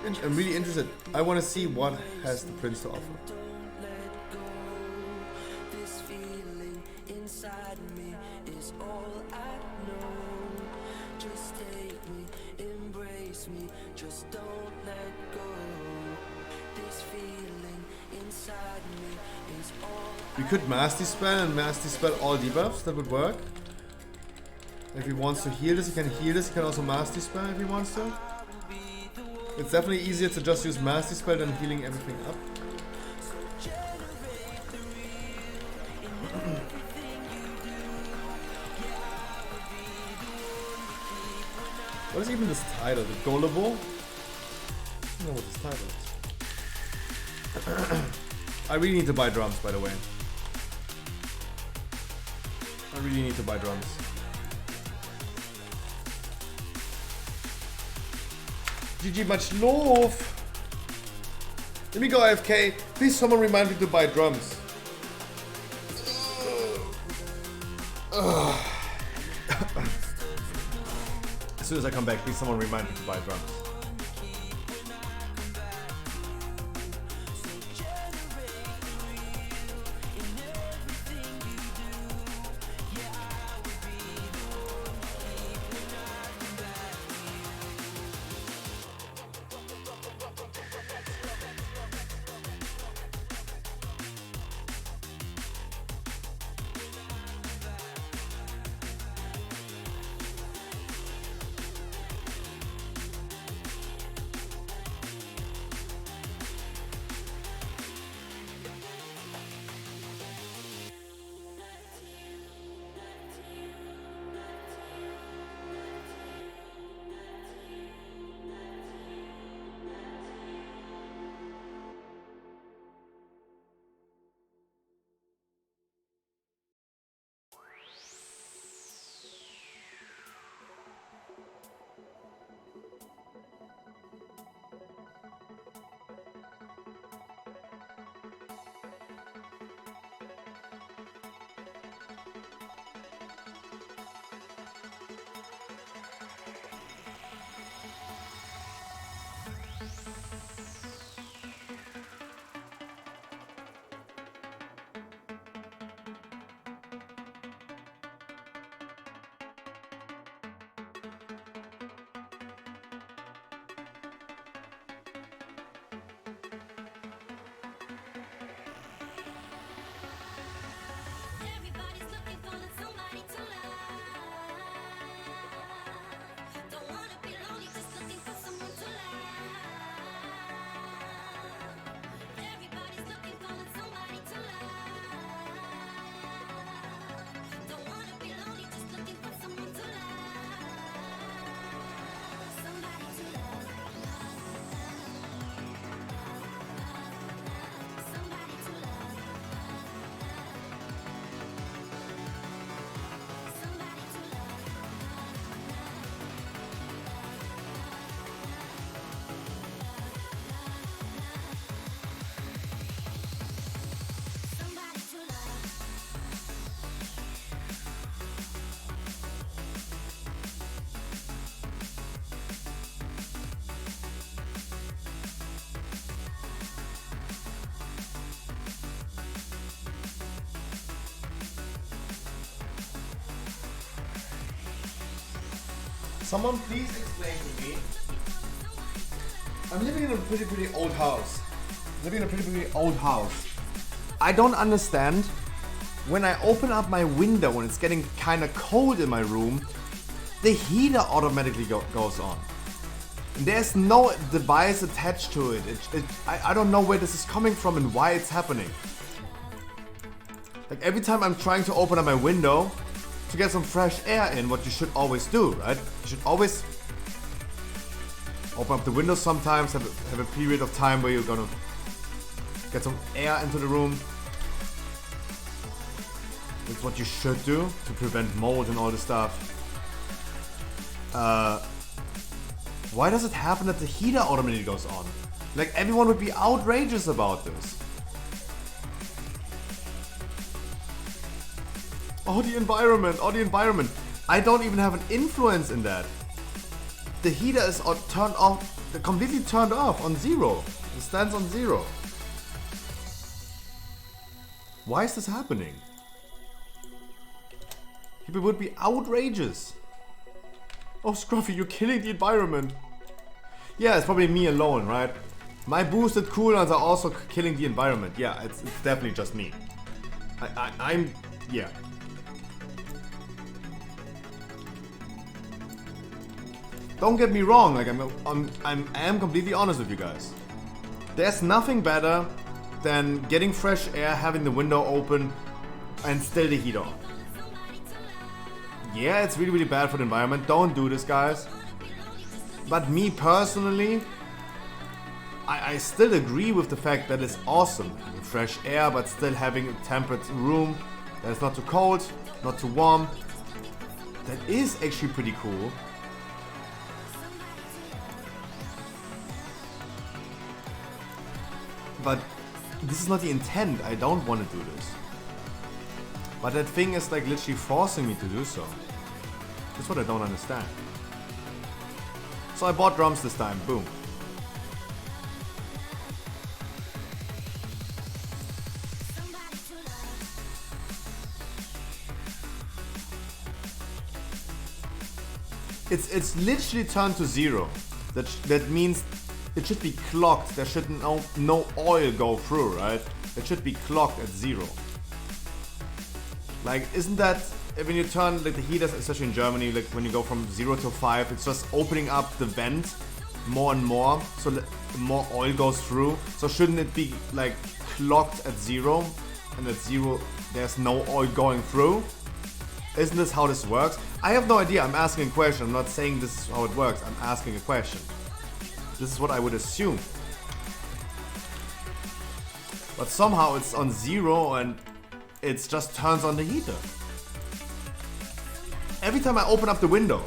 I'm really interested. I want to see what has the Prince to offer. This feeling inside me is all I know. Just take me, embrace me, just don't let go. This feeling inside me is all We could Master Spell and Master Spell all debuffs. That would work. If he wants to heal this, he can heal this. He can also Master Spell if he wants to. It's definitely easier to just use Master Spell than healing everything up. What is even this title? The Gullible? I don't know what this title is. I really need to buy drums, by the way. I really need to buy drums. GG, much love. Let me go AFK. Please someone remind me to buy drums. As soon as I come back, please someone remind me to buy drums. Everybody's looking for somebody to love. Don't wanna be lonely, just looking for someone to love. Everybody's looking for somebody to love. Don't wanna be lonely, just looking for someone to love. Somebody to love. Somebody to love. Somebody to love. Somebody to love. Someone please explain to me. I'm living in a pretty old house. I don't understand. When I open up my window when it's getting kind of cold in my room, the heater automatically goes on. And there's no device attached to it. I don't know where this is coming from and why it's happening. Like every time I'm trying to open up my window, to get some fresh air in, what you should always do, right? You should always open up the windows sometimes, have a period of time where you're gonna get some air into the room. That's what you should do to prevent mold and all this stuff. Why does it happen that the heater automatically goes on? Like, everyone would be outrageous about this. Oh, the environment. I don't even have an influence in that. The heater is turned off, completely turned off on 0. It stands on 0. Why is this happening? People would be outrageous. Oh, Scruffy, you're killing the environment. Yeah, it's probably me alone, right? My boosted cooldowns are also killing the environment. Yeah, it's definitely just me. I'm yeah. Don't get me wrong, like I am completely honest with you guys. There's nothing better than getting fresh air, having the window open, and still the heat on. Yeah, it's really, really bad for the environment. Don't do this, guys. But me personally, I still agree with the fact that it's awesome having fresh air, but still having a temperate room that is not too cold, not too warm. That is actually pretty cool. But this is not the intent. I don't want to do this. But that thing is like literally forcing me to do so. That's what I don't understand. So I bought drums this time. Boom. It's literally turned to 0. That means it should be clocked. There should no oil go through, right? It should be clocked at 0. Like, isn't that when you turn like the heaters, especially in Germany, like when you go from 0 to 5, it's just opening up the vent more and more, so that more oil goes through. So shouldn't it be like clocked at 0, and at 0 there's no oil going through? Isn't this how this works? I have no idea. I'm asking a question. I'm not saying this is how it works. I'm asking a question. This is what I would assume. But somehow it's on 0 and it just turns on the heater. Every time I open up the window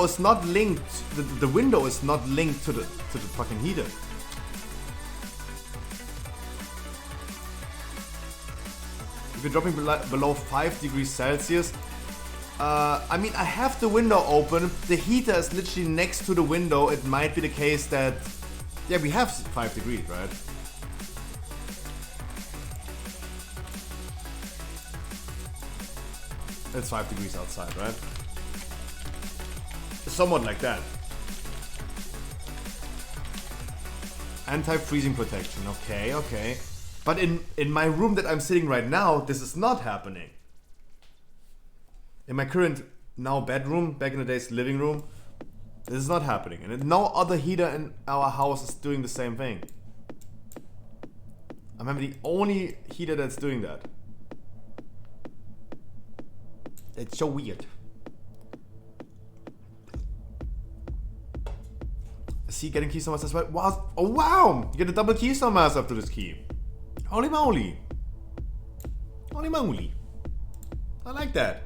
is not linked. The window is not linked to the fucking heater. If you're dropping below 5 degrees Celsius, I mean, I have the window open. The heater is literally next to the window. It might be the case that, yeah, we have 5 degrees, right? It's 5 degrees outside, right? Somewhat like that. Anti-freezing protection, okay. But in my room that I'm sitting right now, this is not happening. In my current now bedroom, back in the days living room, this is not happening. And no other heater in our house is doing the same thing. I'm having the only heater that's doing that. It's so weird. See, getting keystone mask as well. Wow! Oh wow! You get a double keystone mask after this key. Holy moly! Holy moly! I like that.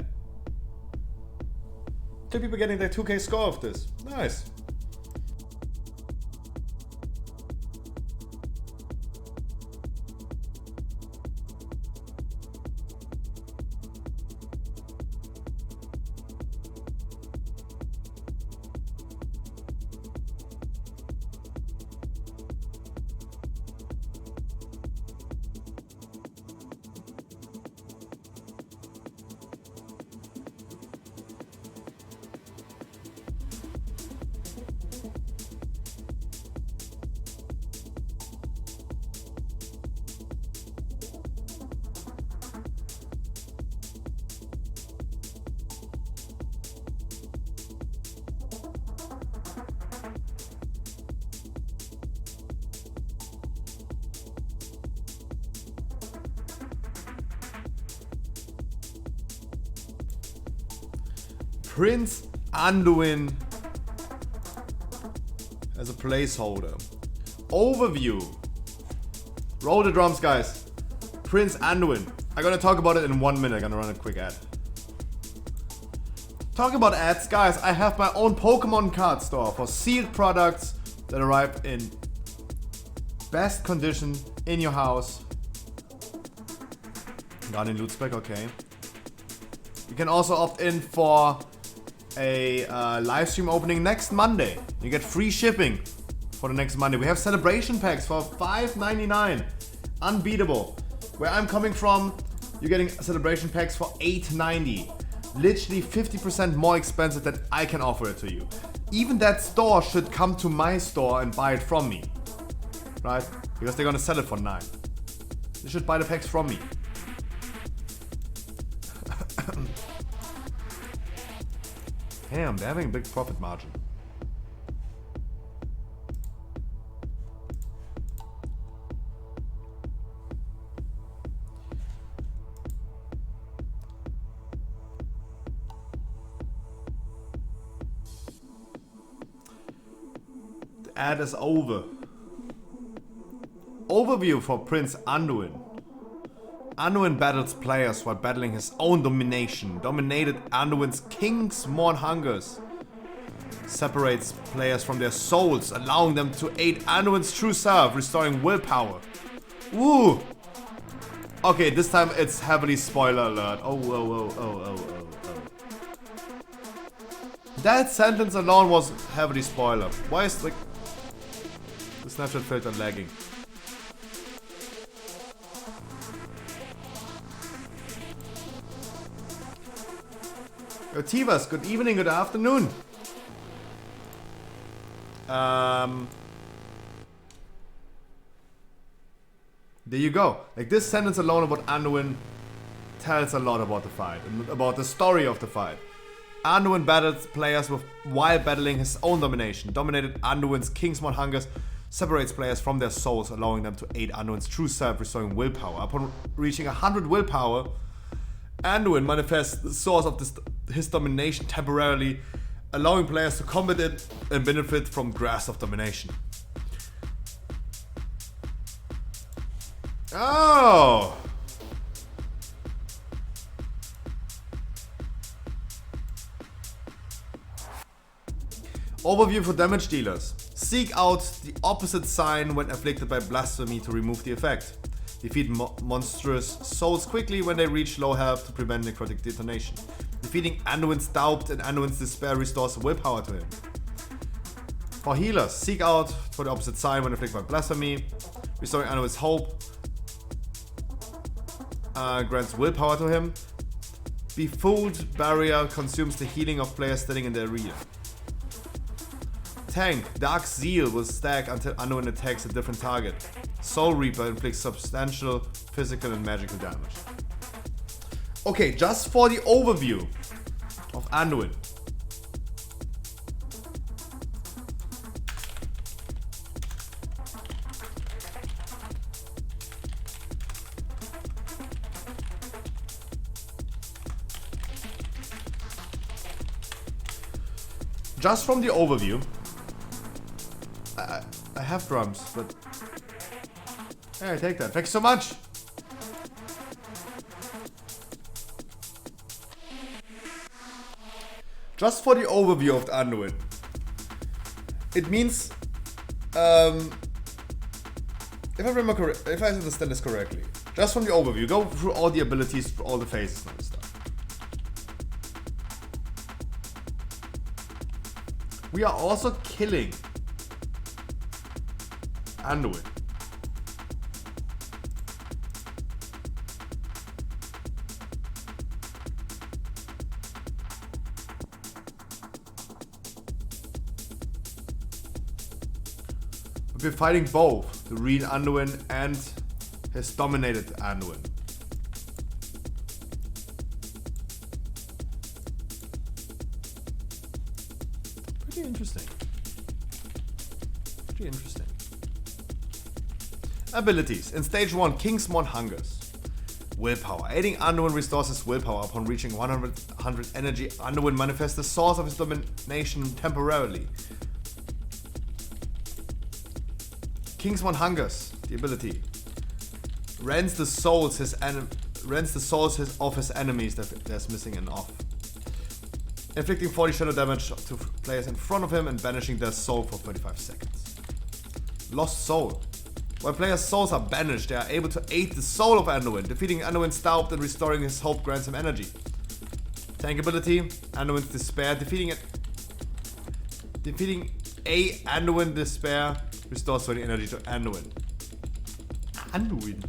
2 people getting their 2K score of this. Nice. Prince Anduin as a placeholder. Overview. Roll the drums, guys. Prince Anduin. I'm gonna talk about it in 1 minute. I'm gonna run a quick ad. Talking about ads, guys, I have my own Pokemon card store for sealed products that arrive in best condition in your house. Not in Lutzbeck, okay. You can also opt in for a live stream opening next Monday. You get free shipping for the next Monday. We have celebration packs for $5.99. Unbeatable. Where I'm coming from, you're getting celebration packs for $8.90. Literally 50% more expensive than I can offer it to you. Even that store should come to my store and buy it from me. Right? Because they're gonna sell it for $9. They should buy the packs from me. Damn, they're having a big profit margin. The ad is over. Overview for Prince Anduin. Anduin battles players while battling his own domination. Dominated Anduin's Kingsmorn hungers. Separates players from their souls, allowing them to aid Anduin's true self, restoring willpower. Woo! Okay, this time it's heavily spoiler alert. Oh. That sentence alone was heavily spoiler. Why is like the Snapchat filter lagging? Yo, Tivas, good evening, good afternoon. There you go. Like this sentence alone about Anduin tells a lot about the fight and about the story of the fight. Anduin battles players while battling his own domination. Dominated Anduin's Kingsmorn hungers, separates players from their souls, allowing them to aid Anduin's true self, restoring willpower. Upon reaching 100 willpower, Anduin manifests the source of his domination temporarily, allowing players to combat it and benefit from grasp of domination. Oh! Overview for damage dealers. Seek out the opposite sign when afflicted by blasphemy to remove the effect. Defeat monstrous souls quickly when they reach low health to prevent necrotic detonation. Defeating Anduin's doubt and Anduin's despair restores willpower to him. For healers, seek out for the opposite sign when afflicted by blasphemy. Restoring Anduin's hope grants willpower to him. Befooled barrier consumes the healing of players standing in the area. Tank, Dark Zeal will stack until Anduin attacks a different target. Soul Reaper inflicts substantial physical and magical damage. Okay, just for the overview of Anduin. Just from the overview, I have drums, but hey, take that. Thanks so much. Just for the overview of the Anduin, it means, if I remember correct, if I understand this correctly, just from the overview, go through all the abilities, through all the phases and stuff. We are also killing Anduin. We're fighting both the real Anduin and his dominated Anduin. Pretty interesting. Pretty interesting. Abilities. In stage 1, Kingsmorn hungers. Willpower. Aiding Underwind restores his willpower upon reaching 100 energy. Underwind manifests the source of his domination temporarily. Kingsman Hungers, the ability. Rends the souls of his enemies that's missing an off. Inflicting 40 shadow damage to players in front of him and banishing their soul for 35 seconds. Lost Soul. While players' souls are banished, they are able to aid the soul of Anduin. Defeating Anduin's doubt and restoring his hope grants him energy. Tank ability, Anduin's Despair. Defeating a Anduin Despair restores 20 energy to Anduin. Anduin.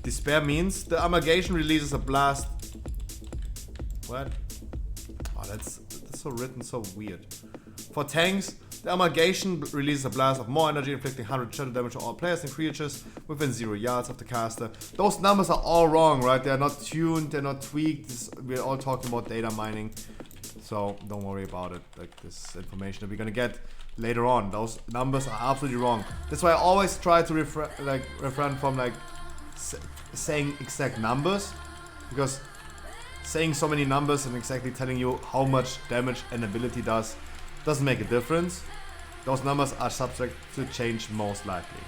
Despair means the Amalgamation releases a blast. What? Oh, that's so written so weird. For tanks, the Amalgamation releases a blast of more energy, inflicting 100 shadow damage to all players and creatures within 0 yards of the caster. Those numbers are all wrong, right? They're not tuned, they're not tweaked. We're all talking about data mining. So don't worry about it. Like this information that we're gonna get later on. Those numbers are absolutely wrong. That's why I always try to refrain from like saying exact numbers, because saying so many numbers and exactly telling you how much damage an ability does doesn't make a difference. Those numbers are subject to change most likely.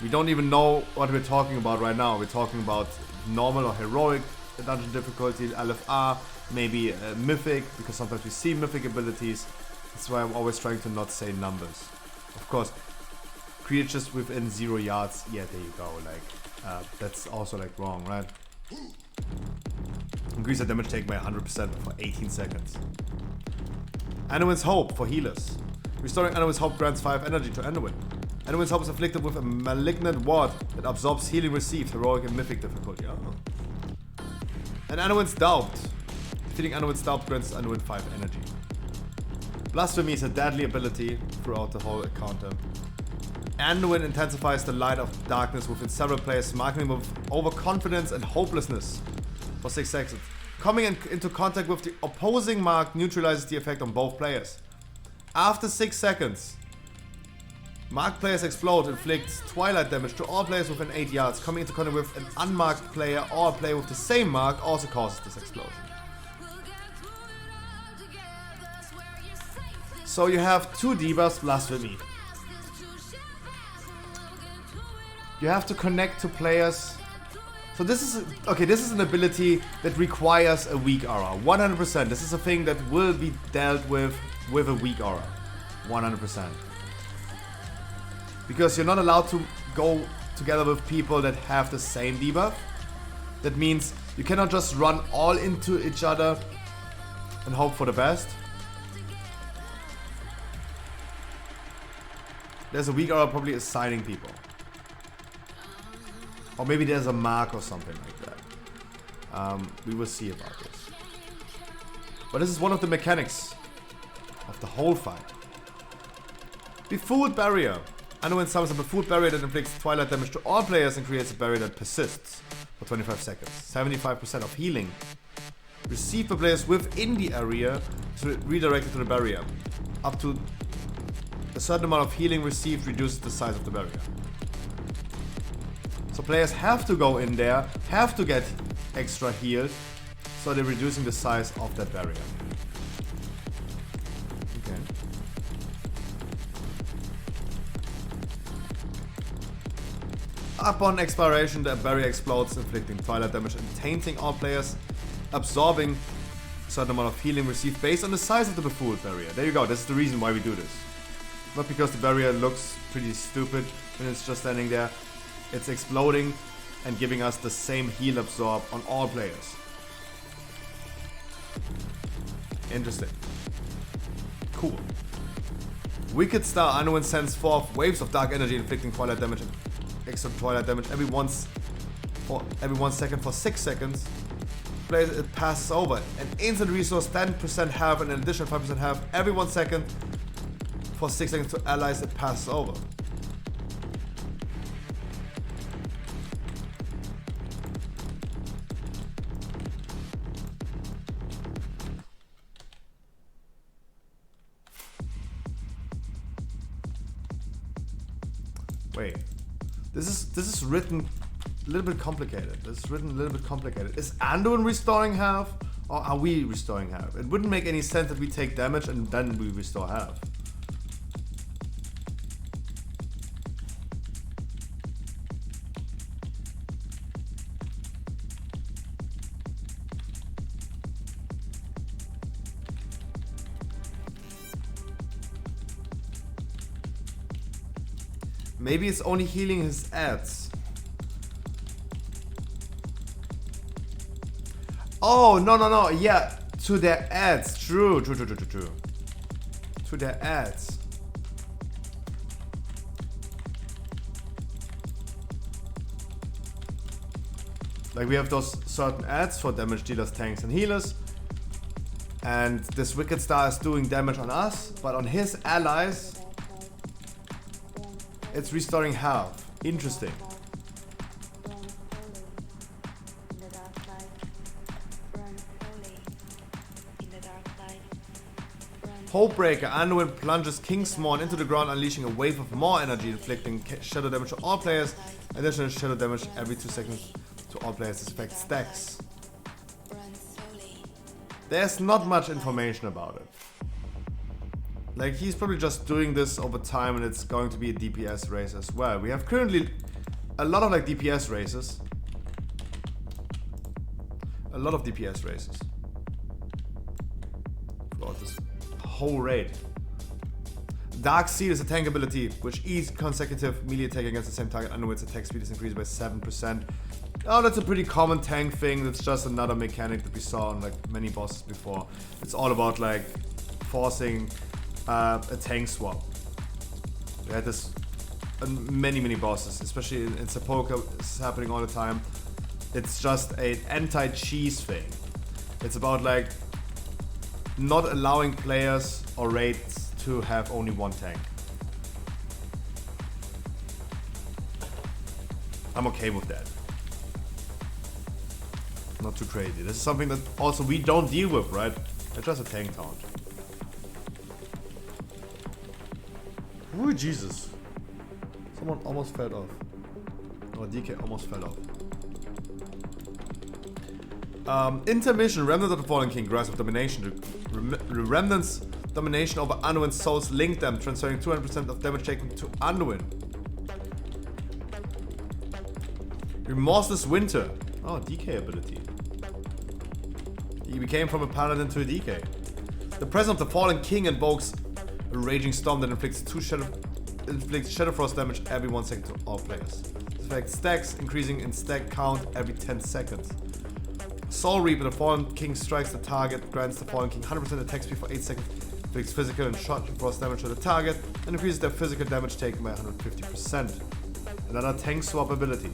We don't even know what we're talking about right now. We're talking about normal or heroic dungeon difficulty, LFR, maybe mythic, because sometimes we see mythic abilities. That's why I'm always trying to not say numbers. Of course, creatures within 0 yards, yeah, there you go. Like, that's also like wrong, right? Increase the damage taken by 100% for 18 seconds. Anduin's Hope for healers. Restoring Anduin's Hope grants 5 energy to Anduin. Anduin's Hope is afflicted with a malignant ward that absorbs healing received, heroic and mythic difficulty. Oh. And Anduin's Doubt. Defeating Anduin's Doubt grants Anduin 5 energy. Blasphemy is a deadly ability throughout the whole encounter. Anduin intensifies the light of darkness within several players, marking them with overconfidence and hopelessness for 6 seconds. Coming into contact with the opposing mark neutralizes the effect on both players. After 6 seconds, marked players explode, inflicts twilight damage to all players within 8 yards. Coming into contact with an unmarked player or a player with the same mark also causes this explosion. So you have 2 debuffs, Blasphemy. You have to connect to players. So this is an ability that requires a weak aura. 100%. This is a thing that will be dealt with a weak aura. 100%. Because you're not allowed to go together with people that have the same debuff. That means you cannot just run all into each other and hope for the best. There's a weak aura probably assigning people. Or maybe there's a mark or something like that. We will see about this. But this is one of the mechanics of the whole fight. Befooled Barrier. Anduin summons a Befooled Barrier that inflicts twilight damage to all players and creates a barrier that persists for 25 seconds. 75% of healing received by players within the area is redirected to the barrier. Up to a certain amount of healing received reduces the size of the barrier. So players have to go in there, have to get extra healed, so they're reducing the size of that barrier. Okay. Upon expiration, the barrier explodes, inflicting twilight damage and tainting all players, absorbing a certain amount of healing received based on the size of the Befooled Barrier. There you go, this is the reason why we do this. Not because the barrier looks pretty stupid when it's just standing there. It's exploding and giving us the same heal absorb on all players. Interesting. Cool. Wicked Star. Anduin sends forth waves of dark energy, inflicting twilight damage and extra twilight damage every 1 second for 6 seconds. Players, it passes over. An instant resource 10% health and an additional 5% health every 1 second for 6 seconds to allies it passes over. Wait, This is written a little bit complicated. This is written a little bit complicated. Is Anduin restoring half? Or are we restoring half? It wouldn't make any sense that we take damage and then we restore half. Maybe it's only healing his ads. Oh, no. Yeah, to their ads. True. To their ads. Like we have those certain ads for damage dealers, tanks, and healers. And this Wicked Star is doing damage on us, but on his allies, it's restoring health. Interesting. Hopebreaker. Anduin plunges Kingsmorn into the ground, unleashing a wave of more energy, inflicting shadow damage to all players. Additional shadow damage every 2 seconds to all players. This effect stacks. There's not much information about it. Like, he's probably just doing this over time, and it's going to be a DPS race as well. We have currently a lot of like DPS races. A lot of DPS races. Throughout this whole raid. Dark Seal is a tank ability, which each consecutive melee attack against the same target under its attack speed is increased by 7%. Oh, that's a pretty common tank thing. That's just another mechanic that we saw on like many bosses before. It's all about like forcing a tank swap. We had this on many bosses, especially in Sepulka. It's happening all the time. It's just an anti-cheese thing. It's about like not allowing players or raids to have only one tank. I'm okay with that. Not too crazy. This is something that also we don't deal with, right? It's just a tank taunt. Ooh, Jesus. Someone almost fell off. Oh, DK almost fell off. Intermission. Remnant of the Fallen King. Grasp of Domination. The Remnant's domination over Anduin's souls link them, transferring 200% of damage taken to Anduin. Remorseless Winter. Oh, DK ability. He became from a paladin to a DK. The presence of the Fallen King invokes a raging storm that inflicts Shadow Frost damage every 1 second to all players. This effect stacks, increasing in stack count every 10 seconds. Soul Reaper, the Fallen King strikes the target, grants the Fallen King 100% attack speed for 8 seconds, inflicts physical and Shadow Frost damage to the target, and increases their physical damage taken by 150%. Another tank swap ability.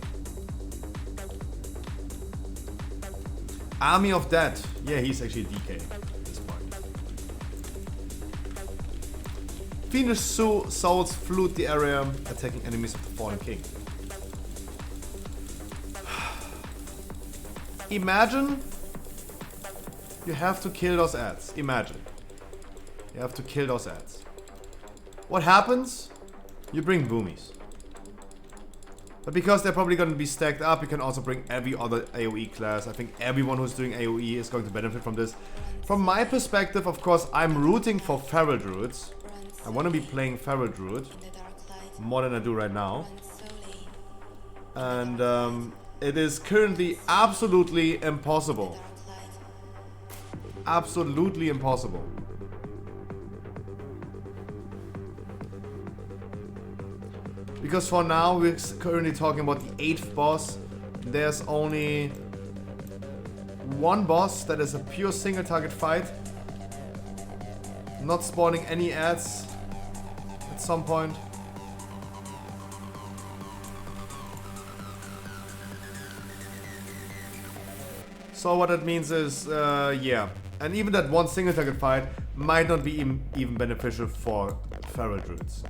Army of Dead. Yeah, he's actually a DK at this point. Fiendish souls flood the area, attacking enemies of the Fallen King. Imagine you have to kill those ads. Imagine. You have to kill those ads. What happens? You bring boomies. But because they're probably going to be stacked up, you can also bring every other AoE class. I think everyone who's doing AoE is going to benefit from this. From my perspective, of course, I'm rooting for Feral Druids. I want to be playing Feral Druid more than I do right now. And it is currently absolutely impossible. Absolutely impossible. Because for now, we're currently talking about the 8th boss. There's only one boss that is a pure single target fight. Not spawning any ads at some point. So what that means is, yeah. And even that one single target fight might not be even beneficial for Feral Druids.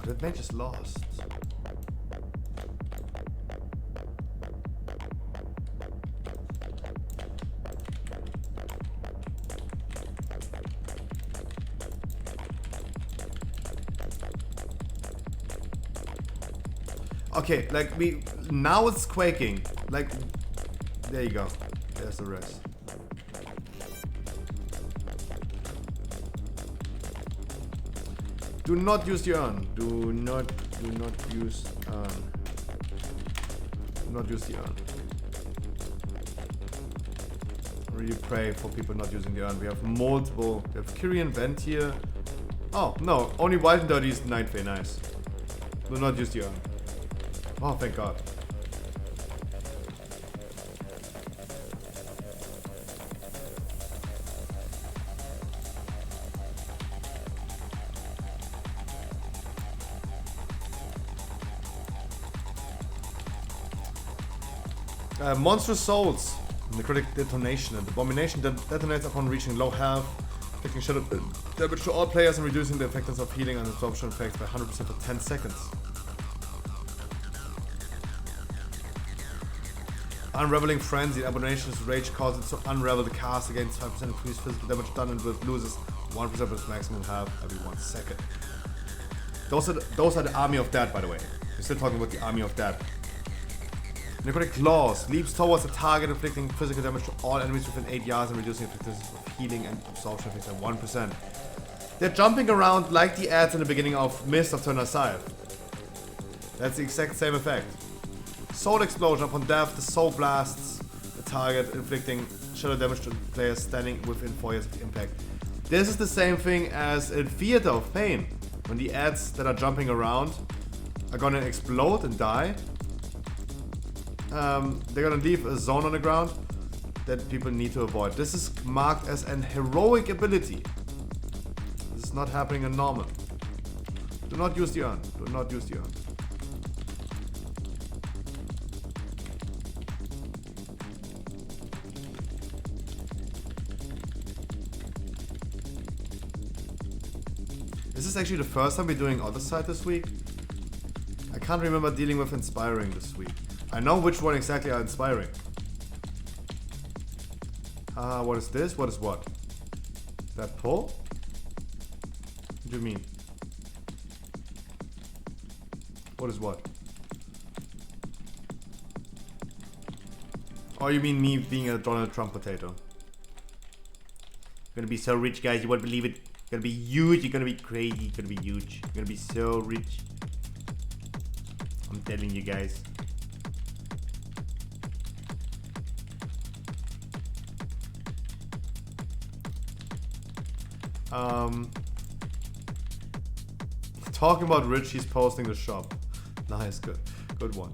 That mage is lost. Okay, like now it's quaking. Like, there you go. There's the rest. Do not use the urn. Do not use urn. Do not use the urn. I really pray for people not using the urn. We have multiple. We have Kyrian Vent here. Oh, no. Only Wild and Dirty is 9th. Nice. Do not use the urn. Oh, thank God. Monstrous Souls. Necrotic Detonation. An abomination that detonates upon reaching low health, taking shadow damage to all players and reducing the effectiveness of healing and absorption effects by 100% for 10 seconds. Unraveling Frenzy. Abomination's rage causes it to unravel the cast against 5% increased physical damage done and loses 1% of its maximum health every 1 second. Those are the Army of Dead, by the way. We're still talking about the Army of Dead. Necrotic Claws. Leaps towards the target, inflicting physical damage to all enemies within 8 yards and reducing effectiveness of healing and absorption effects by 1%. They're jumping around like the ads in the beginning of Mist of Turner Scythe. That's the exact same effect. Soul Explosion. Upon death, the soul blasts the target, inflicting shadow damage to players standing within 4 yards of impact. This is the same thing as in Theater of Pain, when the ads that are jumping around are gonna explode and die. They're gonna leave a zone on the ground that people need to avoid. This is marked as an heroic ability. This is not happening in normal. Do not use the urn. Do not use the urn. This is actually the first time we're doing Other Side this week. I can't remember dealing with Inspiring this week. I know which one exactly are Inspiring. What is this? What is what? That pull? What do you mean? What is what? Oh, you mean me being a Donald Trump potato? Gonna be so rich, guys, you won't believe it. Gonna be huge, you're gonna be crazy, you're gonna be huge. You're gonna be so rich. I'm telling you guys. Talking about rich, he's posting the shop. Nice, good one.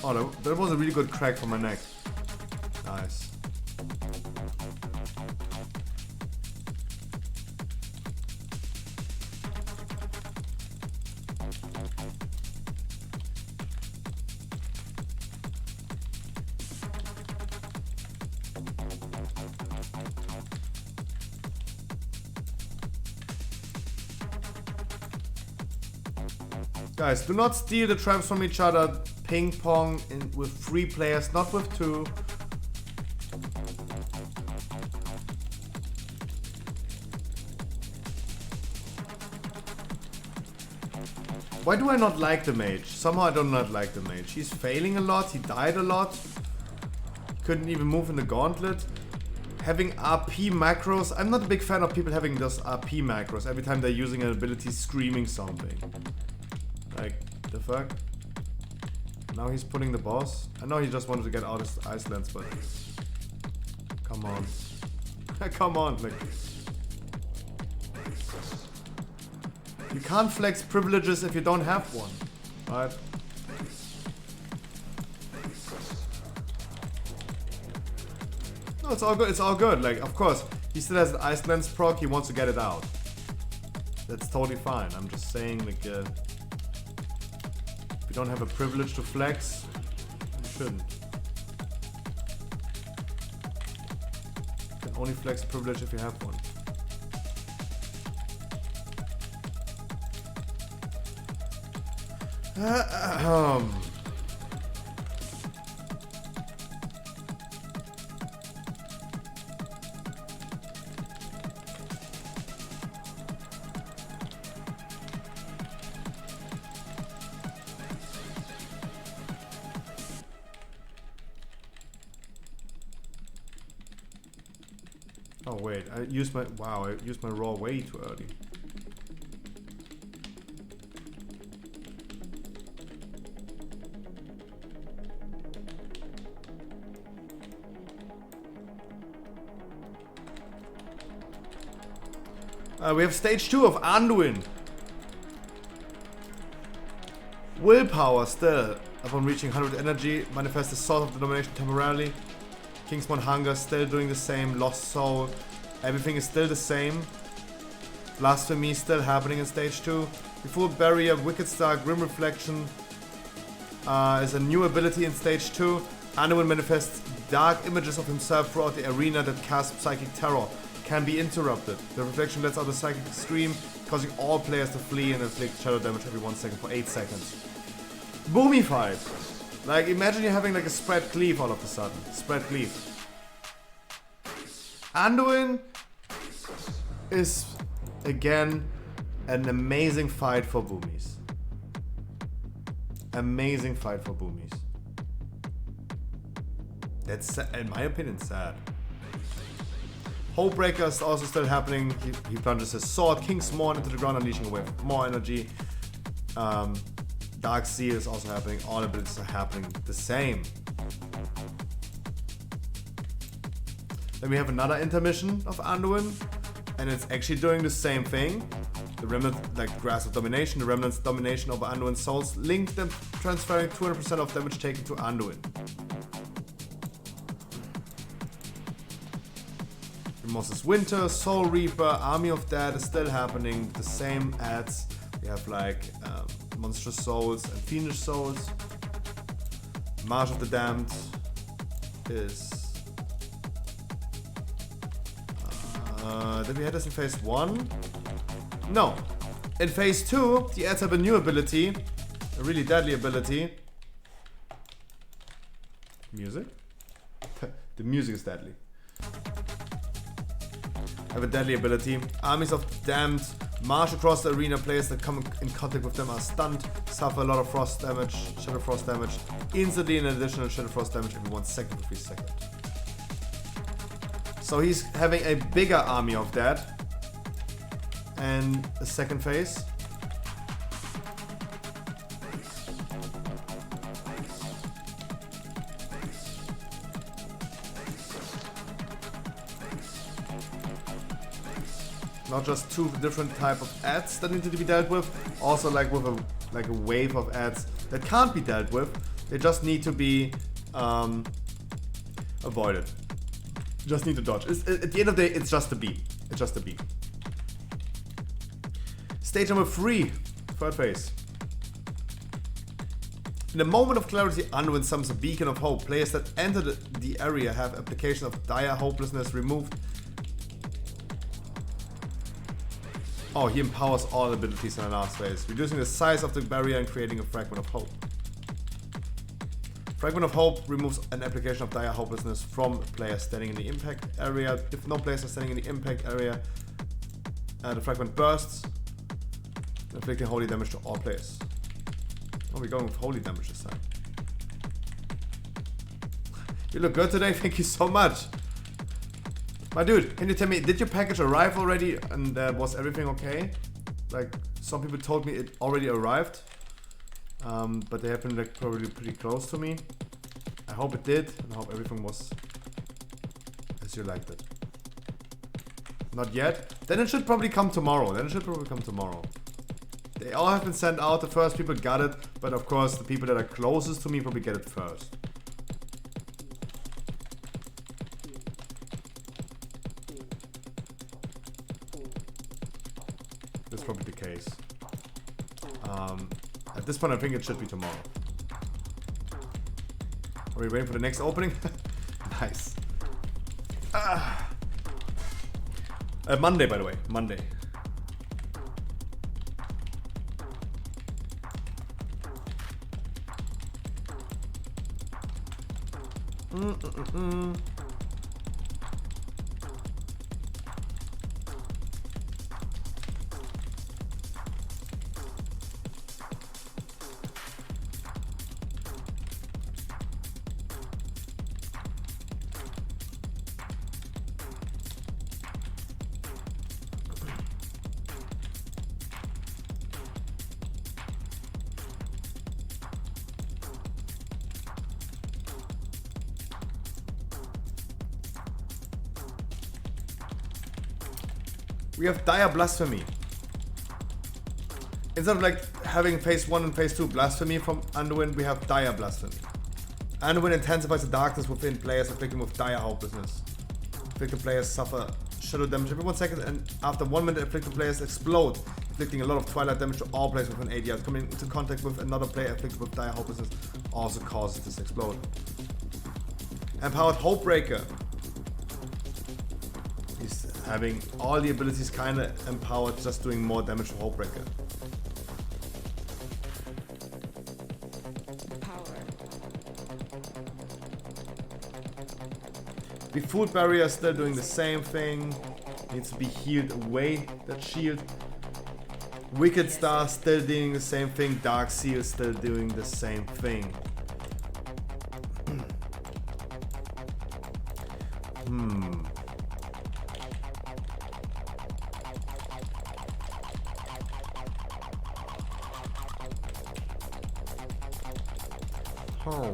Oh, that was a really good crack for my neck. Nice. Guys, do not steal the traps from each other. Ping pong with 3 players, not with 2. Why do I not like the mage? Somehow I do not like the mage. He's failing a lot, he died a lot. Couldn't even move in the gauntlet. Having RP macros. I'm not a big fan of people having those RP macros every time they're using an ability screaming something. Like, the fuck? Now he's putting the boss. I know he just wanted to get out of Iceland, but come on. Come on, like. You can't flex privileges if you don't have one, right? No, it's all good. It's all good. Like, of course, he still has an Ice Lens proc. He wants to get it out. That's totally fine. I'm just saying, like, if you don't have a privilege to flex, you shouldn't. You can only flex privilege if you have one. Oh wait, I used my raw way too early. We have stage 2 of Anduin. Willpower still. Upon reaching 100 energy, manifest the source of the domination temporarily. Kingsmon Hunger still doing the same. Lost Soul. Everything is still the same. Blasphemy still happening in stage 2. Before Barrier, Wicked Star, Grim Reflection is a new ability in stage 2. Anduin manifests dark images of himself throughout the arena that cast Psychic Terror. Can be interrupted. The reflection lets out a psychic scream, causing all players to flee and inflict shadow damage every 1 second for 8 seconds. Boomy fight! Like, imagine you're having like a spread cleave all of a sudden. Spread cleave. Anduin is, again, an amazing fight for boomies. Amazing fight for boomies. That's, in my opinion, sad. Hopebreaker is also still happening. He plunges his sword, Kingsmon, into the ground, unleashing a wave of more energy. Dark Seal is also happening. All abilities are happening the same. Then we have another intermission of Anduin, and it's actually doing the same thing. The Remnant, like Grasp of Domination, the Remnant's domination over Anduin's souls, linked them, transferring 200% of damage taken to Anduin. Moses Winter, Soul Reaper, Army of Dead is still happening. The same ads. We have like Monstrous Souls and Fiendish Souls. March of the Damned is. Did we had this in phase 1? No. In phase 2, the ads have a new ability. A really deadly ability. Music? The music is deadly. Have a deadly ability. Armies of Damned march across the arena. Players that come in contact with them are stunned, suffer a lot of frost damage, shadow frost damage, instantly an additional shadow frost damage every 1 second for 3 seconds. So he's having a bigger army of that. And a second phase. Not just 2 different type of ads that need to be dealt with, also like with a wave of ads that can't be dealt with. They just need to be avoided. Just need to dodge. At the end of the day, it's just a beam. It's just a beam. Stage number 3, third phase. In a moment of clarity, Anduin summons a beacon of hope. Players that enter the area have application of dire hopelessness removed. Oh, he empowers all abilities in the last phase, reducing the size of the barrier and creating a Fragment of Hope. Fragment of Hope removes an application of dire hopelessness from players standing in the impact area. If no players are standing in the impact area, the fragment bursts, inflicting holy damage to all players. Oh, we're going with holy damage this time. You look good today, thank you so much. My dude, can you tell me, did your package arrive already and was everything okay? Like, some people told me it already arrived, but they have been like probably pretty close to me. I hope it did, and I hope everything was as you liked it. Not yet. Then it should probably come tomorrow. They all have been sent out. The first people got it. But of course, the people that are closest to me probably get it first. That's probably the case. At this point, I think it should be tomorrow. Are we waiting for the next opening? Nice. Monday, by the way. Monday. We have Dire Blasphemy. Instead of like having phase 1 and phase 2 Blasphemy from Anduin, we have Dire Blasphemy. Anduin intensifies the darkness within players, afflicting with dire hopelessness. Afflicted players suffer shadow damage every 1 second, and after 1 minute, afflicted players explode, inflicting a lot of twilight damage to all players within 8 yards. Coming into contact with another player afflicted with dire hopelessness also causes this explode. Empowered Hopebreaker. He's having all the abilities kind of empowered, just doing more damage to Hopebreaker. The Food Barrier is still doing the same thing. Needs to be healed away, that shield. Wicked Star still doing the same thing. Dark Seal still doing the same thing. Oh.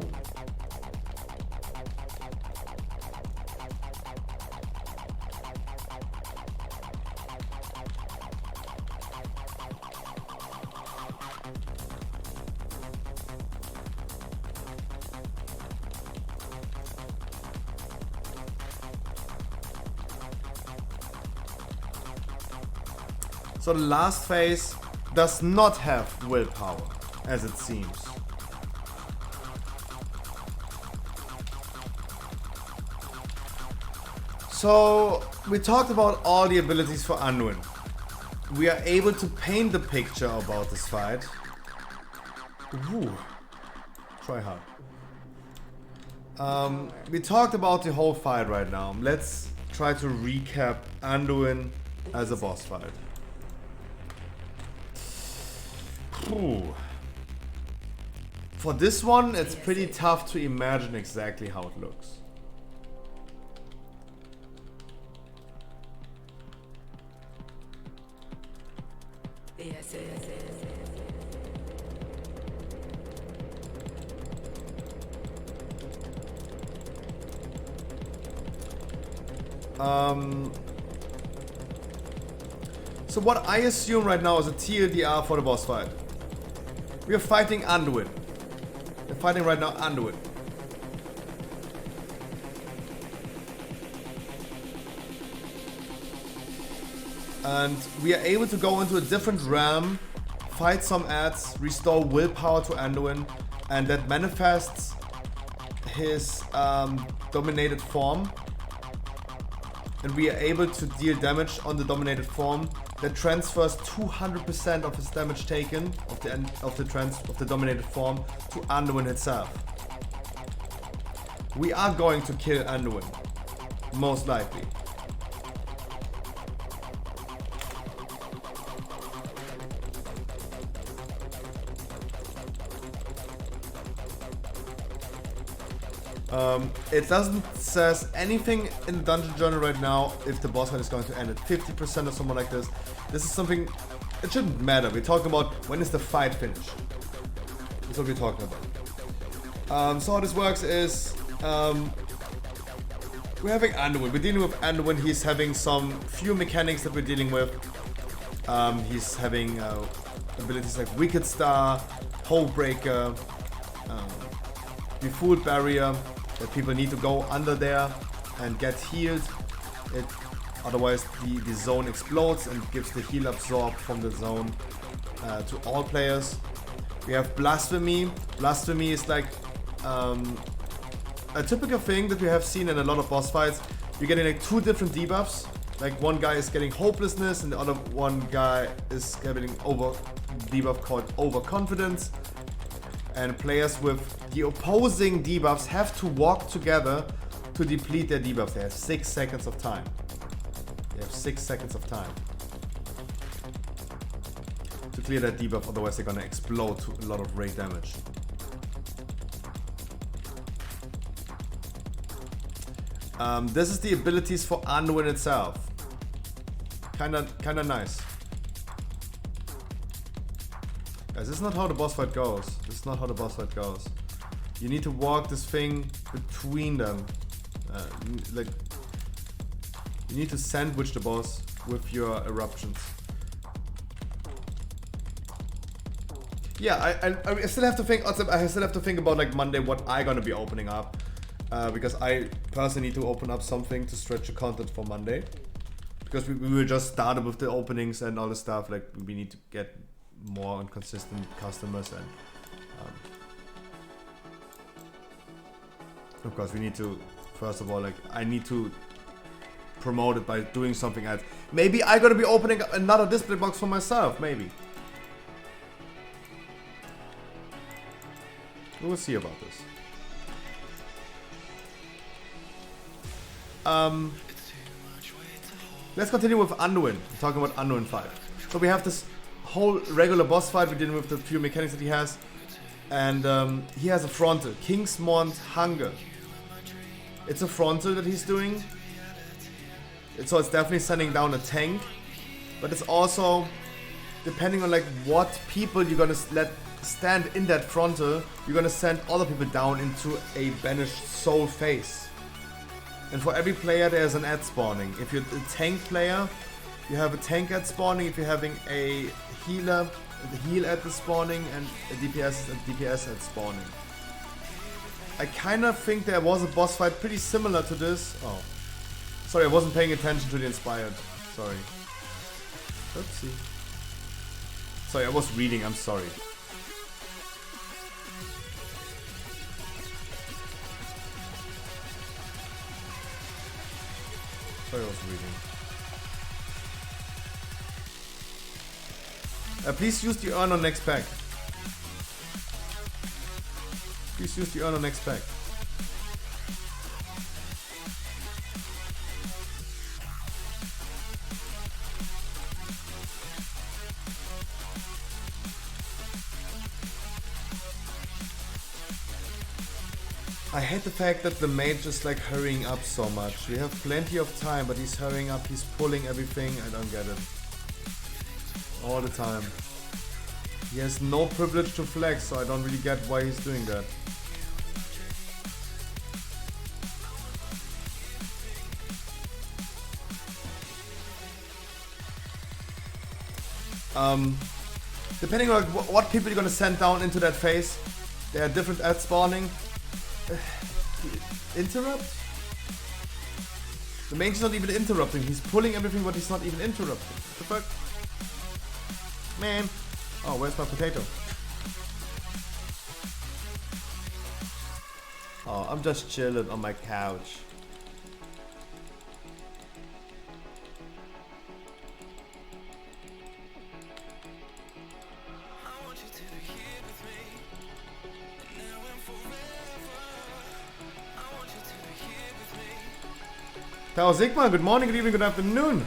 So the last phase does not have willpower, as it seems. So we talked about all the abilities for Anduin. We are able to paint the picture about this fight. Ooh. Try hard. We talked about the whole fight right now. Let's try to recap Anduin as a boss fight. Ooh. For this one, it's pretty tough to imagine exactly how it looks. So what I assume right now is a TLDR for the boss fight. We are fighting Anduin. We're fighting right now Anduin. And we are able to go into a different realm, fight some ads, restore willpower to Anduin, and that manifests his dominated form. And we are able to deal damage on the dominated form that transfers 200% of his damage taken of the dominated form to Anduin itself. We are going to kill Anduin, most likely. It doesn't says anything in the dungeon journal right now if the boss fight is going to end at 50% or something like this. This is something, it shouldn't matter. We're talking about when is the fight finished. That's what we're talking about. So how this works is we're having Anduin. We're dealing with Anduin. He's having some few mechanics that we're dealing with. He's having abilities like Wicked Star, Hole Breaker, Befooled Barrier, that people need to go under there and get healed. Otherwise the zone explodes and gives the heal absorb from the zone to all players. We have Blasphemy. Blasphemy is like a typical thing that we have seen in a lot of boss fights. You're getting like two different debuffs. Like one guy is getting Hopelessness and the other one guy is getting debuff called Overconfidence. And players with the opposing debuffs have to walk together to deplete their debuffs. They have 6 seconds of time. They have 6 seconds of time to clear that debuff, otherwise they're gonna explode to a lot of rate damage. This is the abilities for Anduin itself. Kinda nice. Guys, this is not how the boss fight goes. This is not how the boss fight goes. You need to walk this thing between them. Like, you need to sandwich the boss with your eruptions. Yeah, I still have to think. I still have to think about like Monday what I gonna be opening up, because I personally need to open up something to stretch the content for Monday. Because we were just started with the openings and all the stuff. Like we need to get more and consistent customers, and of course we need to. First of all, like I need to promote it by doing something else. Maybe I gotta be opening up another display box for myself. Maybe. We will see about this. Let's continue with Anduin. We're talking about Anduin 5. So we have this whole regular boss fight. We're dealing with the few mechanics that he has. And he has a frontal. Kingsmont Hunger. It's a frontal that he's doing. So it's definitely sending down a tank. But it's also, depending on like what people you're gonna let stand in that frontal, you're gonna send other people down into a banished soul phase. And for every player there's an ad spawning. If you're a tank player, you have a tank ad spawning. If you're having a healer, the heal ad is spawning, and a DPS ad spawning. I kind of think there was a boss fight pretty similar to this. Oh, sorry, I wasn't paying attention to the inspired. Sorry. Oopsie. Sorry, I was reading. I'm sorry. Sorry, I was reading. Please use the urn on next pack. Please use the urn on next pack. I hate the fact that the mage is like hurrying up so much. We have plenty of time, but he's hurrying up, he's pulling everything. I don't get it. All the time. He has no privilege to flex, so I don't really get why he's doing that. Depending on what people you're gonna send down into that phase, there are different ads spawning. Interrupt? The mage is not even interrupting, he's pulling everything but he's not even interrupting. What the fuck? Man. Oh, where's my potato? Oh, I'm just chilling on my couch. Tao Sigma, good morning, good evening, good afternoon.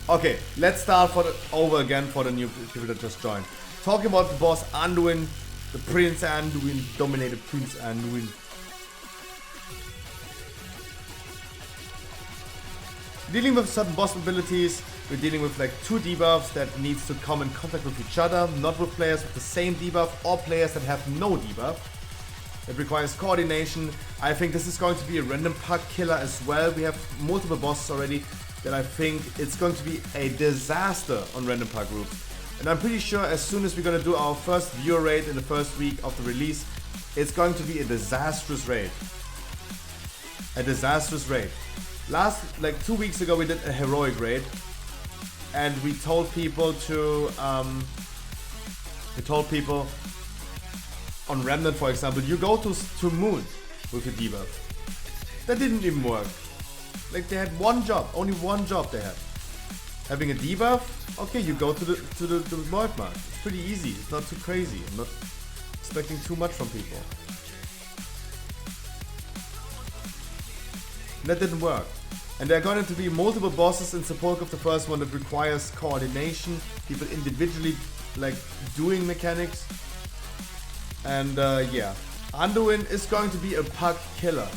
Okay, let's start over again for the new people that just joined. Talking about the boss Anduin, the Prince Anduin, dominated Prince Anduin. Dealing with certain boss abilities, we're dealing with like two debuffs that needs to come in contact with each other, not with players with the same debuff or players that have no debuff. It requires coordination. I think this is going to be a random pack killer as well. We have multiple bosses already that I think it's going to be a disaster on random pack groups. And I'm pretty sure as soon as we're going to do our first viewer raid in the first week of the release, it's going to be a disastrous raid. A disastrous raid. Like 2 weeks ago we did a heroic raid. And we told people to, on Remnant for example, you go to Moon with your debuff. That didn't even work. Like they had one job, only one job they had. Having a debuff, okay, you go to the Void Mark. It's pretty easy, it's not too crazy. I'm not expecting too much from people. That didn't work. And there are going to be multiple bosses in support of the first one that requires coordination, people individually like doing mechanics. And yeah, Anduin is going to be a pack killer.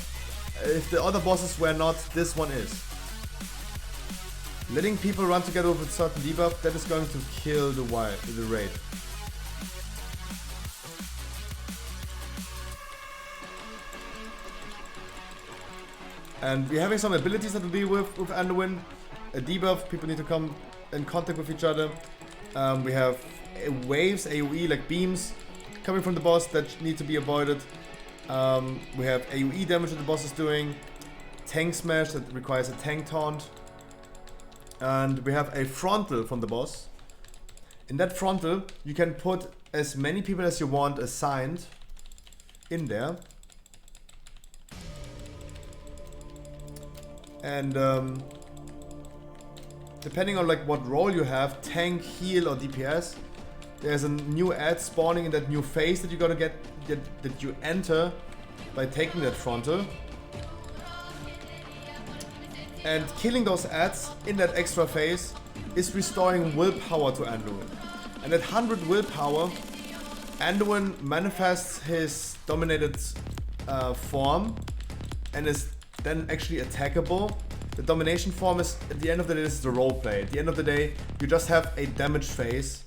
If the other bosses were not, this one is. Letting people run together with a certain debuff, that is going to kill the raid. And we're having some abilities that will be with Anduin. A debuff, people need to come in contact with each other. We have waves, AoE, like beams, coming from the boss that need to be avoided. We have AoE damage that the boss is doing. Tank smash that requires a tank taunt. And we have a frontal from the boss. In that frontal, you can put as many people as you want assigned in there. And depending on like what role you have, tank, heal or DPS, there's a new ad spawning in that new phase that you're gonna get that you enter by taking that frontal. And killing those ads in that extra phase is restoring willpower to Anduin. And at 100 willpower, Anduin manifests his dominated form and is then actually attackable. The domination form is, at the end of the day, this is the roleplay. At the end of the day, you just have a damage phase.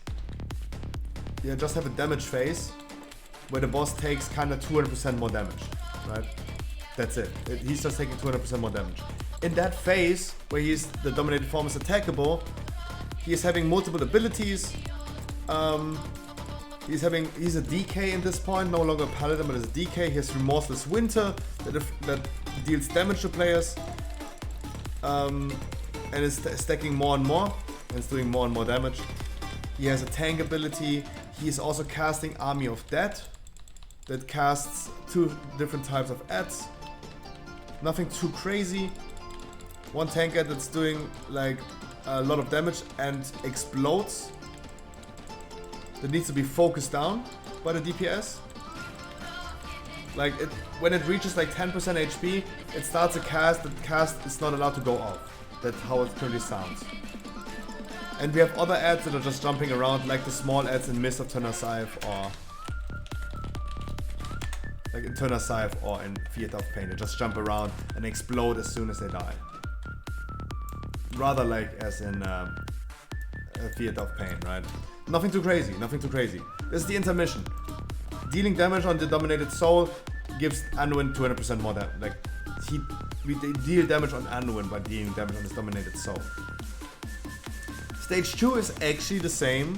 You just have a damage phase where the boss takes kind of 200% more damage, right? That's it. He's just taking 200% more damage. In that phase, where the dominated form is attackable, he is having multiple abilities. He's a DK in this point, no longer a paladin, but is a DK. He has Remorseless Winter that deals damage to players, and is stacking more and more, and it's doing more and more damage. He has a tank ability. He is also casting Army of Dead, that casts 2 different types of ads. Nothing too crazy. One tank ad that's doing like a lot of damage and explodes. That needs to be focused down by the DPS. Like when it reaches like 10% HP, it starts a cast. That cast is not allowed to go off. That's how it currently sounds. And we have other ads that are just jumping around, like the small ads in Mist of Turner Scythe, or like in Turner Scythe or in Theater of Pain. They just jump around and explode as soon as they die. Rather like as in Theater of Pain, right? Nothing too crazy, nothing too crazy. This is the intermission. Dealing damage on the dominated soul gives Anduin 200% more damage. Like we deal damage on Anduin by dealing damage on his dominated soul. Stage 2 is actually the same.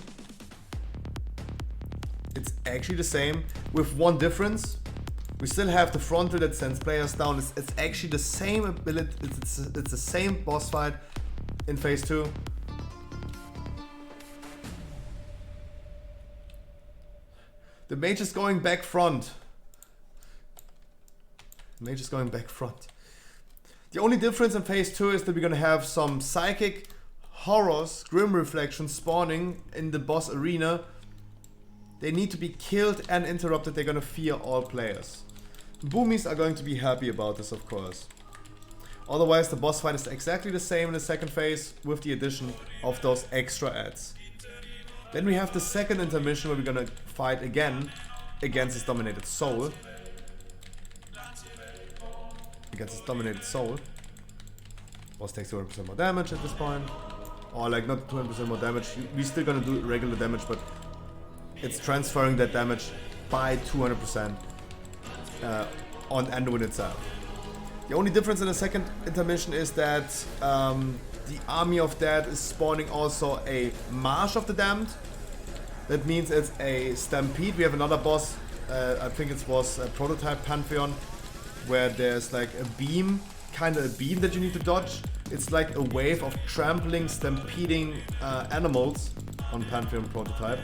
It's actually the same with one difference. We still have the frontal that sends players down. It's actually the same ability. It's the same boss fight in phase 2. The mage is going back front. The mage is going back front. The only difference in phase 2 is that we're gonna have some psychic horrors, grim reflections spawning in the boss arena. They need to be killed and interrupted. They're gonna fear all players. Boomies are going to be happy about this, of course. Otherwise, the boss fight is exactly the same in the second phase with the addition of those extra ads. Then we have the second intermission where we're gonna fight again against his dominated soul. Against his dominated soul. Boss takes 200% more damage at this point. Or like not 200% more damage. We're still gonna do regular damage, but it's transferring that damage by 200%. on Anduin itself. The only difference in the second intermission is that the Army of Dead is spawning also a Marsh of the Damned. That means it's a Stampede. We have another boss, I think it was a Prototype Pantheon, where there's like a beam, kind of a beam that you need to dodge. It's like a wave of trampling, stampeding animals on Pantheon Prototype.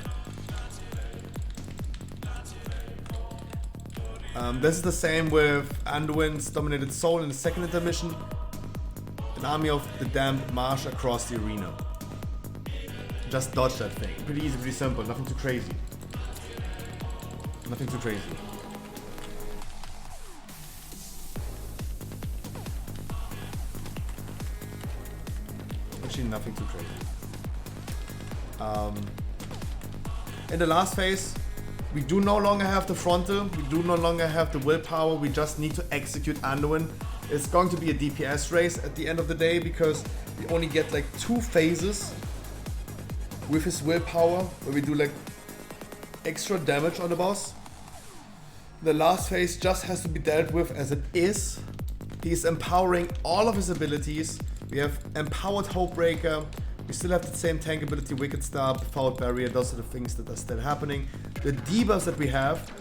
This is the same with Anduin's Dominated Soul in the second intermission. An Army of the Damned march across the arena. Just dodge that thing. Pretty easy, pretty simple. Nothing too crazy. Nothing too crazy. Actually, nothing too crazy. In the last phase, we do no longer have the frontal, we do no longer have the willpower, we just need to execute Anduin. It's going to be a DPS race at the end of the day because we only get like 2 phases with his willpower where we do like extra damage on the boss. The last phase just has to be dealt with as it is. He's empowering all of his abilities. We have empowered Hopebreaker. We still have the same tank ability, Wicked Stab, Foul Barrier. Those are the things that are still happening. The debuffs that we have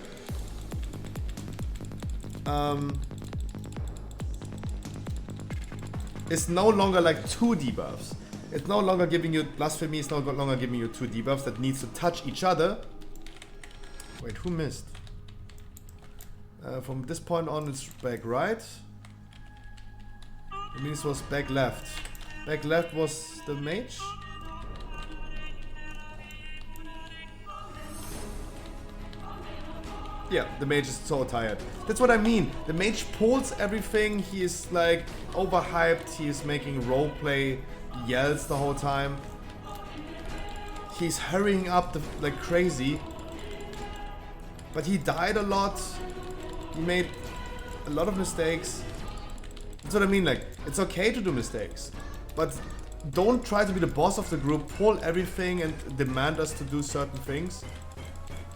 is no longer like 2 debuffs. It's no longer giving you, Blasphemy is no longer giving you 2 debuffs that needs to touch each other. Wait, who missed? From this point on it's back right. It means it was back left. Back left was the mage. Yeah, the mage is so tired. That's what I mean. The mage pulls everything. He is like overhyped. He is making roleplay yells the whole time. He's hurrying up like crazy. But he died a lot. He made a lot of mistakes. That's what I mean. Like, it's okay to do mistakes, but don't try to be the boss of the group. Pull everything and demand us to do certain things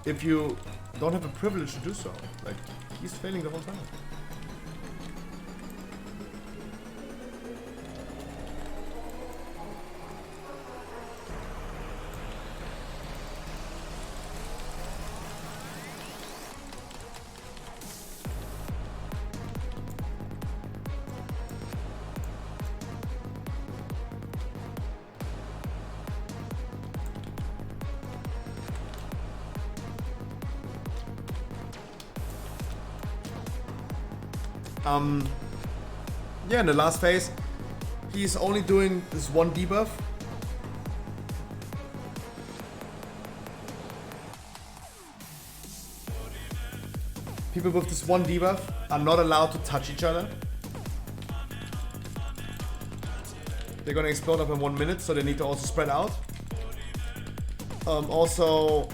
if you don't have a privilege to do so. Like, he's failing the whole time. Yeah, in the last phase, he's only doing this 1 debuff. People with this 1 debuff are not allowed to touch each other. They're gonna explode up in 1 minute, so they need to also spread out. Also,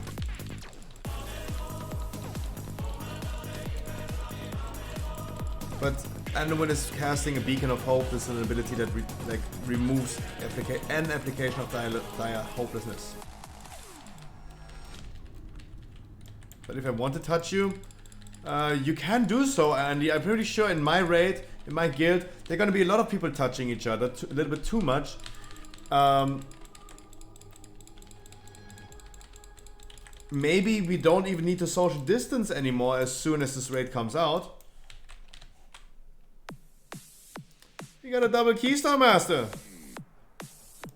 but Anduin is casting a Beacon of Hope. This is an ability that removes an application of dire hopelessness. But if I want to touch you, you can do so, Andy. I'm pretty sure in my raid, in my guild, there are going to be a lot of people touching each other, a little bit too much. Maybe we don't even need to social distance anymore as soon as this raid comes out. You got a double Keystone Master.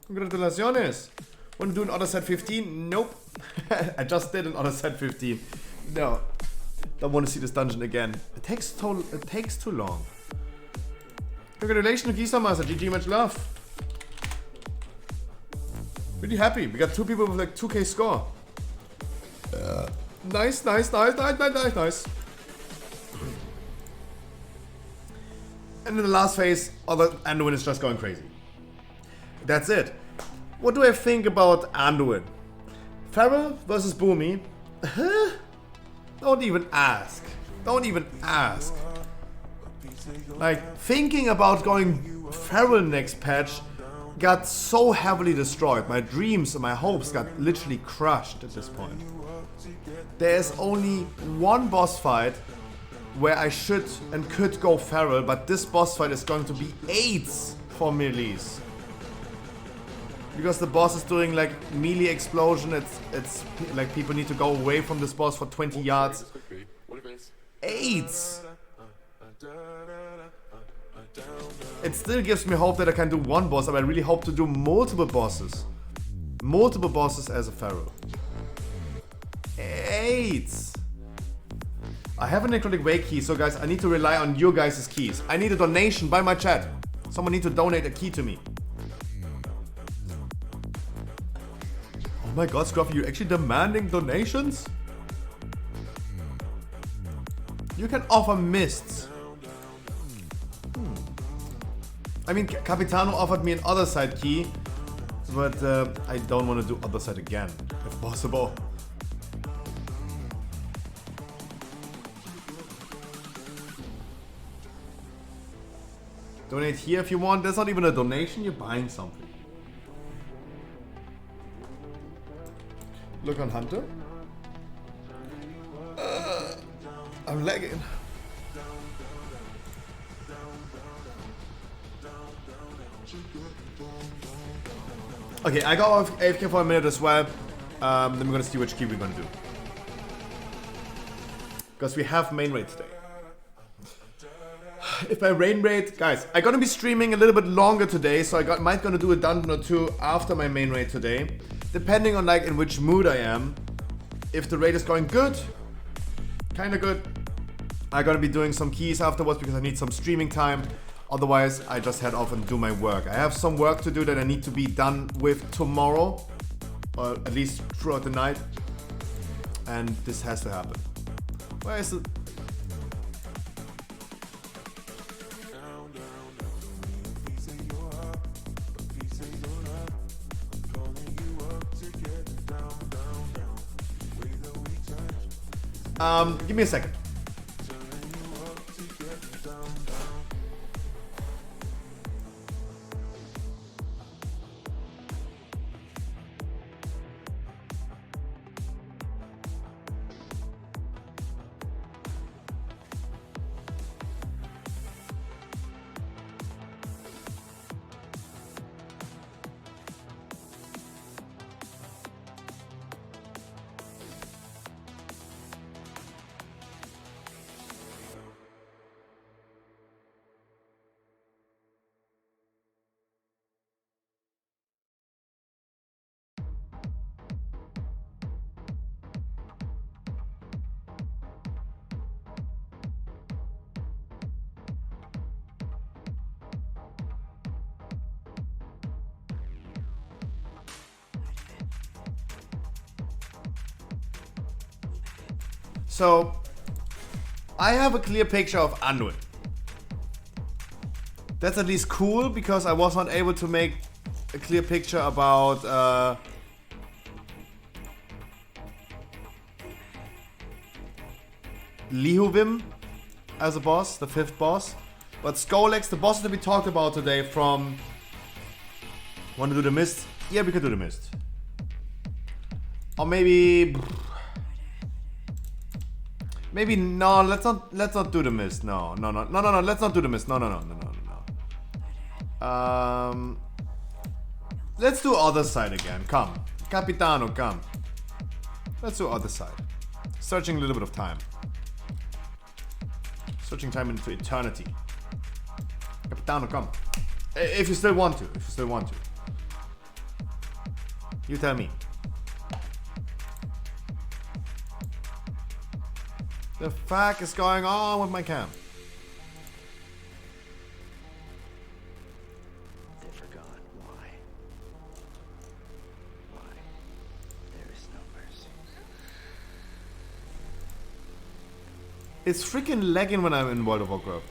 Congratulations. Want to do an auto set 15? Nope. I just did an auto set 15. No. Don't want to see this dungeon again. It takes too long. Congratulations, Keystone Master. GG, much love. Really happy. We got 2 people with like 2k score. Nice. And in the last phase, Anduin is just going crazy. That's it. What do I think about Anduin? Feral versus Boomy? Don't even ask. Don't even ask. Like, thinking about going Feral next patch got so heavily destroyed. My dreams and my hopes got literally crushed at this point. There's only 1 boss fight where I should and could go feral, but this boss fight is going to be 8s for melees. Because the boss is doing like melee explosion, it's like people need to go away from this boss for 20 yards. 8s! It still gives me hope that I can do one boss, but I really hope to do multiple bosses. Multiple bosses as a feral. 8s! I have a necrotic wake key, so guys, I need to rely on your guys' keys. I need a donation by my chat. Someone need to donate a key to me. Oh my god, Scruffy, you're actually demanding donations? You can offer mists. I mean, Capitano offered me an other side key, but I don't want to do other side again, if possible. Donate here if you want. That's not even a donation, you're buying something. Look on Hunter. I'm lagging. Okay, I got off AFK for a minute as well. Then we're gonna see which key we're gonna do. Because we have main raid today. If my rain raid, guys, I'm gonna be streaming a little bit longer today, so might gonna do a dungeon or two after my main raid today, depending on like in which mood I am. If the raid is going good, kind of good, I'm gonna be doing some keys afterwards because I need some streaming time. Otherwise, I just head off and do my work. I have some work to do that I need to be done with tomorrow, or at least throughout the night, and this has to happen. Where is it? Give me a second. So, I have a clear picture of Anduin. That's at least cool, because I was not able to make a clear picture about Lihuvim as a boss, the 5th boss. But Skolex, the boss that we talked about today from... Want to do the mist? Yeah, we could do the mist. Or maybe... Maybe no, let's not do the mist. No, let's not do the mist. No. Let's do other side again. Come. Capitano, come. Let's do other side. Searching a little bit of time. Searching time into eternity. Capitano, come. If you still want to. You tell me. The fuck is going on with my cam? They forgot why. Why? There is no mercy. It's freaking lagging when I'm in World of Warcraft.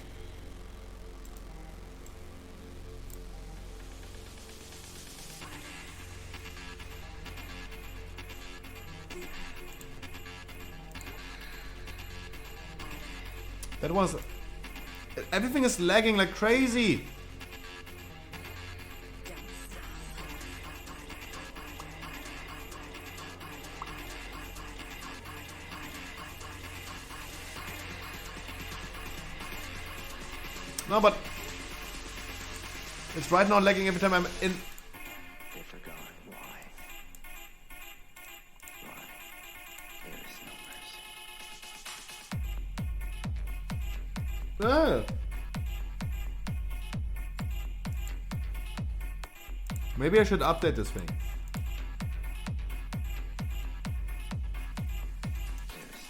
That was... Everything is lagging like crazy. No, but it's right now lagging every time I'm in. They forgot why. Why? There is no mercy. Ah. Maybe I should update this thing.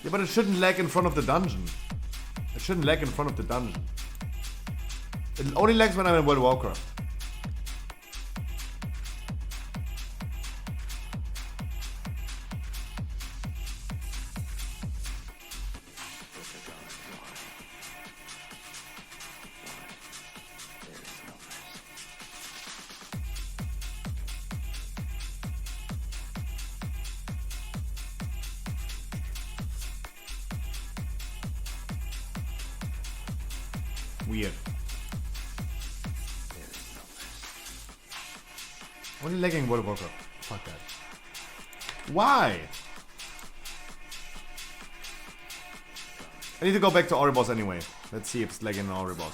Yeah, but it shouldn't lag in front of the dungeon. It shouldn't lag in front of the dungeon. It only lags when I'm in World of Warcraft. Weird. Only lagging World of Warcraft. Fuck that. Why? I need to go back to Oribos anyway. Let's see if it's lagging in Oribos.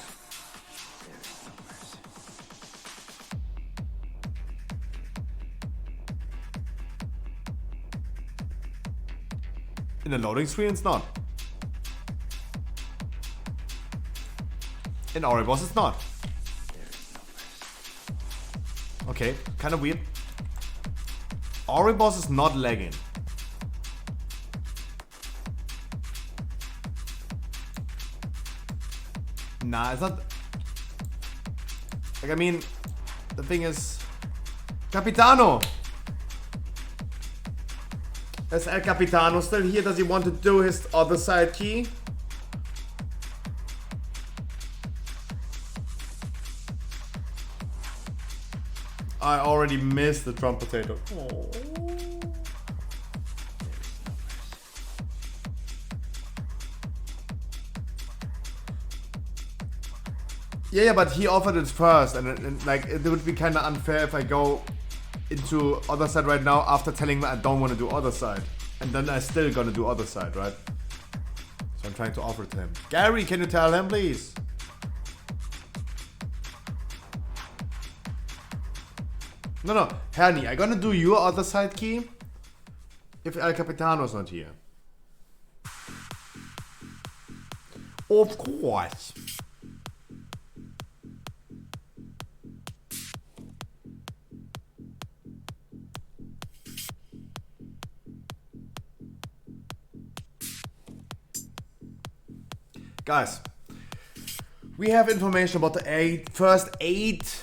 In the loading screen, it's not. In Oribos, it's not. Okay, kind of weird. Oribos is not lagging. Nah, it's not. Like, I mean, the thing is, Capitano. Is El Capitano still here? Does he want to do his other side key? I already missed the drum potato. Oh. Yeah, but he offered it first, and like it would be kind of unfair if I go into other side right now after telling me I don't want to do other side, and then I still gonna do other side, right? So I'm trying to offer it to him. Gary, can you tell him, please? No, Herni, I'm gonna do your other side key if El Capitano's not here. Of course. Guys, we have information about the first eight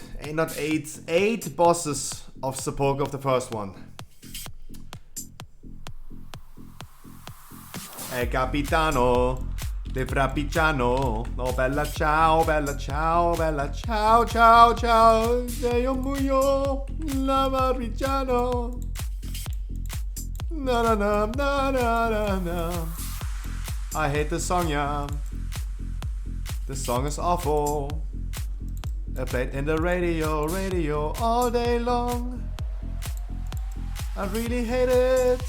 bosses of the poker of the first one. El Capitano de Frappigiano. Oh bella ciao, bella ciao, bella ciao, ciao, ciao. Io muoio, la Marvigiano. Na na na na na na na. I hate this song, yeah. This song is awful. I played in the radio all day long. I really hate it.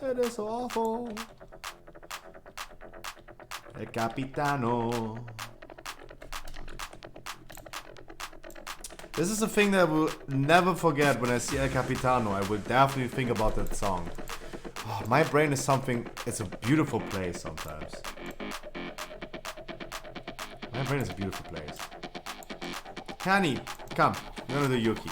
It is so awful. El Capitano. This is a thing that I will never forget when I see El Capitano. I will definitely think about that song. Oh, my brain is something, it's a beautiful place sometimes. My brain is a beautiful place. Kani, come, we're gonna do Yuki.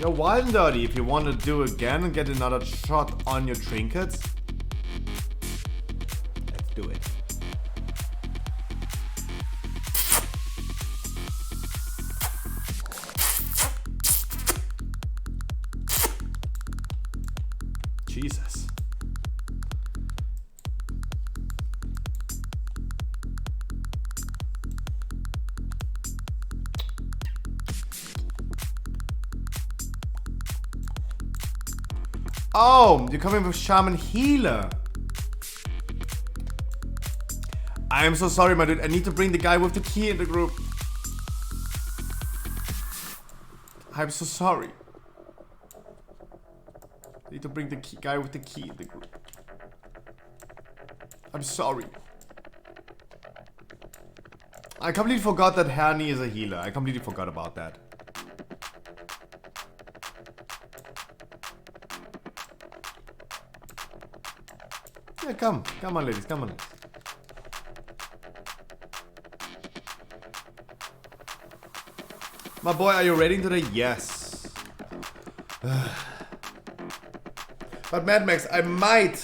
You're wild and dirty if you want to do again and get another shot on your trinkets. Let's do it. Jesus. Oh, you're coming with Shaman Healer. I am so sorry, my dude. I need to bring the guy with the key in the group. I'm so sorry. I need to bring the guy with the key in the group. I'm sorry. I completely forgot that Hernie is a healer. I completely forgot about that. Yeah, come on, ladies, come on. My boy, are you raiding today? Yes. But Mad Max, I might,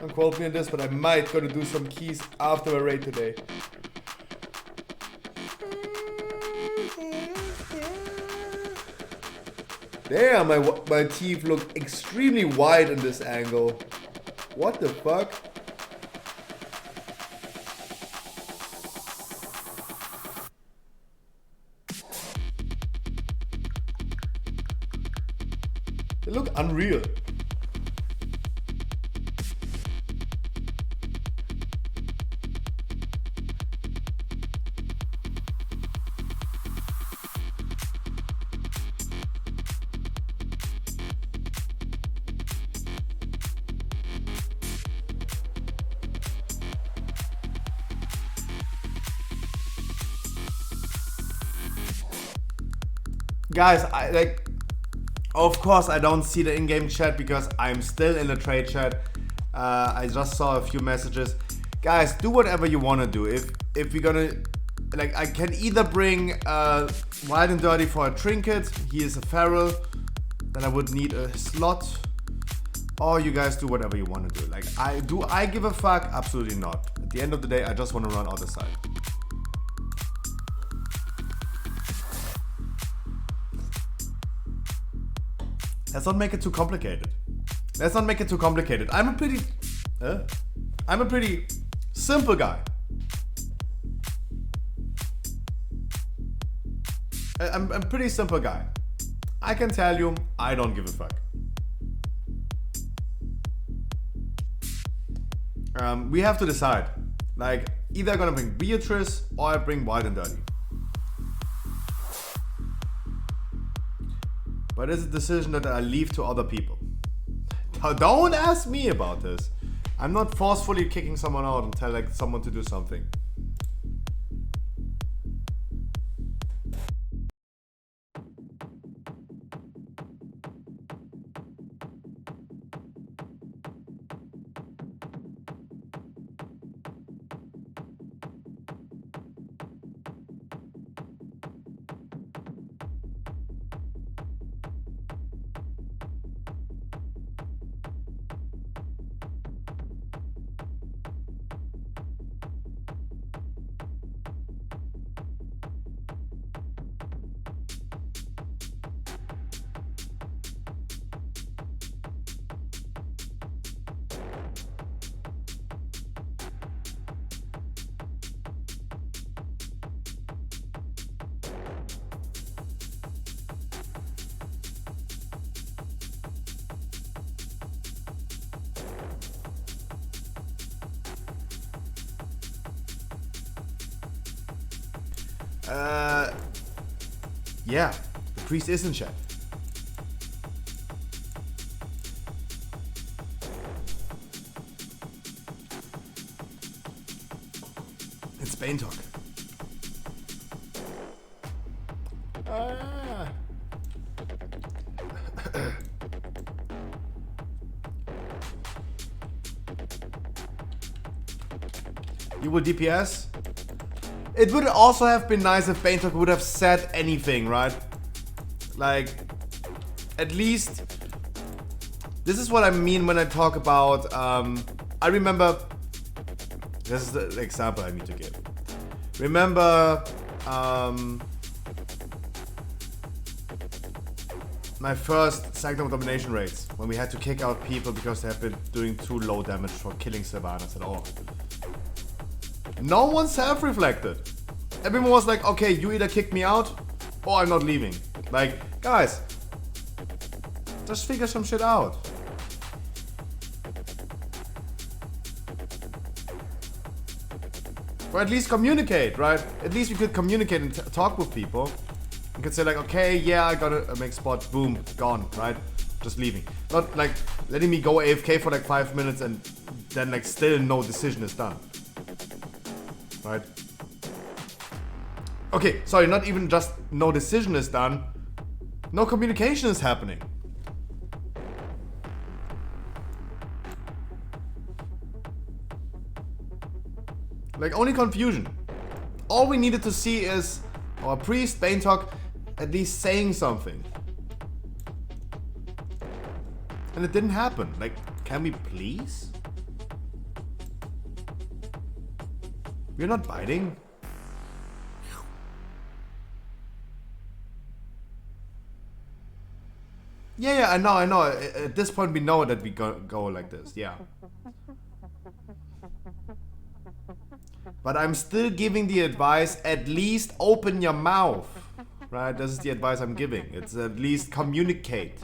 don't quote me on this, but I might gonna do some keys after a raid today. Damn, my teeth look extremely wide in this angle. What the fuck? They look unreal. Guys, of course I don't see the in-game chat because I'm still in the trade chat. I just saw a few messages. Guys, do whatever you want to do. If we're gonna, I can either bring Wild and Dirty for a trinket. He is a feral. Then I would need a slot. Or you guys do whatever you want to do. I give a fuck? Absolutely not. At the end of the day, I just want to run other side. Let's not make it too complicated. I'm a pretty simple guy. I'm a pretty simple guy. I can tell you, I don't give a fuck. We have to decide. Either I'm gonna bring Beatrice or I bring Wild and Dirty. But it's a decision that I leave to other people. Don't ask me about this. I'm not forcefully kicking someone out and tell someone to do something. Yeah, the priest is in chat. It's Bane talk. You will DPS? It would also have been nice if Bane talk would have said anything, right? At least, this is what I mean when I talk about, I remember, this is the example I need to give. Remember, my first Sanctum Domination raids, when we had to kick out people because they have been doing too low damage for killing Sylvanas at all. No one self-reflected. Everyone was like, okay, you either kick me out or I'm not leaving. Guys, Just figure some shit out. Or at least communicate, right? At least we could communicate and talk with people. You could say like, okay, yeah, I gotta make spot, boom, gone, right? Just leaving. Not like letting me go AFK for like 5 minutes and then like still no decision is done. Right? Okay, sorry, not even just no decision is done. No communication is happening. Like, only confusion. All we needed to see is our priest, Baintalk, at least saying something. And it didn't happen. Like, can we please? We're not biting. Yeah, I know. At this point we know that we go like this, yeah. But I'm still giving the advice, at least open your mouth. Right? This is the advice I'm giving. It's at least communicate.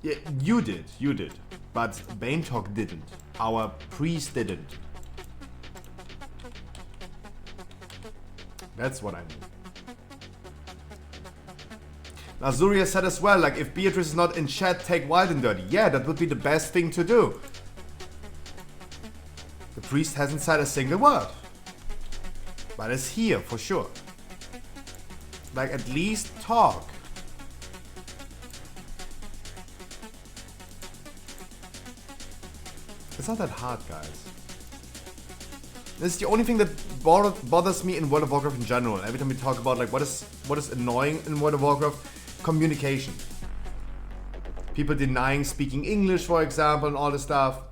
Yeah, you did. But Baintalk didn't. Our priest didn't. That's what I mean. Now Zuria said as well, like, if Beatrice is not in chat, take Wild and Dirty. Yeah, that would be the best thing to do. The priest hasn't said a single word. But it's here, for sure. Like, at least talk. It's not that hard, guys. This is the only thing that bothers me in World of Warcraft in general. Every time we talk about like what is annoying in World of Warcraft, communication. People denying speaking English, for example, and all this stuff.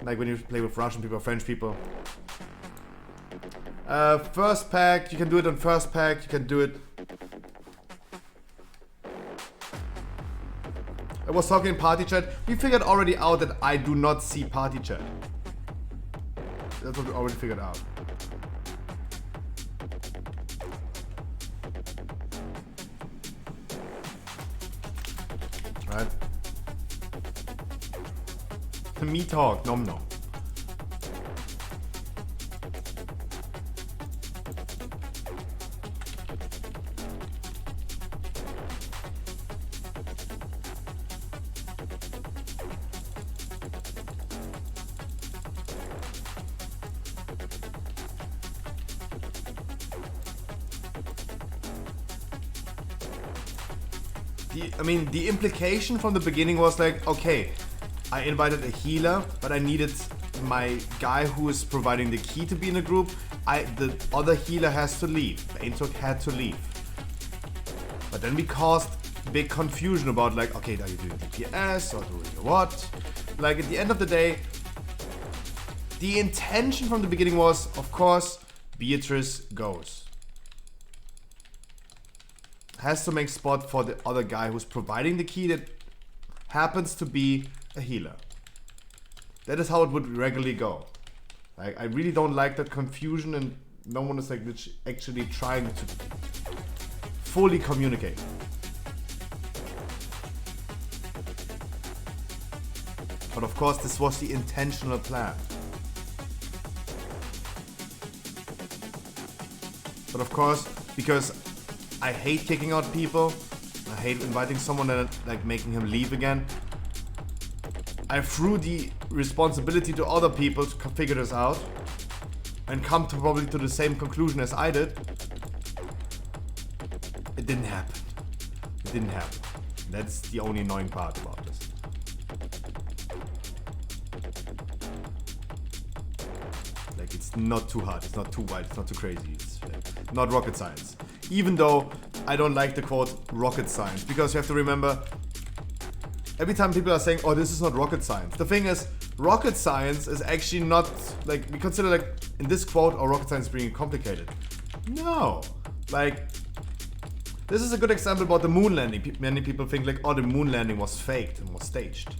Like when you play with Russian people, French people. First pack, you can do it on first pack. You can do it. I was talking in party chat. We figured already out that I do not see party chat. That's what we already figured out. Right? Me talk, nom nom. The implication from the beginning was like, okay, I invited a healer, but I needed my guy who is providing the key to be in the group. The other healer has to leave. Baintalk had to leave. But then we caused big confusion about like, okay, are you doing DPS or doing what? Like at the end of the day, the intention from the beginning was, of course, Beatrice goes. Has to make spot for the other guy who's providing the key that happens to be a healer. That is how it would regularly go. Like, I really don't like that confusion and no one is like actually trying to fully communicate. But of course this was the intentional plan. But of course, because I hate kicking out people. I hate inviting someone and like making him leave again. I threw the responsibility to other people to figure this out and come to probably to the same conclusion as I did. It didn't happen. It didn't happen. That's the only annoying part about this. Like, it's not too hard, it's not too wide, it's not too crazy. It's not rocket science. Even though I don't like the quote rocket science, because you have to remember, every time people are saying, oh, this is not rocket science. The thing is, rocket science is actually not, like, we consider like, in this quote, or rocket science being complicated. No. Like, this is a good example about the moon landing. Many people think like, oh, the moon landing was faked and was staged.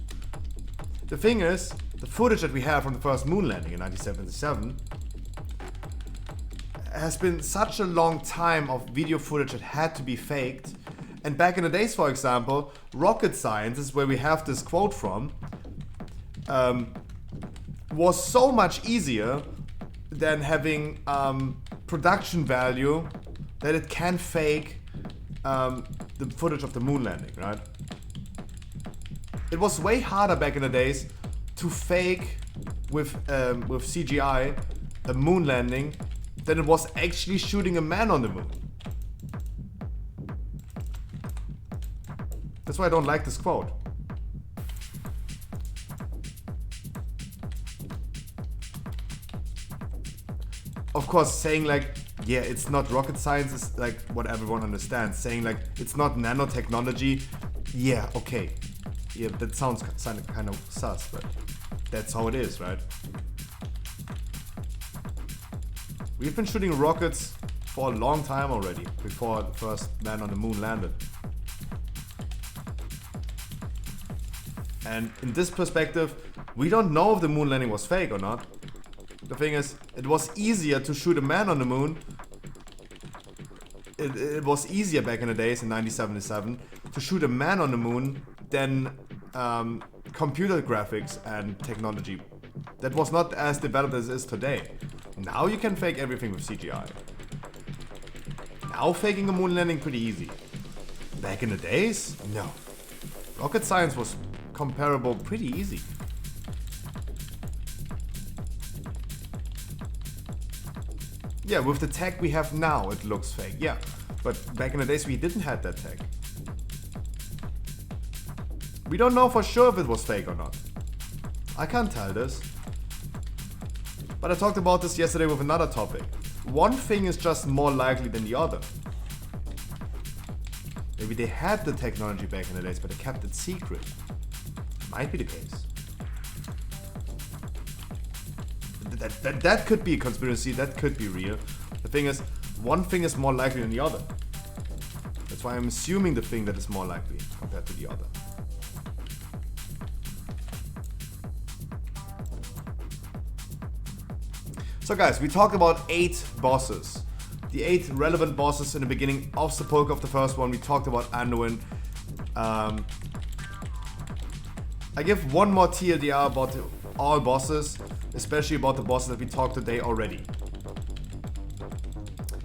The thing is, the footage that we have from the first moon landing in 1977 has been such a long time of video footage that had to be faked. And back in the days, for example, rocket science, is where we have this quote from, was so much easier than having production value that it can fake the footage of the moon landing, right? It was way harder back in the days to fake with CGI a moon landing than it was actually shooting a man on the moon. That's why I don't like this quote. Of course, saying like, yeah, it's not rocket science is like what everyone understands. Saying like, it's not nanotechnology, yeah, okay. Yeah, that sounds kind of sus, but that's how it is, right? We've been shooting rockets for a long time already, before the first man on the moon landed. And in this perspective, we don't know if the moon landing was fake or not. The thing is, it was easier to shoot a man on the moon. It was easier back in the days in 1977 to shoot a man on the moon than computer graphics and technology. That was not as developed as it is today. Now you can fake everything with CGI. Now faking a moon landing pretty easy. Back in the days, no. Rocket science was comparable pretty easy. Yeah, with the tech we have now, it looks fake. Yeah, but back in the days we didn't have that tech. We don't know for sure if it was fake or not. I can't tell this. But I talked about this yesterday with another topic. One thing is just more likely than the other. Maybe they had the technology back in the days, but they kept it secret. Might be the case. That could be a conspiracy, that could be real. The thing is, one thing is more likely than the other. That's why I'm assuming the thing that is more likely compared to the other. So guys, we talked about 8 bosses. The 8 relevant bosses in the beginning of the poke of the first one. We talked about Anduin. I give one more TLDR about all bosses, especially about the bosses that we talked today already.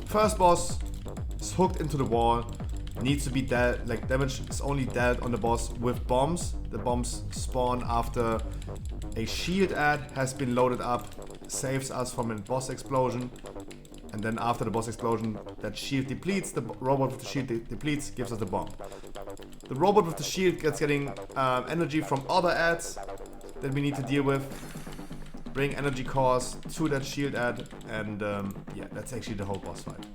First boss is hooked into the wall, needs to be dealt, like damage is only dealt on the boss with bombs. The bombs spawn after a shield ad has been loaded up, saves us from a boss explosion, and then after the boss explosion, that shield depletes, the robot with the shield depletes, gives us the bomb. The robot with the shield gets getting energy from other ads that we need to deal with, bring energy cores to that shield ad, and yeah, that's actually the whole boss fight.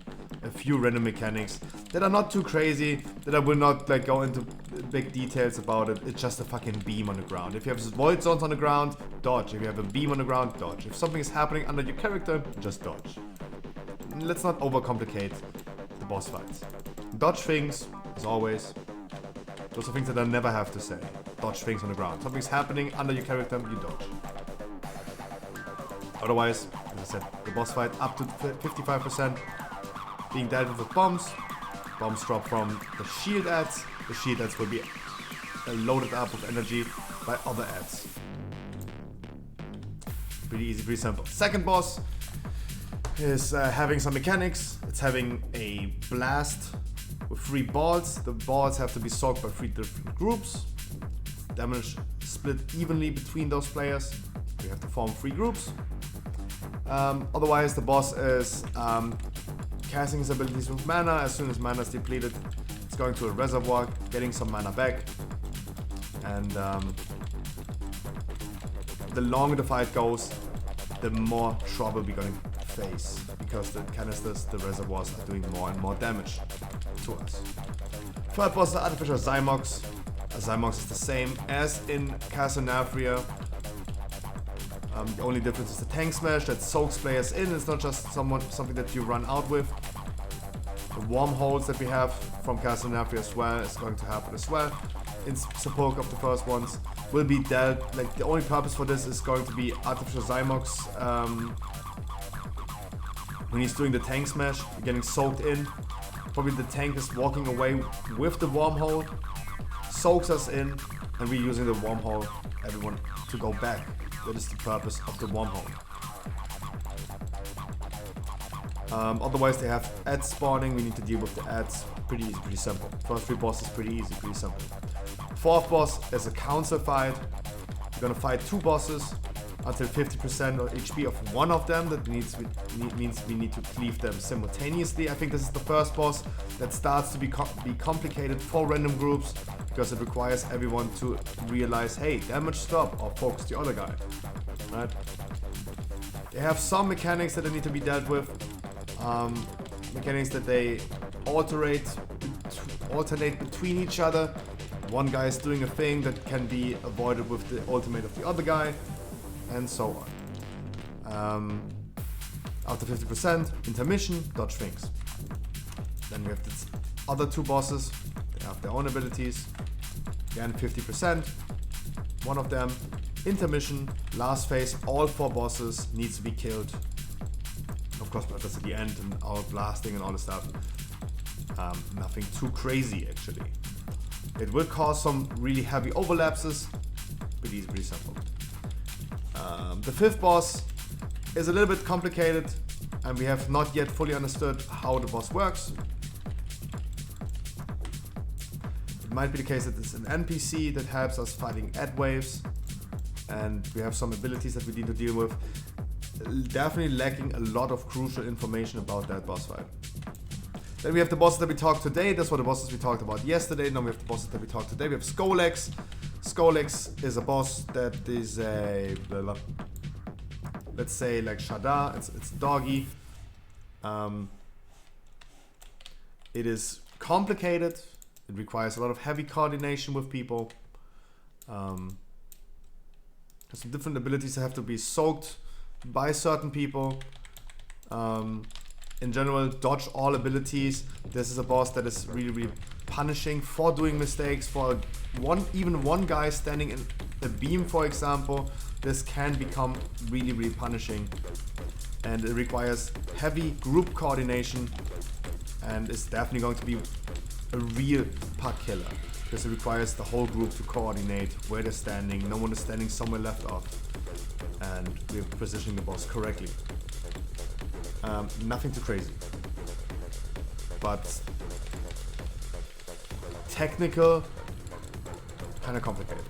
A few random mechanics that are not too crazy, that I will not like go into big details about it. It's just a fucking beam on the ground. If you have void zones on the ground, dodge. If you have a beam on the ground, dodge. If something is happening under your character, just dodge. Let's not overcomplicate the boss fights. Dodge things, as always. Those are things that I never have to say. Dodge things on the ground. Something's happening under your character, you dodge. Otherwise, as I said, the boss fight up to 55% being dealt with bombs. Bombs drop from the shield ads. The shield ads will be loaded up with energy by other ads. Pretty easy, pretty simple. Second boss is having some mechanics. It's having a blast with 3 balls. The balls have to be soaked by 3 different groups. Damage split evenly between those players. We have to form 3 groups. Otherwise, the boss is casting his abilities with mana. As soon as mana is depleted, it's going to a reservoir, getting some mana back. And the longer the fight goes, the more trouble we're going to face, because the canisters, the reservoirs, are doing more and more damage to us. Third boss is the Artificial Zymox. Zymox is the same as in Castlevania. The only difference is the tank smash that soaks players in. It's not just something that you run out with. The wormholes that we have from Castlevania as well is going to happen as well. In support of the first ones will be dealt. Like, the only purpose for this is going to be Artificial Zymox When he's doing the tank smash, getting soaked in. Probably the tank is walking away with the wormhole, soaks us in, and we're using the wormhole, everyone, to go back. That is the purpose of the wormhole. Otherwise they have ads spawning, we need to deal with the ads. Pretty easy, pretty simple. First 3 bosses, pretty easy, pretty simple. 4th boss is a council fight. We're gonna fight 2 bosses until 50% of HP of one of them. That means we need to cleave them simultaneously. I think this is the first boss that starts to be complicated for random groups, because it requires everyone to realize, hey, damage stop, or focus the other guy. Right? They have some mechanics that need to be dealt with. Mechanics that they alternate between each other. One guy is doing a thing that can be avoided with the ultimate of the other guy, and so on. After 50%, intermission, dodge things. Then we have the other 2 bosses. They have their own abilities. Again, 50%. One of them, intermission, last phase. All 4 bosses needs to be killed. Of course, but that's at the end and all blasting and all the stuff. Nothing too crazy, actually. It will cause some really heavy overlapses, but it's pretty simple. The 5th boss is a little bit complicated, and we have not yet fully understood how the boss works. It might be the case that it's an NPC that helps us fighting ad waves, and we have some abilities that we need to deal with. Definitely lacking a lot of crucial information about that boss fight. Then we have the bosses that we talked today. That's what the bosses we talked about yesterday. Now we have the bosses that we talked today. We have Skolex. Skolex is a boss that is a, let's say like Shada. It's doggy. It is complicated. It requires a lot of heavy coordination with people. There's some different abilities that have to be soaked by certain people. In general, dodge all abilities. This is a boss that is really, really punishing for doing mistakes. For even one guy standing in a beam, for example, this can become really, really punishing. And it requires heavy group coordination, and is definitely going to be a real pack killer, because it requires the whole group to coordinate where they're standing. No one is standing somewhere left off, and we're positioning the boss correctly. Nothing too crazy, but technical, kind of complicated.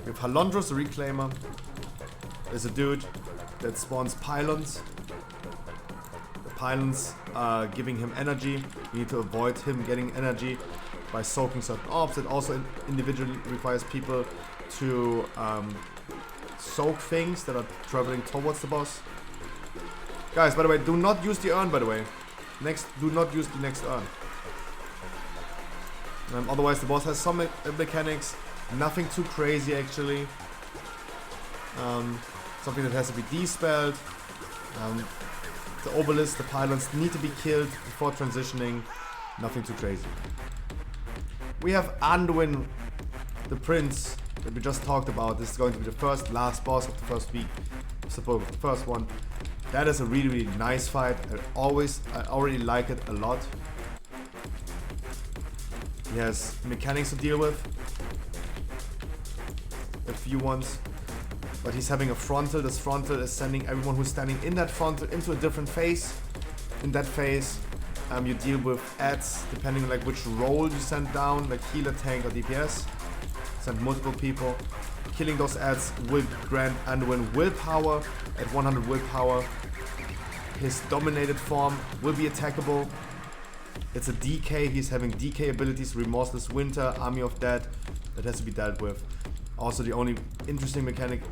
We have Halondros, the Reclaimer. Is a dude that spawns pylons. The pylons are giving him energy. We need to avoid him getting energy by soaking certain orbs. It also individually requires people to soak things that are traveling towards the boss. Guys, by the way, do not use the urn, by the way. Do not use the next urn. Otherwise, the boss has some mechanics. Nothing too crazy, actually. Something that has to be dispelled. The obelisk, the pylons need to be killed before transitioning. Nothing too crazy. We have Anduin, the prince that we just talked about. This is going to be the last boss of the first week. Suppose the first one. That is a really, really nice fight. I already like it a lot. He has mechanics to deal with. A few ones. But he's having a frontal. This frontal is sending everyone who's standing in that frontal into a different phase. In that phase, you deal with ads depending on like which role you send down, like healer, tank, or DPS. Send multiple people. Killing those ads will grant Anduin willpower. At 100 willpower, his dominated form will be attackable. It's a DK. He's having DK abilities, Remorseless Winter, Army of Dead, that has to be dealt with. Also, the only interesting mechanic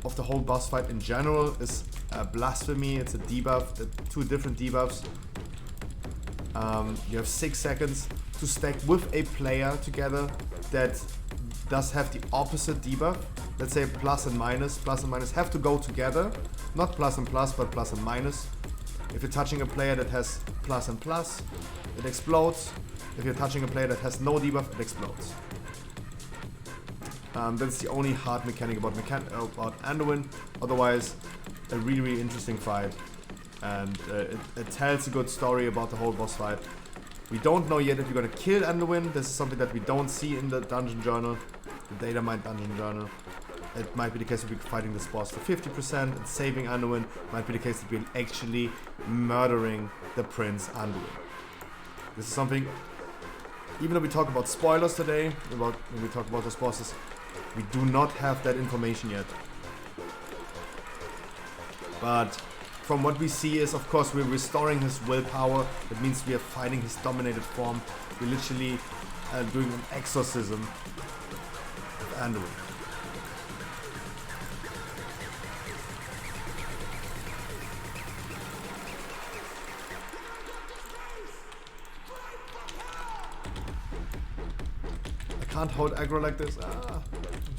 of the whole boss fight in general is Blasphemy. It's a debuff, 2 different debuffs. You have 6 seconds to stack with a player together that does have the opposite debuff. Let's say plus and minus. Plus and minus have to go together. Not plus and plus, but plus and minus. If you're touching a player that has plus and plus, it explodes. If you're touching a player that has no debuff, it explodes. That's the only hard mechanic about Anduin. Otherwise, a really, really interesting fight. and it tells a good story about the whole boss fight. We don't know yet if you're gonna kill Anduin. This is something that we don't see in the dungeon journal, the data mine dungeon journal. It might be the case that we're fighting this boss to 50% and saving Anduin. Might be the case that we're actually murdering the Prince Anduin. This is something, even though we talk about spoilers today, when we talk about those bosses, we do not have that information yet. But from what we see is, of course, we're restoring his willpower. That means we are fighting his dominated form. We're literally doing an exorcism of Anduin. I can't hold aggro like this. I'm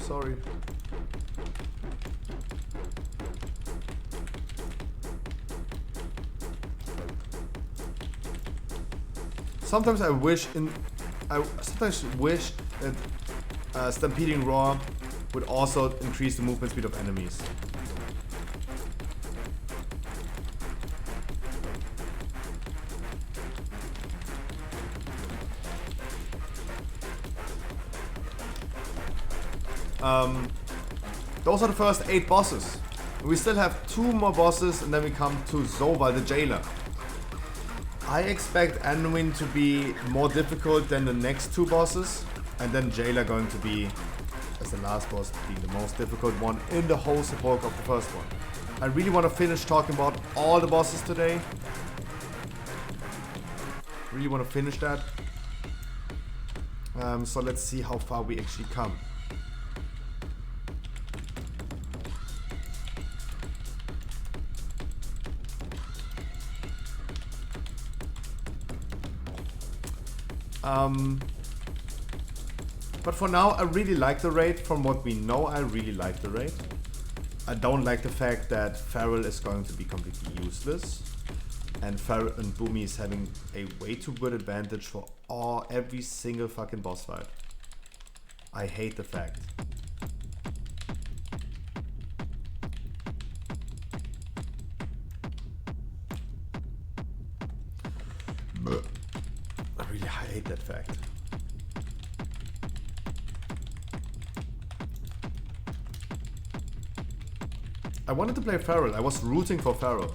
sorry. Sometimes I wish that Stampeding Roar would also increase the movement speed of enemies. Those are the first 8 bosses. We still have 2 more bosses and then we come to Zova, the jailer. I expect Anduin to be more difficult than the next 2 bosses, and then Jailer going to be, as the last boss, being the most difficult one in the whole support of the first one. I really want to finish talking about all the bosses today. Really want to finish that. So let's see how far we actually come. But for now, I really like the raid. From what we know, I really like the raid. I don't like the fact that Feral is going to be completely useless. And Feral and Boomy is having a way too good advantage for every single fucking boss fight. I hate the fact. I really hate that fact. I wanted to play Feral. I was rooting for Feral.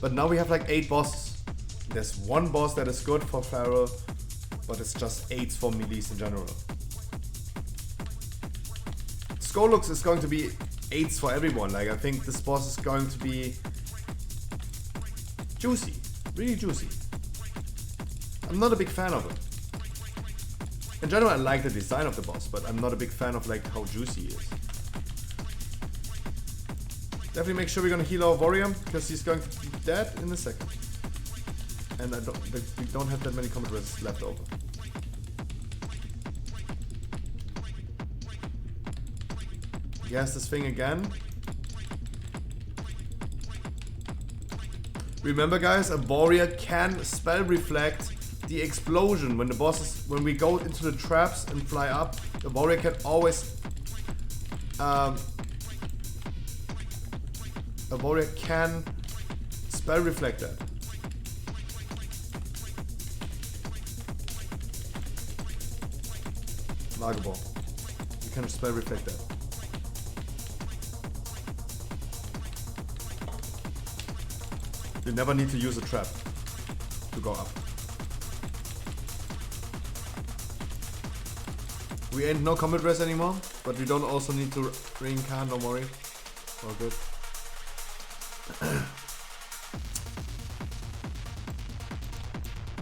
But now we have like 8 bosses. There's one boss that is good for Feral, but it's just 8s for melees in general. Skolux is going to be 8s for everyone. Like, I think this boss is going to be juicy. Really juicy. I'm not a big fan of it. In general, I like the design of the boss, but I'm not a big fan of like how juicy he is. Definitely make sure we're gonna heal our warrior, because he's going to be dead in a second. And we don't have that many combat rests left over. Yes, this thing again. Remember guys, a warrior can spell reflect the explosion when when we go into the traps and fly up. The warrior can always a warrior can spell reflect that. Lagerball. You can spell reflect that. You never need to use a trap to go up. We ain't no combat rest anymore, but we don't also need to reincarnate, don't worry. All good.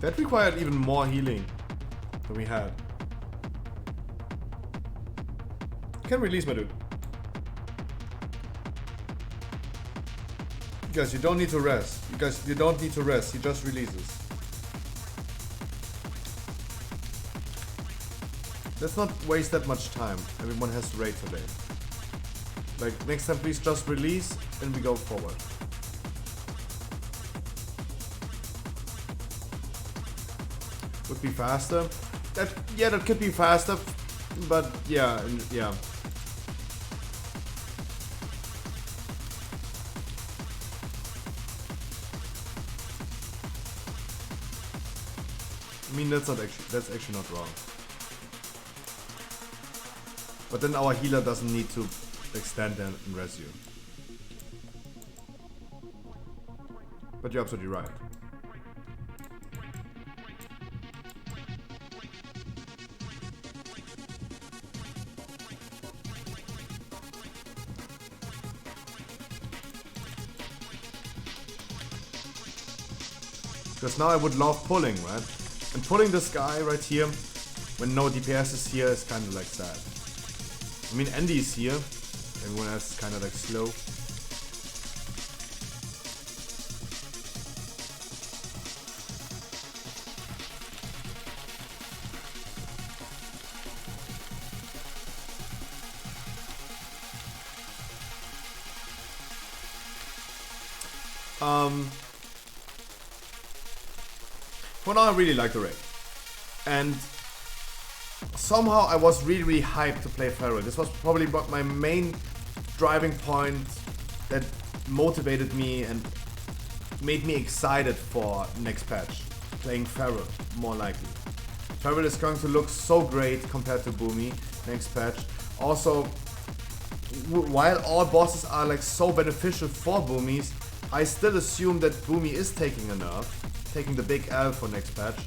That required even more healing than we had. You can release, my dude. Guys, you don't need to rest. You don't need to rest. He just releases. Let's not waste that much time. Everyone has to raid today. Like, next time please just release and we go forward. Would be faster. That could be faster, but yeah. I mean, that's actually not wrong. But then our healer doesn't need to extend and res you. But you're absolutely right. Because now I would love pulling, right? And pulling this guy right here, when no DPS is here, is kind of like sad. I mean, Andy is here. Everyone else is kind of like slow. For now, I really like the raid. And somehow I was really hyped to play Pharaoh. This was probably my main driving point that motivated me and made me excited for next patch. Playing Pharaoh, more likely. Pharaoh is going to look so great compared to Boomy next patch. Also, while all bosses are like so beneficial for Boomies, I still assume that Boomy is taking a nerf. Taking the big L for next patch.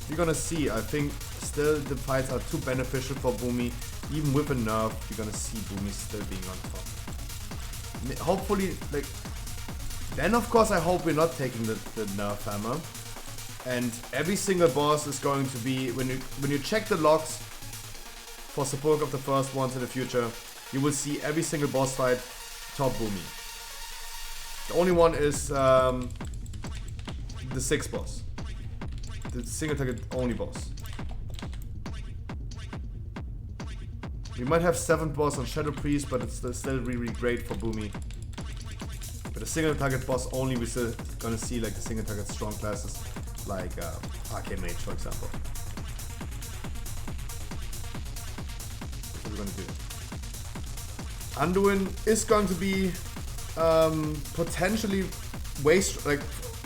You're gonna see, I think still the fights are too beneficial for Boomy. Even with a nerf, you're gonna see Boomy still being on top. Hopefully, like, then of course I hope we're not taking the nerf hammer. And every single boss is going to be, when you check the logs for support of the first ones in the future, you will see every single boss fight top Boomy. The only one is the 6th boss. The single target only boss. We might have 7th boss on Shadow Priest, but it's still really great for Boomy. But the single target boss only, we're still gonna see like the single target strong classes, like Arcane Mage, for example. That's what we're gonna do. Anduin is going to be potentially way like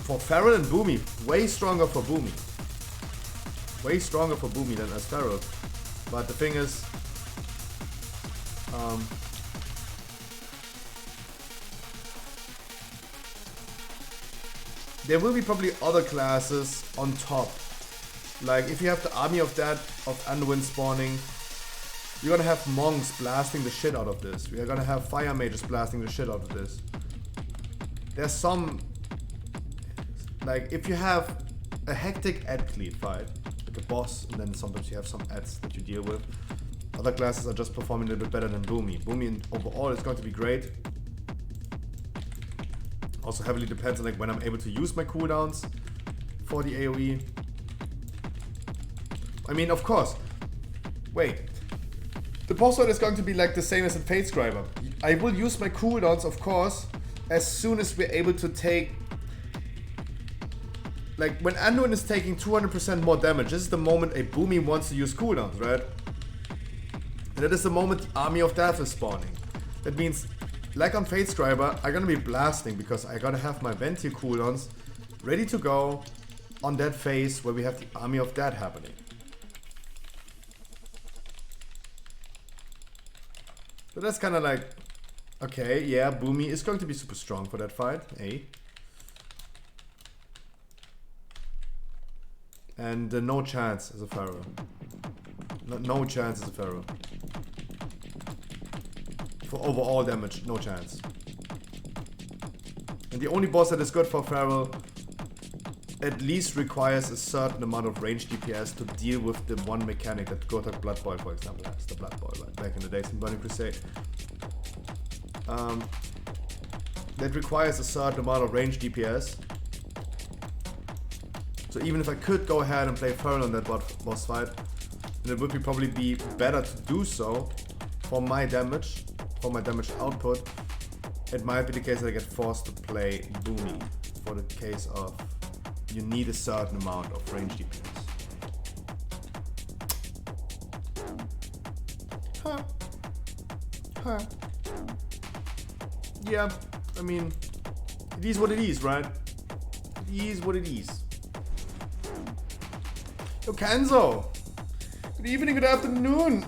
for Feral and Boomy, way stronger for Boomy. Way stronger for Boomy than as Feral. But the thing is, there will be probably other classes on top. Like if you have the army of that of Anduin spawning, you're gonna have monks blasting the shit out of this. We are gonna have fire mages blasting the shit out of this. There's some, like if you have a hectic ad cleat fight, like a boss, and then sometimes you have some ads that you deal with. Other classes are just performing a little bit better than Boomy. Boomy overall is going to be great. Also heavily depends on like when I'm able to use my cooldowns for the AoE. I mean, of course. Wait. The boss fight is going to be like the same as in Fate Scriber. I will use my cooldowns, of course, as soon as we're able to take... Like, when Anduin is taking 200% more damage, this is the moment a Boomy wants to use cooldowns, right? And that is the moment the Army of Death is spawning. That means, like on Fate Scriber, I'm gonna be blasting because I gotta have my Ventil cooldowns ready to go on that phase where we have the Army of Death happening. So that's kind of like, okay, yeah, Boomy is going to be super strong for that fight, eh? And no chance as a Pharaoh. No chance as a Pharaoh. For overall damage, no chance. And the only boss that is good for Pharaoh at least requires a certain amount of range DPS to deal with the one mechanic that Gotak Blood Boil, for example, has. The Blood Boil, right? Back in the days in Burning Crusade. That requires a certain amount of range DPS. So even if I could go ahead and play Pharaoh on that boss fight, then it would probably be better to do so for my damage output. It might be the case that I get forced to play Boomy for the case of you need a certain amount of range DPS. Yeah, I mean, it is what it is, right? It is what it is. Yo, Kenzo. Good evening, good afternoon.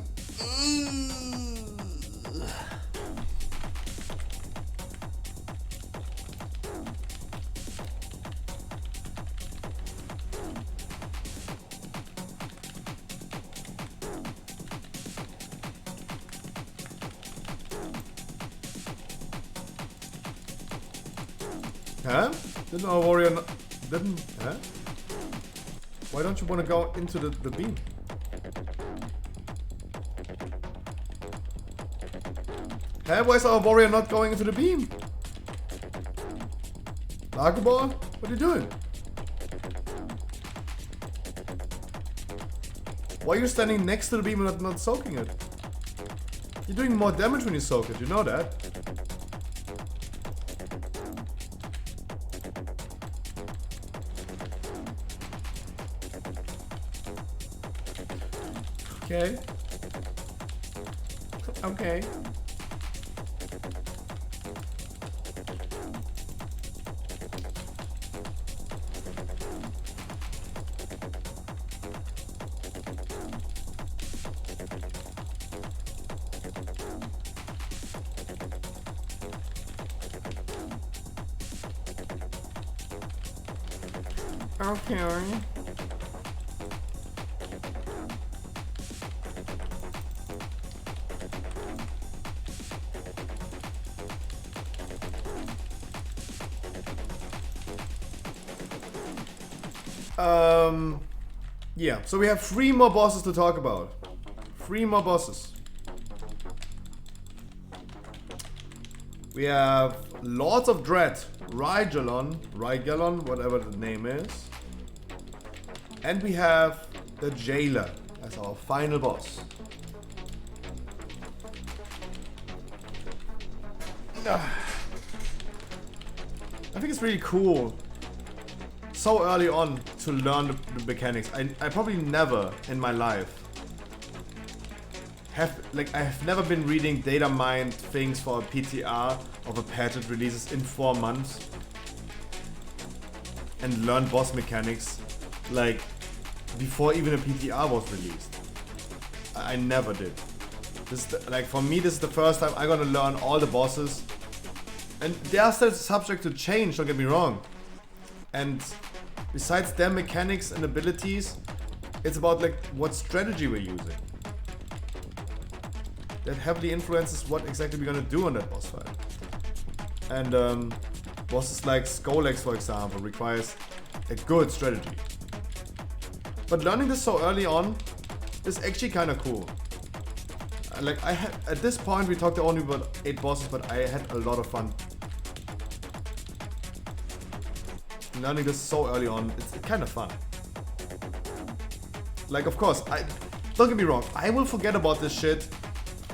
Huh? Didn't our warrior didn't, huh? Why don't you want to go into the beam? Huh? Why is our warrior not going into the beam? Lagoball? What are you doing? Why are you standing next to the beam and not soaking it? You're doing more damage when you soak it, you know that? Okay. Okay. Okay. Yeah, so we have 3 more bosses to talk about. 3 more bosses. We have Lords of Dread, Rygelon, whatever the name is. And we have the Jailer as our final boss. I think it's really cool so early on to learn the mechanics. I probably never in my life I have never been reading data mined things for a PTR of a patch that releases in 4 months and learn boss mechanics like before even a PTR was released. I never did. This like for me, this is the first time I'm gonna learn all the bosses, and they are still subject to change. Don't get me wrong. And besides their mechanics and abilities, it's about like what strategy we're using. That heavily influences what exactly we're gonna do on that boss fight. And bosses like Skolex, for example, requires a good strategy. But learning this so early on is actually kind of cool. Like at this point we talked only about 8 bosses, but I had a lot of fun. Learning this so early on, it's kind of fun. Like, of course, don't get me wrong, I will forget about this shit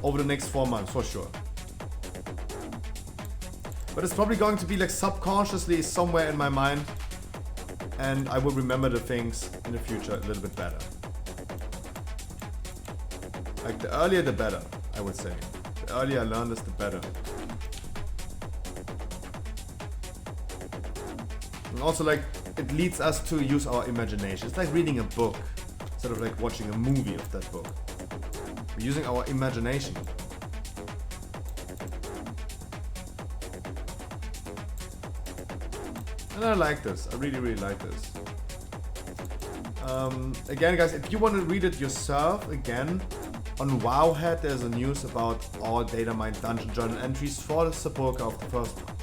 over the next 4 months for sure. But it's probably going to be like subconsciously somewhere in my mind, and I will remember the things in the future a little bit better. Like the earlier the better, I would say. The earlier I learn this, the better. And also like it leads us to use our imagination. It's like reading a book instead of like watching a movie of that book. We're using our imagination. And I like this. I really, really like this. Again, guys, if you want to read it yourself, again, on Wowhead, there's a news about all data mine dungeon journal entries for the Sepulchre of the first one.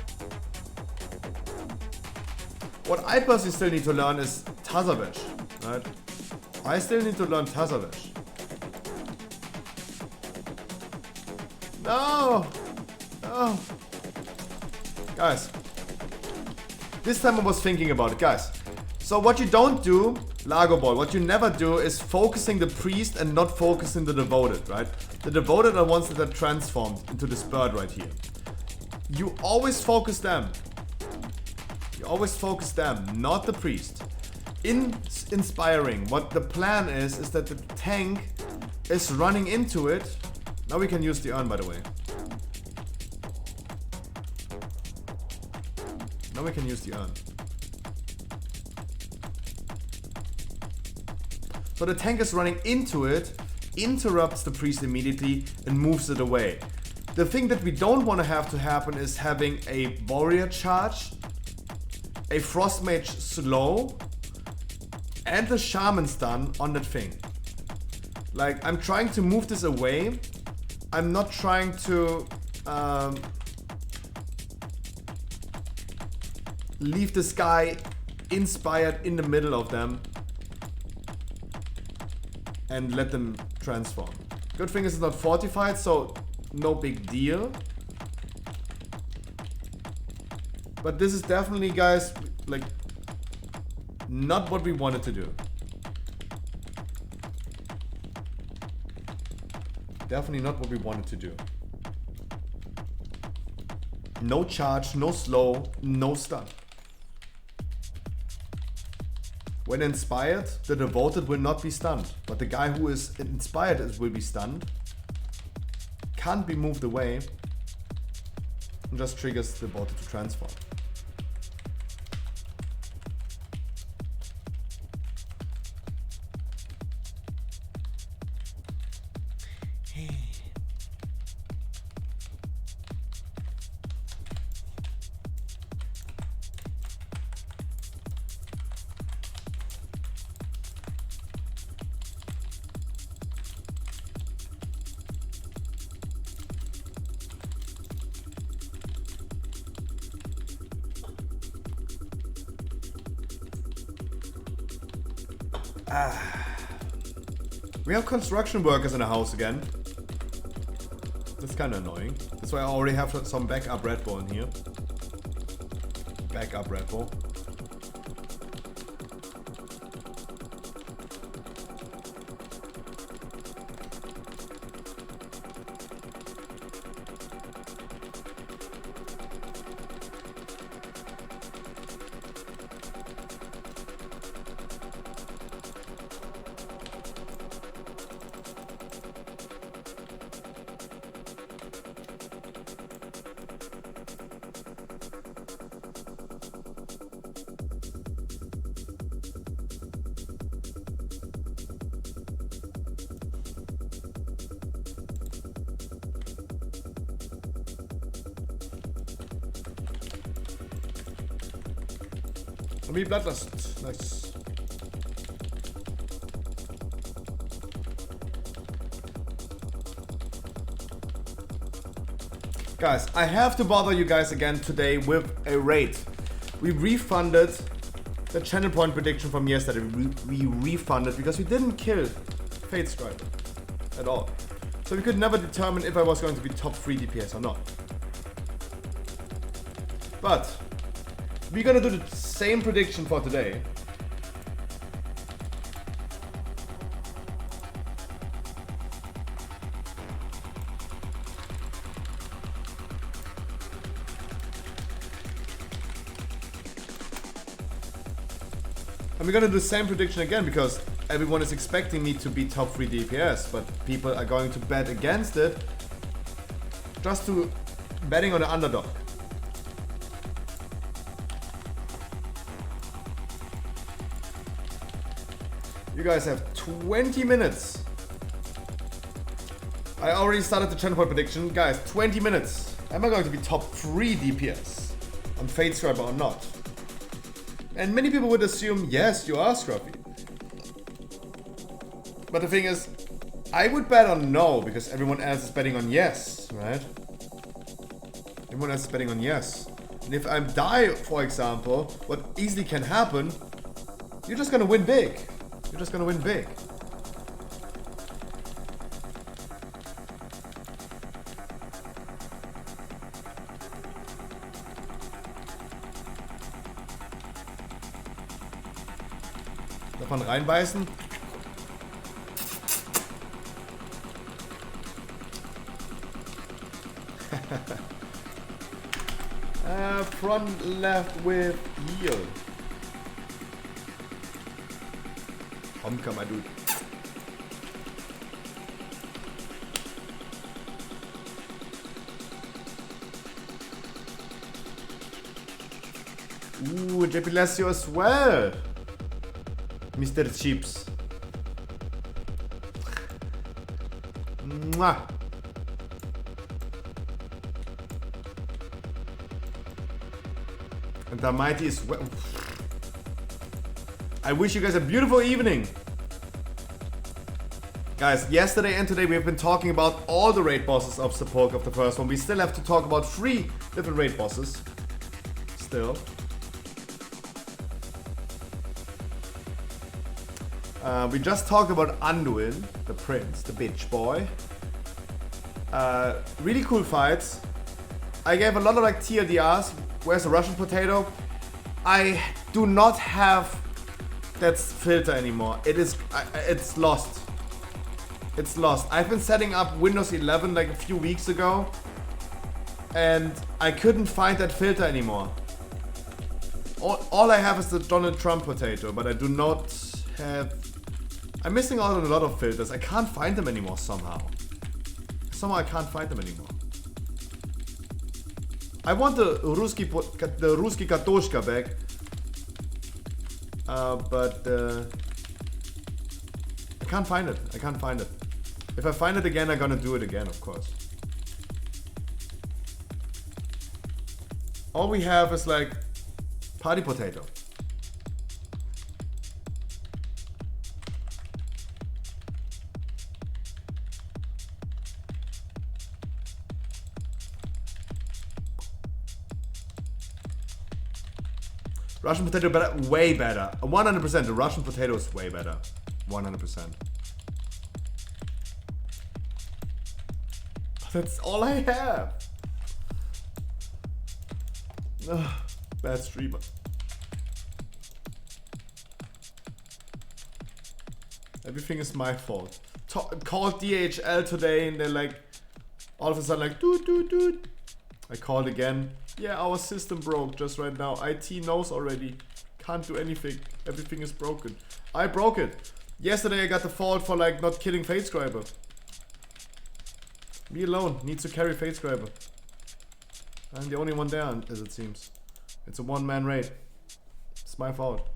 What I personally still need to learn is Tazavesh, right? I still need to learn Tazavesh. No! No! Guys, this time I was thinking about it, guys. So what you don't do, Lagoball, what you never do is focusing the priest and not focusing the devoted, right? The devoted are ones that are transformed into this bird right here. You always focus them. You always focus them, not the priest. In inspiring, what the plan is that the tank is running into it. Now we can use the urn, by the way. Now we can use the urn. So the tank is running into it, interrupts the priest immediately, and moves it away. The thing that we don't want to have to happen is having a warrior charge, a frost mage slow, and the shaman stun on that thing. Like, I'm trying to move this away. I'm not trying to leave this guy inspired in the middle of them and let them transform. Good thing is it's not fortified, so no big deal. But this is definitely, guys, like, not what we wanted to do. Definitely not what we wanted to do. No charge, no slow, no stun. When inspired, the devoted will not be stunned. But the guy who is inspired will be stunned. Can't be moved away. And just triggers the devoted to transform. We have construction workers in the house again. That's kind of annoying. That's why I already have some backup Red Bull in here. Backup Red Bull. And we bloodlust. Nice. Guys, I have to bother you guys again today with a raid. We refunded the channel point prediction from yesterday. We refunded because we didn't kill Fate Strider at all. So we could never determine if I was going to be top 3 DPS or not. But we're gonna do the same prediction for today. And we're gonna do the same prediction again because everyone is expecting me to be top 3 DPS, but people are going to bet against it just to betting on the underdog. You guys have 20 minutes. I already started the channel point prediction. Guys, 20 minutes. Am I going to be top 3 DPS on Fate Scriber or not? And many people would assume, yes, you are Scruffy. But the thing is, I would bet on no because everyone else is betting on yes, right? Everyone else is betting on yes. And if I die, for example, what easily can happen, you're just gonna win big. You're just gonna win big. Darf man reinbeißen? Front left with heal. Komm, my dude. Ooh, JP Lesio as well. Mr. Chips. Mwah. And the mighty is well. I wish you guys a beautiful evening. Guys, yesterday and today we have been talking about all the raid bosses of the poke of the first one. We still have to talk about 3 different raid bosses. Still. We just talked about Anduin, the prince, the bitch boy. Really cool fights. I gave a lot of like TLDRs. Where's the Russian potato? I do not have that filter anymore. It's lost. It's lost. I've been setting up Windows 11 like a few weeks ago, and I couldn't find that filter anymore. All I have is the Donald Trump potato, but I do not have... I'm missing out on a lot of filters. I can't find them anymore somehow. Somehow I can't find them anymore. I want the Ruski Katoshka back. But I can't find it. I can't find it. If I find it again, I'm gonna do it again, of course. All we have is like party potato. Russian potato better, way better. 100%, the Russian potato is way better. 100%. That's all I have. Ugh, bad streamer. Everything is my fault. Called DHL today and they're like, all of a sudden like, dude. I called again. Yeah, our system broke just right now. IT knows already. Can't do anything. Everything is broken. I broke it. Yesterday I got the fault for like not killing Fatescriber. Me alone needs to carry Fatescriber. I'm the only one there, as it seems. It's a one-man raid. It's my fault.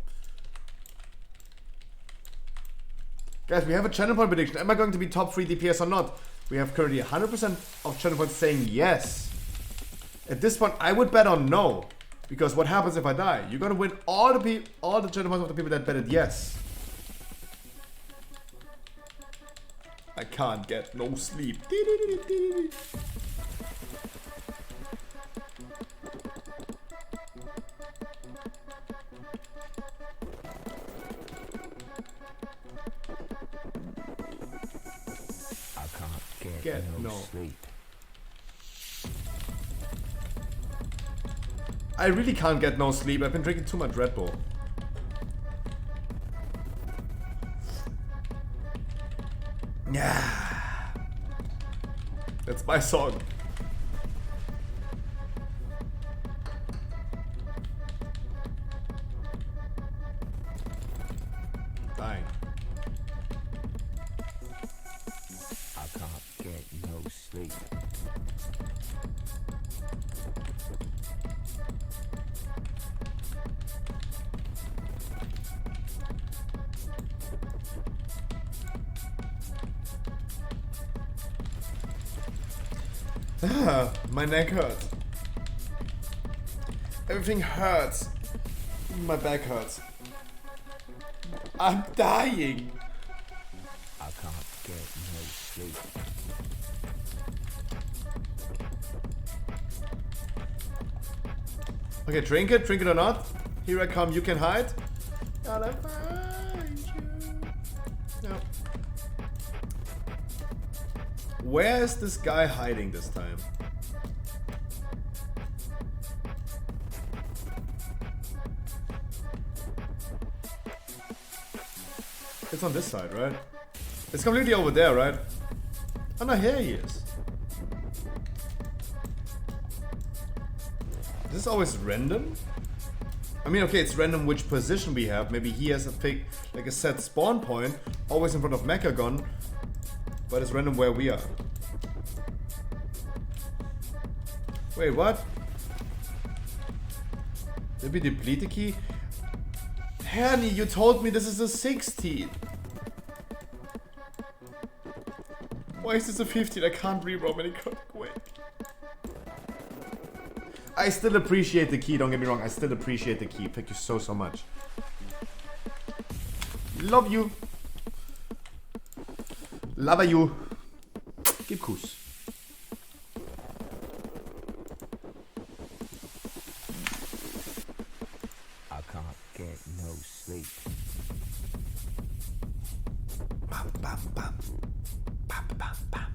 Guys, we have a channel point prediction. Am I going to be top 3 DPS or not? We have currently 100% of channel points saying yes. At this point, I would bet on no. Because what happens if I die? You're gonna win all the channel points of the people that betted yes. I can't get no sleep. I can't get no sleep. I really can't get no sleep. I've been drinking too much Red Bull. Yeah. That's my song. Dying. I can't get no sleep. My neck hurts. Everything hurts. My back hurts. I'm dying. I can't get no sleep. Okay, drink it or not. Here I come, you can hide. Gotta find you. No. Where is this guy hiding this time? It's on this side, right? It's completely over there, right? Oh no, here he is. Is this always random? I mean, okay, it's random which position we have. Maybe he has a pick, like a set spawn point, always in front of Mechagon, but it's random where we are. Wait, what? Did we deplete the key? Hanny, you told me this is a 16. Why is this a 15? I can't reroll many cards. Wait. I still appreciate the key, don't get me wrong. I still appreciate the key. Thank you so much. Love you. Love you. Gib Kuss. I can't get no sleep. Bam, bam, bam. Bam, bam, bam.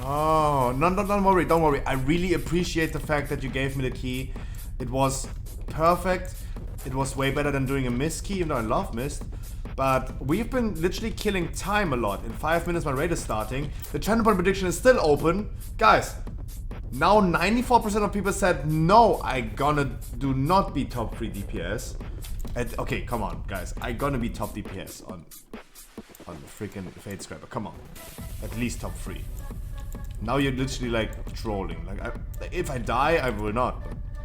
Oh, no, don't worry, don't worry. I really appreciate the fact that you gave me the key. It was perfect. It was way better than doing a mist key, even though I love mist. But we've been literally killing time a lot. In 5 minutes, my raid is starting. The channel point prediction is still open. Guys, now 94% of people said, no, I gonna do not be top 3 DPS. Okay, come on, guys. I gonna be top DPS on freaking Fade Scrapper. Come on. At least top 3. Now you're literally like trolling. Like, if I die, I will not.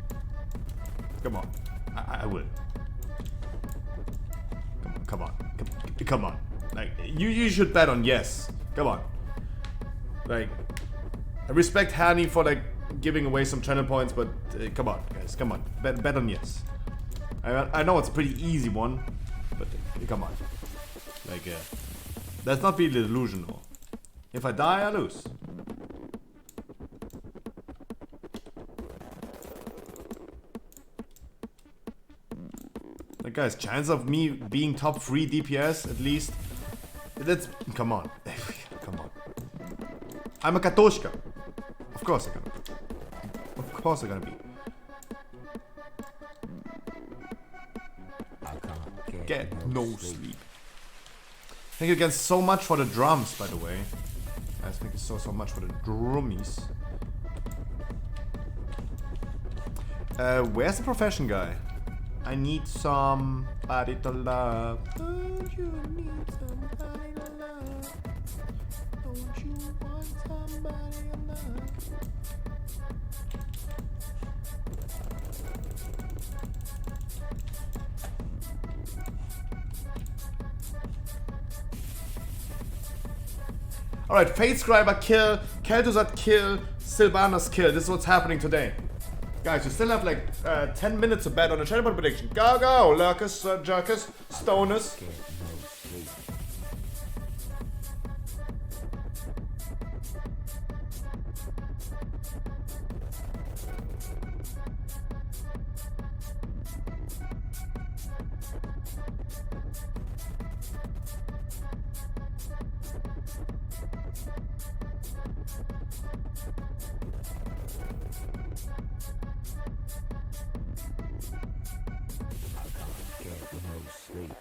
But come on, I will. Come on. Like you should bet on yes. Come on. Like, I respect Hani for like giving away some channel points, but come on, guys, come on. Bet on yes. I know it's a pretty easy one, but come on. Like, let's not be delusional. If I die, I lose. Like, guys, chance of me being top 3 DPS at least. That's come on, come on. I'm a Katoshka. Of course I'm gonna be. Of course I'm gonna be. I can't Get no sleep. Thank you again so much for the drums, by the way. Guys, thank you so much for the drummies. Where's the profession guy? I need somebody to love. Don't you need somebody to love? Don't you want somebody to love? Alright, Fate Scriber kill, Kel'Thuzad kill, Sylvanas kill. This is what's happening today. Guys, you still have like 10 minutes to bet on a channel point prediction. Go, go, Lurkus, Jerkus, Stoners. get no sleep. Get no sleep.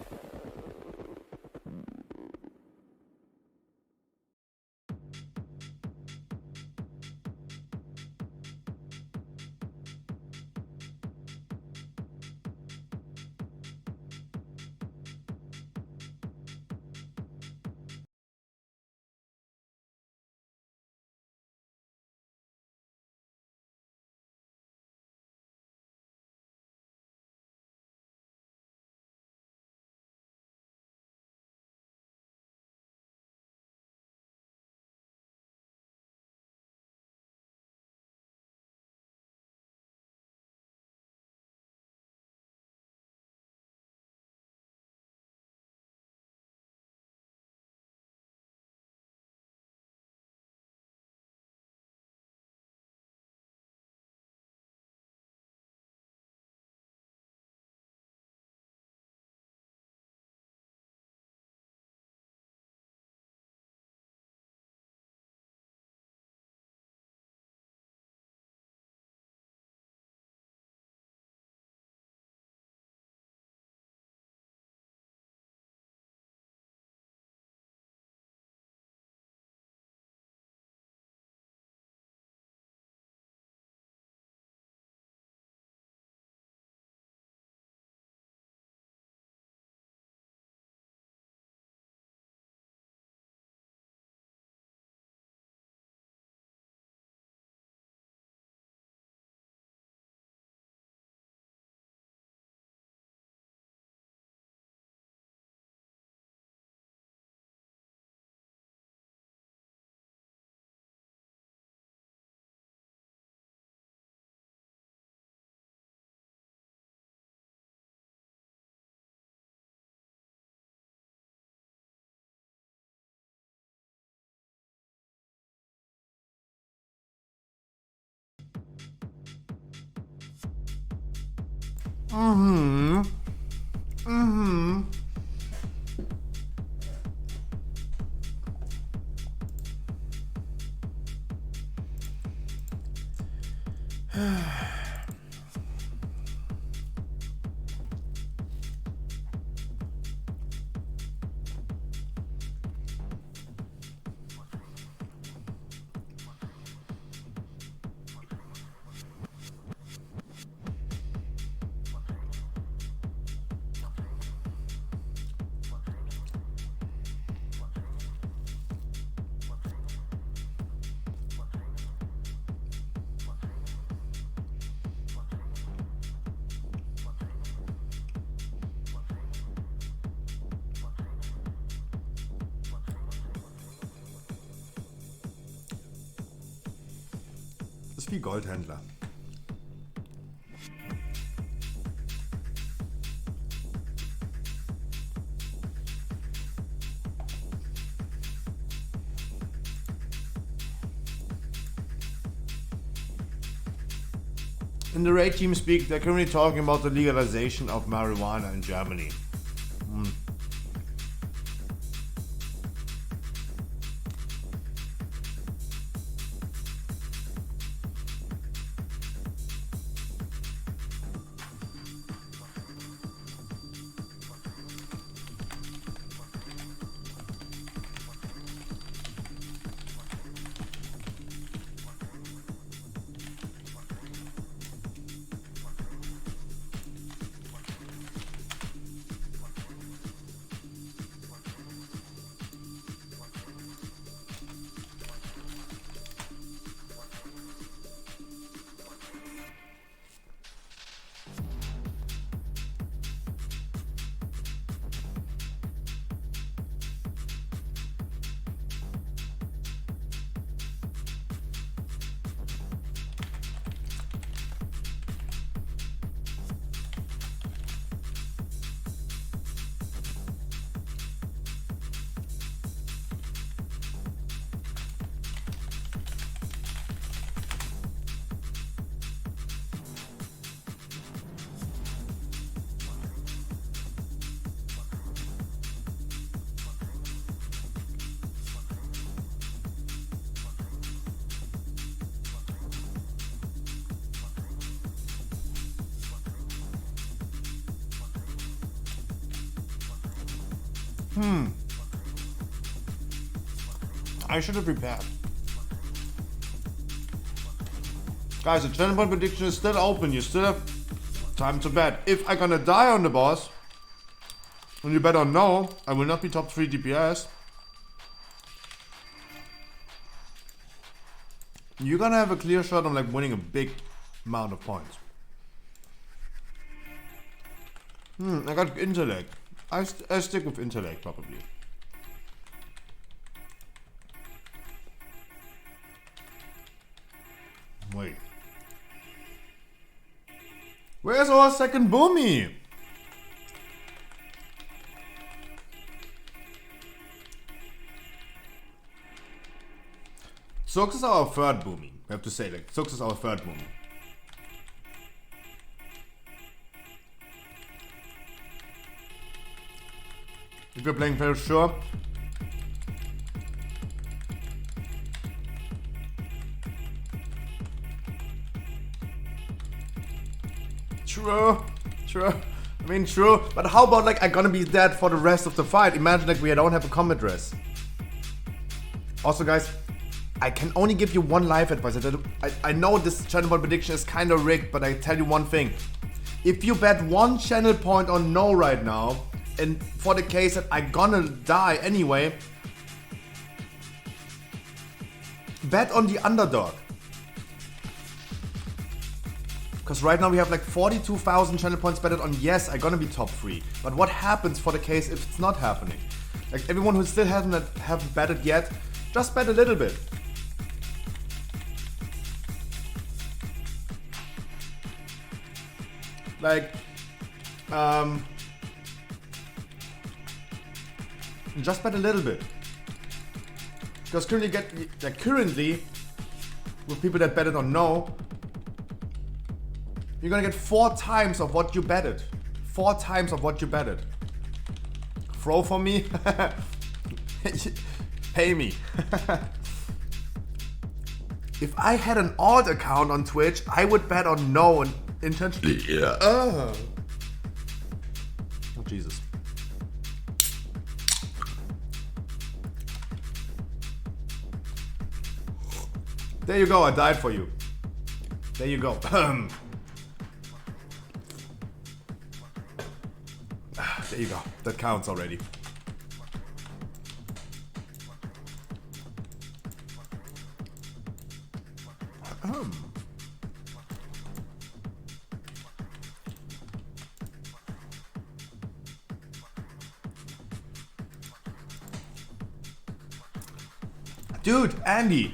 Das ist wie Goldhändler. In the raid team speak, they're currently talking about the legalization of marijuana in Germany. I should have prepared. Guys, the channel point prediction is still open. You still have time to bet. If I'm gonna die on the boss, and you better know, I will not be top 3 DPS. You're gonna have a clear shot on like winning a big amount of points. I got intellect. I stick with intellect probably. Wait. Where's our second boomy? Zux is our third boomy. We have to say like Zux is our third boomy. If you're playing very sure. True. I mean, true. But how about like I'm gonna be dead for the rest of the fight? Imagine like we don't have a combat dress. Also, guys, I can only give you one life advice. I know this channel point prediction is kind of rigged, but I tell you one thing. If you bet one channel point on no right now, and for the case that I'm gonna die anyway, bet on the underdog. Because right now we have like 42,000 channel points betted on yes, I'm gonna be top 3. But what happens for the case if it's not happening? Like everyone who still haven't betted yet, just bet a little bit. Like, just bet a little bit. Because currently, with people that betted on no, You're gonna get 4 times of what you betted. 4 times of what you betted. Throw for me? Pay me. If I had an alt account on Twitch, I would bet on no and intentionally. Yeah. Oh, Jesus. There you go, I died for you. There you go. There you go. That counts already. Dude, Andy,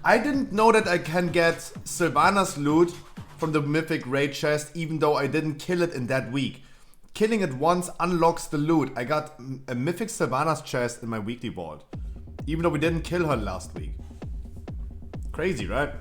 I didn't know that I can get Sylvana's loot from the mythic raid chest even though I didn't kill it in that week. Killing it once unlocks the loot. I got a mythic Sylvana's chest in my weekly vault. Even though we didn't kill her last week. Crazy, right?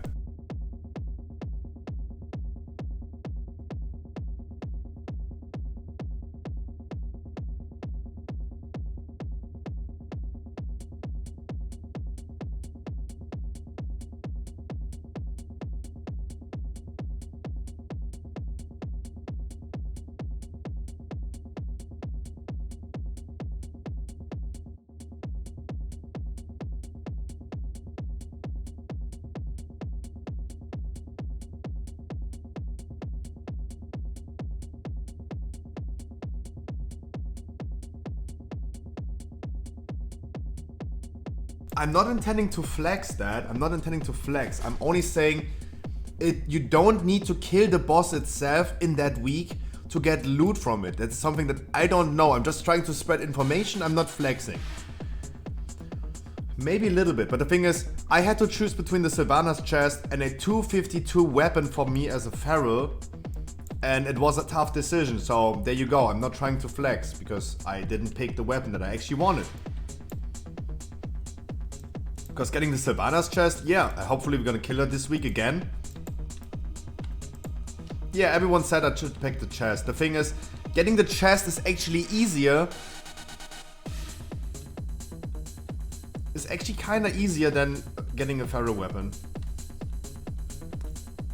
I'm not intending to flex that. I'm not intending to flex. I'm only saying you don't need to kill the boss itself in that week to get loot from it. That's something that I don't know. I'm just trying to spread information. I'm not flexing. Maybe a little bit, but the thing is, I had to choose between the Sylvana's chest and a 252 weapon for me as a feral. And it was a tough decision, so there you go. I'm not trying to flex because I didn't pick the weapon that I actually wanted. Because getting the Sylvana's chest, yeah, hopefully we're gonna kill her this week again. Yeah, everyone said I should pick the chest. The thing is, getting the chest is actually easier. It's actually kinda easier than getting a feral weapon.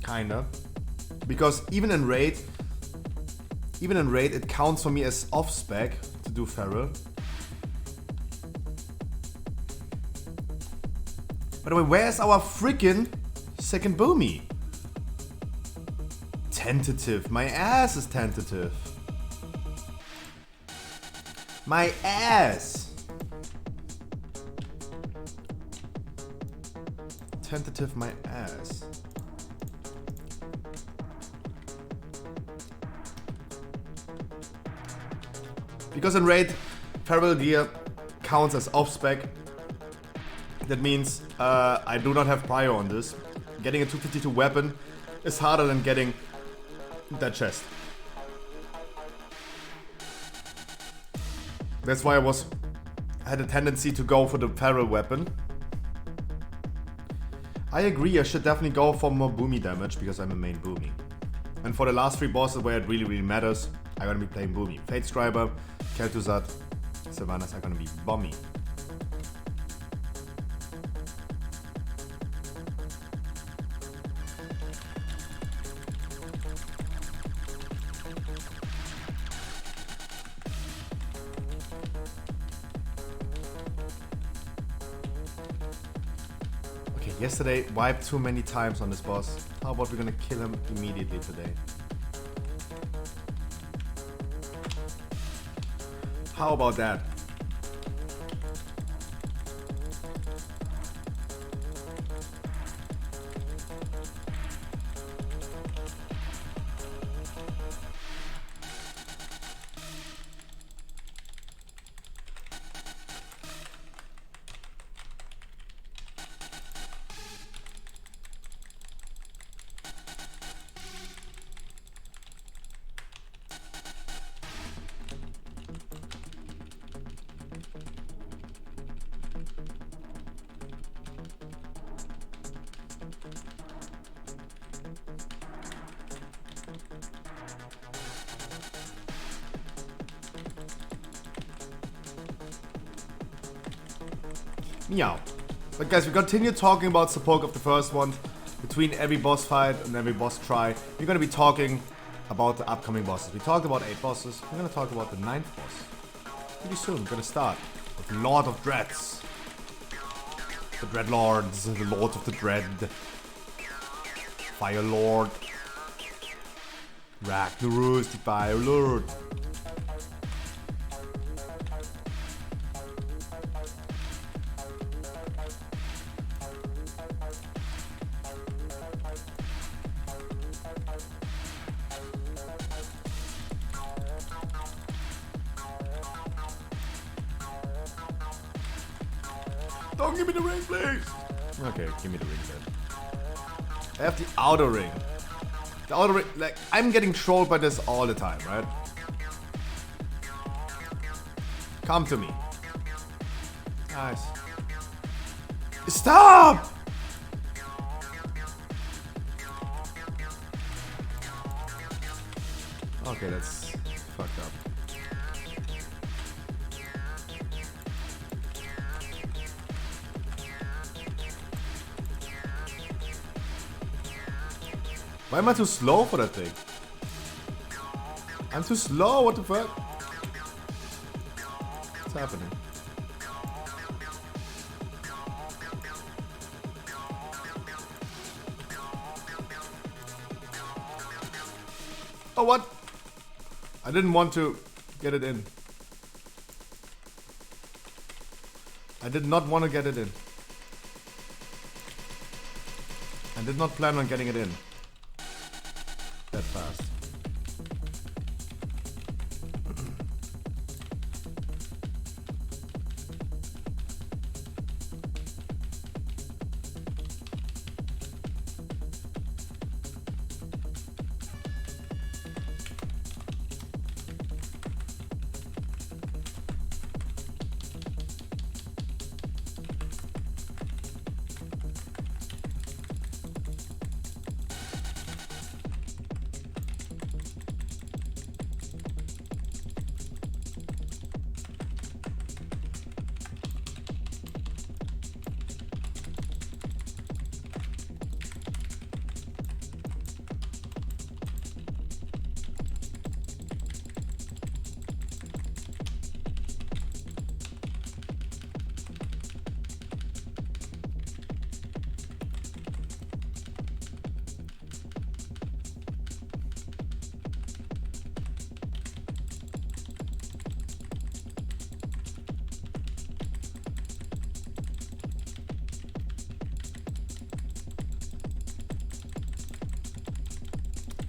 Kinda. Because even in raid, it counts for me as off-spec to do feral. By the way, where's our freaking second boomy? Tentative. My ass is tentative. My ass. Tentative my ass. Because in raid, feral gear counts as off-spec. That means I do not have prior on this. Getting a 252 weapon is harder than getting that chest. That's why I had a tendency to go for the feral weapon. I agree, I should definitely go for more boomy damage because I'm a main boomy. And for the last 3 bosses where it really matters, I'm gonna be playing boomy. Fate Scriber, Kel'Thuzad, Sylvanas are gonna be bomby. Yesterday, wiped too many times on this boss. How about we're gonna kill him immediately today? How about that? Meow. But guys, we continue talking about support of the first one. Between every boss fight and every boss try, we're gonna be talking about the upcoming bosses. We talked about 8 bosses. We're gonna talk about the 9th boss. Pretty soon, we're gonna start with Lord of Dreads. The Dreadlords, the Lords of the Dread. Fire Lord. Ragnarus, the Fire Lord. Don't give me the ring, please! Okay, give me the ring then. I have the outer ring. The outer ring, like, I'm getting trolled by this all the time, right? Come to me. Nice. Stop! Okay, that's fucked up. Why am I too slow for that thing? I'm too slow, what the fuck? What's happening? Oh, what? I didn't want to get it in. I did not want to get it in. I did not plan on getting it in that fast.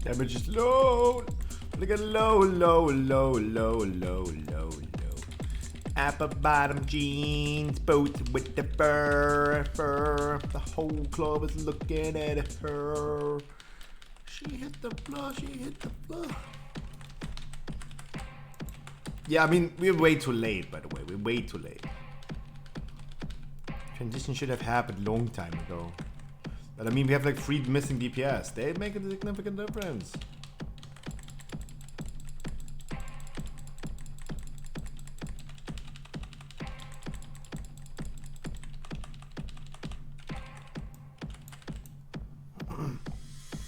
Damage is low. Look at low, low, low, low, low, low, low. Apple bottom jeans, both with the fur. The whole club is looking at her. She hit the floor, she hit the floor. Yeah, I mean, we're way too late, by the way. We're way too late. Transition should have happened a long time ago. But I mean, we have like 3 missing DPS. They make a significant difference.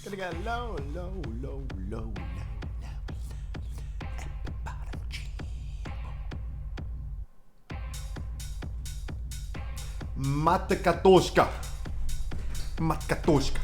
Gonna get low, low, low, low, low, low. At the bottom, Matkatoshka. Matkatoshka.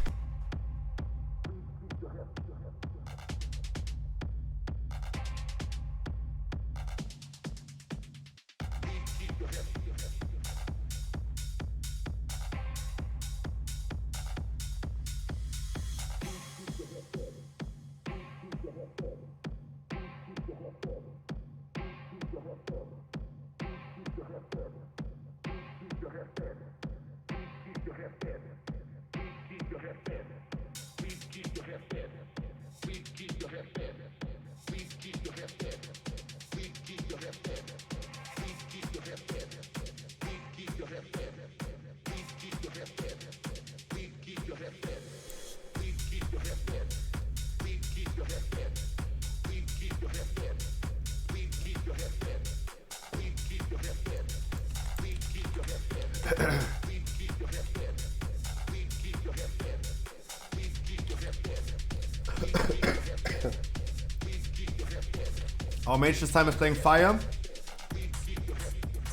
Our mage this time is playing fire.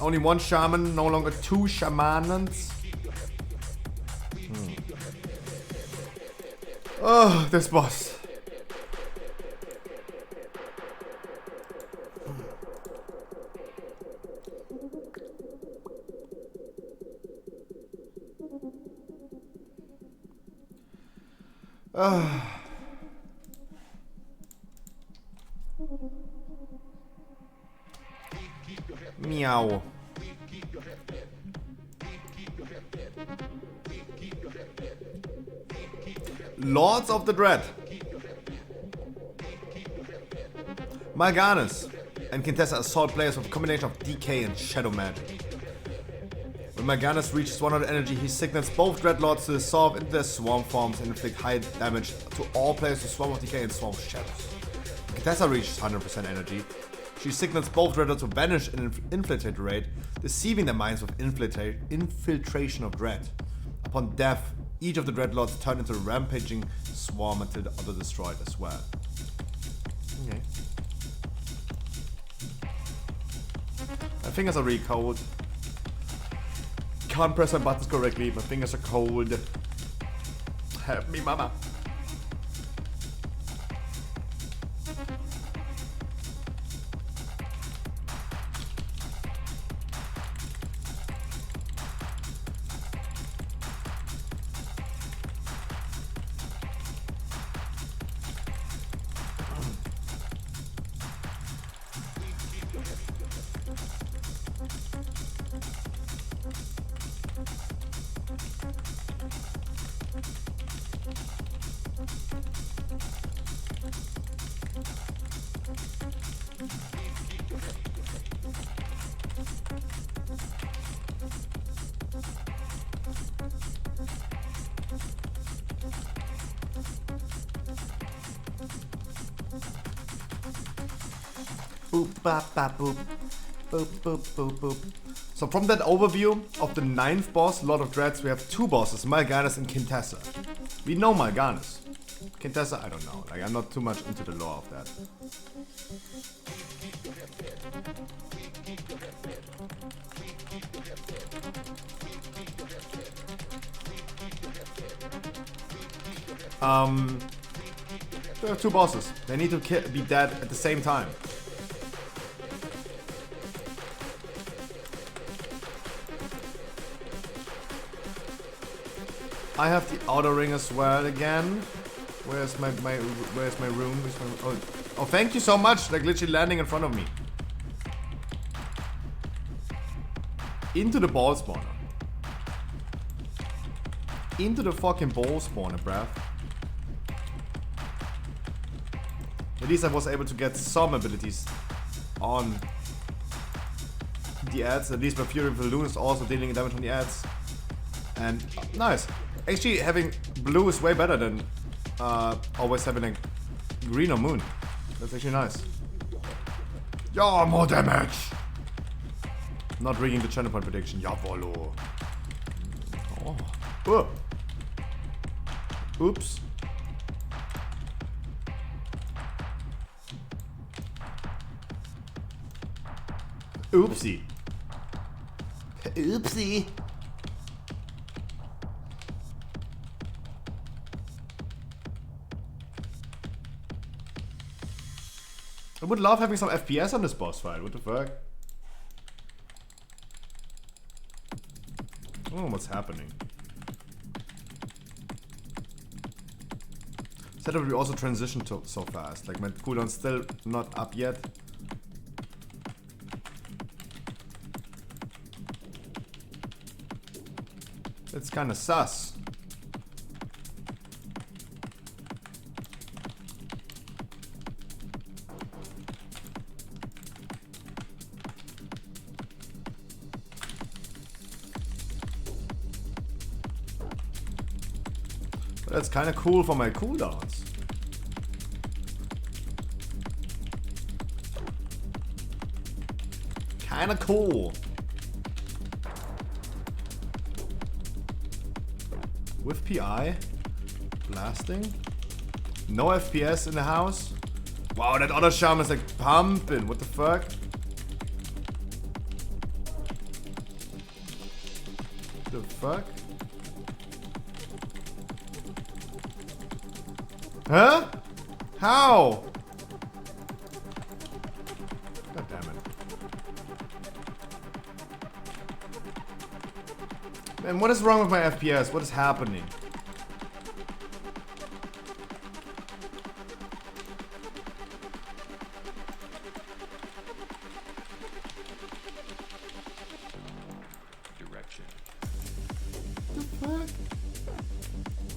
Only one shaman, no longer two shamanans. Oh, this boss. Meow. Lords of the Dread. Mal'Ganis and Quintessa assault players with a combination of DK and Shadow Magic. When Mal'Ganis reaches 100 energy, he signals both Dreadlords to dissolve into their swarm forms and inflict high damage to all players who swarm with DK and swarm with Shadows. When Quintessa reaches 100% energy, she signals both Dreadlords to vanish and infiltrate the raid, deceiving their minds with infiltration of Dread. Upon death, each of the Dreadlords turn into a rampaging swarm until the other destroyed as well. Okay. My fingers are really cold. Can't press my buttons correctly, my fingers are cold. Help me, mama. Boop, bap, bap, boop. Boop, boop, boop, boop. So from that overview of the 9th boss, Lord of Dreads, we have two bosses, Mal'Ganis and Quintessa. We know Mal'Ganis. Quintessa, I don't know. Like, I'm not too much into the lore of that. There are two bosses. They need to be dead at the same time. I have the outer ring as well again. Where's my room? Where's my, oh, thank you so much. Like literally landing in front of me. Into the ball spawner. Into the fucking ball spawner, bruh. At least I was able to get some abilities on the ads. At least my Fury Balloon is also dealing damage on the ads. And nice. Actually, having blue is way better than always having a green or moon. That's actually nice. Yeah, more damage! Not rigging the channel point prediction. Jawollo. Oh. Oh. Oops. Oopsie. Oopsie. I would love having some FPS on this boss fight. What the fuck? Oh, what's happening? Said that we also transitioned so fast. Like my cooldown's still not up yet. It's kind of sus. But that's kind of cool for my cooldowns. Kind of cool. With PI? Blasting? No FPS in the house? Wow, that other shaman is like pumping. What the fuck? The fuck? Huh? How? God damn it. Man, what is wrong with my FPS? What is happening? The fuck?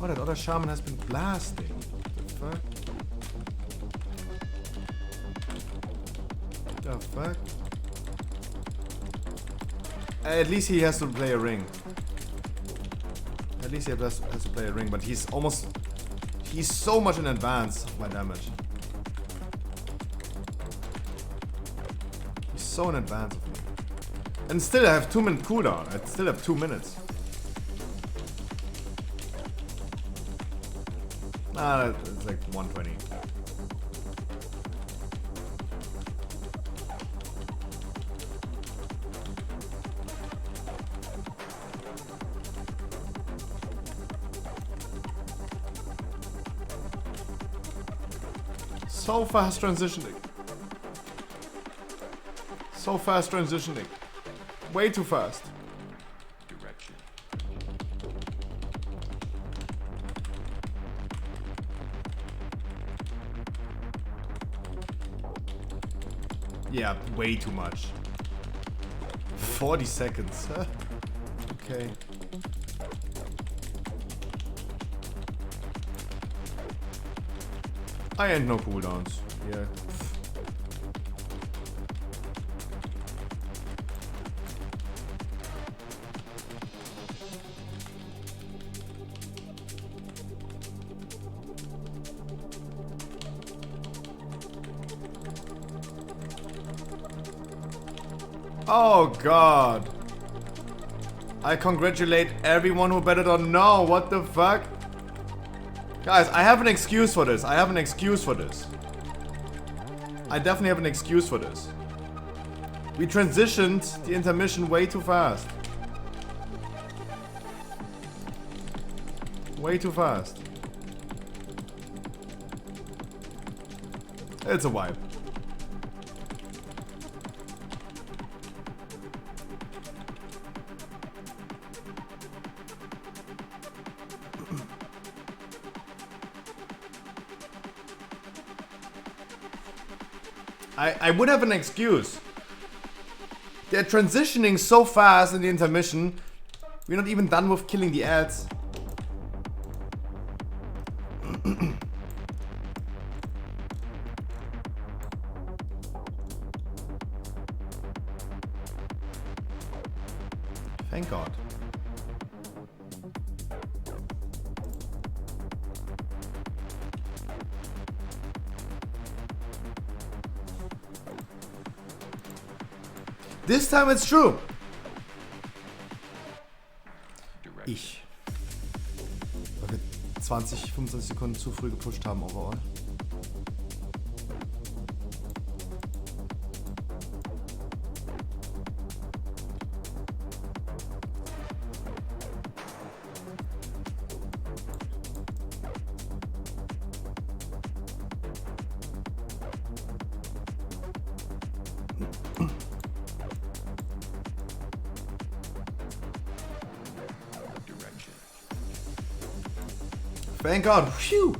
Oh, that other shaman has been blasting. The fuck? The fuck? At least he has to play a ring. At least he has to play a ring, but he's so much in advance of my damage. He's so in advance of me. And still I have 2-minute cooldown. I still have 2 minutes. Nah, it's like 120. So fast transitioning. So fast transitioning. Way too fast. Direction. Yeah, way too much. 40 seconds. Huh? Okay. I ain't no cooldowns. Yeah. Oh god. I congratulate everyone who betted on no. What the fuck? Guys, I have an excuse for this. I have an excuse for this. I definitely have an excuse for this. We transitioned the intermission way too fast. Way too fast. It's a wipe. I would have an excuse. They're transitioning so fast in the intermission. We're not even done with killing the ads. Thank God. This time it's true. Ich. Weil wir 20, 25 Sekunden zu früh gepusht haben overall. Thank God. Phew.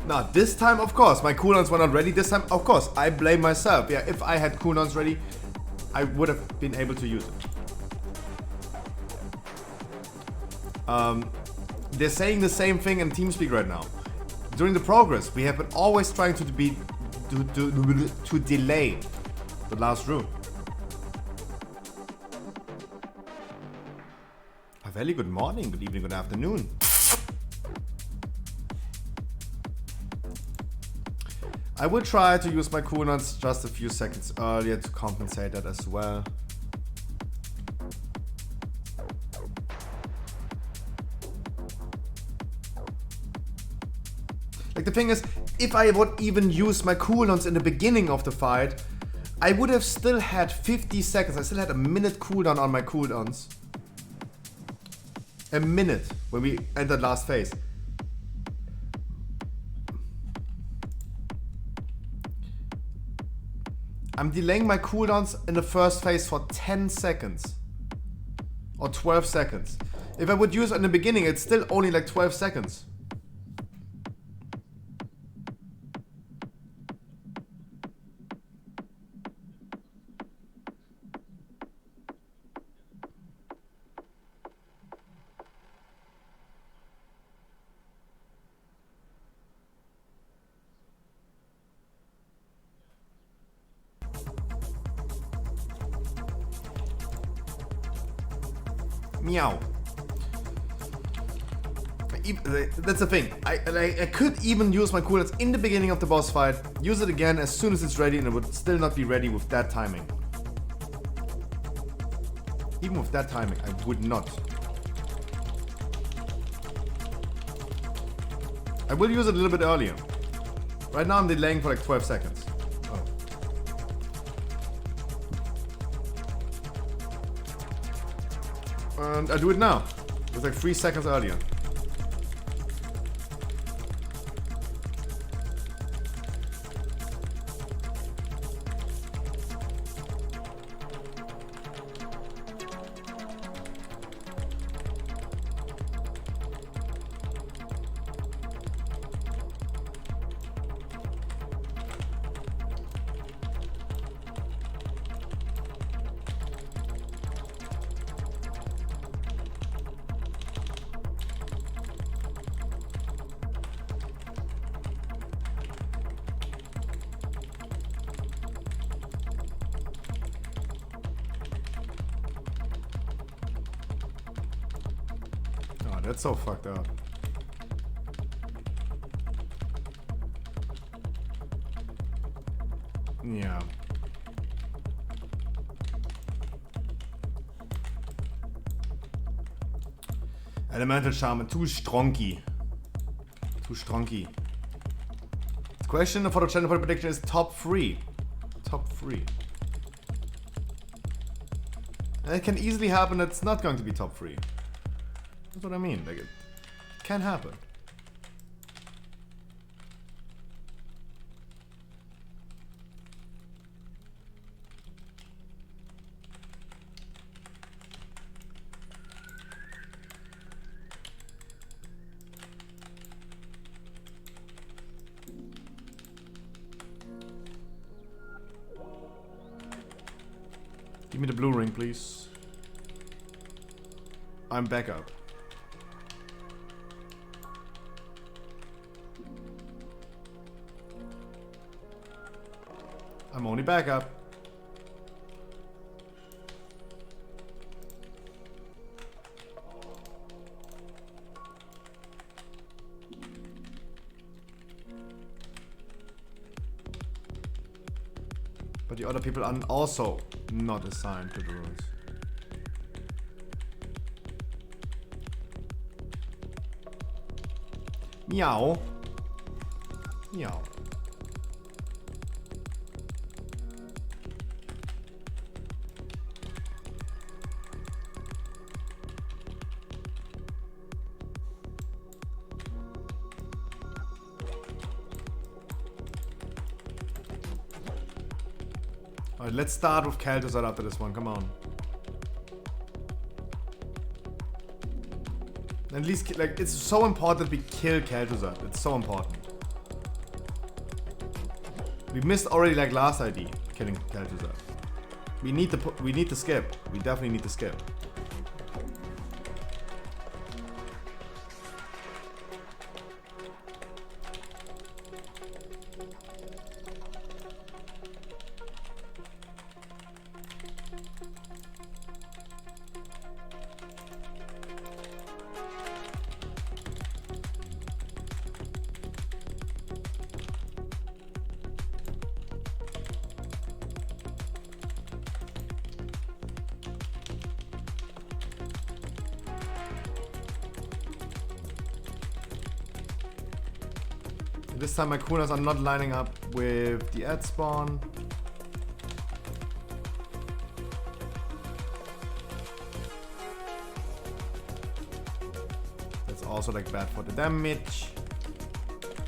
Now, this time, of course, my cooldowns were not ready. This time, of course, I blame myself. Yeah, if I had cooldowns ready, I would have been able to use it. They're saying the same thing in TeamSpeak right now. During the progress, we have been always trying to delay the last room. A very good morning, good evening, good afternoon. I will try to use my cooldowns just a few seconds earlier to compensate that as well. Like the thing is, if I would even use my cooldowns in the beginning of the fight, I would have still had 50 seconds. I still had a minute cooldown on my cooldowns. A minute when we entered last phase. I'm delaying my cooldowns in the first phase for 10 seconds. Or 12 seconds. If I would use it in the beginning, it's still only like 12 seconds. Meow. That's the thing. I could even use my cooldowns in the beginning of the boss fight, use it again as soon as it's ready, and it would still not be ready with that timing. Even with that timing, I would not. I will use it a little bit earlier. Right now I'm delaying for like 12 seconds. And I do it now. It's like 3 seconds earlier. That's so fucked up. Yeah. Elemental Shaman, too stronky. Too stronky. The question for the channel for the prediction is top 3. Top 3. And it can easily happen that it's not going to be top 3. That's what I mean, like it can happen. Give me the blue ring, please. I'm back up. I'm only back up. But the other people are also not assigned to the rules. Meow. Meow. Alright, let's start with Kel'Thuzad after this one, come on. At least, like, it's so important we kill Kel'Thuzad. It's so important. We missed already, like, last ID, killing Kel'Thuzad. We need to skip. We definitely need to skip. This time my coolers are not lining up with the ad spawn. That's also like bad for the damage.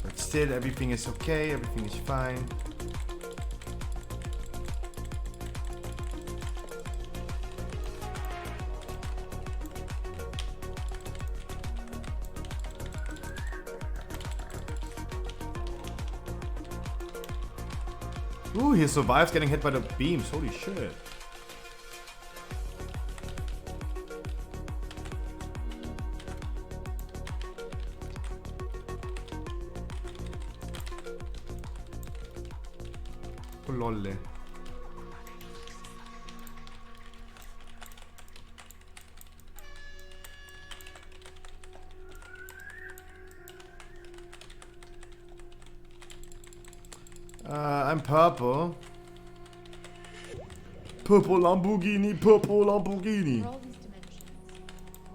But still everything is okay, everything is fine. Ooh, he survives getting hit by the beams. Holy shit. Oh, lolle. I'm purple. Purple Lamborghini, purple Lamborghini. All these dimensions,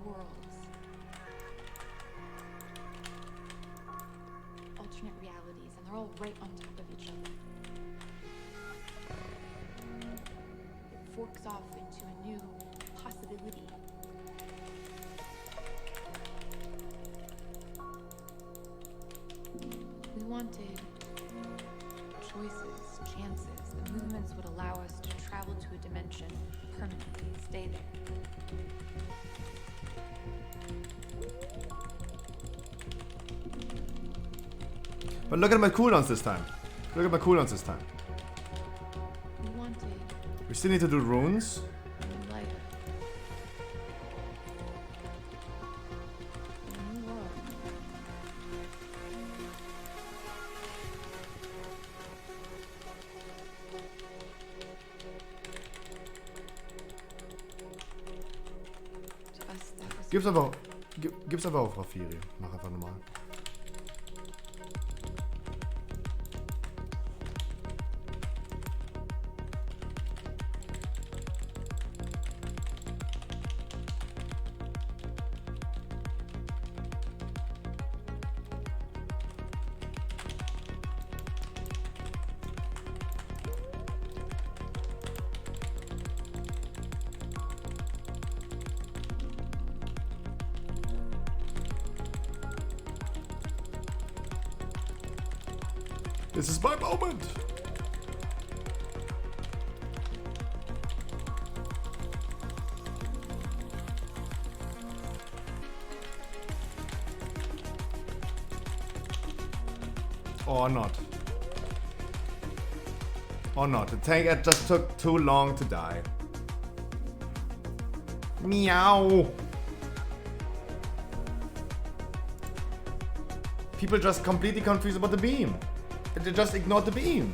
worlds, alternate realities, and they're all right on top of each other. It forks off into a new possibility. We wanted choices, chances. The movements would allow us to travel to a dimension permanently, stay there. But look at my cooldowns this time. Look at my cooldowns this time. We wanted We still need to do runes. a new life. A new world. To us, that was Gib's aber auch Rafiri. Mach einfach nochmal. This is my moment. Or not. Or not. The tank ad just took too long to die. Meow. People just completely confused about the beam. They just ignored the beam.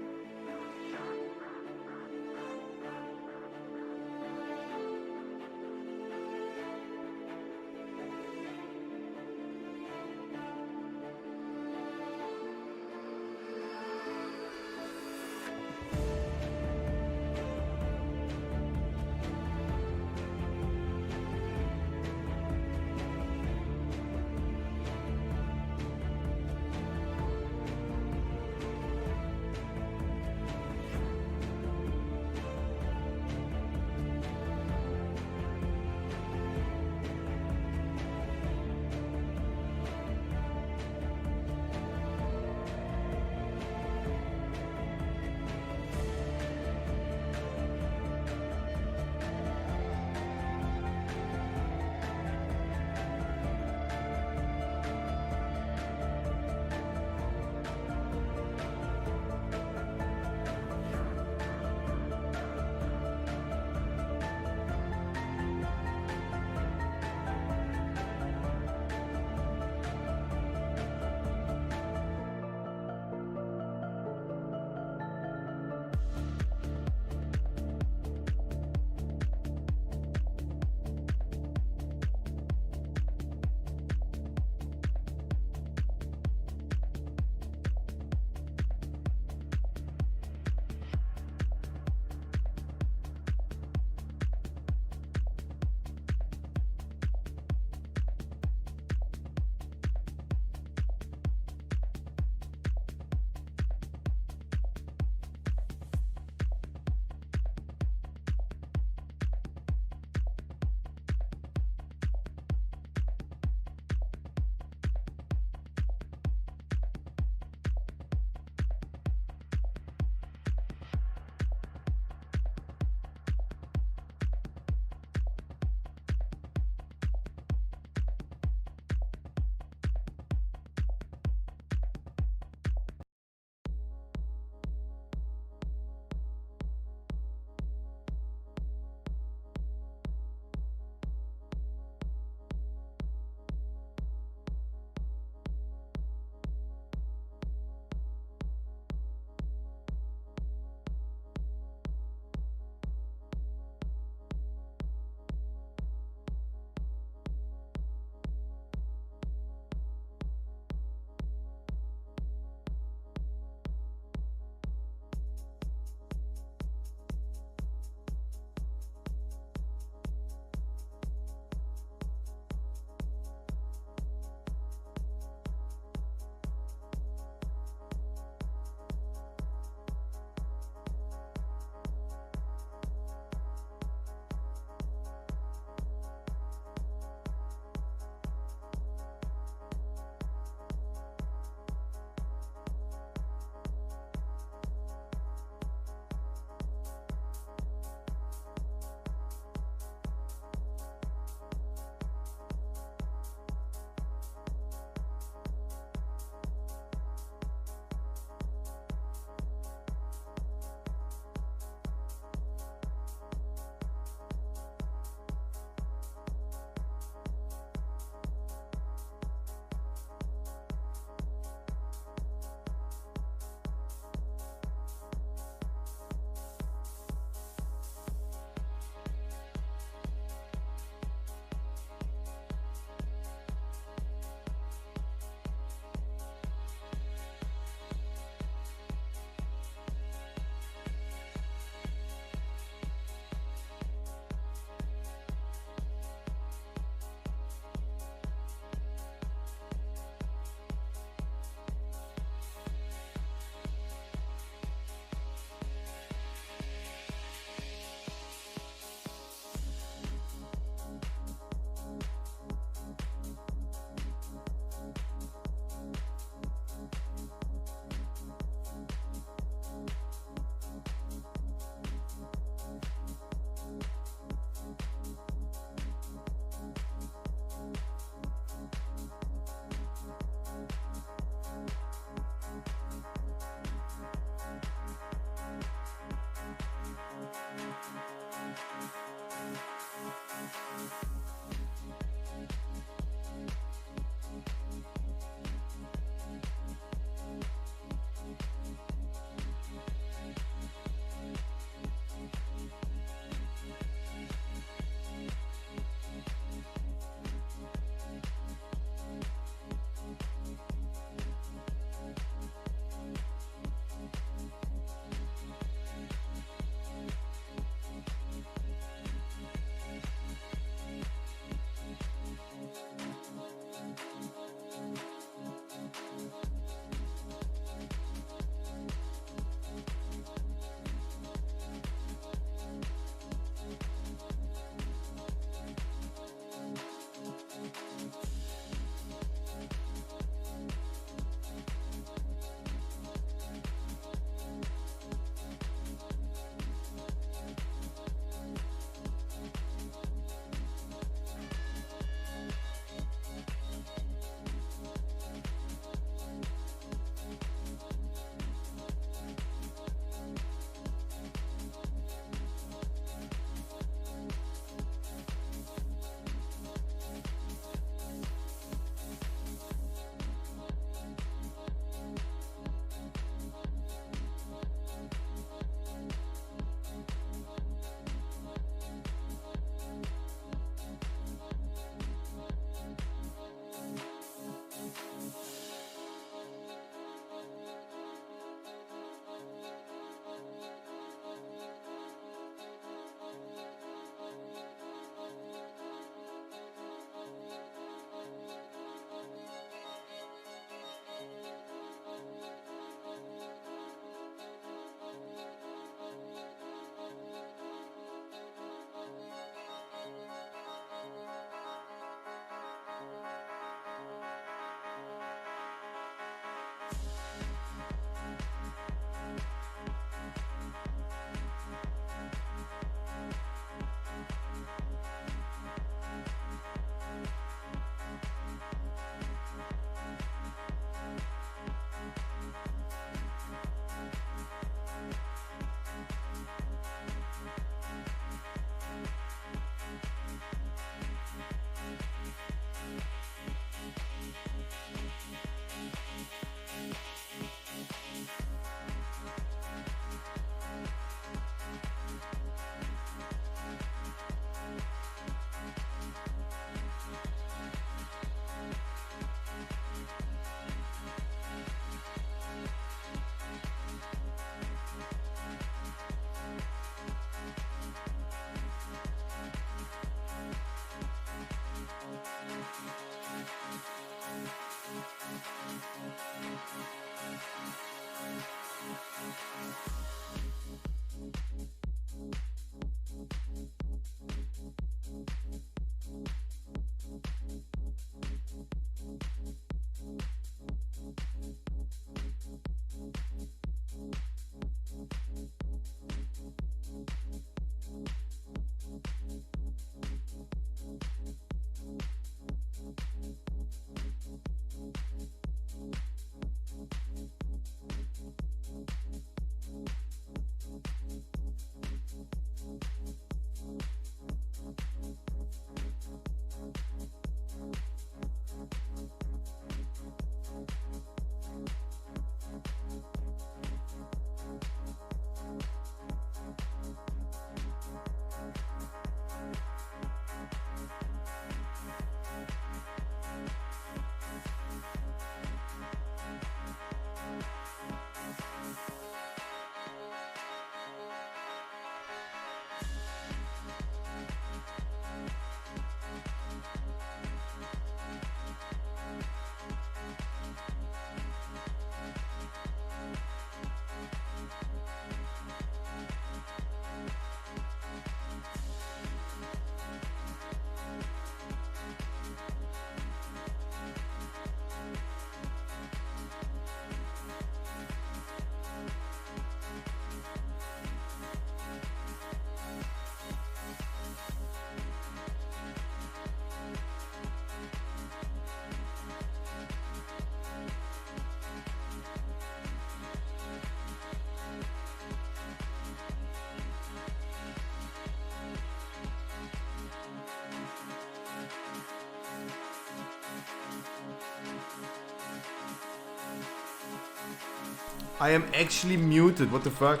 I am actually muted. What the fuck?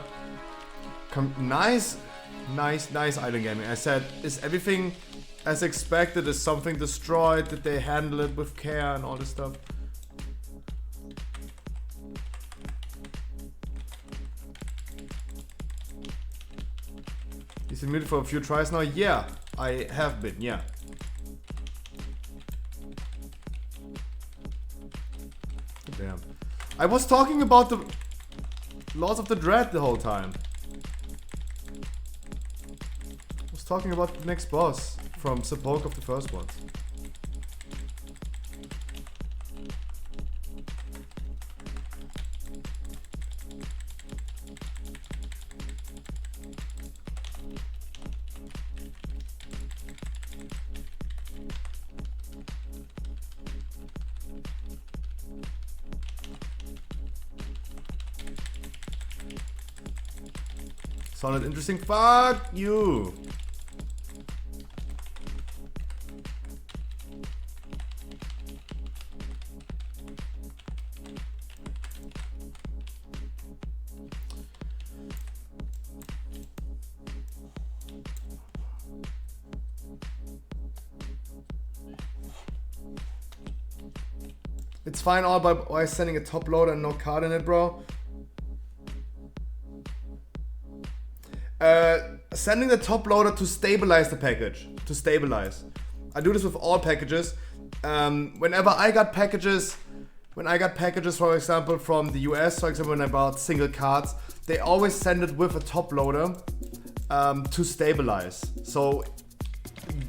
Nice Island Gaming. I said, is everything as expected? Is something destroyed? Did they handle it with care and all this stuff? He's been muted for a few tries now. Yeah, I have been. Yeah. Damn. I was talking about the Lords of the Dread the whole time. I was talking about the next boss from Sepulchre of the first ones. Sounded interesting. Fuck you. It's fine all by sending a top loader and no card in it, bro. Sending the top loader to stabilize the package. To stabilize. I do this with all packages. Whenever I got packages, for example, from the US, for example, when I bought single cards, they always send it with a top loader to stabilize. So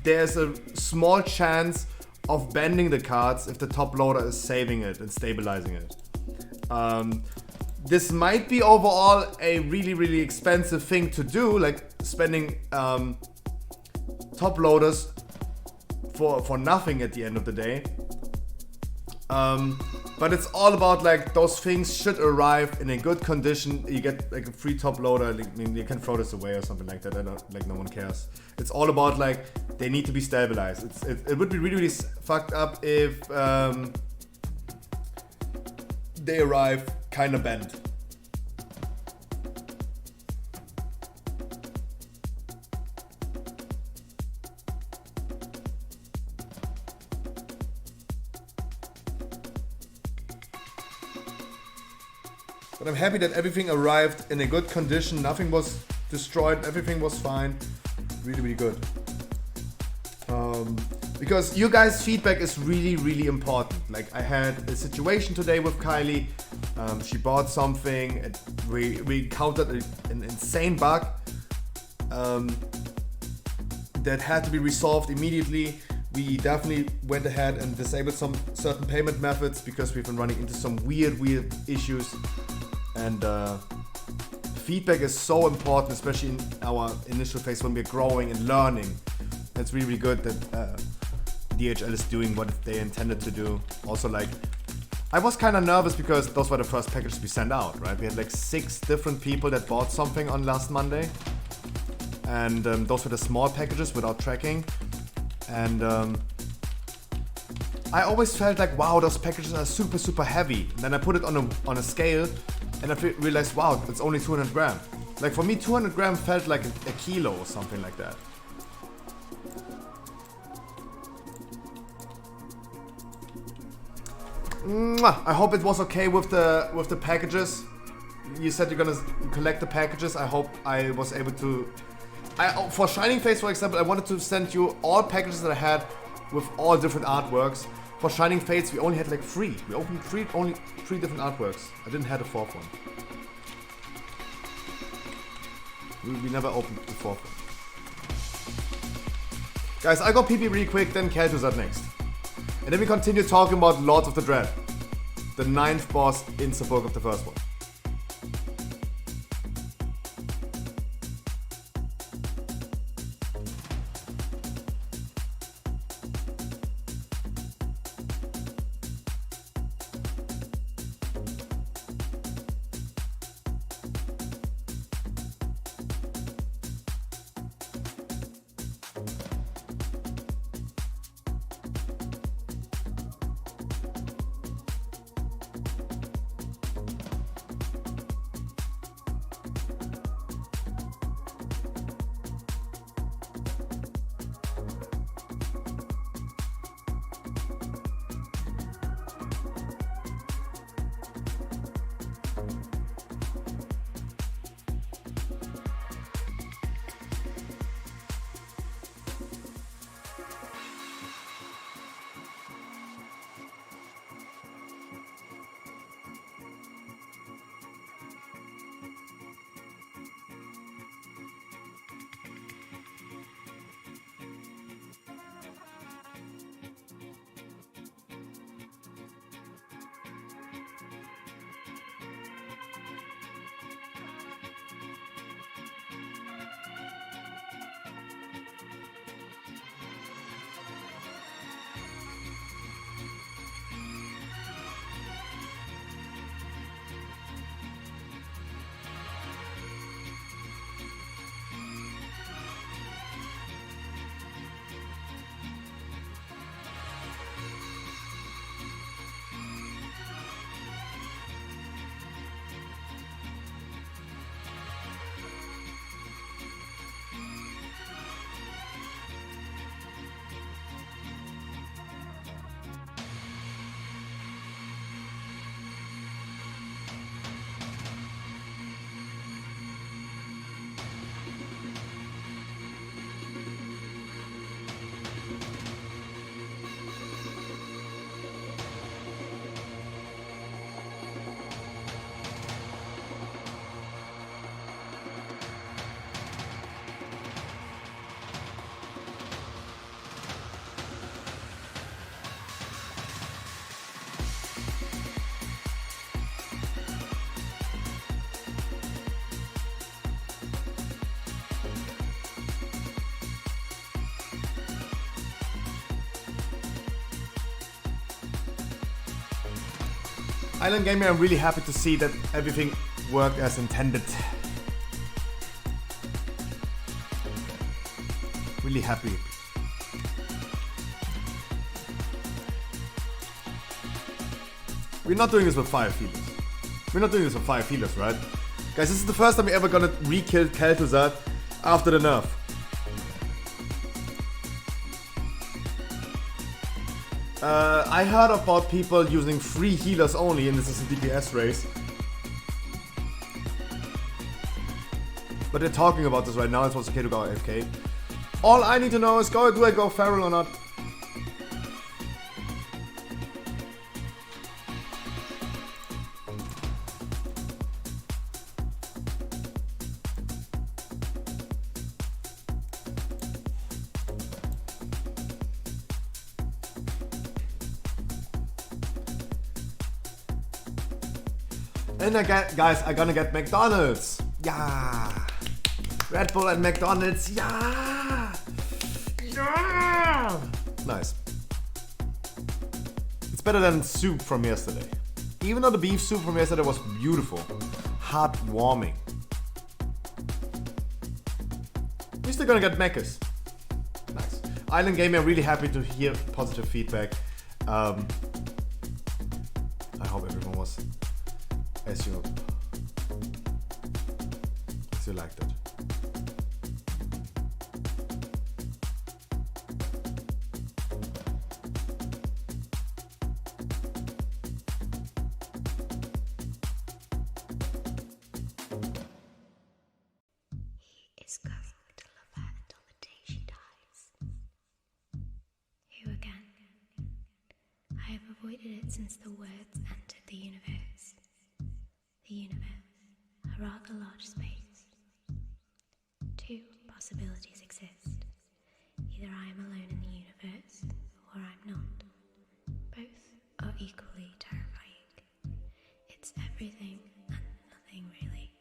there's a small chance of bending the cards if the top loader is saving it and stabilizing it. This might be overall a really, really expensive thing to do, like spending top loaders for nothing at the end of the day. But it's all about like those things should arrive in a good condition. You get like a free top loader. I mean, you can throw this away or something like that. I don't, like no one cares. It's all about like they need to be stabilized. It would be really, really fucked up if they arrive kind of bent. But I'm happy that everything arrived in a good condition. Nothing was destroyed. Everything was fine. Really, really good. Because you guys' feedback is really, really important. Like I had a situation today with Kylie. She bought something. And we encountered an insane bug that had to be resolved immediately. We definitely went ahead and disabled some certain payment methods because we've been running into some weird issues. And feedback is so important, especially in our initial phase when we're growing and learning. It's really, really good that DHL is doing what they intended to do. Also, like, I was kind of nervous because those were the first packages we sent out, right? We had like 6 different people that bought something on last Monday. And those were the small packages without tracking. And I always felt like, wow, those packages are super, super heavy. And then I put it on a scale and I realized, wow, it's only 200 grams. Like for me, 200 grams felt like a kilo or something like that. I hope it was okay with the packages. You said you're gonna collect the packages. I hope I was able to. For Shining Face, for example, I wanted to send you all packages that I had with all different artworks. For Shining Fates, we only had like 3. We opened only 3 different artworks. I didn't have the 4th one. We never opened the 4th one. Guys, I go pee really quick, then Kelto's up next. And then we continue talking about Lords of the Dread. The 9th boss in Sepulchre of the first one. Island Gaming, I'm really happy to see that everything worked as intended. Really happy. We're not doing this with 5 healers. We're not doing this with 5 healers, right? Guys, this is the first time we're ever gonna re-kill Kel'Thuzad after the nerf. I heard about people using 3 healers only, and this is a DPS race. But they're talking about this right now, it's okay to go AFK. All I need to know is, do I go feral or not? And guys, I'm gonna get McDonald's. Yeah. Red Bull and McDonald's. Yeah. Yeah. Nice. It's better than soup from yesterday. Even though the beef soup from yesterday was beautiful. Heartwarming. We're still gonna get Mechas. Nice. Island Gaming, I'm really happy to hear positive feedback. I hope everyone was as you liked it. He is going to love her until the day she dies. Who again? I have avoided it since the words entered the universe. The universe, a rather large space. 2 possibilities exist. Either I am alone in the universe, or I'm not. Both are equally terrifying. It's everything and nothing really.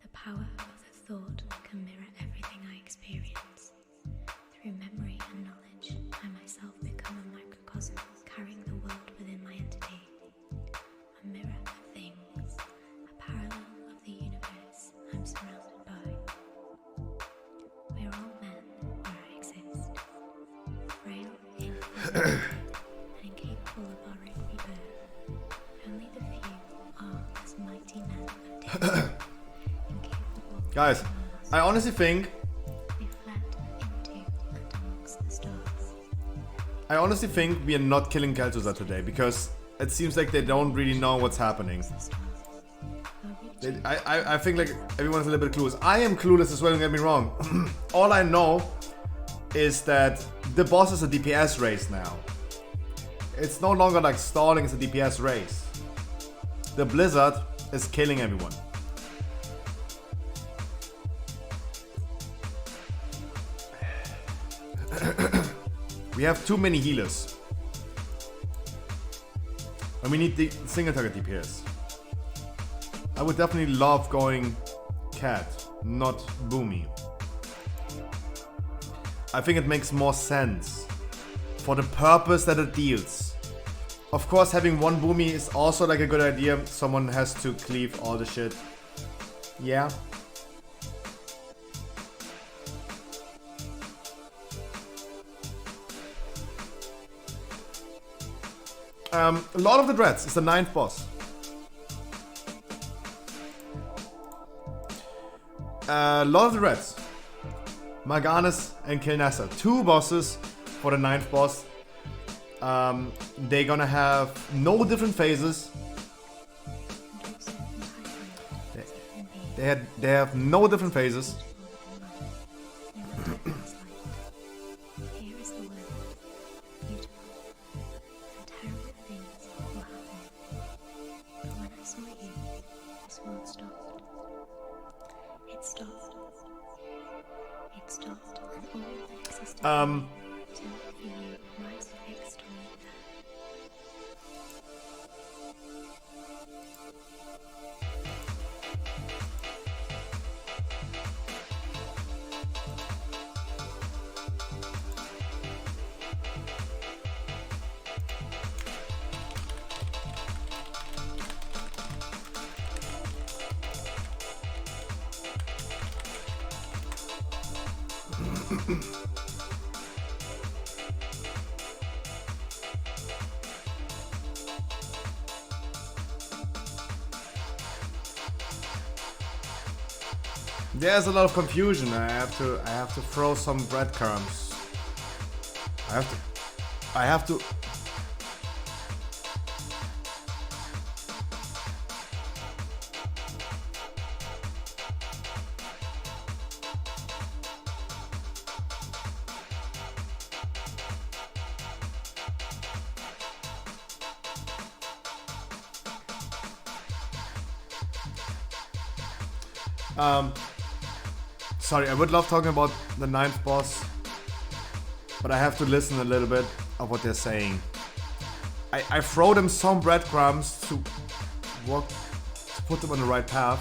The power of the thought can mirror everything I experience. Through memory and knowledge, I myself become a microcosm carrying the world within my entity. A mirror of things, a parallel of the universe I'm surrounded by. We're all men where I exist. Frail, infinite, and incapable of our own rebirth. Only the few are as mighty men of destiny. Incapable Guys, I honestly think they fled into and amongst the stars. I honestly think we are not killing Kel'Thuzad today because it seems like they don't really know what's happening. I think like everyone's a little bit clueless. I am clueless as well, don't get me wrong. All I know is that the boss is a DPS race now. It's no longer like stalling, it's a DPS race. The Blizzard is killing everyone. We have too many healers. And we need the single target DPS. I would definitely love going Cat, not Boomy. I think it makes more sense for the purpose that it deals. Of course, having one Boomy is also like a good idea. Someone has to cleave all the shit. Yeah. Lord of the Dreads is the 9th boss. Lord of the Dreads, Morganis and Kil'Nessa, 2 bosses for the 9th boss. They're gonna have no different phases. They have no different phases. Here is the word, beautiful, and terrible things will happen. But when I saw you, this world stopped. It stopped. It stopped, and all that existed till for you lies fixed on it there. There's a lot of confusion. I have to throw some breadcrumbs. I have to sorry, I would love talking about the 9th boss, but I have to listen a little bit of what they're saying. I throw them some breadcrumbs to put them on the right path.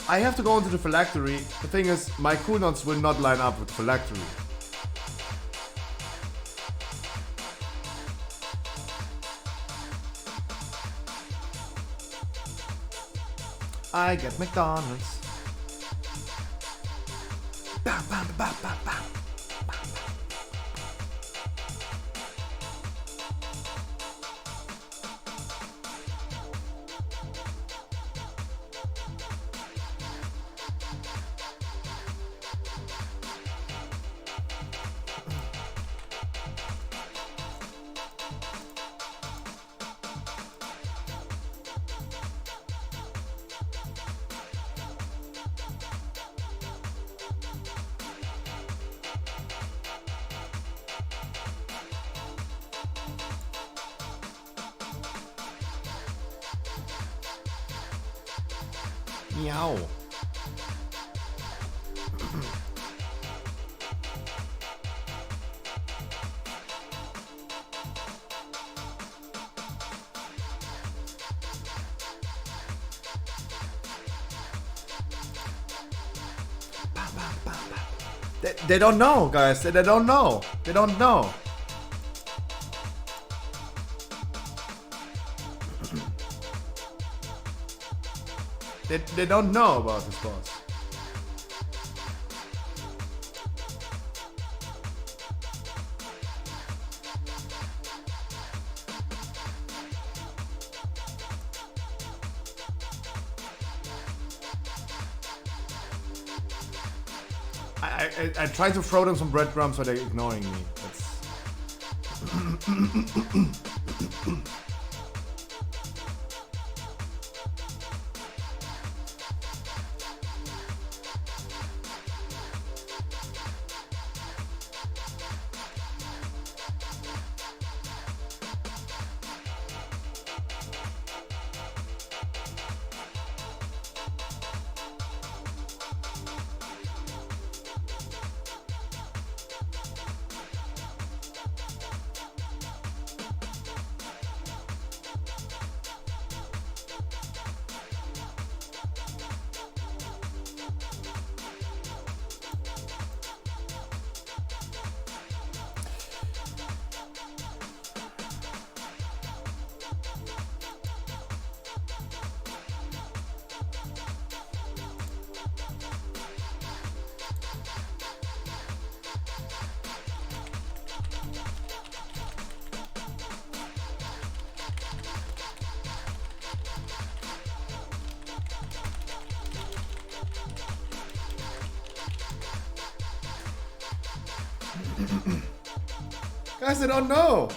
I have to go into the phylactery. The thing is, my cooldowns will not line up with the phylactery. I get McDonald's. Bam, bam, bam, bam, bam. Meow. They don't know, guys. They don't know. They don't know. They don't know about this boss. I try to throw them some breadcrumbs, so they're ignoring me. That's guys, they don't know.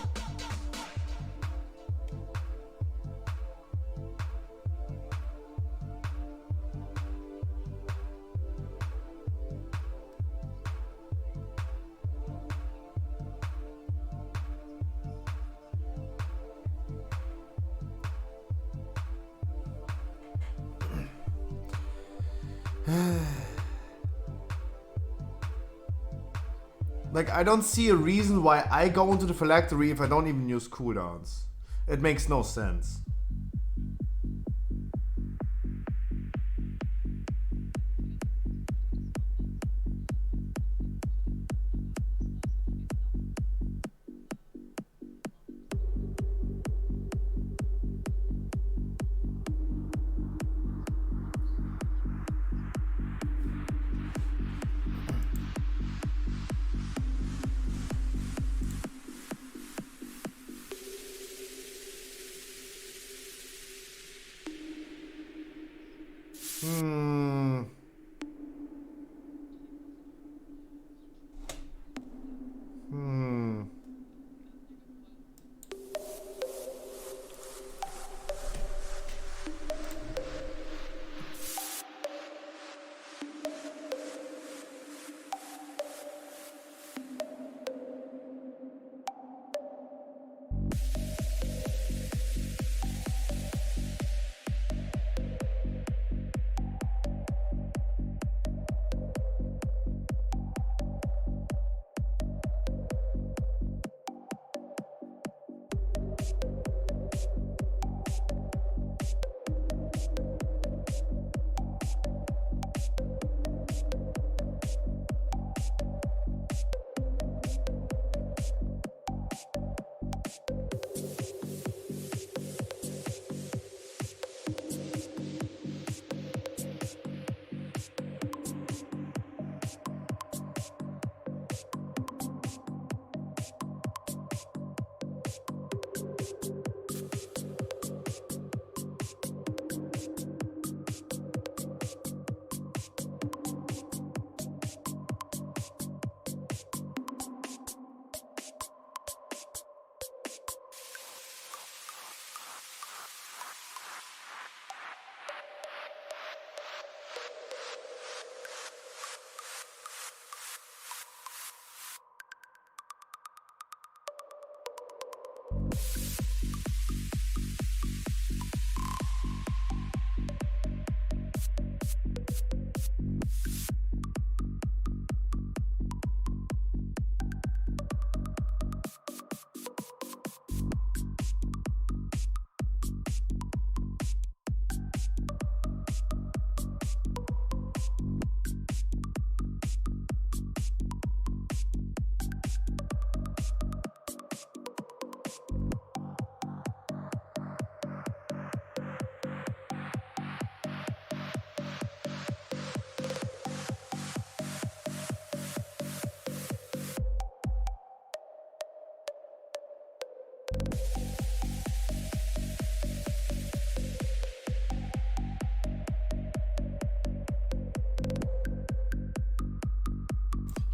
Like, I don't see a reason why I go into the phylactery if I don't even use cooldowns. It makes no sense. Hmm. Hmm.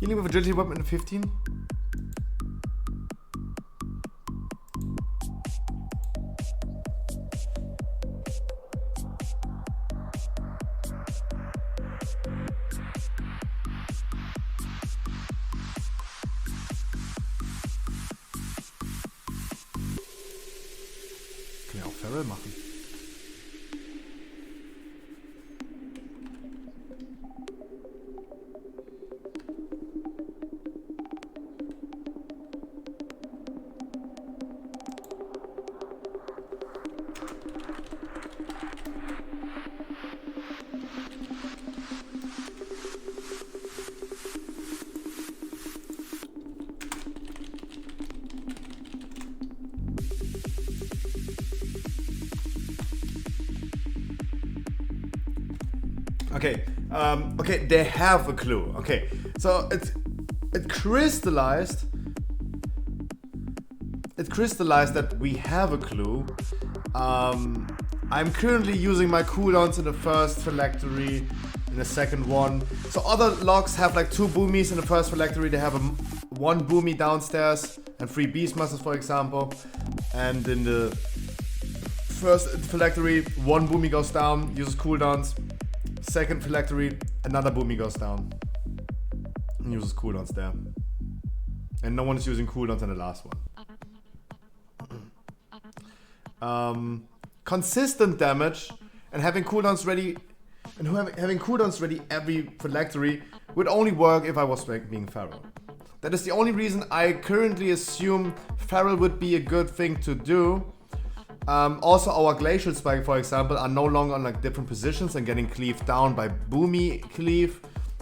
Healing with agility weapon in 15. Kann ja auch Feral machen. Okay, okay, they have a clue. Okay, so it crystallized. It crystallized that we have a clue. I'm currently using my cooldowns in the first phylactery, in the second one. So other logs have like 2 boomies in the first phylactery. They have 1 boomy downstairs and 3 beastmasters, for example. And in the first phylactery, 1 boomy goes down, uses cooldowns. Second phylactery, another boomy goes down and uses cooldowns there. And no one is using cooldowns in the last one. Consistent damage and having cooldowns ready every phylactery would only work if I was being feral. That is the only reason I currently assume feral would be a good thing to do. Also, our glacial spike, for example, are no longer on like different positions and getting cleaved down by boomy cleave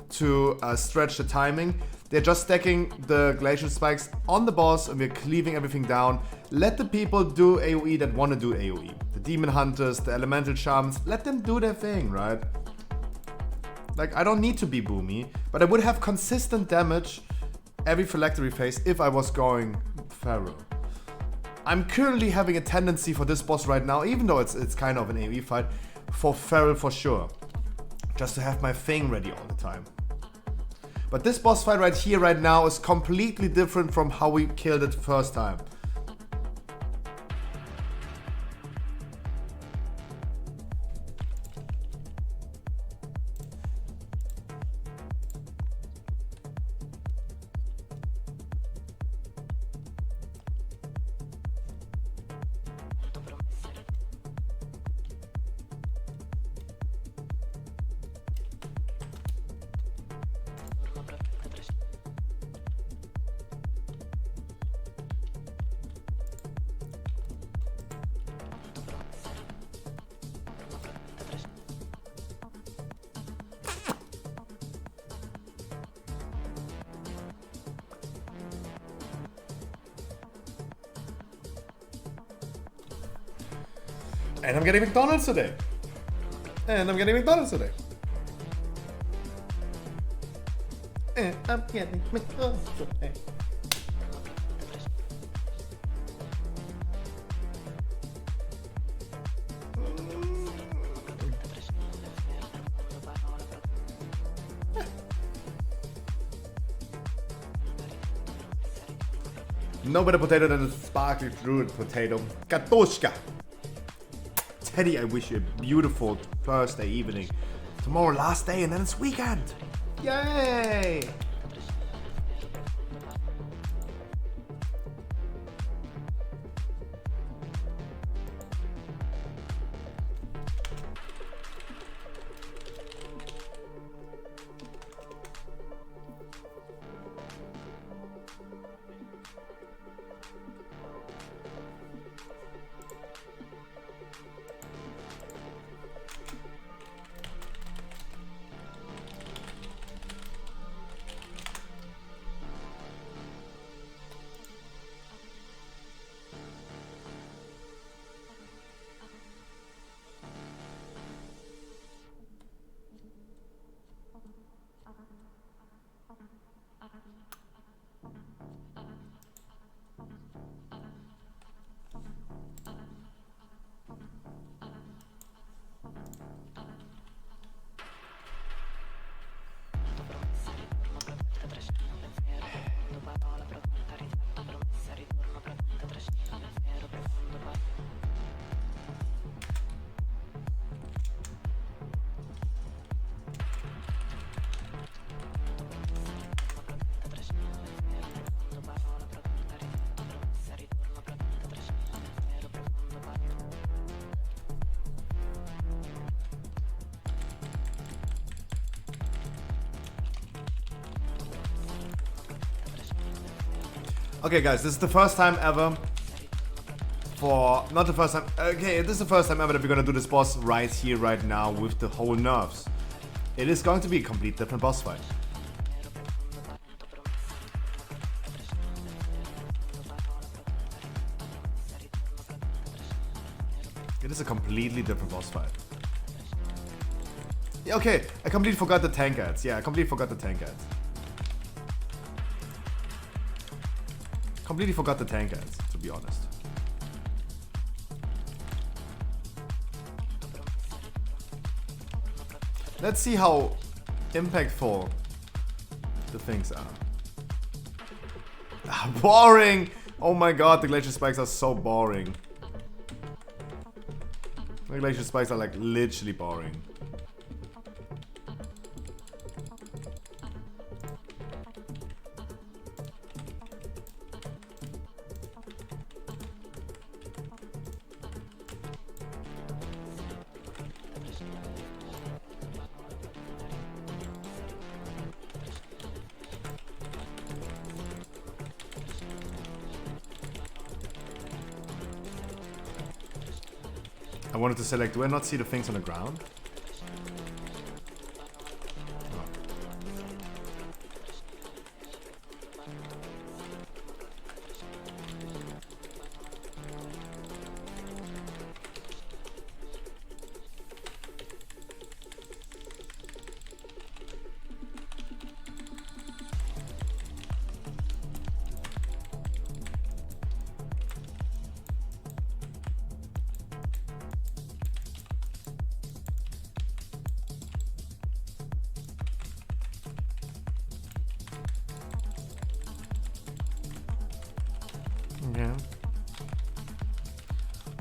to stretch the timing. They're just stacking the glacial spikes on the boss and we're cleaving everything down. Let the people do AoE that want to do AoE. The demon hunters, the elemental shamans, let them do their thing, right? Like, I don't need to be boomy, but I would have consistent damage every phylactery phase if I was going feral. I'm currently having a tendency for this boss right now, even though it's kind of an AoE fight, for feral for sure. just to have my thing ready all the time. But this boss fight right here, right now, is completely different from how we killed it the first time. And I'm getting McDonald's today. And I'm getting McDonald's today. And I'm getting McDonald's today. No better potato than a sparkly druid potato. Katoshka. Teddy, I wish you a beautiful Thursday evening. Tomorrow, last day, and then it's weekend. Yay! Okay, guys, this is the first time ever not the first time, okay, this is the first time ever that we're gonna do this boss right here, right now, with the whole nerfs. It is going to be a complete different boss fight. It is a completely different boss fight. Yeah, okay, I completely forgot the tank ads. Yeah, I completely forgot the tank ads. Completely forgot the tank ads, to be honest. Let's see how impactful the things are. Boring! Oh my god, the glacier spikes are so boring. The glacier spikes are like literally boring. I wanted to select, do I not see the things on the ground?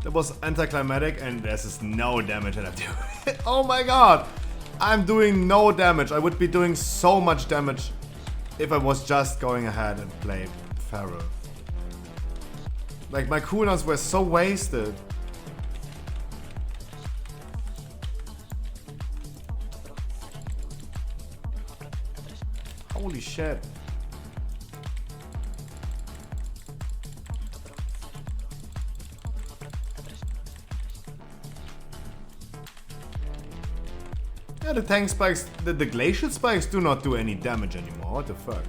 That was anticlimactic, and there's just no damage that I'm doing. Oh my god! I'm doing no damage. I would be doing so much damage if I was just going ahead and played Pharaoh. Like, my cooldowns were so wasted. Holy shit. Yeah, the tank spikes, the glacial spikes do not do any damage anymore. What the fuck?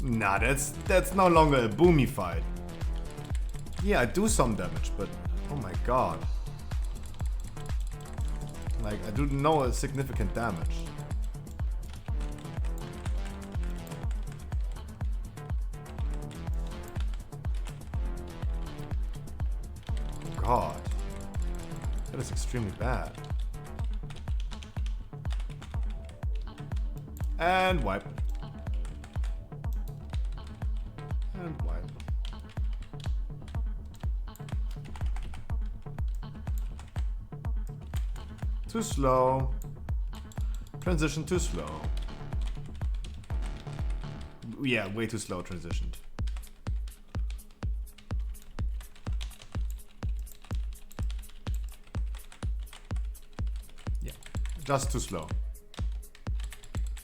Nah, that's no longer a boomy fight. Yeah, I do some damage, but oh my god. Like, I do no significant damage. Oh god. That is extremely bad. And wipe. And wipe. Too slow. Transition too slow. Yeah, way too slow transitioned. Yeah, just too slow.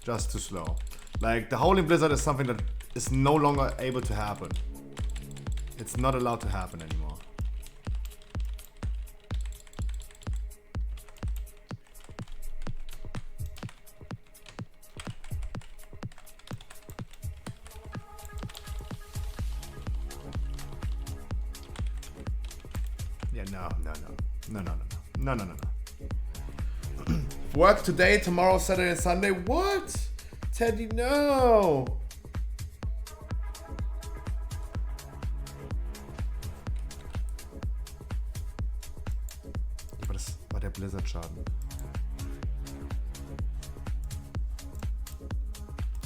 Just too slow. Like, the Howling Blizzard is something that is no longer able to happen. It's not allowed to happen anymore. Yeah, no. Work today, tomorrow, Saturday, and Sunday. What? Teddy, no. Aber das war der Blizzard-Schaden.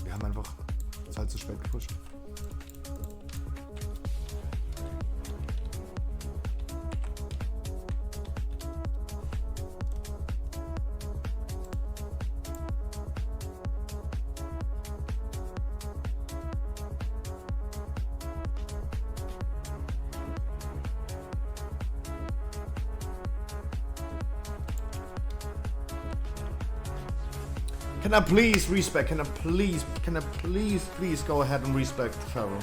Wir haben einfach Zeit zu spät gepusht. Can I please respec? Can I please go ahead and respec Pharaoh?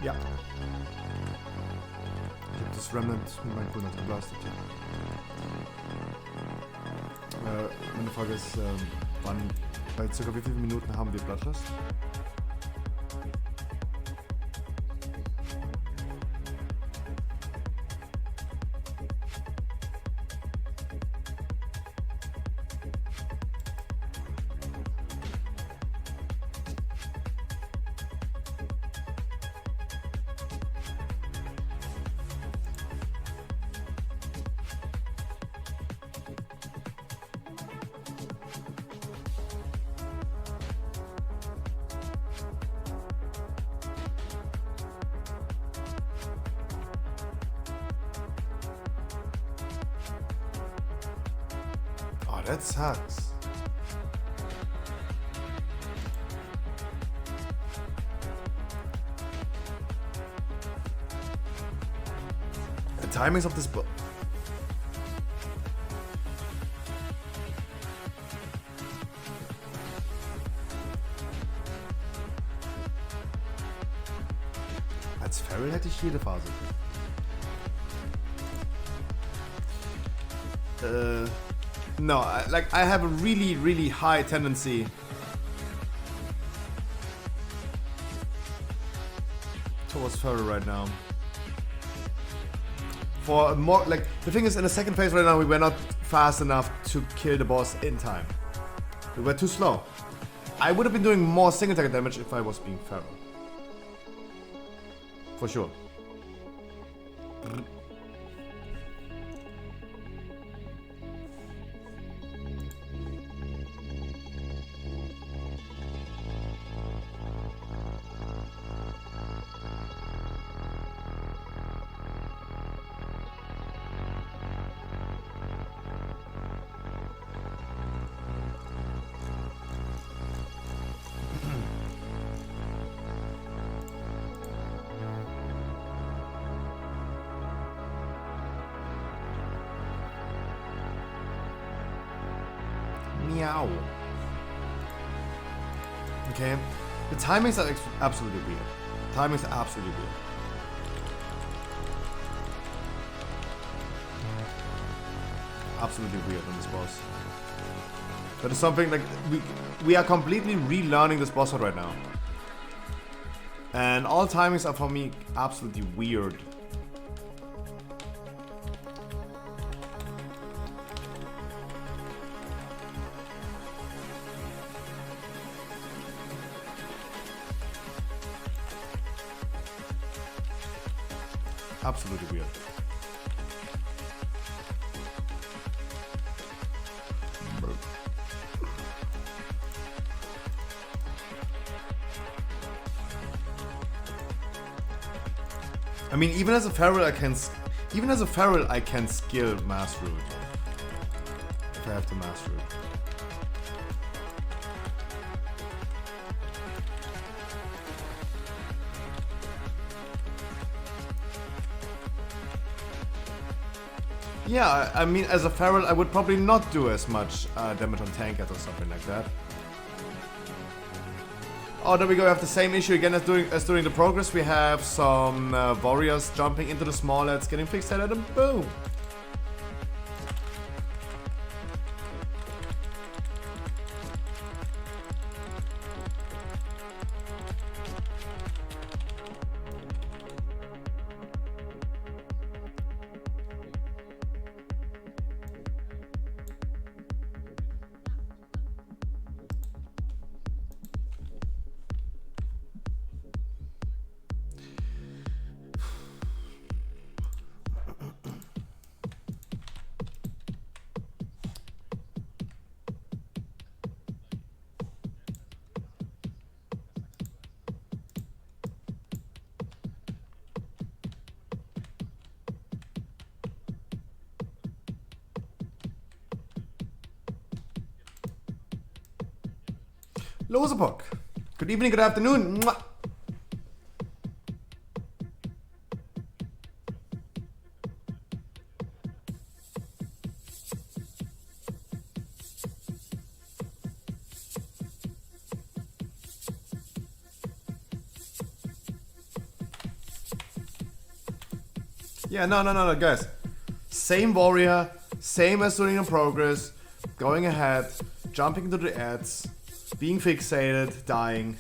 Ja. Ich habe das Remnant mit meinen Cooldown geblastet, ja. Meine Frage ist, bei circa wie viele Minuten haben wir Bloodlust? that sucks. The timings of this book. Als Feral hätte ich jede Phase. No, I have a really high tendency towards Feral right now. For more, like, the thing is, in the second phase right now, we were not fast enough to kill the boss in time. We were too slow. I would have been doing more single target damage if I was being Feral. For sure. Meow. Okay. The timings are absolutely weird. Timings are absolutely weird. Absolutely weird on this boss. That is something like we are completely relearning this boss fight right now. And all timings are for me absolutely weird. Absolutely weird. I mean, even as a Feral, I can skill Mass Root if I have to Mass Root. Yeah, I mean, as a Feral, I would probably not do as much damage on Tankette or something like that. Oh, there we go. We have the same issue again as during the progress. We have some warriors jumping into the small heads, getting fixated, and boom. Losepok. Good evening, good afternoon. Mwah. Yeah, no, guys. Same warrior, same as during the progress, going ahead, jumping into the ads, being fixated, dying.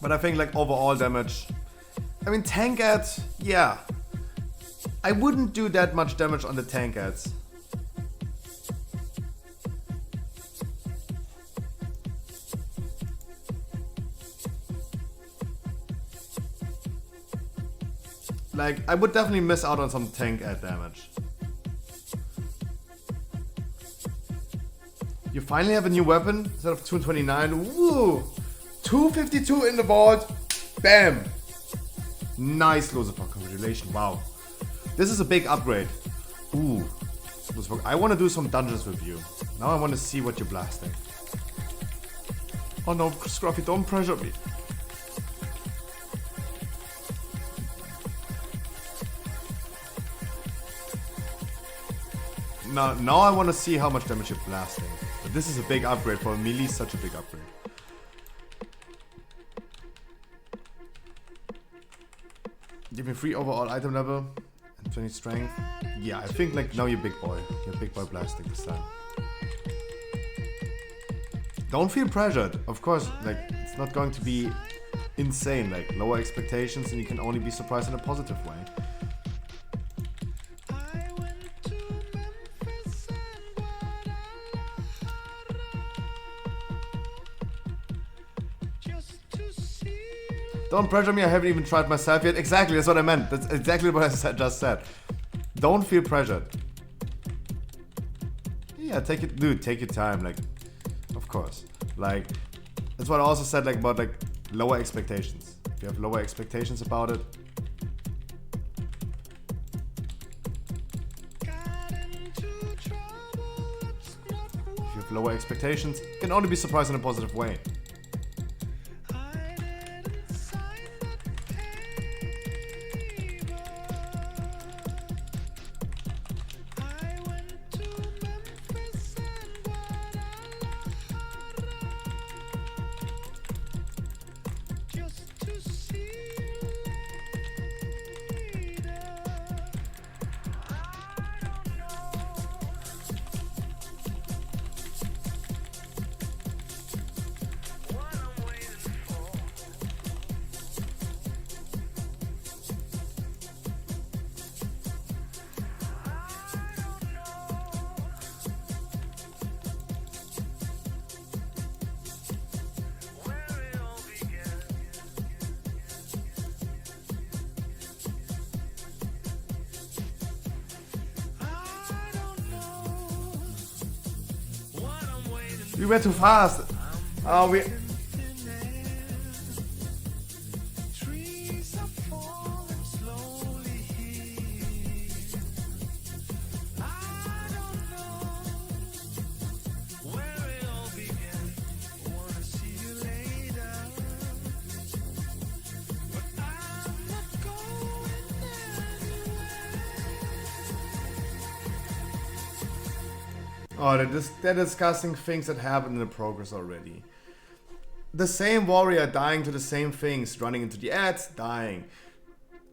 But I think like overall damage, I mean Tankette, yeah. I wouldn't do that much damage on the Tankettes. Like, I would definitely miss out on some tank ad damage. You finally have a new weapon instead of 229. Woo! 252 in the vault. Bam! Nice, Lucifer. Congratulations. Wow. This is a big upgrade. Ooh. Lucifer, I want to do some dungeons with you. Now I want to see what you're blasting. Oh no, Scruffy, don't pressure me. Now I want to see how much damage you're blasting. But this is a big upgrade for melee, such a big upgrade. Give me 3 overall item level and 20 strength. Yeah, I think like now you're big boy. You're big boy blasting this time. Don't feel pressured. Of course, like it's not going to be insane. Like lower expectations, and you can only be surprised in a positive way. Don't pressure me, I haven't even tried myself yet. Exactly, that's what I meant. That's exactly what I just said. Don't feel pressured. Yeah, take it, dude, take your time, like, of course. Like, that's what I also said, like, about, like, lower expectations. If you have lower expectations about it. If you have lower expectations, you can only be surprised in a positive way. We went too fast. Oh, we. Oh, they're discussing things that happened in the progress already. The same warrior dying to the same things, running into the ads, dying.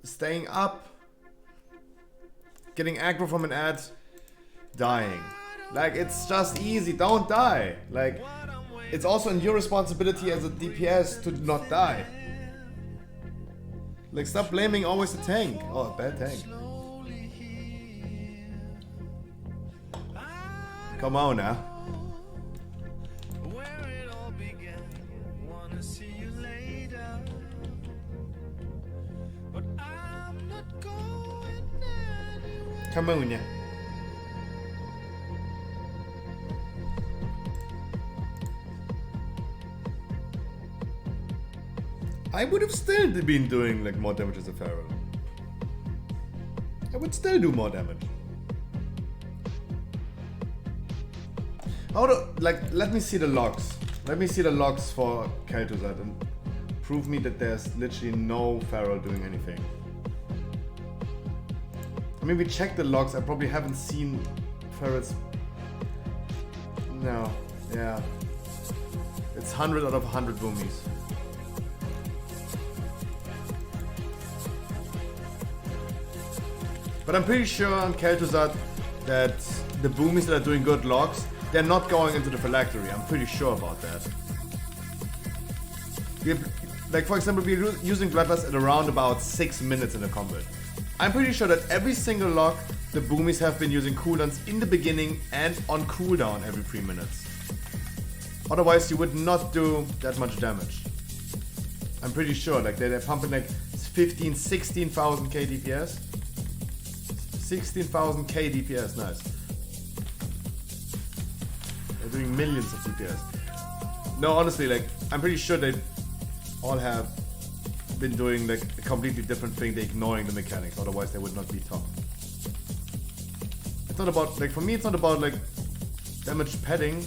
Staying up, getting aggro from an ad, dying. Like, it's just easy, don't die. Like, it's also in your responsibility as a DPS to not die. Like, stop blaming always the tank. Oh, bad tank. Come on now. Come on now. I would have still been doing like more damage as a feral. I would still do more damage. How do, like, let me see the logs. Let me see the logs for Kel'Thuzad and prove me that there's literally no feral doing anything. I mean, we checked the logs. I probably haven't seen ferals. No, yeah. It's 100 out of 100 boomies. But I'm pretty sure on Kel'Thuzad that the boomies that are doing good logs, they're not going into the phylactery. I'm pretty sure about that. Like, for example, we're using Bloodlust at around about 6 minutes in the combat. I'm pretty sure that every single log, the boomies have been using cooldowns in the beginning and on cooldown every 3 minutes. Otherwise, you would not do that much damage. I'm pretty sure, like, they're pumping like 15, 16,000 K DPS. 16,000 K DPS, nice. They're doing millions of DPS. No, honestly, like, I'm pretty sure they all have been doing like a completely different thing. They're ignoring the mechanics, otherwise they would not be top. It's not about, like, for me, it's not about like damage padding.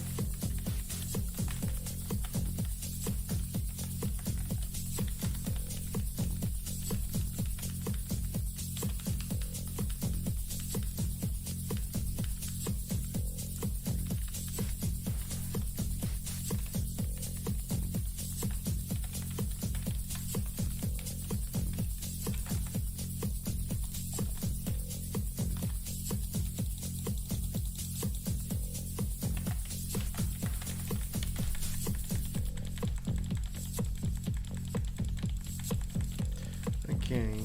Okay.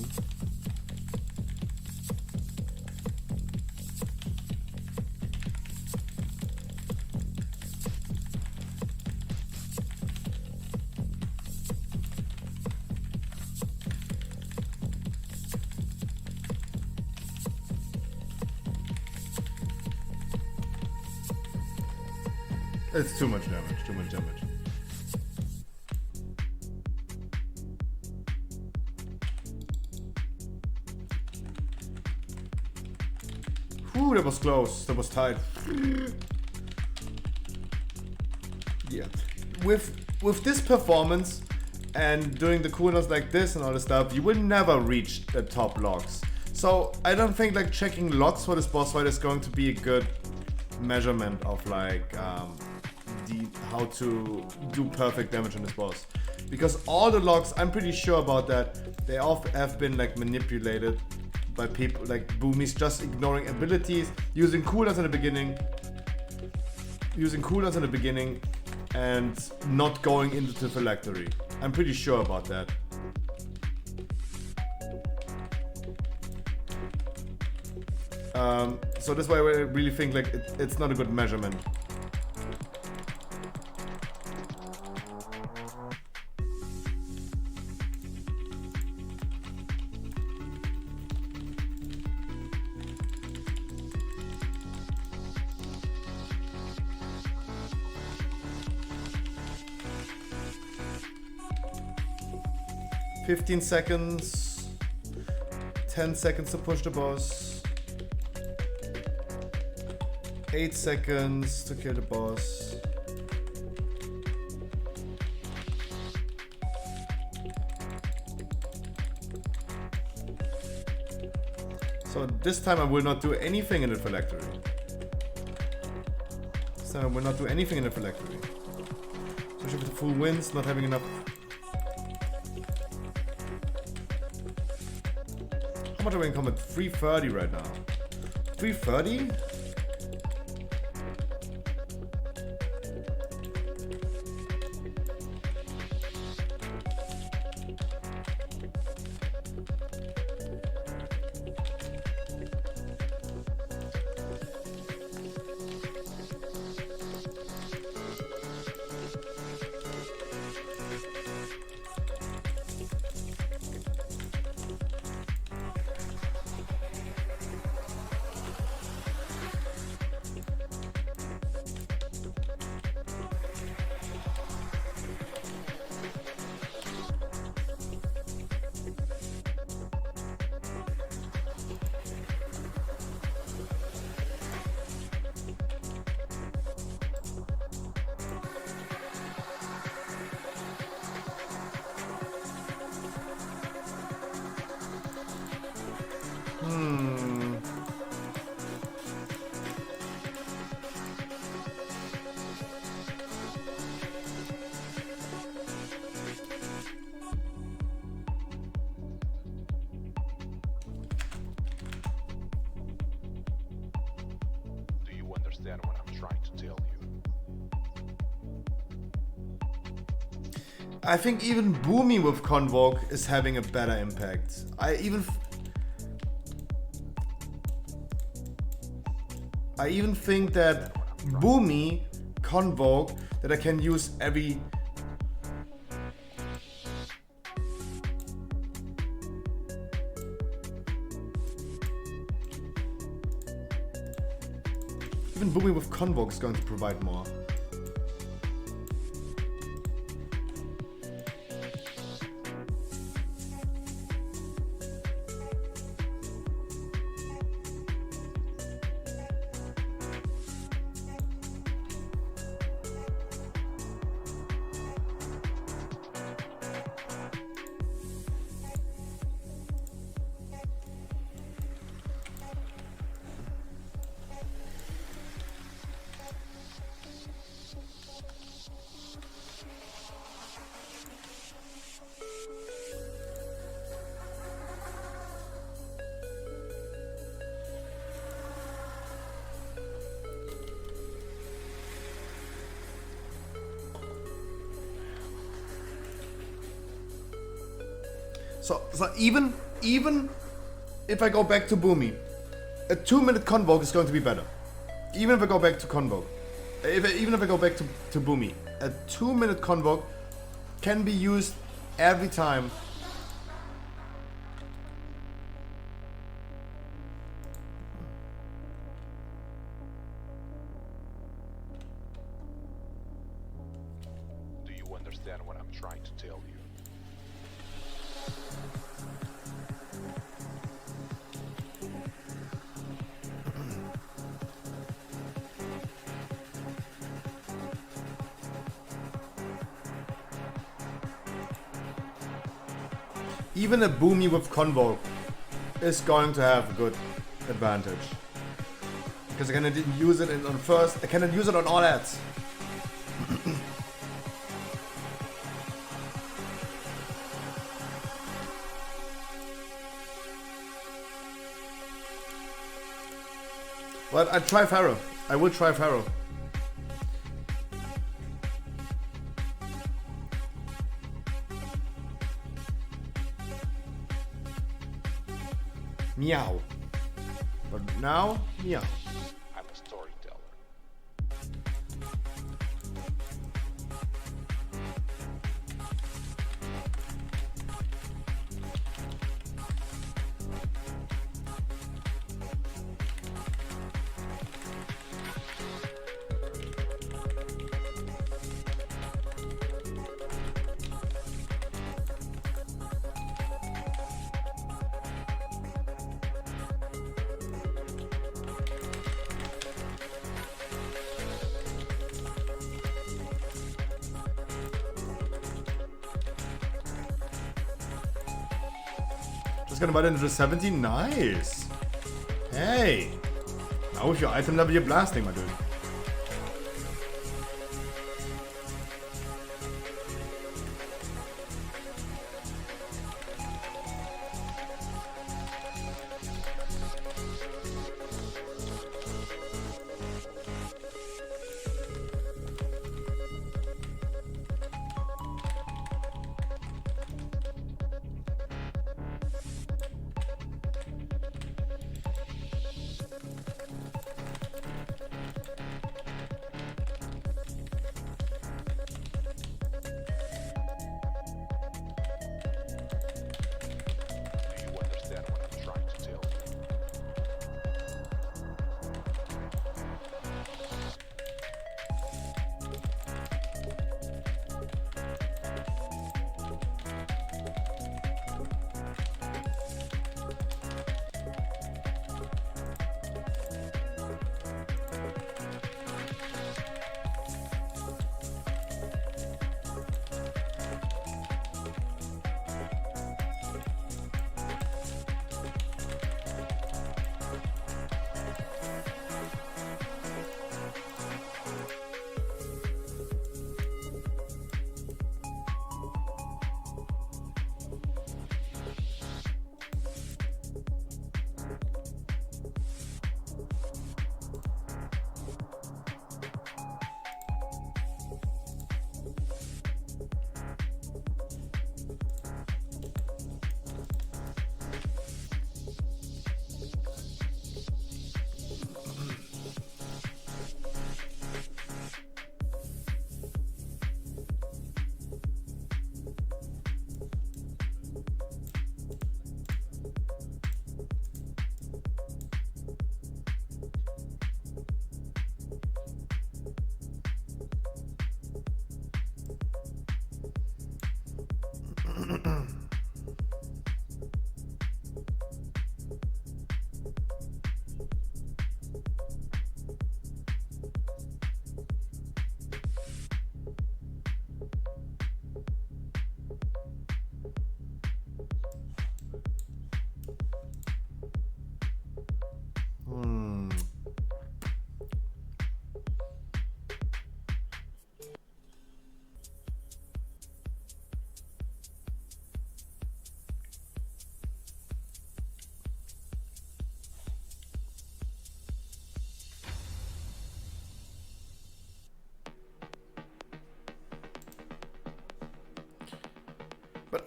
It's too much damage, too much damage. Ooh, that was close. That was tight. Yeah. With this performance and doing the cooldowns like this and all this stuff, you will never reach the top logs. So I don't think like checking logs for this boss fight is going to be a good measurement of like how to do perfect damage on this boss. Because all the logs, I'm pretty sure about that, they all have been like manipulated by people like Boomies, just ignoring abilities, using cooldowns in the beginning, and not going into the phylactery. I'm pretty sure about that. So that's why I really think like it's not a good measurement. $15 seconds, 10 seconds to push the boss, 8 seconds to kill the boss. So this time I will not do anything in the phylactery. This time I will not do anything in the phylactery. Especially with the full winds, not having enough. How much are we in combat? 330 right now. 330? What I'm trying to tell you. I think even Boomy with Convoke is having a better impact. I even think that Boomy Convoke that I can use every Boomy with Convoke is going to provide more. So even if I go back to Boomy, a 2-minute convoke is going to be better. Even if I go back to convoke, even if I go back to Boomy, a 2-minute convoke can be used every time. Do you understand what I'm trying to tell you? Even a Boomy with convoke is going to have a good advantage. Because I cannot use it on first, I cannot use it on all ads. But I try Pharaoh. I will try Pharaoh. Meow. But now, meow. I'm a storyteller. Just gonna buy into the 70. Nice. Hey. Now with your item level, you're blasting, my dude. Do you understand what I'm trying to tell you?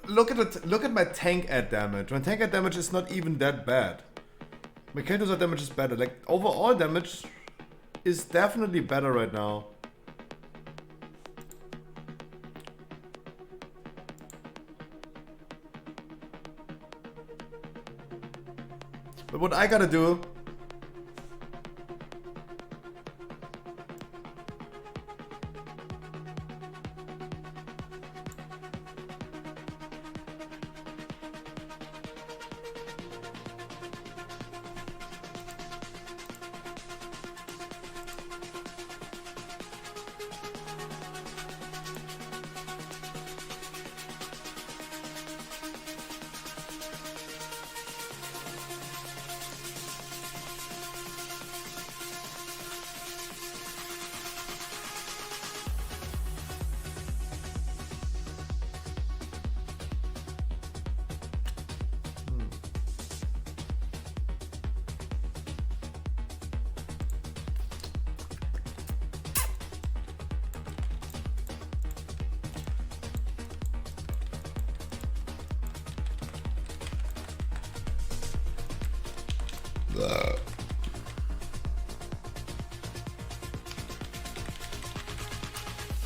look at it. Look at my tank ad damage. My tank ad damage is not even that bad. My Kel'Thuzad damage is better. Like overall damage is definitely better right now. But what I gotta do.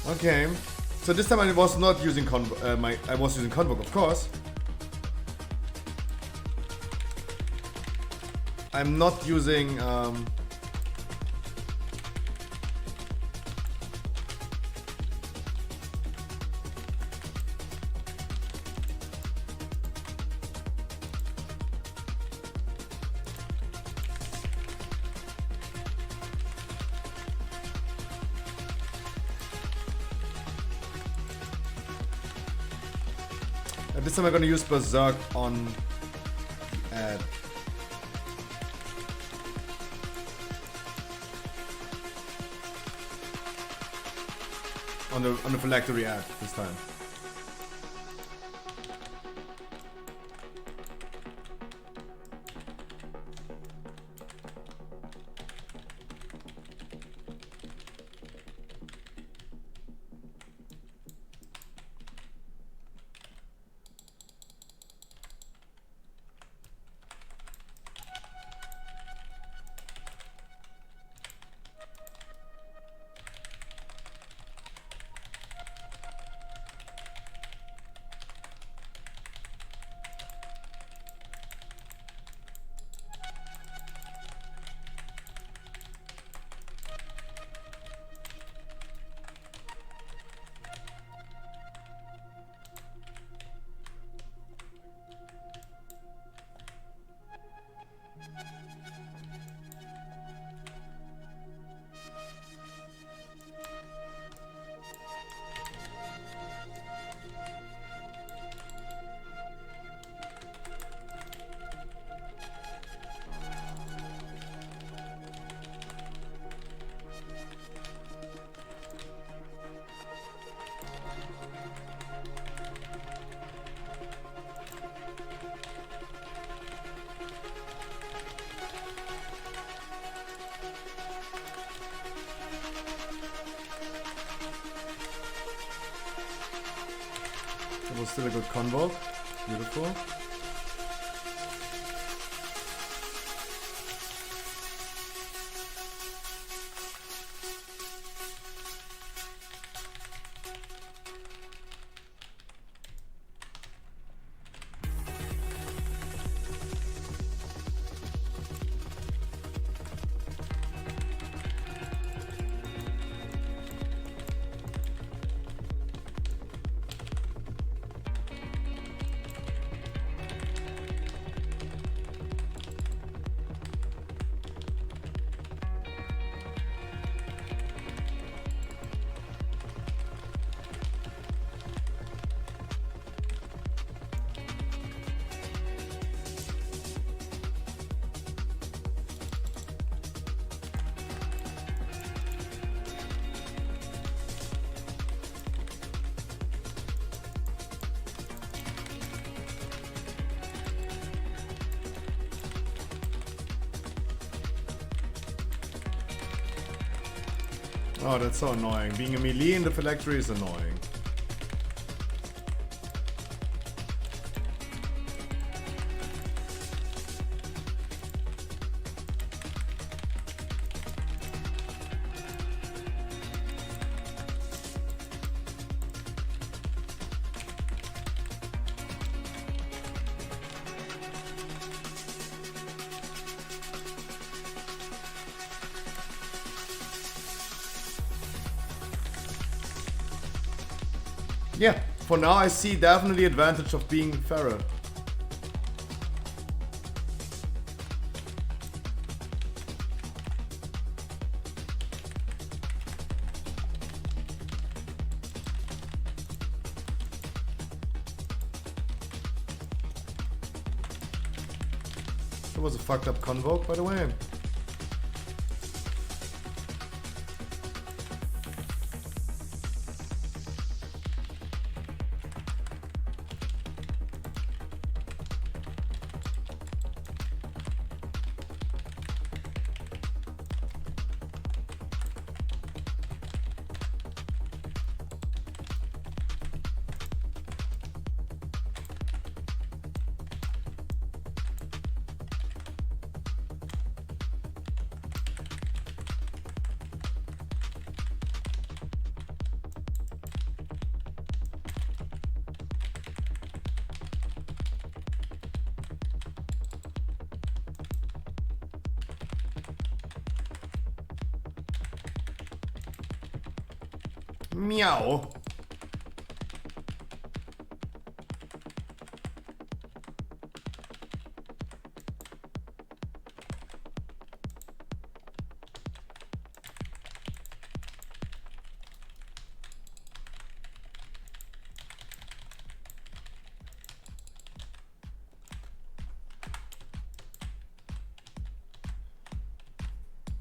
Okay, so this time I was not using I was using Convoke, of course. I'm not using this time I'm gonna use Berserk on ad. On the phylactery ad this time. That was still a good Convoke. Beautiful. Oh, that's so annoying. Being a melee in the phylactery is annoying. Yeah, for now I see definitely advantage of being feral. It was a fucked up convoke, by the way. Meow.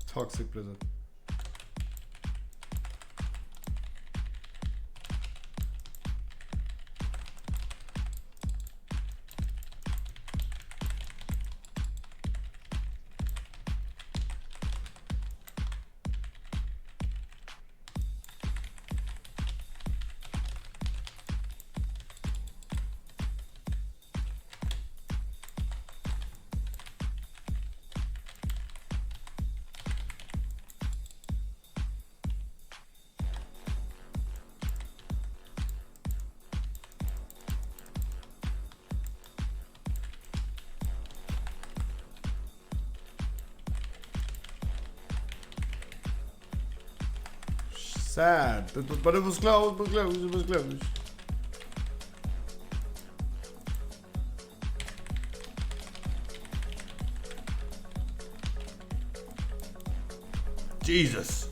Toxic Blizzard. Sad, but it was close, it was close. Jesus.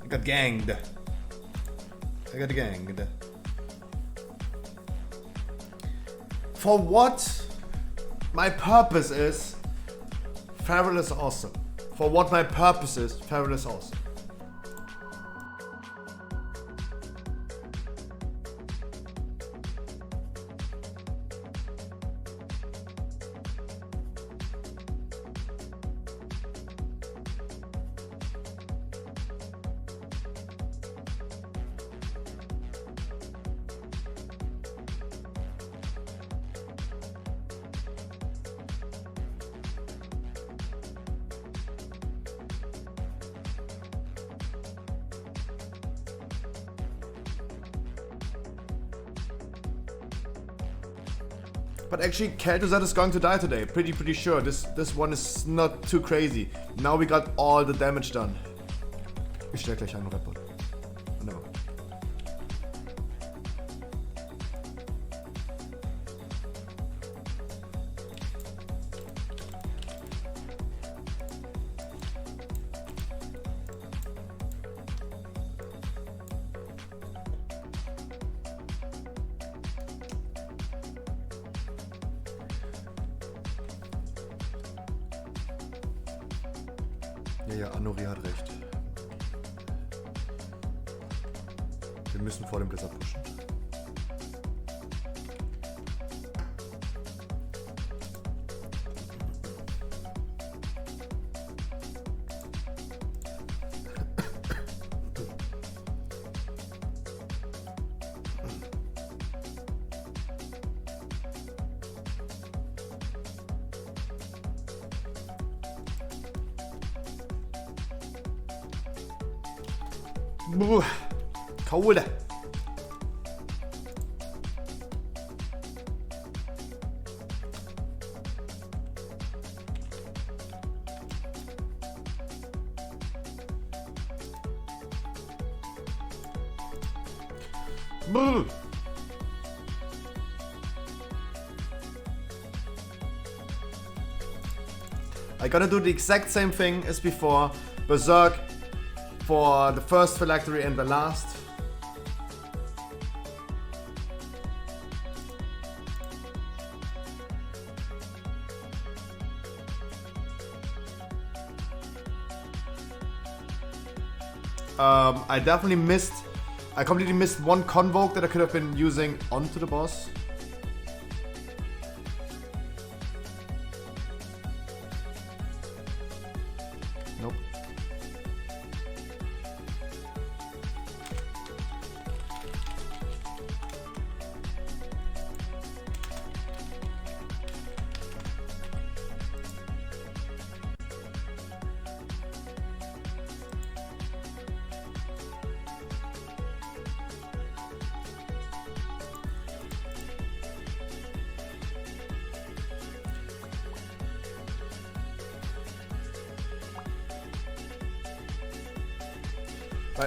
I got ganged. I got ganged. For what my purpose is, feral is awesome. For what my purpose is, feral is awesome. But actually, Kel'Thuzad is going to die today. Pretty sure. This one is not too crazy. Now we got all the damage done. Ich stell gleich einen Report. Wunderbar. Ja, Anori hat recht. Wir müssen vor dem Blizzard pushen. Cold. Brr. I'm gonna do the exact same thing as before. Berserk for the first phylactery and the last. I completely missed one Convoke that I could have been using onto the boss. Nope.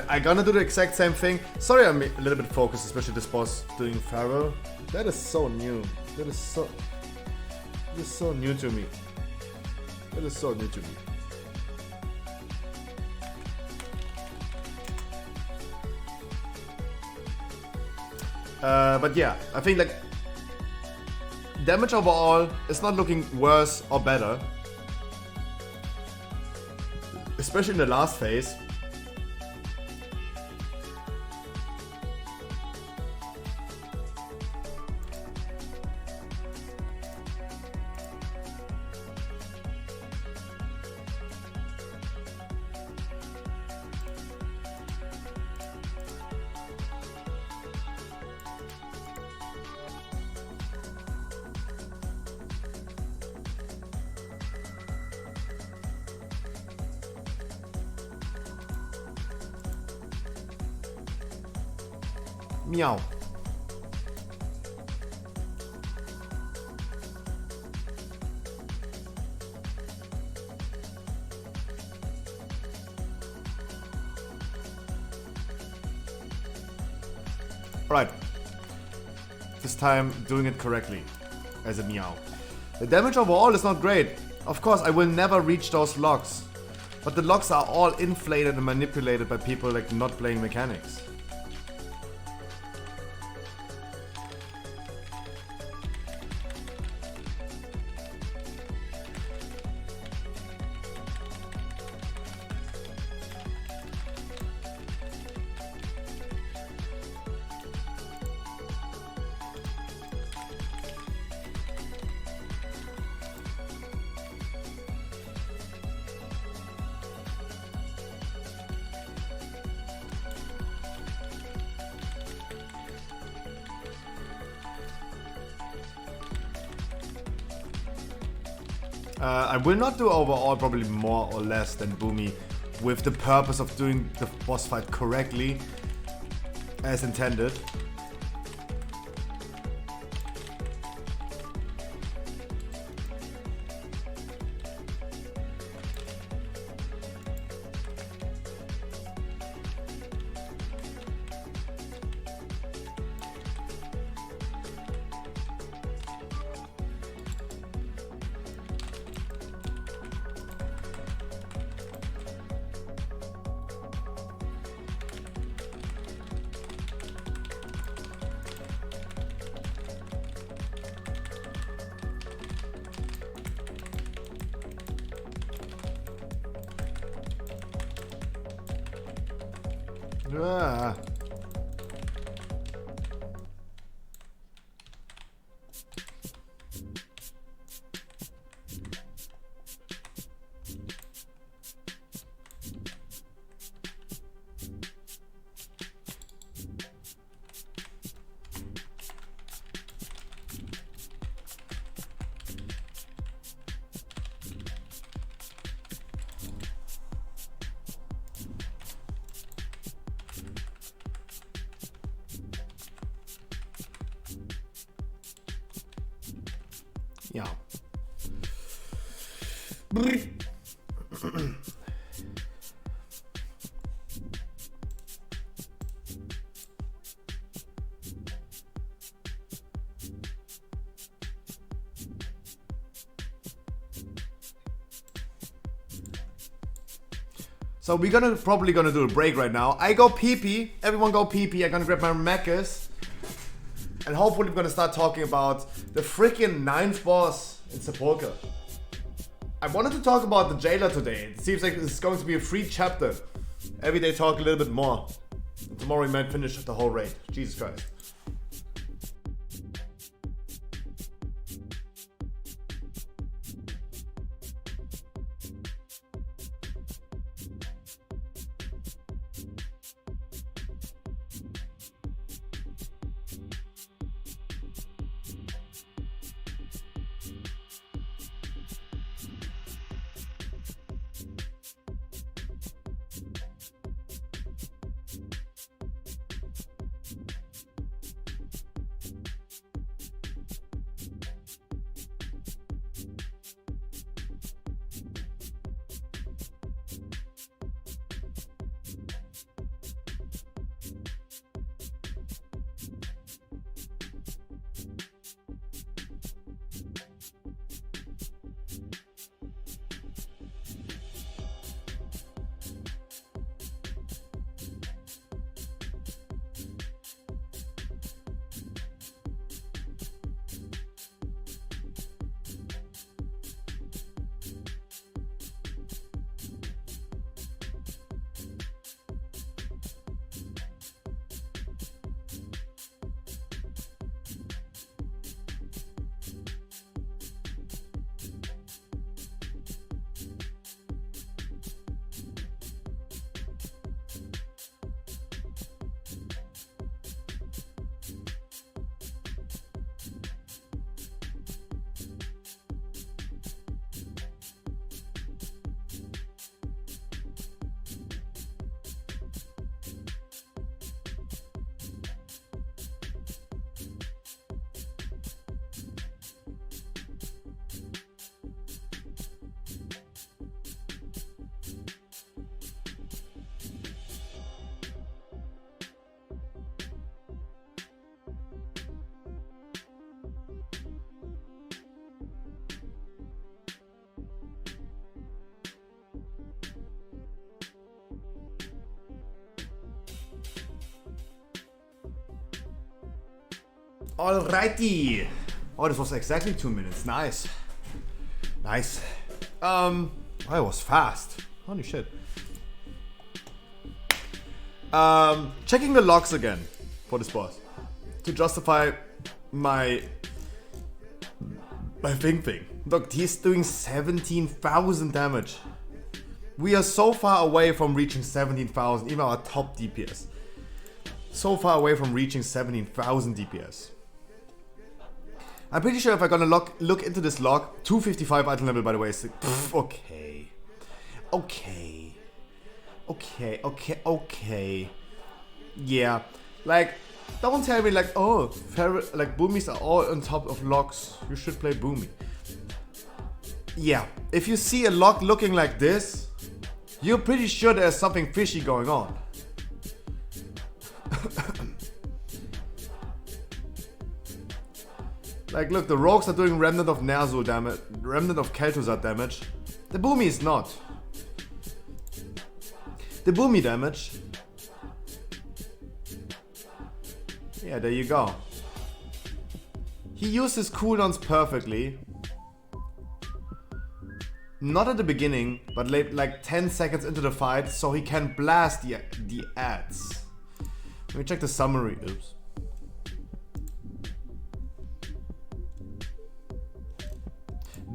I'm gonna do the exact same thing. Sorry I'm a little bit focused, especially this boss doing Pharaoh. That is so new. That is so new to me. That is so new to me. But yeah, I think like damage overall is not looking worse or better. Especially in the last phase. Meow. Right. This time doing it correctly as a meow. The damage overall is not great. Of course, I will never reach those locks. But the locks are all inflated and manipulated by people like not playing mechanics. I will not do overall probably more or less than Boomy with the purpose of doing the boss fight correctly as intended. Ah. Ja. So we're probably gonna do a break right now. I go pee-pee. Everyone go pee-pee. I'm gonna grab my Macca's. And hopefully we're gonna start talking about the freaking 9th boss in Sepulchre. I wanted to talk about the jailer today. It seems like this is going to be a free chapter. Every day talk a little bit more. Tomorrow we might finish the whole raid. Jesus Christ. Alrighty. Oh, this was exactly 2 minutes. Nice. Nice. I was fast. Holy shit. Checking the logs again for this boss to justify my thing. Look, he's doing 17,000 damage. We are so far away from reaching 17,000, even our top DPS. So far away from reaching 17,000 DPS. I'm pretty sure if I'm gonna look into this log, 255 item level by the way, is okay. Okay. Yeah, like, don't tell me like, oh, like boomies are all on top of logs, you should play boomy. Yeah, if you see a log looking like this, you're pretty sure there's something fishy going on. Like, look, the rogues are doing Remnant of Ner'zhul damage, Remnant of Kel'Thuzad damage. The boomy is not. The boomy damage. Yeah, there you go. He used his cooldowns perfectly. Not at the beginning, but late, like 10 seconds into the fight, so he can blast the ads. Let me check the summary. Oops.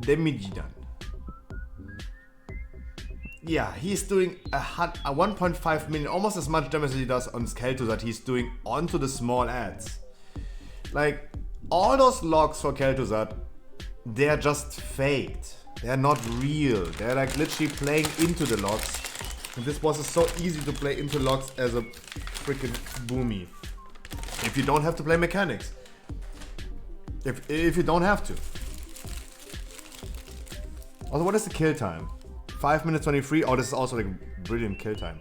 Demijidan. Yeah, he's doing a 1.5 million, almost as much damage as he does on Kel'Thuzad he's doing onto the small ads. Like, all those logs for Kel'Thuzad, they're just faked. They're not real. They're like literally playing into the logs. And this boss is so easy to play into logs as a freaking boomy. If you don't have to play mechanics. If you don't have to. Also, what is the kill time? 5 minutes 23. Oh, this is also like a brilliant kill time.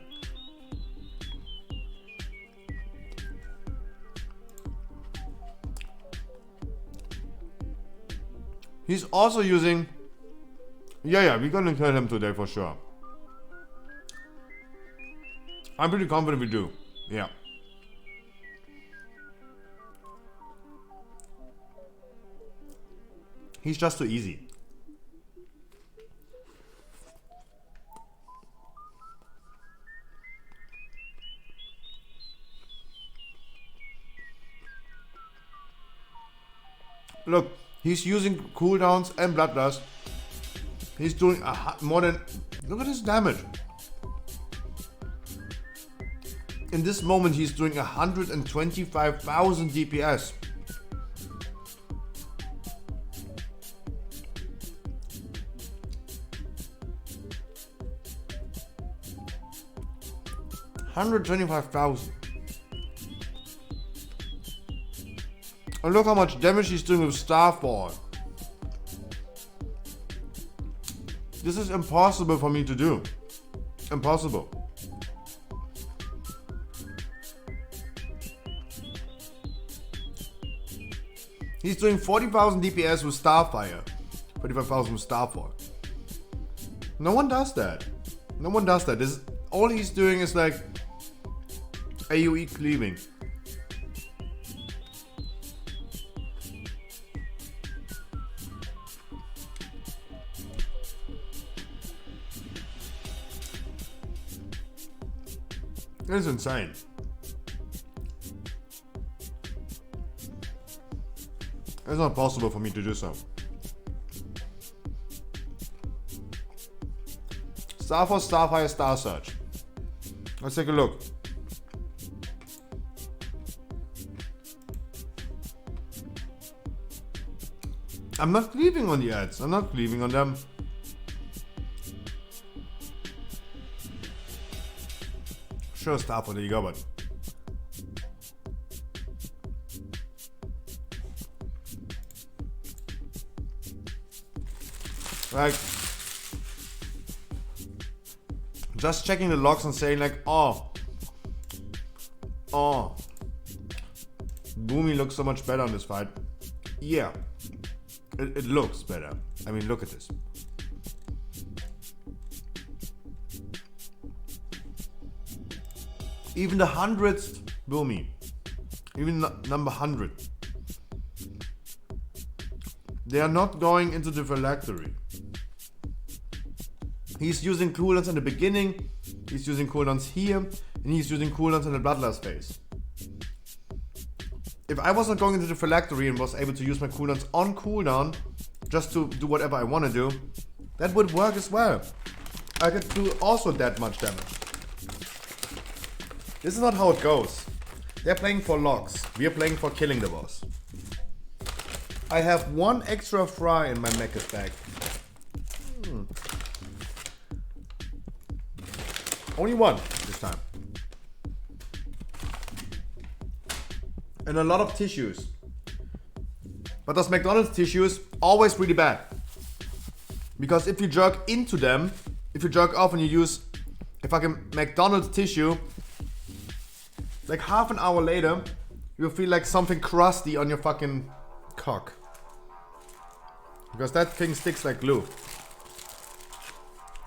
He's also using... Yeah, we're gonna kill him today for sure. I'm pretty confident we do. Yeah. He's just too easy. Look, he's using cooldowns and bloodlust. He's doing more than... Look at his damage. In this moment, he's doing 125,000 DPS. $125,000. And look how much damage he's doing with Starfall. This is impossible for me to do. Impossible. He's doing 40,000 DPS with Starfire. 45,000 with Starfall. No one does that. No one does that. This, all he's doing is like AoE cleaving. It's insane. It's not possible for me to do so. Starforce, Starfire, Star Search. Let's take a look. I'm not cleaving on the ads. I'm not cleaving on them. Sure, Starfire, there you go, but... Like... Just checking the logs and saying like, oh... Boomy looks so much better on this fight. Yeah. It looks better. I mean, look at this. Even the 100th Boomy. Even number 100. They are not going into the phylactery. He's using cooldowns in the beginning, he's using cooldowns here, and he's using cooldowns in the Bloodlust phase. If I wasn't going into the phylactery and was able to use my cooldowns on cooldown, just to do whatever I want to do, that would work as well. I could do also that much damage. This is not how it goes. They're playing for logs. We are playing for killing the boss. I have one extra fry in my mechas bag. Only one this time. And a lot of tissues. But those McDonald's tissues, always really bad. Because if you jerk into them, if you jerk off and you use a fucking McDonald's tissue, like half an hour later, you'll feel like something crusty on your fucking cock. Because that thing sticks like glue.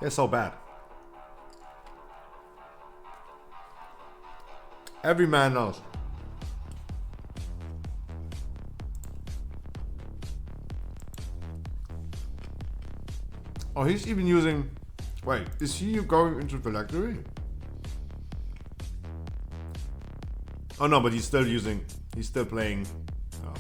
They're so bad. Every man knows. Oh, he's even using... Wait, is he going into phylactery? Oh no, but he's still using... He's still playing... Oh.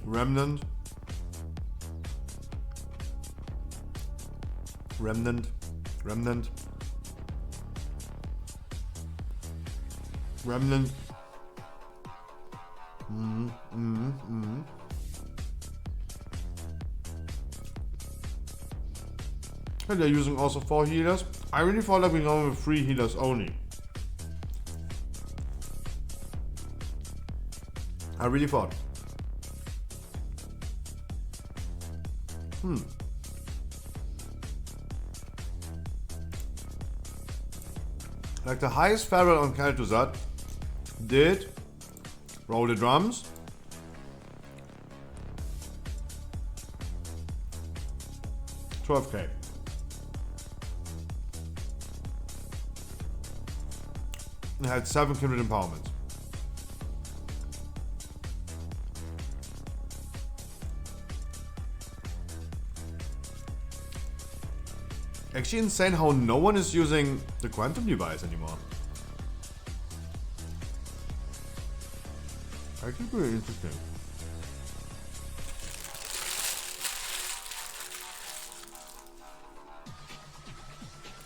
Remnant. Remnant. Remnant. Remnant. And they're using also 4 healers. I really thought that we go with 3 healers only. I really thought. Like the highest feral on Kel'Thuzad did Roll the drums. $12K. It had 7 kindred empowerments. Actually insane how no one is using the quantum device anymore. Actually pretty interesting.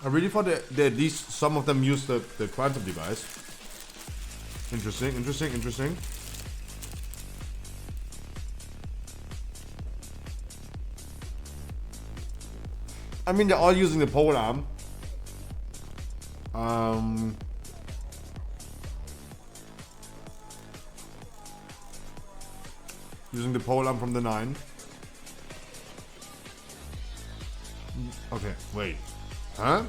I really thought that at least some of them use the quantum device. Interesting, interesting, interesting. I mean, they're all using the pole arm. Using the pole arm from the 9. Okay, wait. Huh?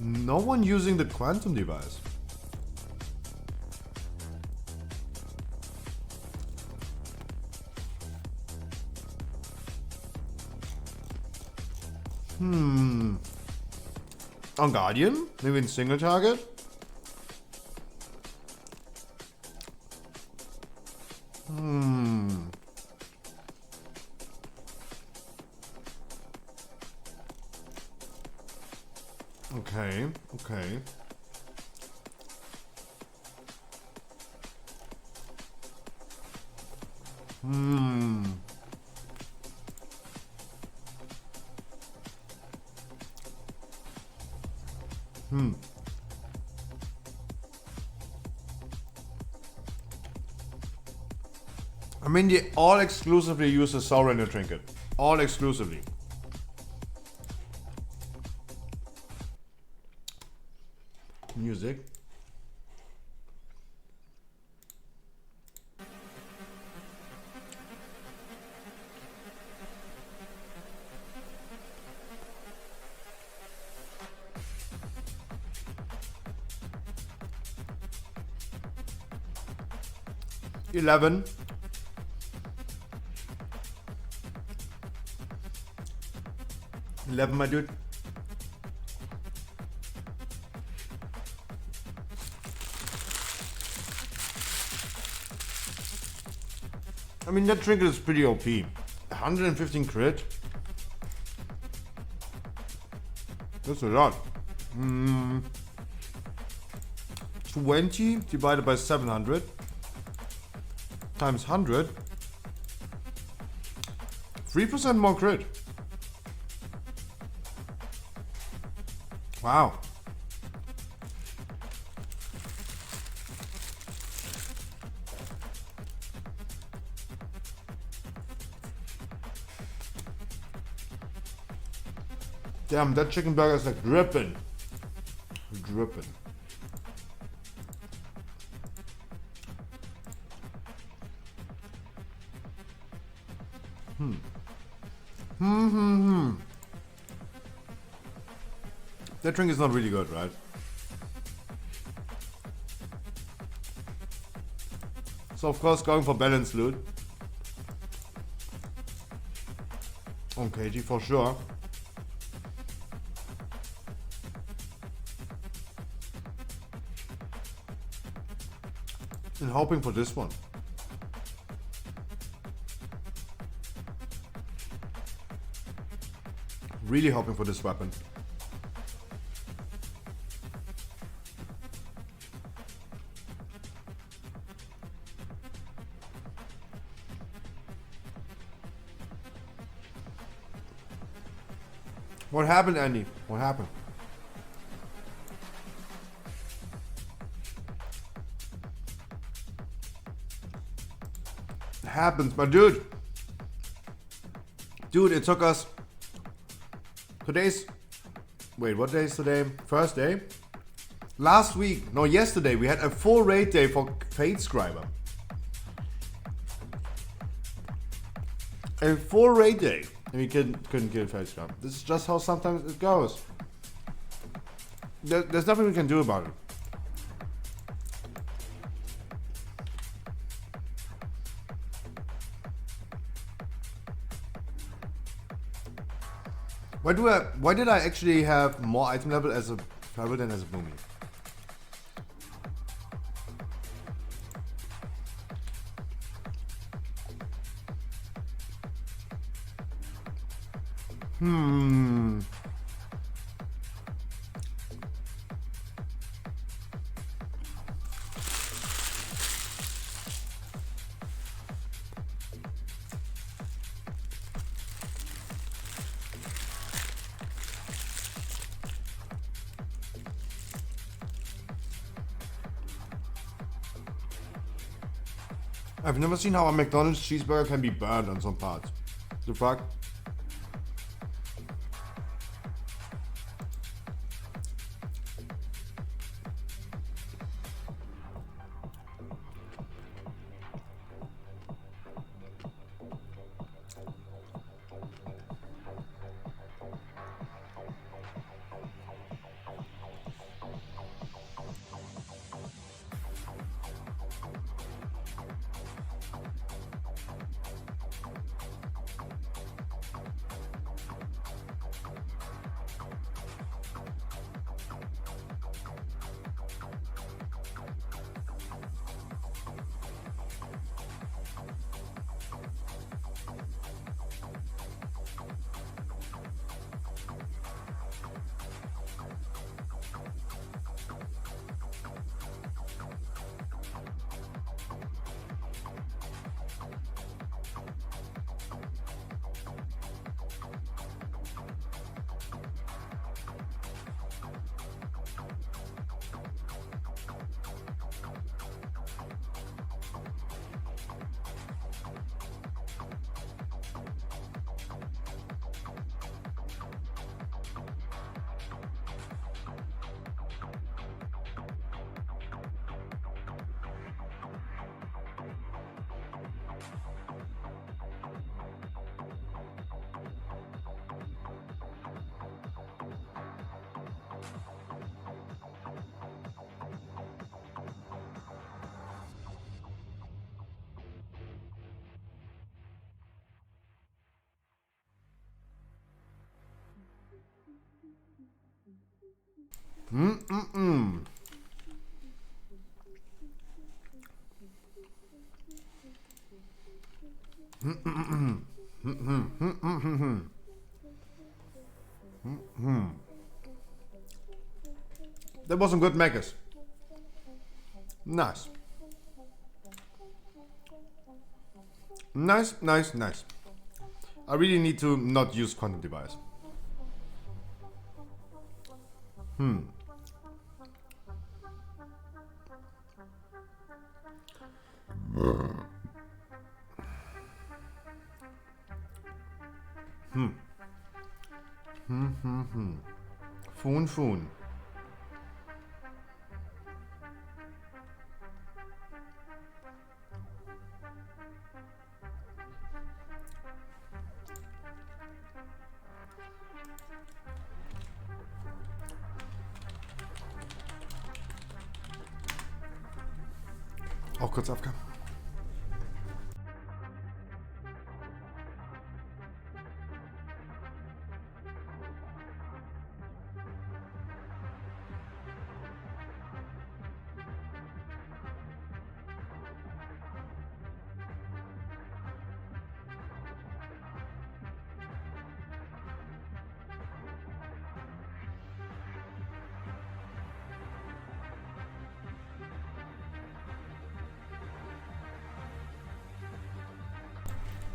No one using the quantum device. On Guardian? Maybe in single target? Okay, okay. I mean, they all exclusively use the Soul Render trinket. All exclusively. Music. $11. $11, my dude. I mean, that trinket is pretty OP. 115 crit. That's a lot. 20 divided by 700 times 100. 3% more crit. Wow. Damn, that chicken burger is like dripping. Dripping. That drink is not really good, right? So of course going for balanced loot. On KG for sure. And hoping for this one. Really hoping for this weapon. What happened, Andy? What happened? It happens, my dude. Dude, it took us... Wait, what day is today? First day? Last week, no, yesterday, we had a full raid day for Fate Scriber. A full raid day. And we couldn't kill Fate Scriber. This is just how sometimes it goes. There's nothing we can do about it. Why did I actually have more item level as a Feral than as a Boomy? I've never seen how a McDonald's cheeseburger can be burned on some parts. The fuck? That was some good megas. Nice. Nice, nice, nice. I really need to not use quantum device. Foon. Auch kurz AFK.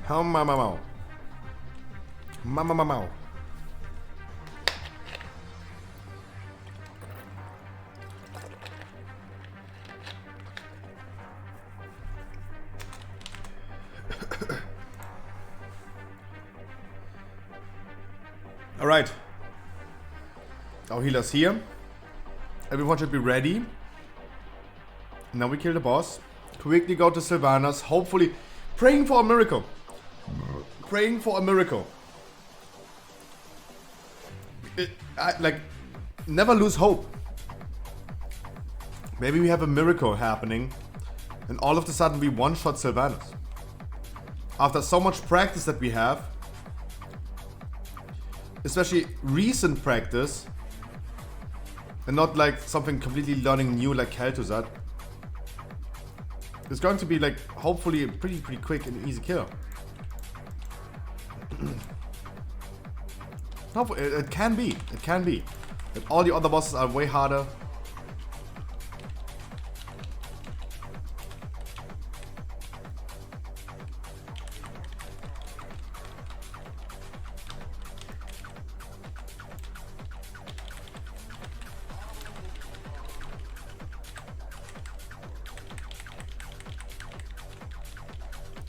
How Mama. All right. Our healer's here. Everyone should be ready. Now we kill the boss. Quickly go to Sylvanas. Hopefully, praying for a miracle. Praying for a miracle. Like, never lose hope. Maybe we have a miracle happening and all of a sudden we one-shot Sylvanas. After so much practice that we have, especially recent practice, and not like something completely learning new like Kel'Thuzad, it's going to be like hopefully a pretty quick and easy kill. Hopefully, it can be. It can be. But all the other bosses are way harder.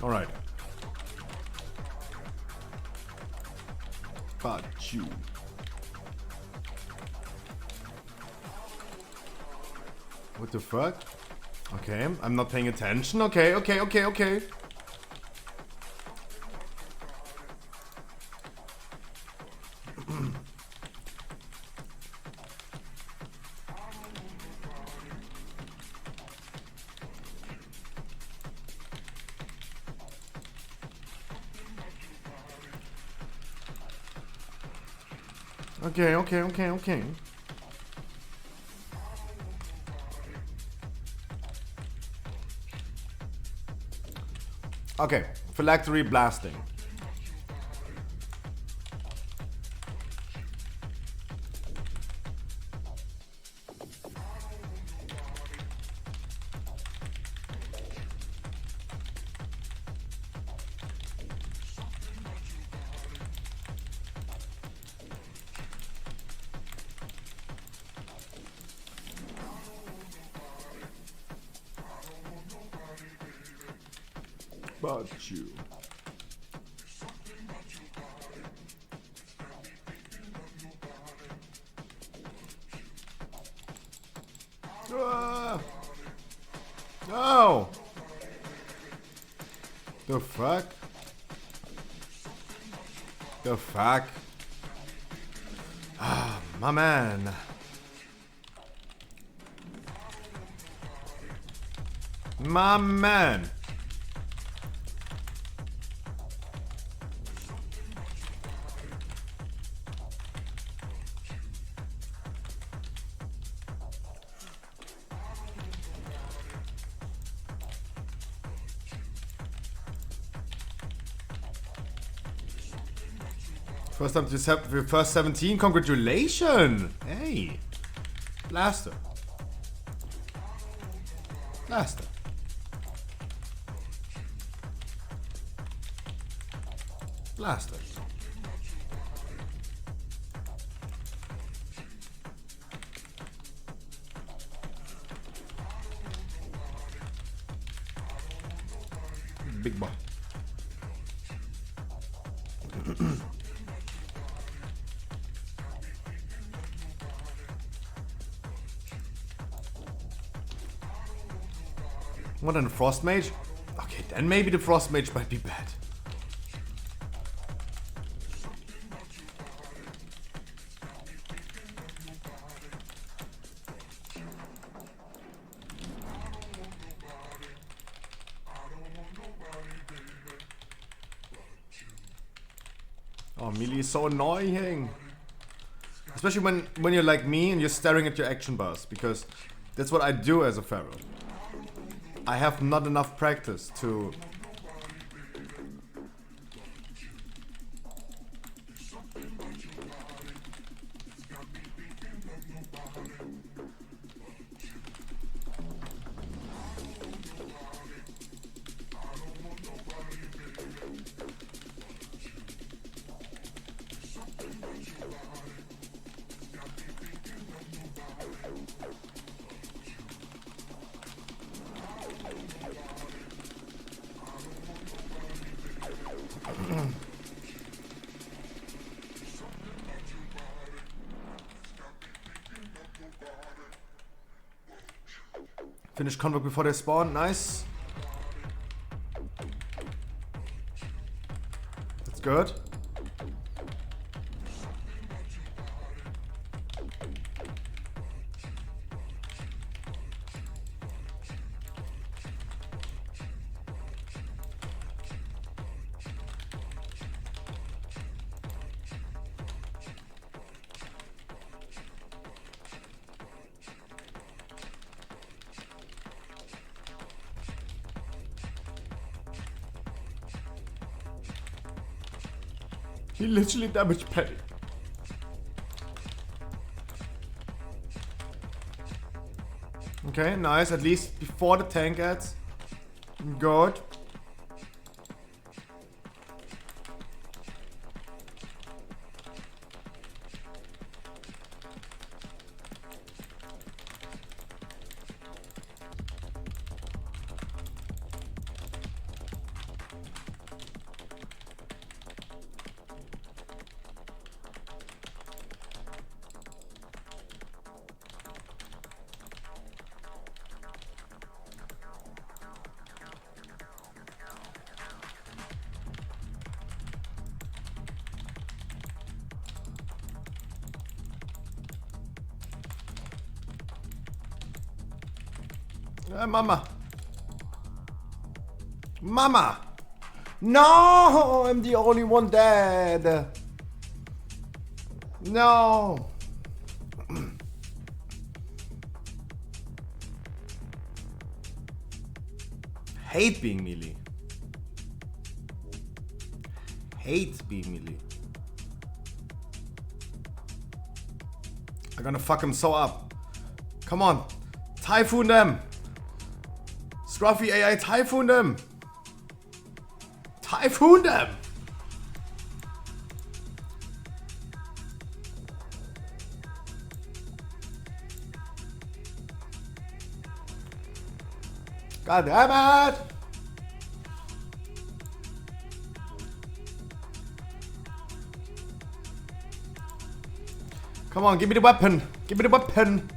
All right. But you. What the fuck? Okay, I'm not paying attention. Okay. Okay. Okay, phylactery blasting. But you. Ah! No! The fuck? The fuck? Ah, my man. My man. First time to first 17, congratulations! Hey! Blaster. Blaster. Blaster. Big boy. What, a Frost Mage? Okay, then maybe the Frost Mage might be bad. Oh, melee is so annoying. Especially when you're like me and you're staring at your action bars, because that's what I do as a Pharaoh. I have not enough practice to... Finish Convoke before they spawn, nice. That's good. He literally damaged Petty. Okay, nice. At least before the tank gets. Good. Mama. Mama. No, I'm the only one dead. No. Hate being melee. Hate being melee. I'm gonna fuck him so up. Come on. Typhoon them. Scruffy AI, typhoon them. Typhoon them. God damn it. Come on, give me the weapon. Give me the weapon.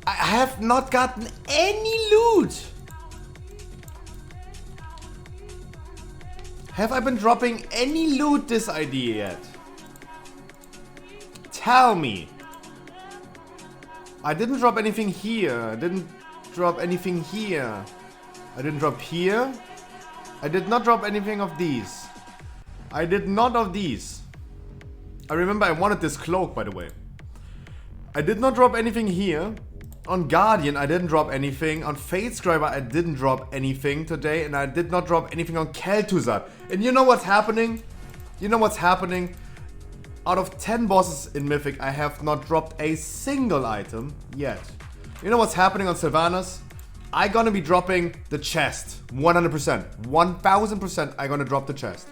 I have not gotten any loot. Have I been dropping any loot this idea yet? Tell me. I didn't drop anything here. I didn't drop anything here. I didn't drop here. I did not drop anything of these. I did not of these. I remember I wanted this cloak, by the way. I did not drop anything here. On Guardian, I didn't drop anything. On Fatescriber, I didn't drop anything today. And I did not drop anything on Kel'Thuzad. And you know what's happening? You know what's happening? Out of 10 bosses in Mythic, I have not dropped a single item yet. You know what's happening on Sylvanas? I'm gonna be dropping the chest. 100%. 1000% I'm gonna drop the chest.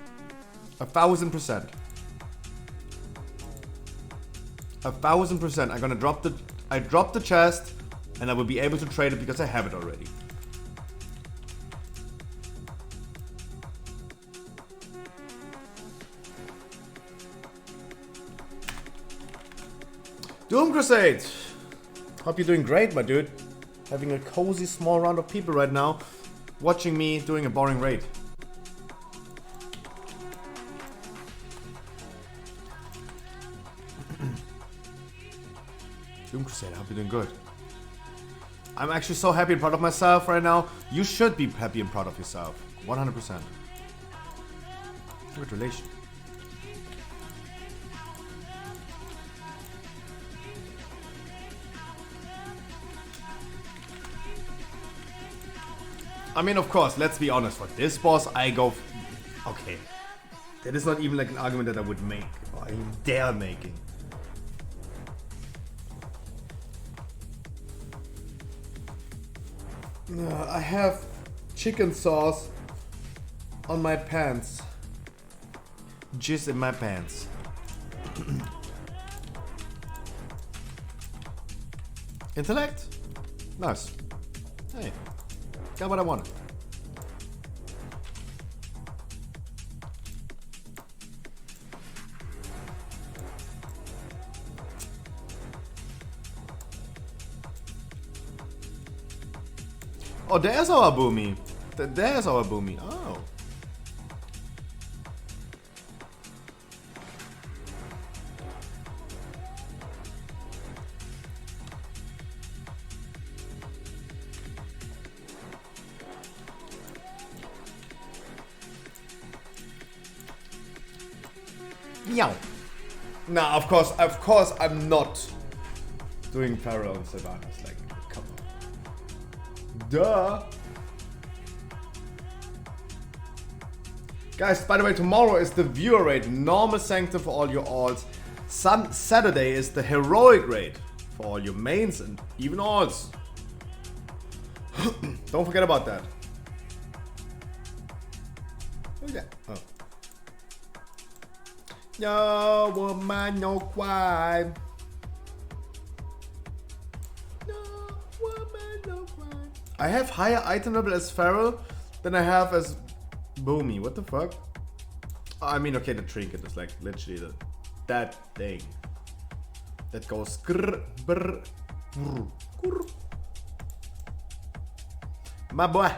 1000%. 1000% I'm gonna drop the... I dropped the chest and I will be able to trade it because I have it already. Doom Crusade! Hope you're doing great, my dude. Having a cozy small round of people right now watching me doing a boring raid. Doom Crusade, I hope you're doing good. I'm actually so happy and proud of myself right now. You should be happy and proud of yourself. 100%. Congratulations. I mean, of course, let's be honest. For this boss, I go... Okay. That is not even like an argument that I would make. Or I even dare making. I have chicken sauce on my pants. Jizz in my pants. Intellect? Nice. Hey, got what I wanted. Oh, there's our Boomy. There's our Boomy. Oh. Meow. Nah, of course I'm not doing Pharaoh and Sylvanas. Like, come on. Duh. Guys, by the way, tomorrow is the viewer raid, normal sanctum for all your alts. Saturday is the heroic raid for all your mains and even alts. Don't forget about that. Oh yeah. Oh. No woman, no cry. No woman, no cry. I have higher item level as Feral than I have as Boomy. What the fuck? I mean, okay, the trinket is like literally that thing that goes grr, brr, brr, grr. My boy.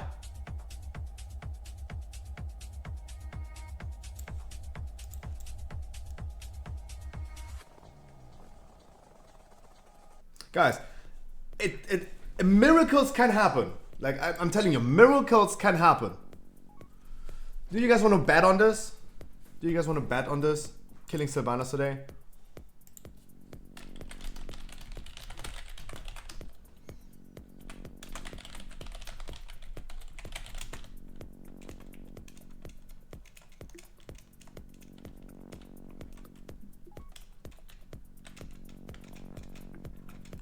Guys, miracles can happen. Like, I'm telling you, miracles can happen. Do you guys want to bet on this? Do you guys want to bet on this? Killing Sylvanas today?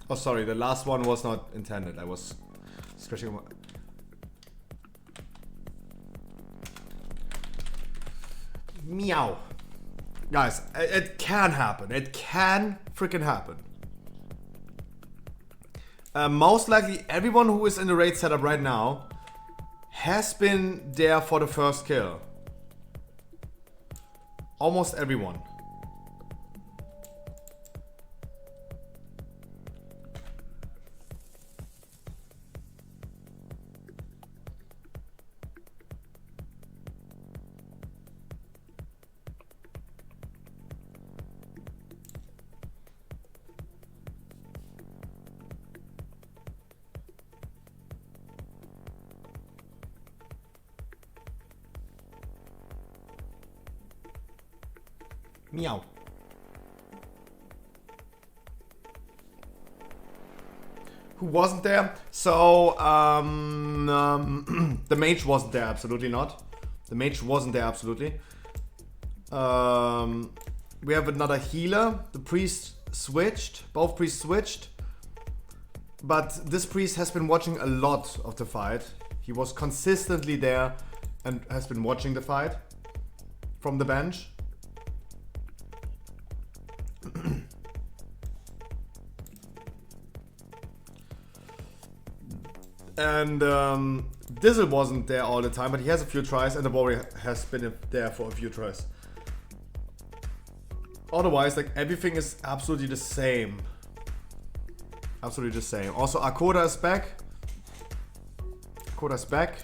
Oh, sorry, the last one was not intended. I was scratching my... Meow. Guys, it can happen. It can freaking happen. Most likely, everyone who is in the raid setup right now has been there for the first kill. Almost everyone. Meow. Who wasn't there? So, the mage wasn't there, absolutely not. The mage wasn't there, absolutely. We have another healer. The priest switched. Both priests switched. But this priest has been watching a lot of the fight. He was consistently there and has been watching the fight from the bench. And Dizzle wasn't there all the time, but he has a few tries, and the warrior has been there for a few tries. Otherwise, like, everything is absolutely the same. Absolutely the same. Also, Akoda is back. Akoda's back.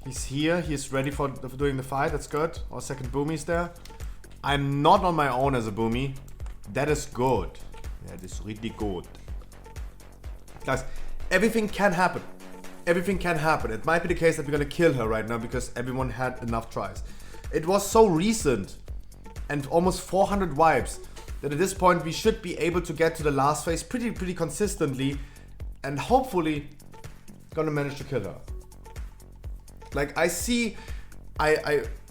He's here. He's ready for doing the fight. That's good. Our second Boomy's there. I'm not on my own as a Boomy. That is good. That is really good. Guys, everything can happen. Everything can happen. It might be the case that we're gonna kill her right now because everyone had enough tries. It was so recent and almost 400 wipes that at this point we should be able to get to the last phase pretty consistently and hopefully gonna manage to kill her. Like, I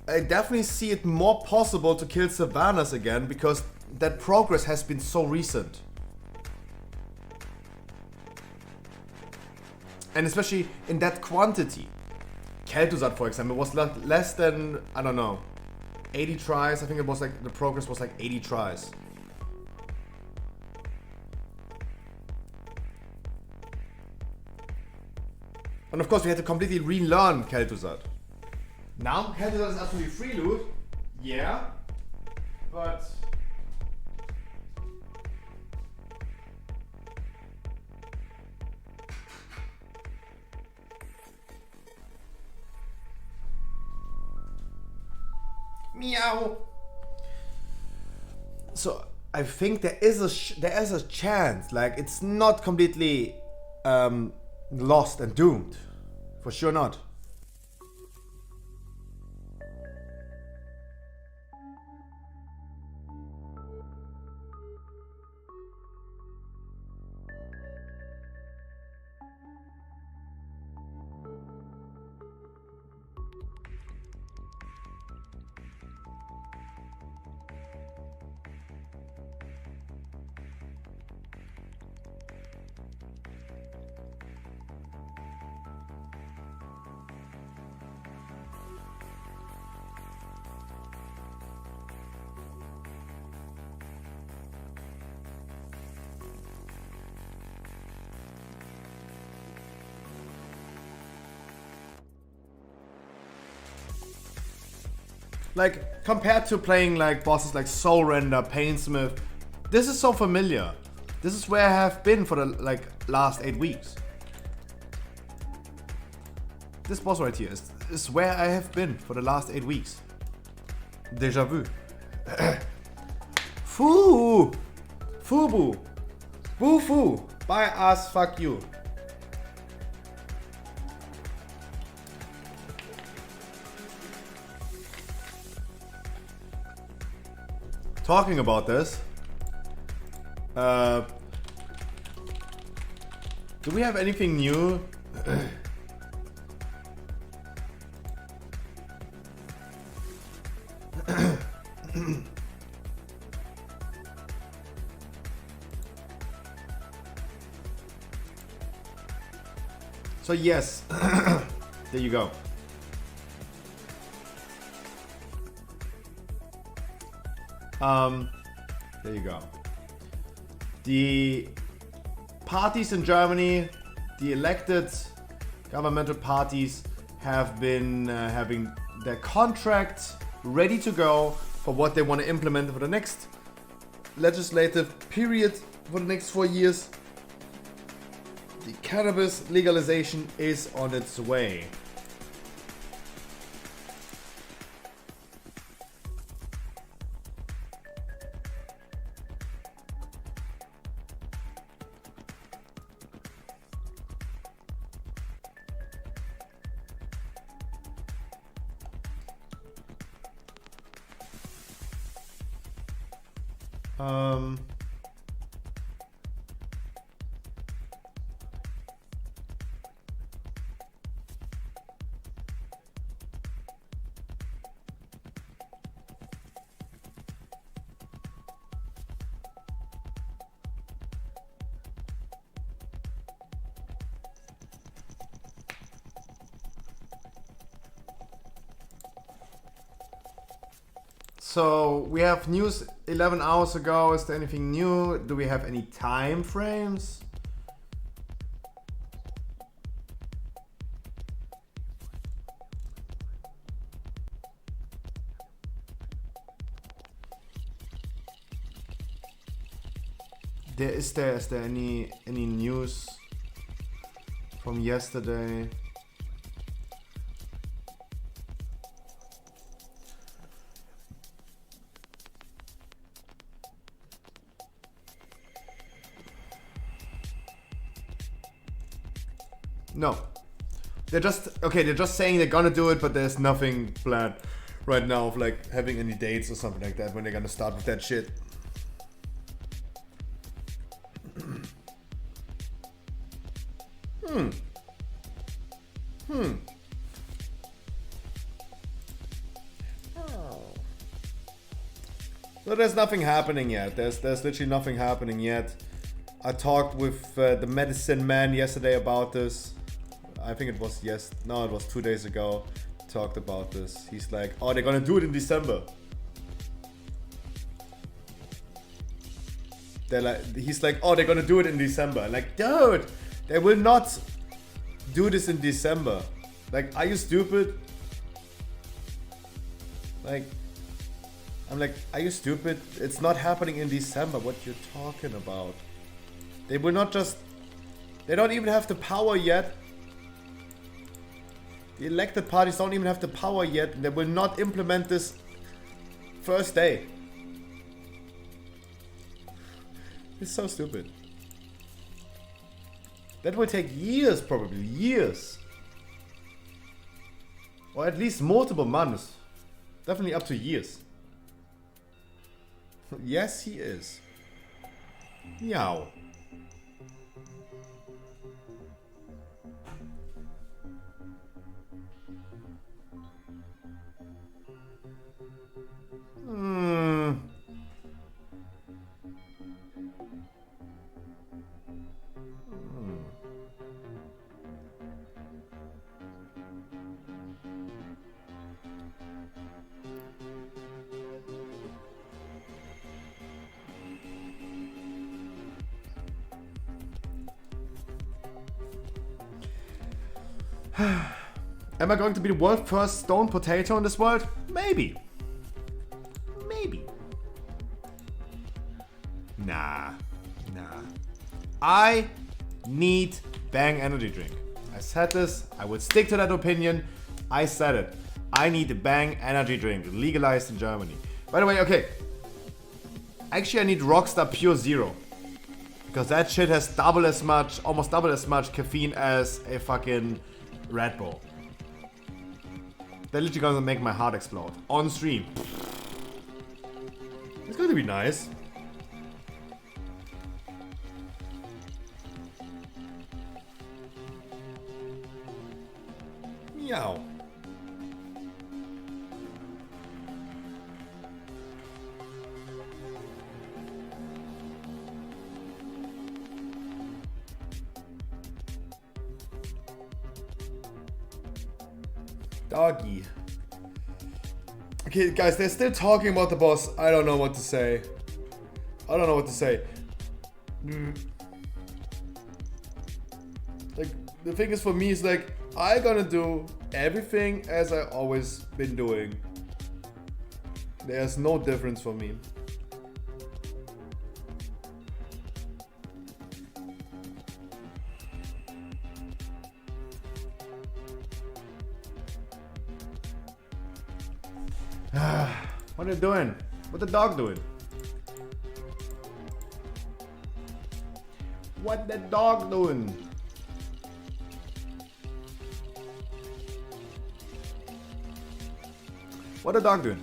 definitely see it more possible to kill Sylvanas again because that progress has been so recent. And especially in that quantity. Kel'Thuzad, for example, was less than, I don't know, 80 tries. I think it was like, the progress was like 80 tries. And of course we had to completely relearn Kel'Thuzad. Now Kel'Thuzad is absolutely free loot. Yeah. But... Meow. So I think there is a chance. Like, it's not completely lost and doomed. For sure not. Like, compared to playing like bosses like Soul Render, Painsmith, this is so familiar. This is where I have been for the like last 8 weeks. This boss right here is where I have been for the last 8 weeks. Deja vu. Foo! Fubu! Boo foo! Bye ass, fuck you. Talking about this, do we have anything new? So yes, there you go. There you go. The parties in Germany, the elected governmental parties have been having their contracts ready to go for what they want to implement for the next legislative period for the next 4 years. The cannabis legalization is on its way. So we have news 11 hours ago. Is there anything new? Do we have any time frames? Is there any news from yesterday? No. They're just saying they're gonna do it, but there's nothing planned right now of like having any dates or something like that when they're gonna start with that shit. So there's nothing happening yet. There's literally nothing happening yet. I talked with the medicine man yesterday about this. I think it was it was 2 days ago. Talked about this. He's like, oh, they're gonna do it in December. He's like, oh, they're gonna do it in December. Like, dude, they will not do this in December. Like, are you stupid? Like, I'm like, are you stupid? It's not happening in December. What you're talking about? They will not just... They don't even have the power yet. The elected parties don't even have the power yet. And they will not implement this first day. It's so stupid. That will take years, probably. Years. Or at least multiple months. Definitely up to years. Yes, he is. Meow. Am I going to be the world's first stone potato in this world? Maybe. Nah. I need Bang energy drink. I said this. I would stick to that opinion. I said it. I need a Bang energy drink legalized in Germany. By the way, okay. Actually, I need Rockstar Pure Zero. Because that shit has almost double as much caffeine as a fucking Red Bull. They're literally gonna make my heart explode. On stream. It's gonna be nice. Meow. Doggy. Okay, guys, they're still talking about the boss. I don't know what to say. Like, the thing is for me is like, I gonna do everything as I always been doing. There's no difference for me. What are you doing? What the dog doing? What the dog doing? What the dog doing?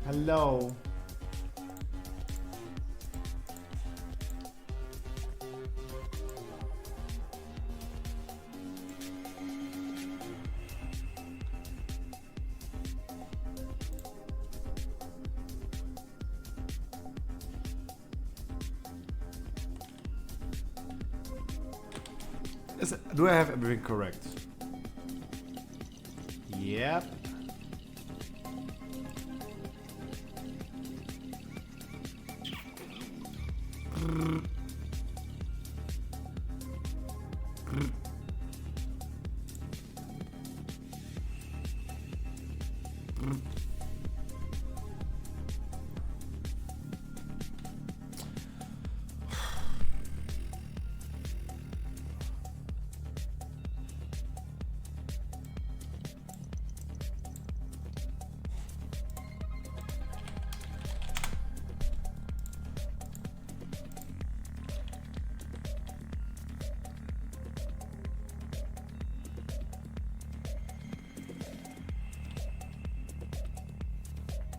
Hello. Do I have everything correct? Yep.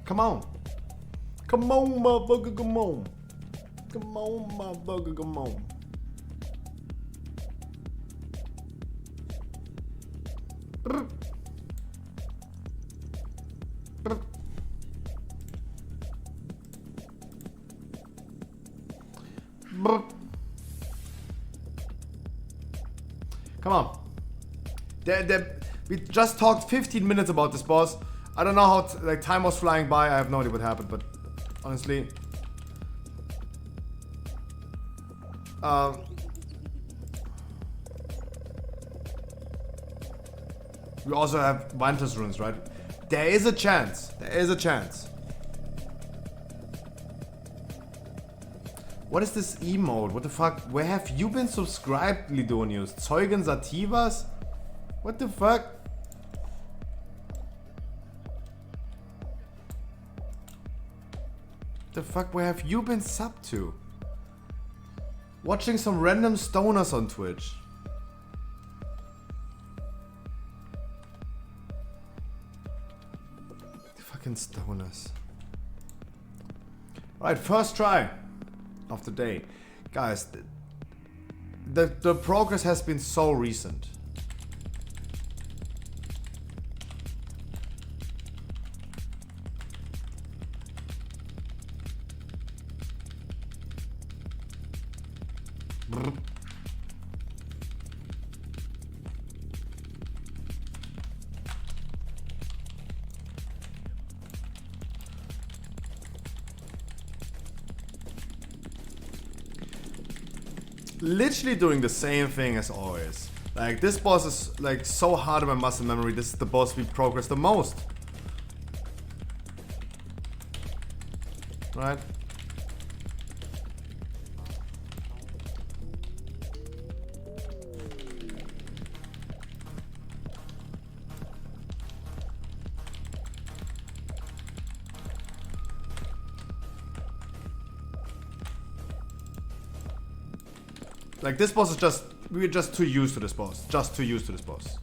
Come on. Come on, motherfucker, come on. Come on, motherfucker, come on. Brr. Brr. Brr. Come on. We just talked 15 minutes about this boss. I don't know how like time was flying by. I have no idea what happened, but honestly, we also have Vantage runes, right? There is a chance. There is a chance. What is this emote? What the fuck? Where have you been subscribed, Lidonius? Zeugen Sativas? What the fuck? The fuck, where have you been subbed to? Watching some random stoners on Twitch. The fucking stoners. Right, first try of the day. Guys, the progress has been so recent. Literally doing the same thing as always. Like, this boss is like so hard on my muscle memory. This is the boss we progress the most. Right? Like, this boss is just... We're just too used to this boss. Just too used to this boss.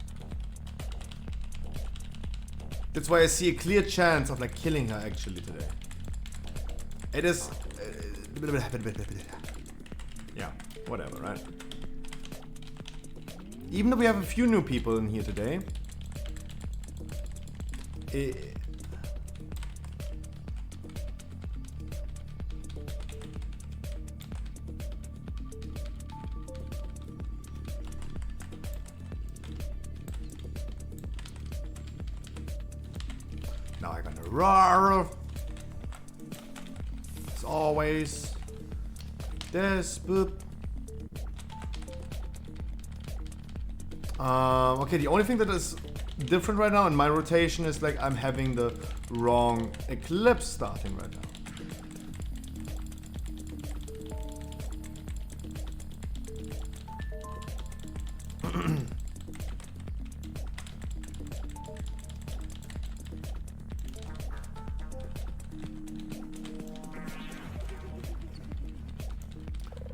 That's why I see a clear chance of, like, killing her, actually, today. It is... yeah, whatever, right? Even though we have a few new people in here today... Now I'm gonna roar. As always. This boop. Okay, the only thing that is different right now in my rotation is like I'm having the wrong eclipse starting right now.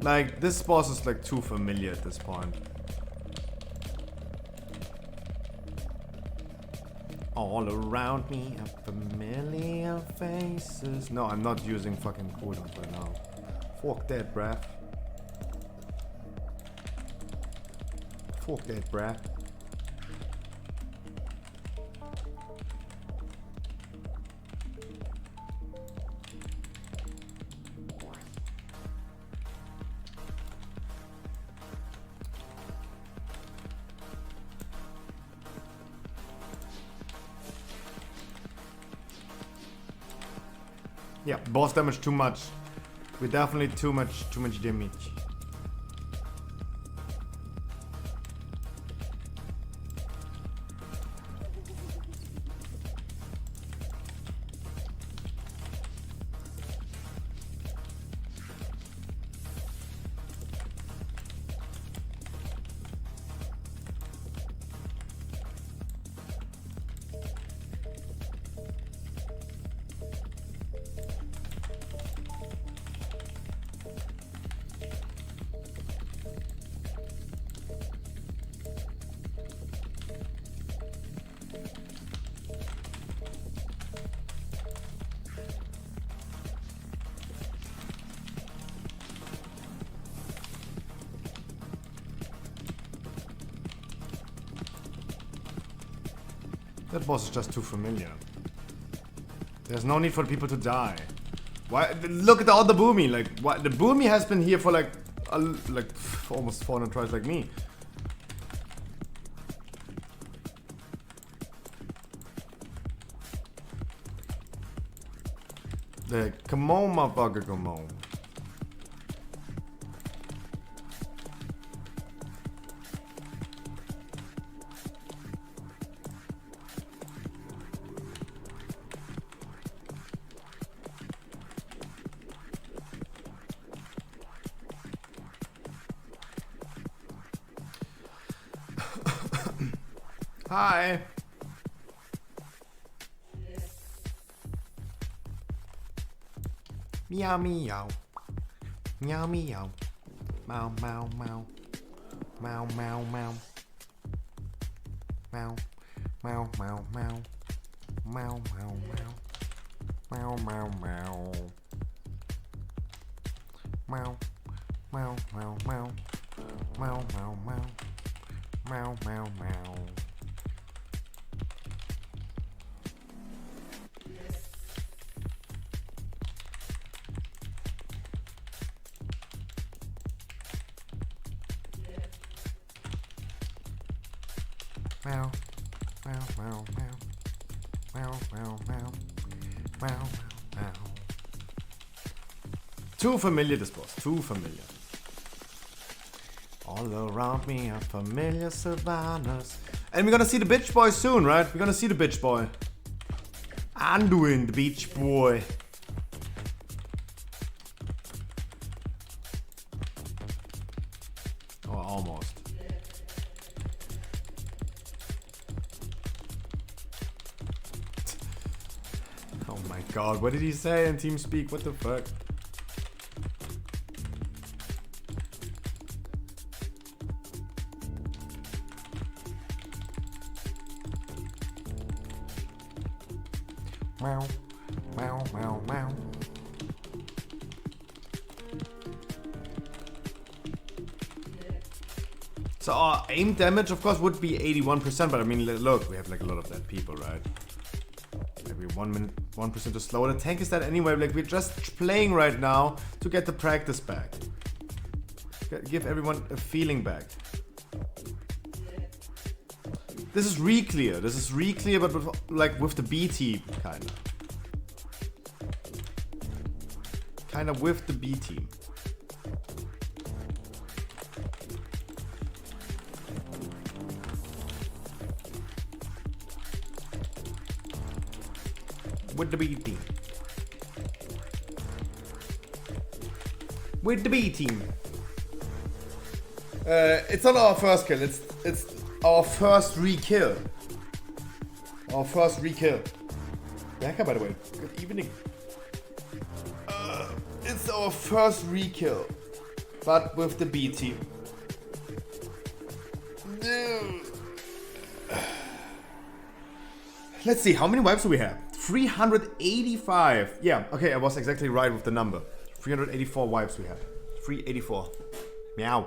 Like, this boss is like too familiar at this point. All around me are familiar faces. No, I'm not using fucking cooldowns right now. Fuck that, bruh. Fuck that, bruh. Yeah, boss damage too much. We're definitely too much damage. That boss is just too familiar. There's no need for people to die. Why? Look at all the boomy. Like, what? The boomy has been here for like almost 400 tries, like me. The come on, motherfucker, come on. Hi. Meow meow. Meow meow. Meow meow meow. Meow meow meow. Meow. Meow meow meow. Meow meow meow. Meow meow meow. Meow. Meow meow meow. Meow meow meow. Meow meow meow. Meow. Meow, meow, meow. Meow, meow, meow. Meow, meow. Too familiar, this boss. Too familiar. All around me are familiar savannas. And we're gonna see the bitch boy soon, right? We're gonna see the bitch boy. I'm doing the beach boy. Oh, almost. Oh my god, what did he say in TeamSpeak? What the fuck? Meow, meow, meow, meow. So our aim damage, of course, would be 81%, but I mean, look, we have like a lot of dead people, right? Maybe 1% to slow the tank is that anyway. Like we're just playing right now to get the practice back, give everyone a feeling back. This is re-clear. This is re-clear, but with the B team, kinda. Kinda with the B team. With the B team. With the B team. It's not our first kill. It's our first re-kill. Our first re-kill. Becca, by the way. Good evening. It's our first re-kill. But with the B team. Let's see, how many wipes do we have? 385. Yeah, okay, I was exactly right with the number. 384 wipes we have. 384. Meow.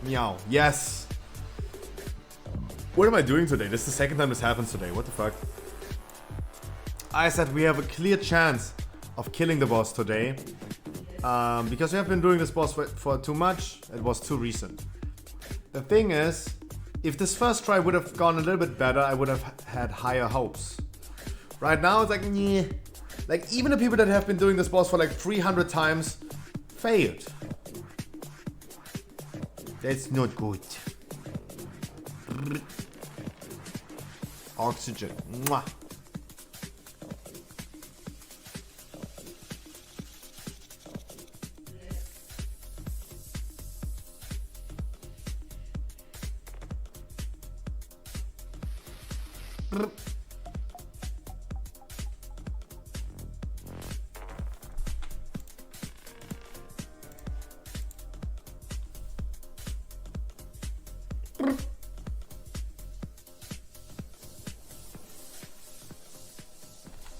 Meow. Yes. What am I doing today? This is the second time this happens today. What the fuck? I said we have a clear chance of killing the boss today. Because we have been doing this boss for too much. It was too recent. The thing is, if this first try would have gone a little bit better, I would have had higher hopes. Right now it's like, nyeh. Like even the people that have been doing this boss for like 300 times failed. That's not good. Oxygen. Mwah.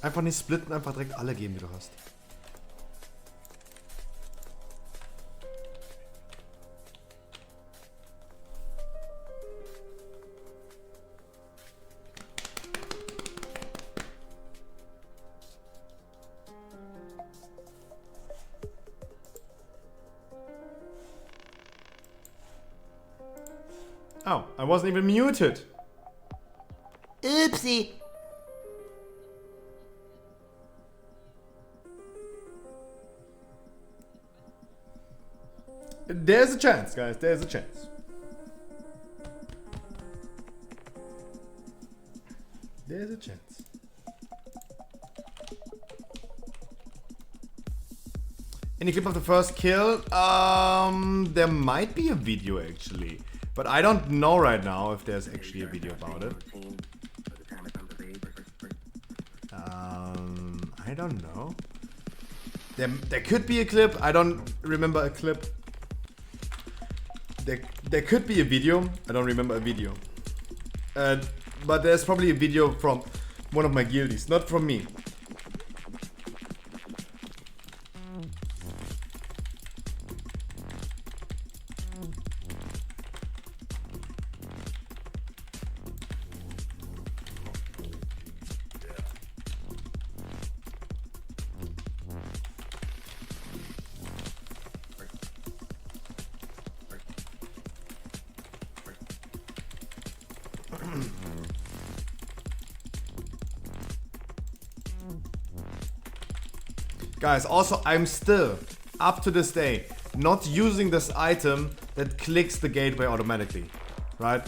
Einfach nicht splitten, einfach direkt alle geben, die du hast. Oh, I wasn't even muted. Oopsie. There's a chance, guys. There's a chance. There's a chance. Any clip of the first kill? There might be a video actually. But I don't know right now if there's actually a video about it. I don't know. There could be a clip. I don't remember a clip. There could be a video. I don't remember a video. But there's probably a video from one of my guildies, not from me. Guys, also I'm still, up to this day, not using this item that clicks the gateway automatically, right?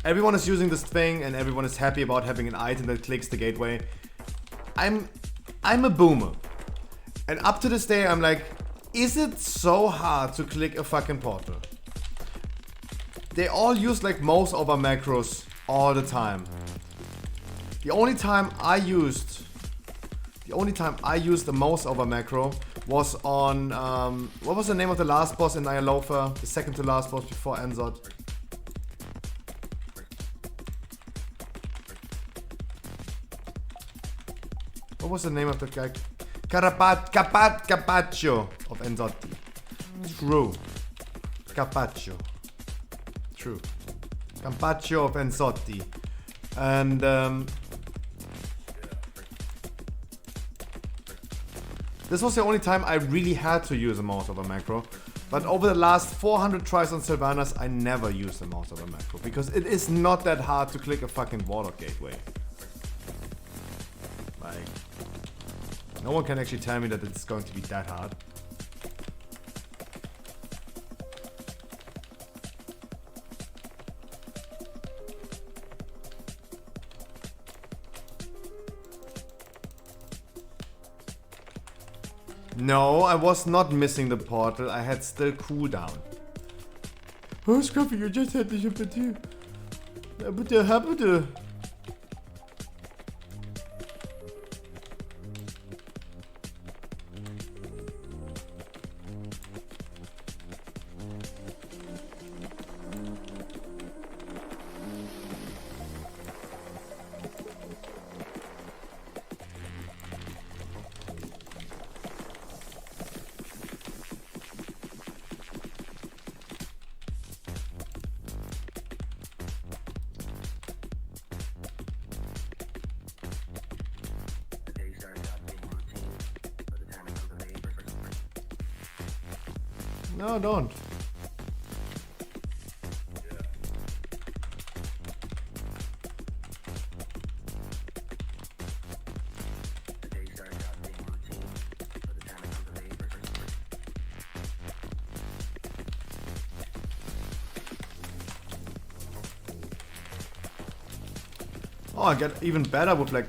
Everyone is using this thing and everyone is happy about having an item that clicks the gateway. I'm a boomer. And up to this day I'm like, is it so hard to click a fucking portal? They all use like mouse over macros all the time. The only time I used the mouse over macro was on, what was the name of the last boss in Nyalofa? The second to last boss before Enzot. What was the name of that guy? Carpaccio of Enzotti. True. Carpaccio. True. Carpaccio of Enzotti. And this was the only time I really had to use a mouse over macro. But over the last 400 tries on Sylvanas, I never used a mouse over macro. Because it is not that hard to click a fucking Warlock gateway. Like, no one can actually tell me that it's going to be that hard. No, I was not missing the portal. I had still cooldown. Oh, Scruffy, you just had the ship too. But the happened. No, don't. Oh, I get even better with like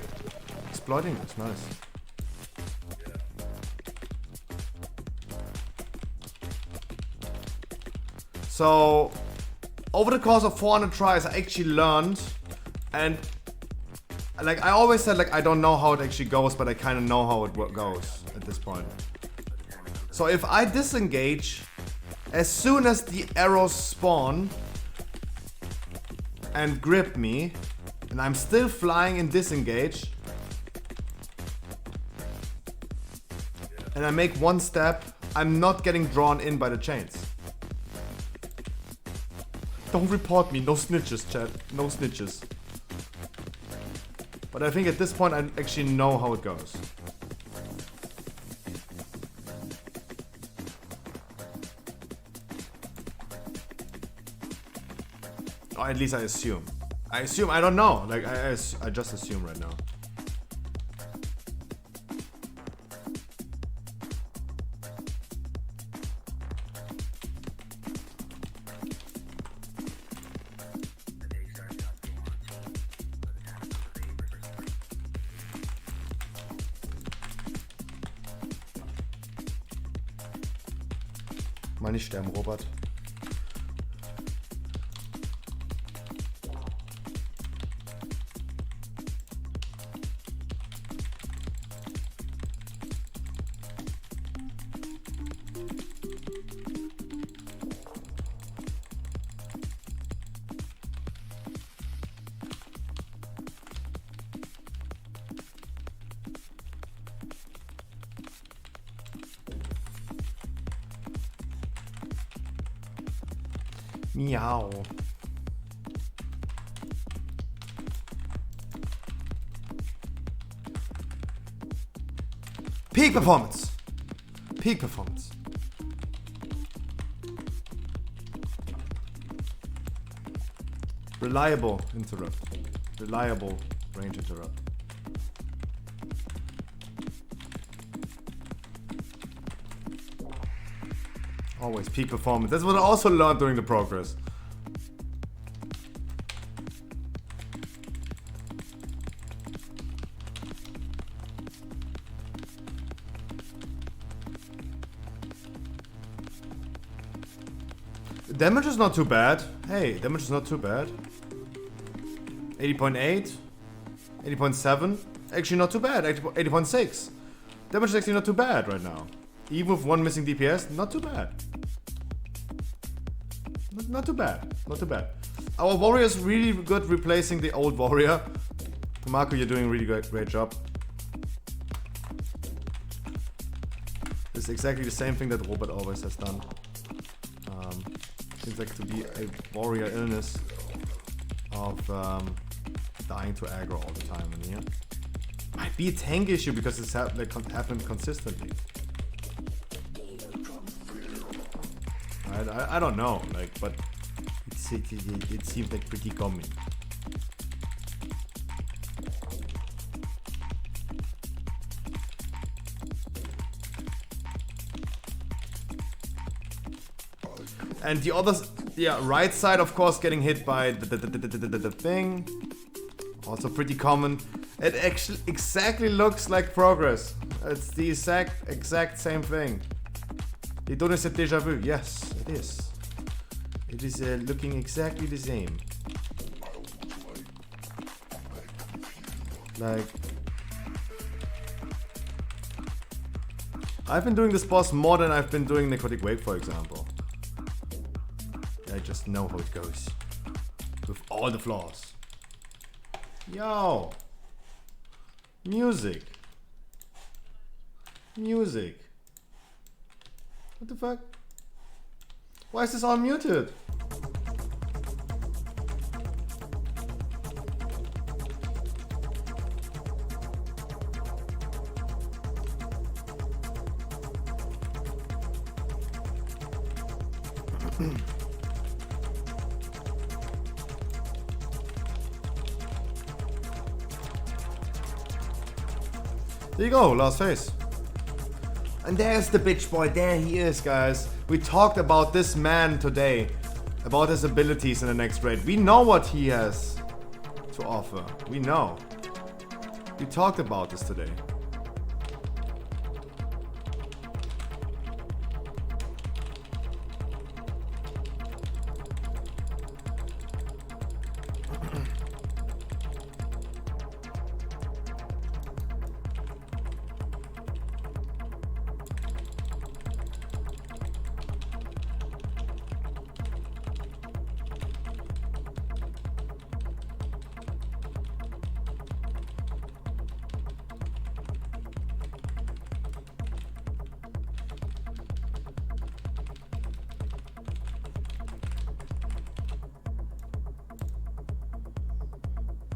exploiting this. Nice. So, over the course of 400 tries, I actually learned, and like I always said, like I don't know how it actually goes, but I kind of know how it goes at this point. So if I disengage, as soon as the arrows spawn and grip me, and I'm still flying in disengage, and I make one step, I'm not getting drawn in by the chains. Don't report me, no snitches, chat, no snitches. But I think at this point I actually know how it goes. Or at least I assume. I don't know. Like, I just assume right now. Mal nicht sterben, Robert. Meow. Peak performance. Peak performance. Reliable interrupt. Reliable range interrupt. Always peak performance. That's what I also learned during the progress. Damage is not too bad. Hey, damage is not too bad. 80.8, 80.7. Actually not too bad. 80.6. Damage is actually not too bad right now. Even with one missing DPS, not too bad. Not too bad. Not too bad. Our warrior is really good replacing the old warrior. Marco, you're doing a really great job. It's exactly the same thing that Robert always has done. Seems like to be a warrior illness of dying to aggro all the time in here. Might be a tank issue because it's happened consistently. I don't know, like, but it seems like pretty common. And the other, yeah, right side, of course, getting hit by the thing. Also pretty common. It actually exactly looks like progress. It's the exact same thing. They don't say deja vu. Yes, it is. It is looking exactly the same. Like, I've been doing this boss more than I've been doing Necrotic Wake, for example. I just know how it goes. With all the flaws. Yo! Music. Music. What the fuck? Why is this all muted? There you go, last phase. And there's the bitch boy, there he is, guys. We talked about this man today, about his abilities in the next raid. We know what he has to offer. We know. We talked about this today.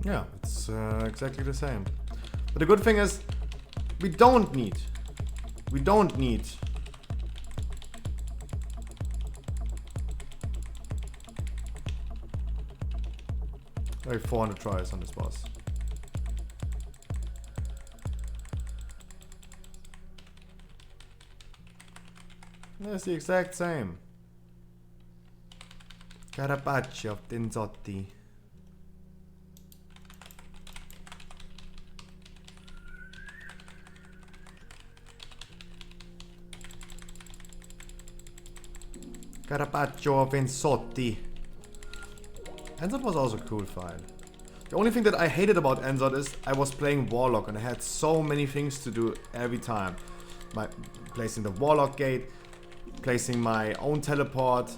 Yeah, it's exactly the same. But the good thing is, we don't need. Like 400 tries on this boss. Yeah, it's the exact same. Carapaccio, Tenzotti. Carapaccio, Pensotti. Enzot was also a cool fight. The only thing that I hated about Enzot is I was playing Warlock and I had so many things to do every time. Placing the Warlock gate, placing my own teleport,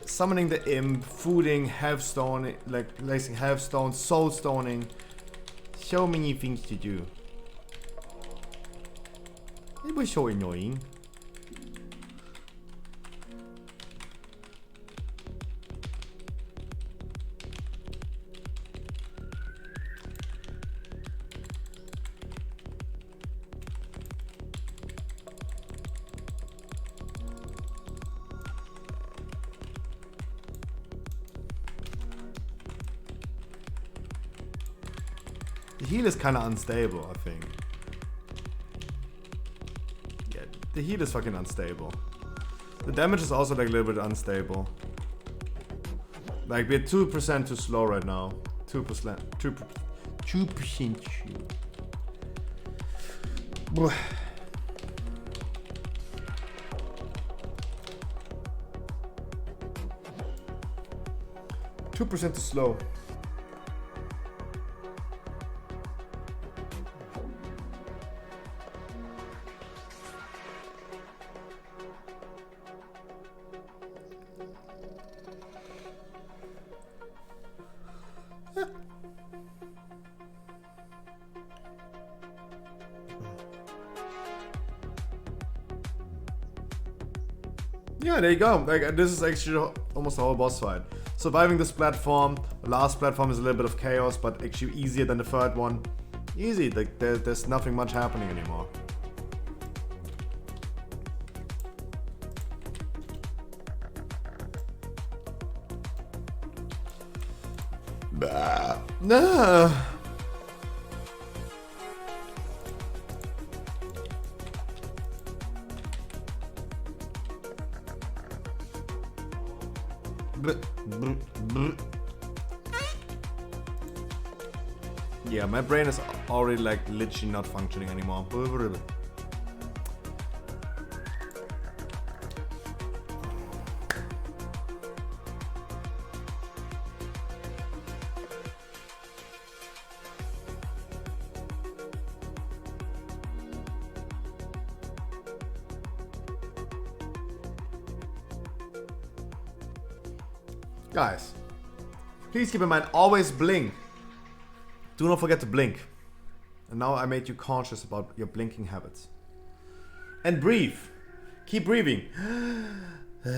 summoning the imp, fooding, healthstone, like placing healthstone, soul stoning. So many things to do. It was so annoying. The heal is kind of unstable, I think. Yeah, the heal is fucking unstable. The damage is also like a little bit unstable. Like we're 2% too slow right now. 2%. 2%. Boy. Two percent too slow. Yeah, there you go. Like this is actually almost a whole boss fight. Surviving this platform, the last platform is a little bit of chaos, but actually easier than the third one. Easy, like there's nothing much happening anymore. Bah. Nah. Yeah, my brain is already like literally not functioning anymore. Guys, please keep in mind, always blink. Do not forget to blink. And now I made you conscious about your blinking habits. And breathe. Keep breathing. There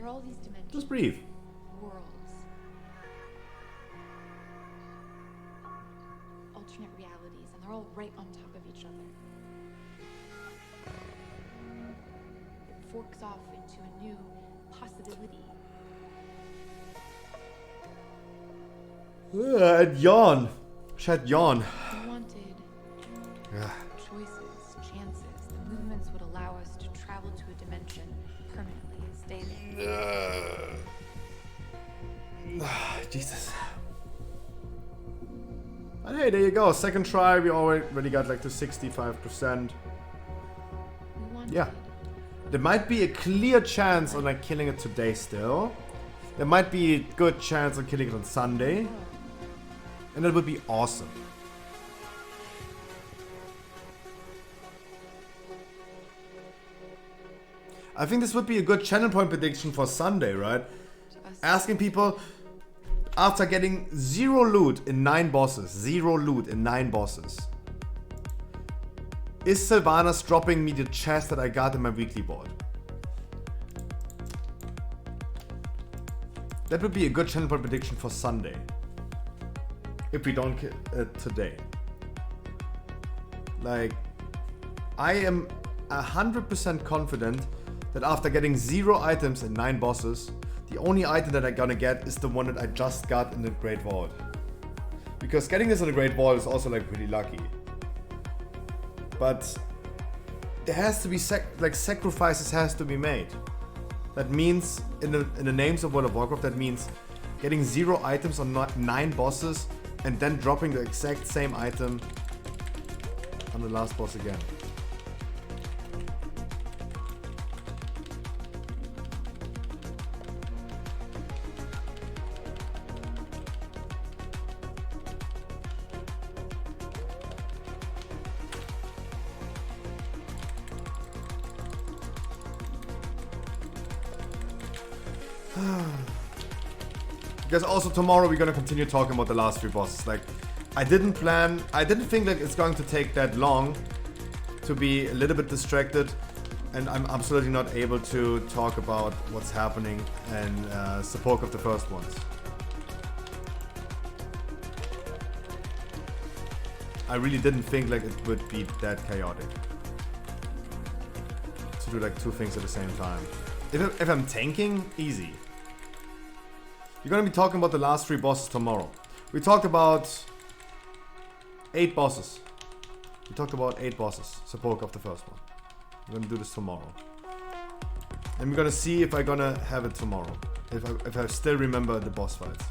are all these dimensions. Just breathe. Worlds. Alternate realities, and they're all right on top of each other. It forks off into a new possibility. And yawn. Chat yawn. We wanted choices, chances. The movements would allow us to travel to a dimension permanently and stay there. Jesus. But hey, there you go. Second try, we already got like to 65%. Yeah. There might be a clear chance on like killing it today still. There might be a good chance of killing it on Sunday. And that would be awesome. I think this would be a good channel point prediction for Sunday, right? Asking people, after getting 0 loot in 9 bosses, 0 loot in 9 bosses, is Sylvanas dropping me the chest that I got in my weekly board? That would be a good channel point prediction for Sunday. If we don't kill today. Like, I am 100% confident that after getting 0 items and 9 bosses, the only item that I'm gonna get is the one that I just got in the Great Vault. Because getting this in the Great Vault is also like pretty lucky. But there has to be sacrifices has to be made. That means in the names of World of Warcraft, that means getting 0 items on 9 bosses and then dropping the exact same item on the last boss again. Because also tomorrow we're gonna continue talking about the last 3 bosses. Like, I didn't think like it's going to take that long to be a little bit distracted, and I'm absolutely not able to talk about what's happening and support of the first ones. I really didn't think like it would be that chaotic to do like 2 things at the same time. If I'm tanking, easy. We're gonna be talking about the last 3 bosses tomorrow. We talked about 8 bosses. We talked about 8 bosses. Support of the first one. We're gonna do this tomorrow. And we're gonna see if I'm gonna have it tomorrow. If I still remember the boss fights.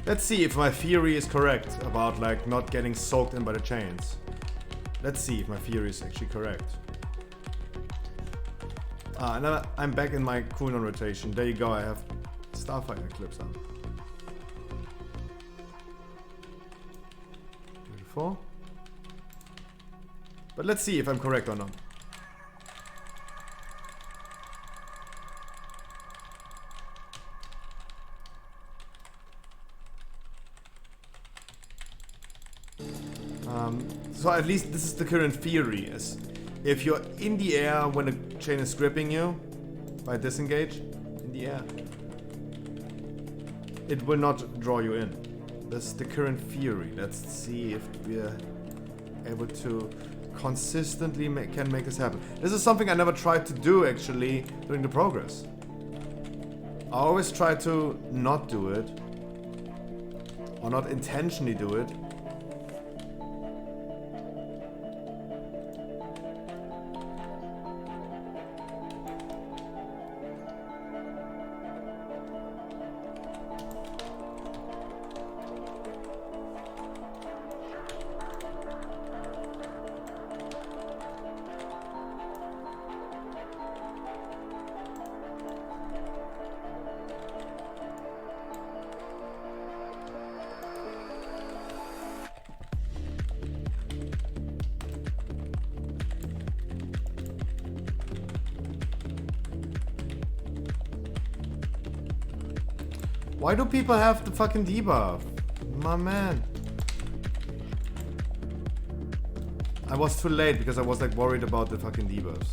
Let's see if my theory is correct about like not getting soaked in by the chains. Let's see if my theory is actually correct. And then I'm back in my cooldown rotation. There you go, I have Starfighter clips on. Beautiful. But let's see if I'm correct or not. So at least this is the current theory, is if you're in the air when the chain is gripping you, by disengage, in the air, it will not draw you in. That's the current theory. Let's see if we're able to consistently can make this happen. This is something I never tried to do actually during the progress. I always try to not do it, or not intentionally do it. Why do people have the fucking debuff? My man. I was too late because I was like worried about the fucking debuffs.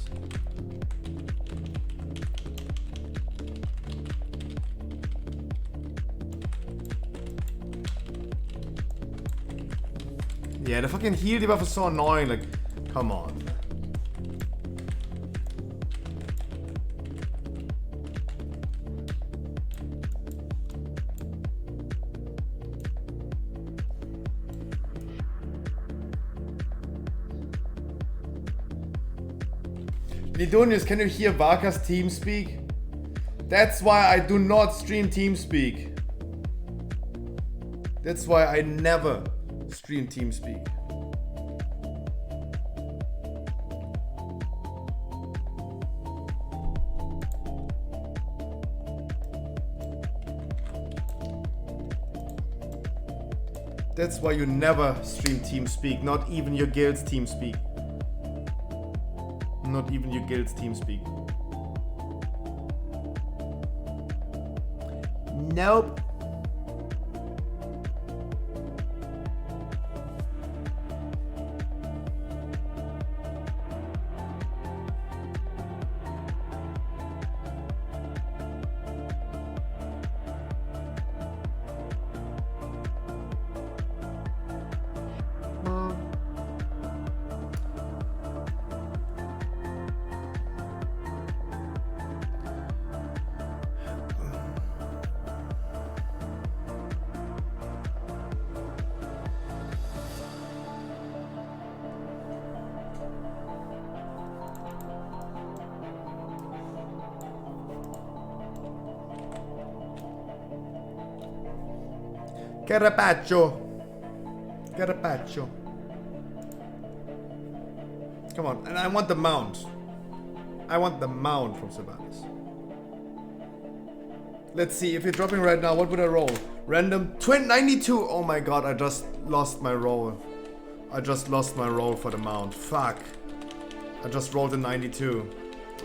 Yeah, the fucking heal debuff is so annoying, like, come on. Nidonius, can you hear Vaka's TeamSpeak? That's why I do not stream TeamSpeak. That's why I never stream TeamSpeak. That's why you never stream TeamSpeak, not even your guild's TeamSpeak. Not even your guild's TeamSpeak. Nope. Carapaccio. Carapaccio. Come on, and I want the mount. I want the mount from Sylvanas. Let's see, if you're dropping right now, what would I roll? Random 92. Oh my god, I just lost my roll. I just lost my roll for the mount. Fuck. I just rolled a 92.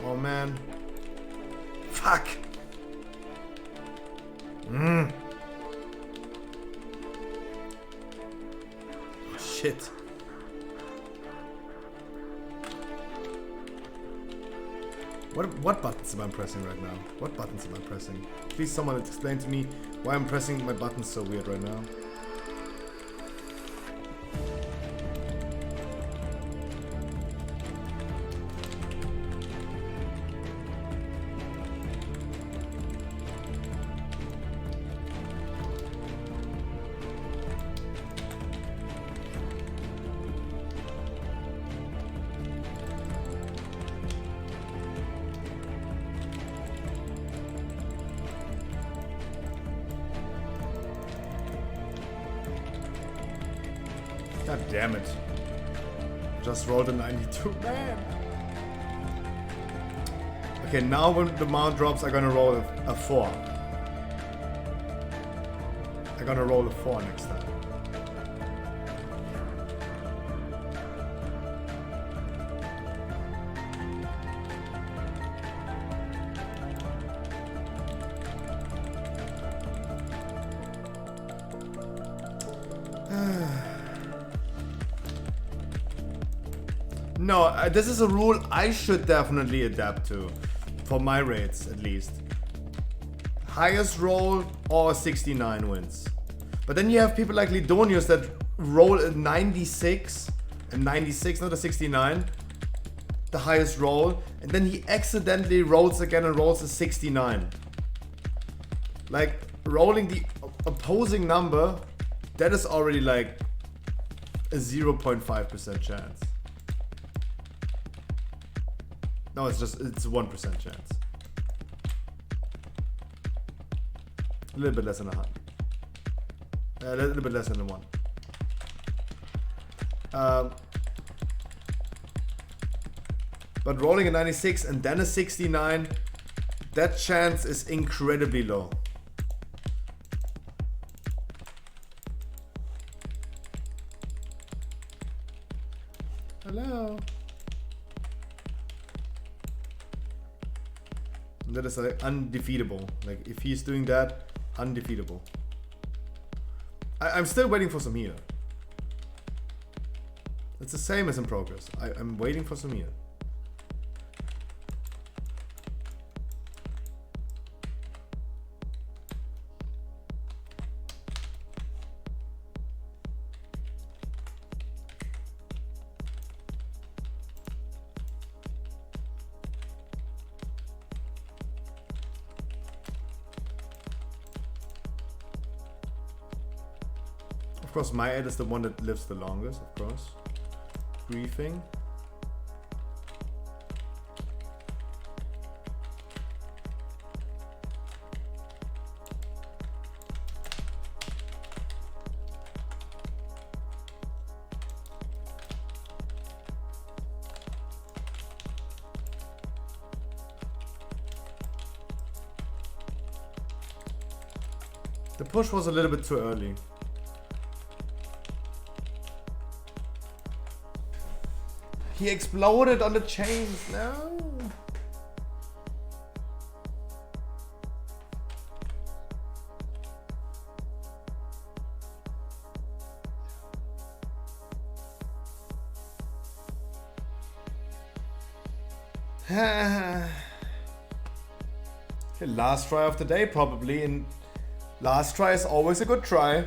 Oh man. Fuck. Shit. What buttons am I pressing right now? What buttons am I pressing? Please someone explain to me why I'm pressing my buttons so weird right now. God damn it. Just rolled a 92. Man. Okay, now when the mount drops, I'm gonna roll a 4. I'm gonna roll a 4 next time. No, this is a rule I should definitely adapt to. For my rates, at least. Highest roll or 69 wins. But then you have people like Lidonius that roll a 96. A 96, not a 69. The highest roll. And then he accidentally rolls again and rolls a 69. Like, rolling the opposing number, that is already like a 0.5% chance. No, it's a 1% chance. A little bit less than a 100. A little bit less than a 1. But rolling a 96 and then a 69, that chance is incredibly low. Hello. That is like undefeatable. Like if he's doing that, undefeatable. I'm still waiting for some heal. It's the same as in progress. I'm waiting for some heal. Of course, my ad is the one that lives the longest, of course. Briefing. The push was a little bit too early. He exploded on the chains. No. Okay, last try of the day probably, and last try is always a good try.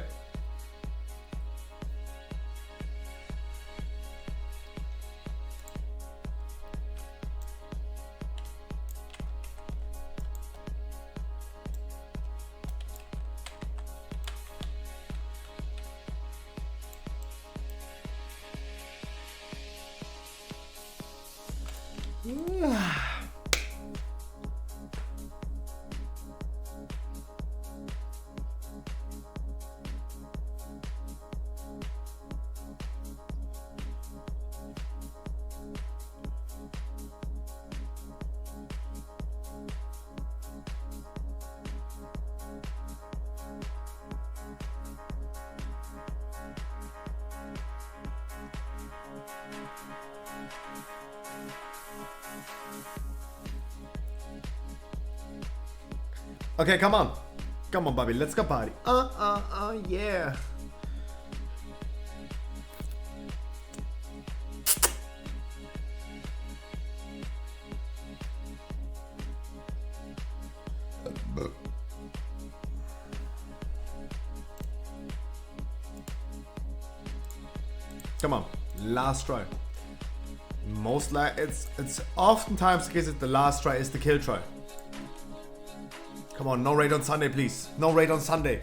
Okay, come on. Come on, Bobby. Let's go party. Yeah. Come on. Last try. Most likely, it's oftentimes the case that the last try is the kill try. Come on, no raid on Sunday, please. No raid on Sunday.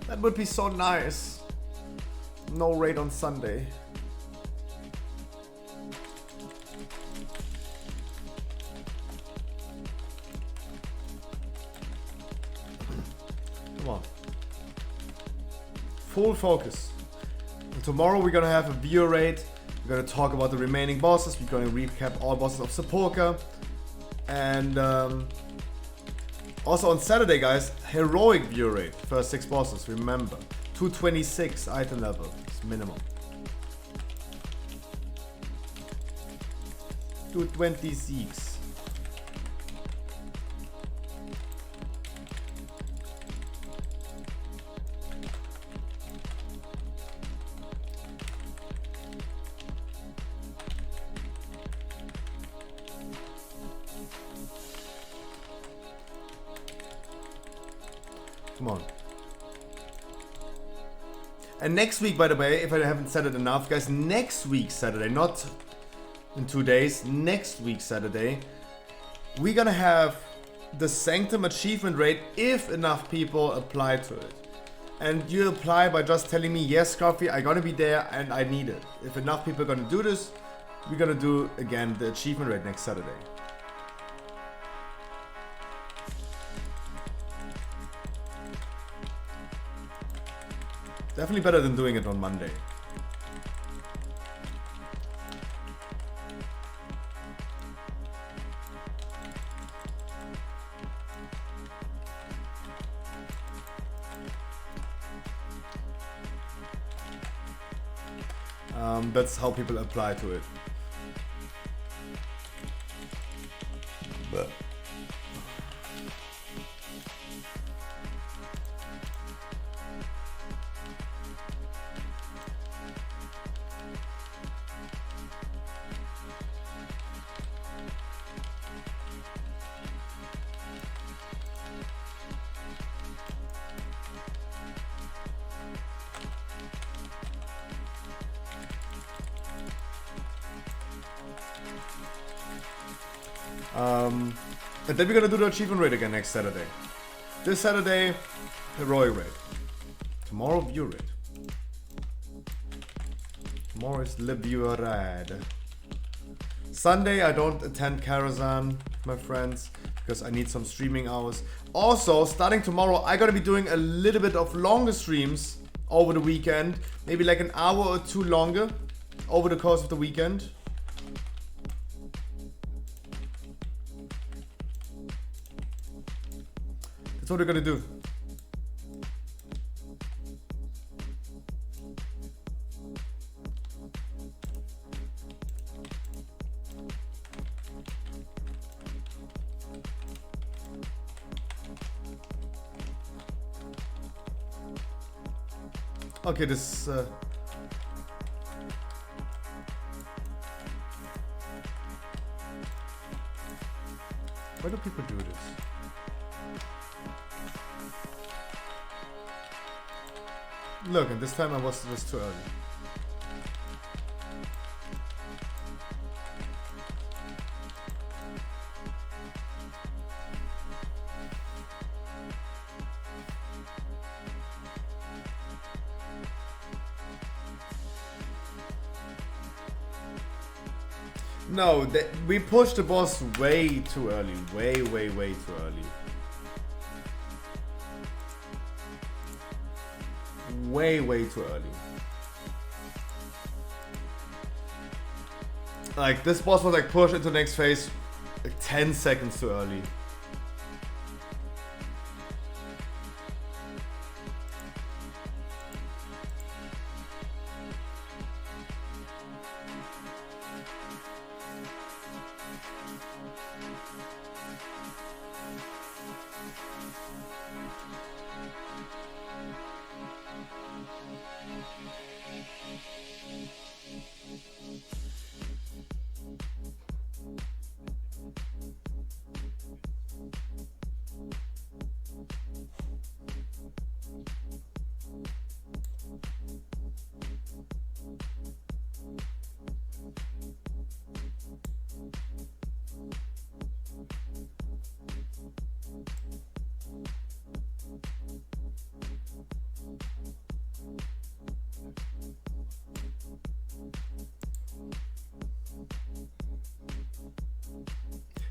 That would be so nice. No raid on Sunday. Come on. Full focus. And tomorrow we're gonna have a viewer raid. We're gonna talk about the remaining bosses. We're gonna recap all bosses of Sepulka. And also on Saturday, guys, heroic view rate. First 6 bosses, remember. 226 item level is minimum. 226. Come on. And next week, by the way, if I haven't said it enough, guys, next week Saturday, not in 2 days, next week Saturday, we're gonna have the Sanctum achievement rate if enough people apply to it. And you apply by just telling me, yes, Scruffy, I'm gonna be there and I need it. If enough people are gonna do this, we're gonna do again the achievement rate next Saturday. Definitely better than doing it on Monday. That's how people apply to it. But and then we're gonna do the achievement raid again next Saturday. This Saturday, heroic raid. Tomorrow, view raid. Tomorrow is the viewer raid. Sunday, I don't attend Karazhan, my friends, because I need some streaming hours. Also, starting tomorrow, I'm gonna be doing a little bit of longer streams over the weekend. Maybe like an hour or 2 longer over the course of the weekend. That's what we're gonna do. Okay, this... Why do people do this? Look, and this time I was just too early. No, we pushed the boss way too early. Way too early. Way too early. Like, this boss was like pushed into the next phase like 10 seconds too early.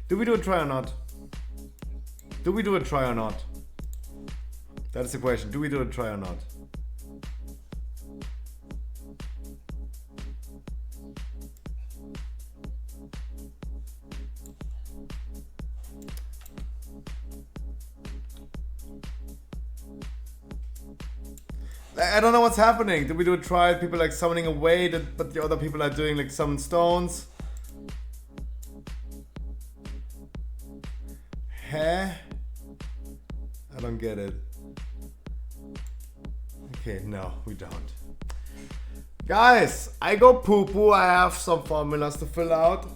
Do we do a try or not? Do we do a try or not? That's the question. Do we do a try or not? I don't know what's happening. Do we do a try? People like summoning away, but the other people are doing like summon stones. Huh? I don't get it. Okay, no, we don't. Guys, I go poo-poo. I have some formulas to fill out.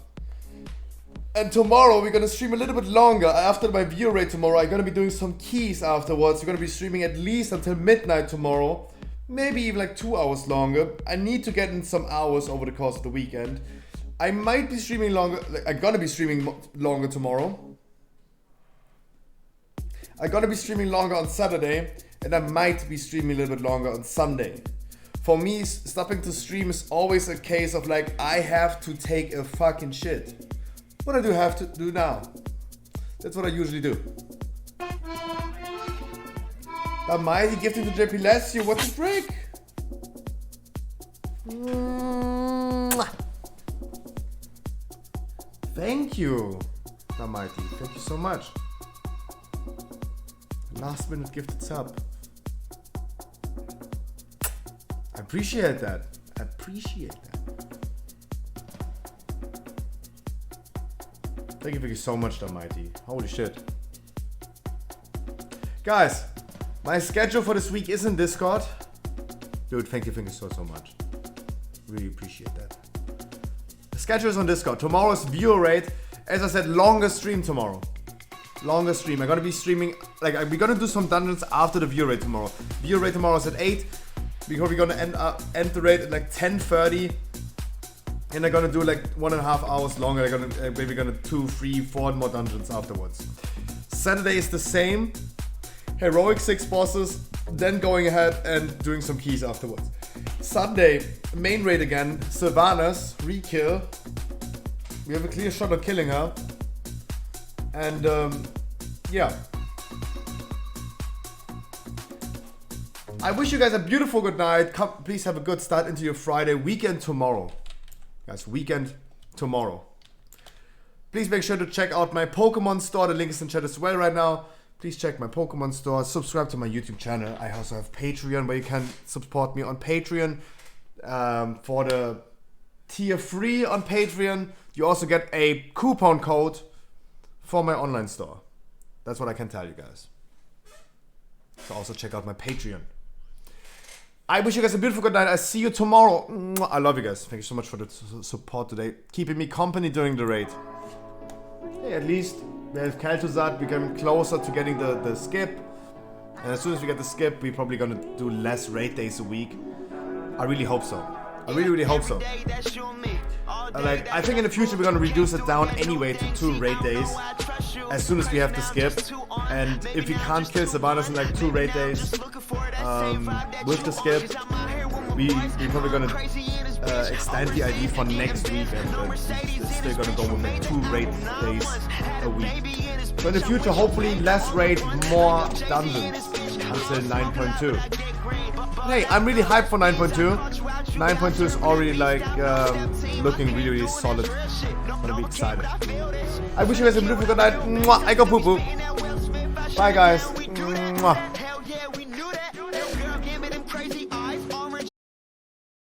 And tomorrow we're gonna stream a little bit longer. After my view rate tomorrow, I'm gonna be doing some keys afterwards. We're gonna be streaming at least until midnight tomorrow. Maybe even like 2 hours longer. I need to get in some hours over the course of the weekend. I might be streaming longer. I'm gonna be streaming longer tomorrow. I'm gonna be streaming longer on Saturday, and I might be streaming a little bit longer on Sunday. For me, stopping to stream is always a case of like, I have to take a fucking shit. What do I have to do now? That's what I usually do. The mighty gifting to JP Leslie, what the frick? Thank you, the mighty. Thank you so much. Last minute gifted sub. I appreciate that. I appreciate that. Thank you so much, the mighty. Holy shit. Guys, my schedule for this week is in Discord. Dude, thank you so much. Really appreciate that. The schedule is on Discord. Tomorrow's viewer rate. As I said, longer stream tomorrow. Longer stream. I'm gonna be streaming, like, we're gonna do some dungeons after the view rate tomorrow. View rate tomorrow is at 8. Because we're gonna end the rate at like 10:30. And I'm gonna do like 1.5 hours longer. I'm gonna maybe gonna 2, 3, 4 more dungeons afterwards. Saturday is the same. Heroic 6 bosses, then going ahead and doing some keys afterwards. Sunday, main raid again. Sylvanas, re-kill. We have a clear shot on killing her. And yeah. I wish you guys a beautiful good night. Please have a good start into your Friday. Weekend tomorrow. Guys, weekend tomorrow. Please make sure to check out my Pokemon store. The link is in chat as well right now. Please check my Pokemon store. Subscribe to my YouTube channel. I also have Patreon where you can support me on Patreon. For the tier 3 on Patreon, you also get a coupon code for my online store. That's what I can tell you guys. So also check out my Patreon. I wish you guys a beautiful good night. I see you tomorrow. I love you guys. Thank you so much for the support today. Keeping me company during the raid. Hey, at least we have Kel'Thuzad. We're getting closer to getting the skip. And as soon as we get the skip, we're probably gonna do less raid days a week. I really hope so. I really hope so. Like, I think in the future we're gonna reduce it down anyway to 2 raid days as soon as we have the skip. And if we can't kill Sylvanas in like 2 raid days with the skip, we're probably gonna extend the ID for next week, and it's still gonna go with like 2 raid days a week. So in the future, hopefully less raid, more dungeons until 9.2. Hey, I'm really hyped for 9.2. 9.2 is already like looking really solid. I'm gonna be excited. I wish you guys a beautiful good night. Mwah. I go poo poo. Bye guys. Mwah.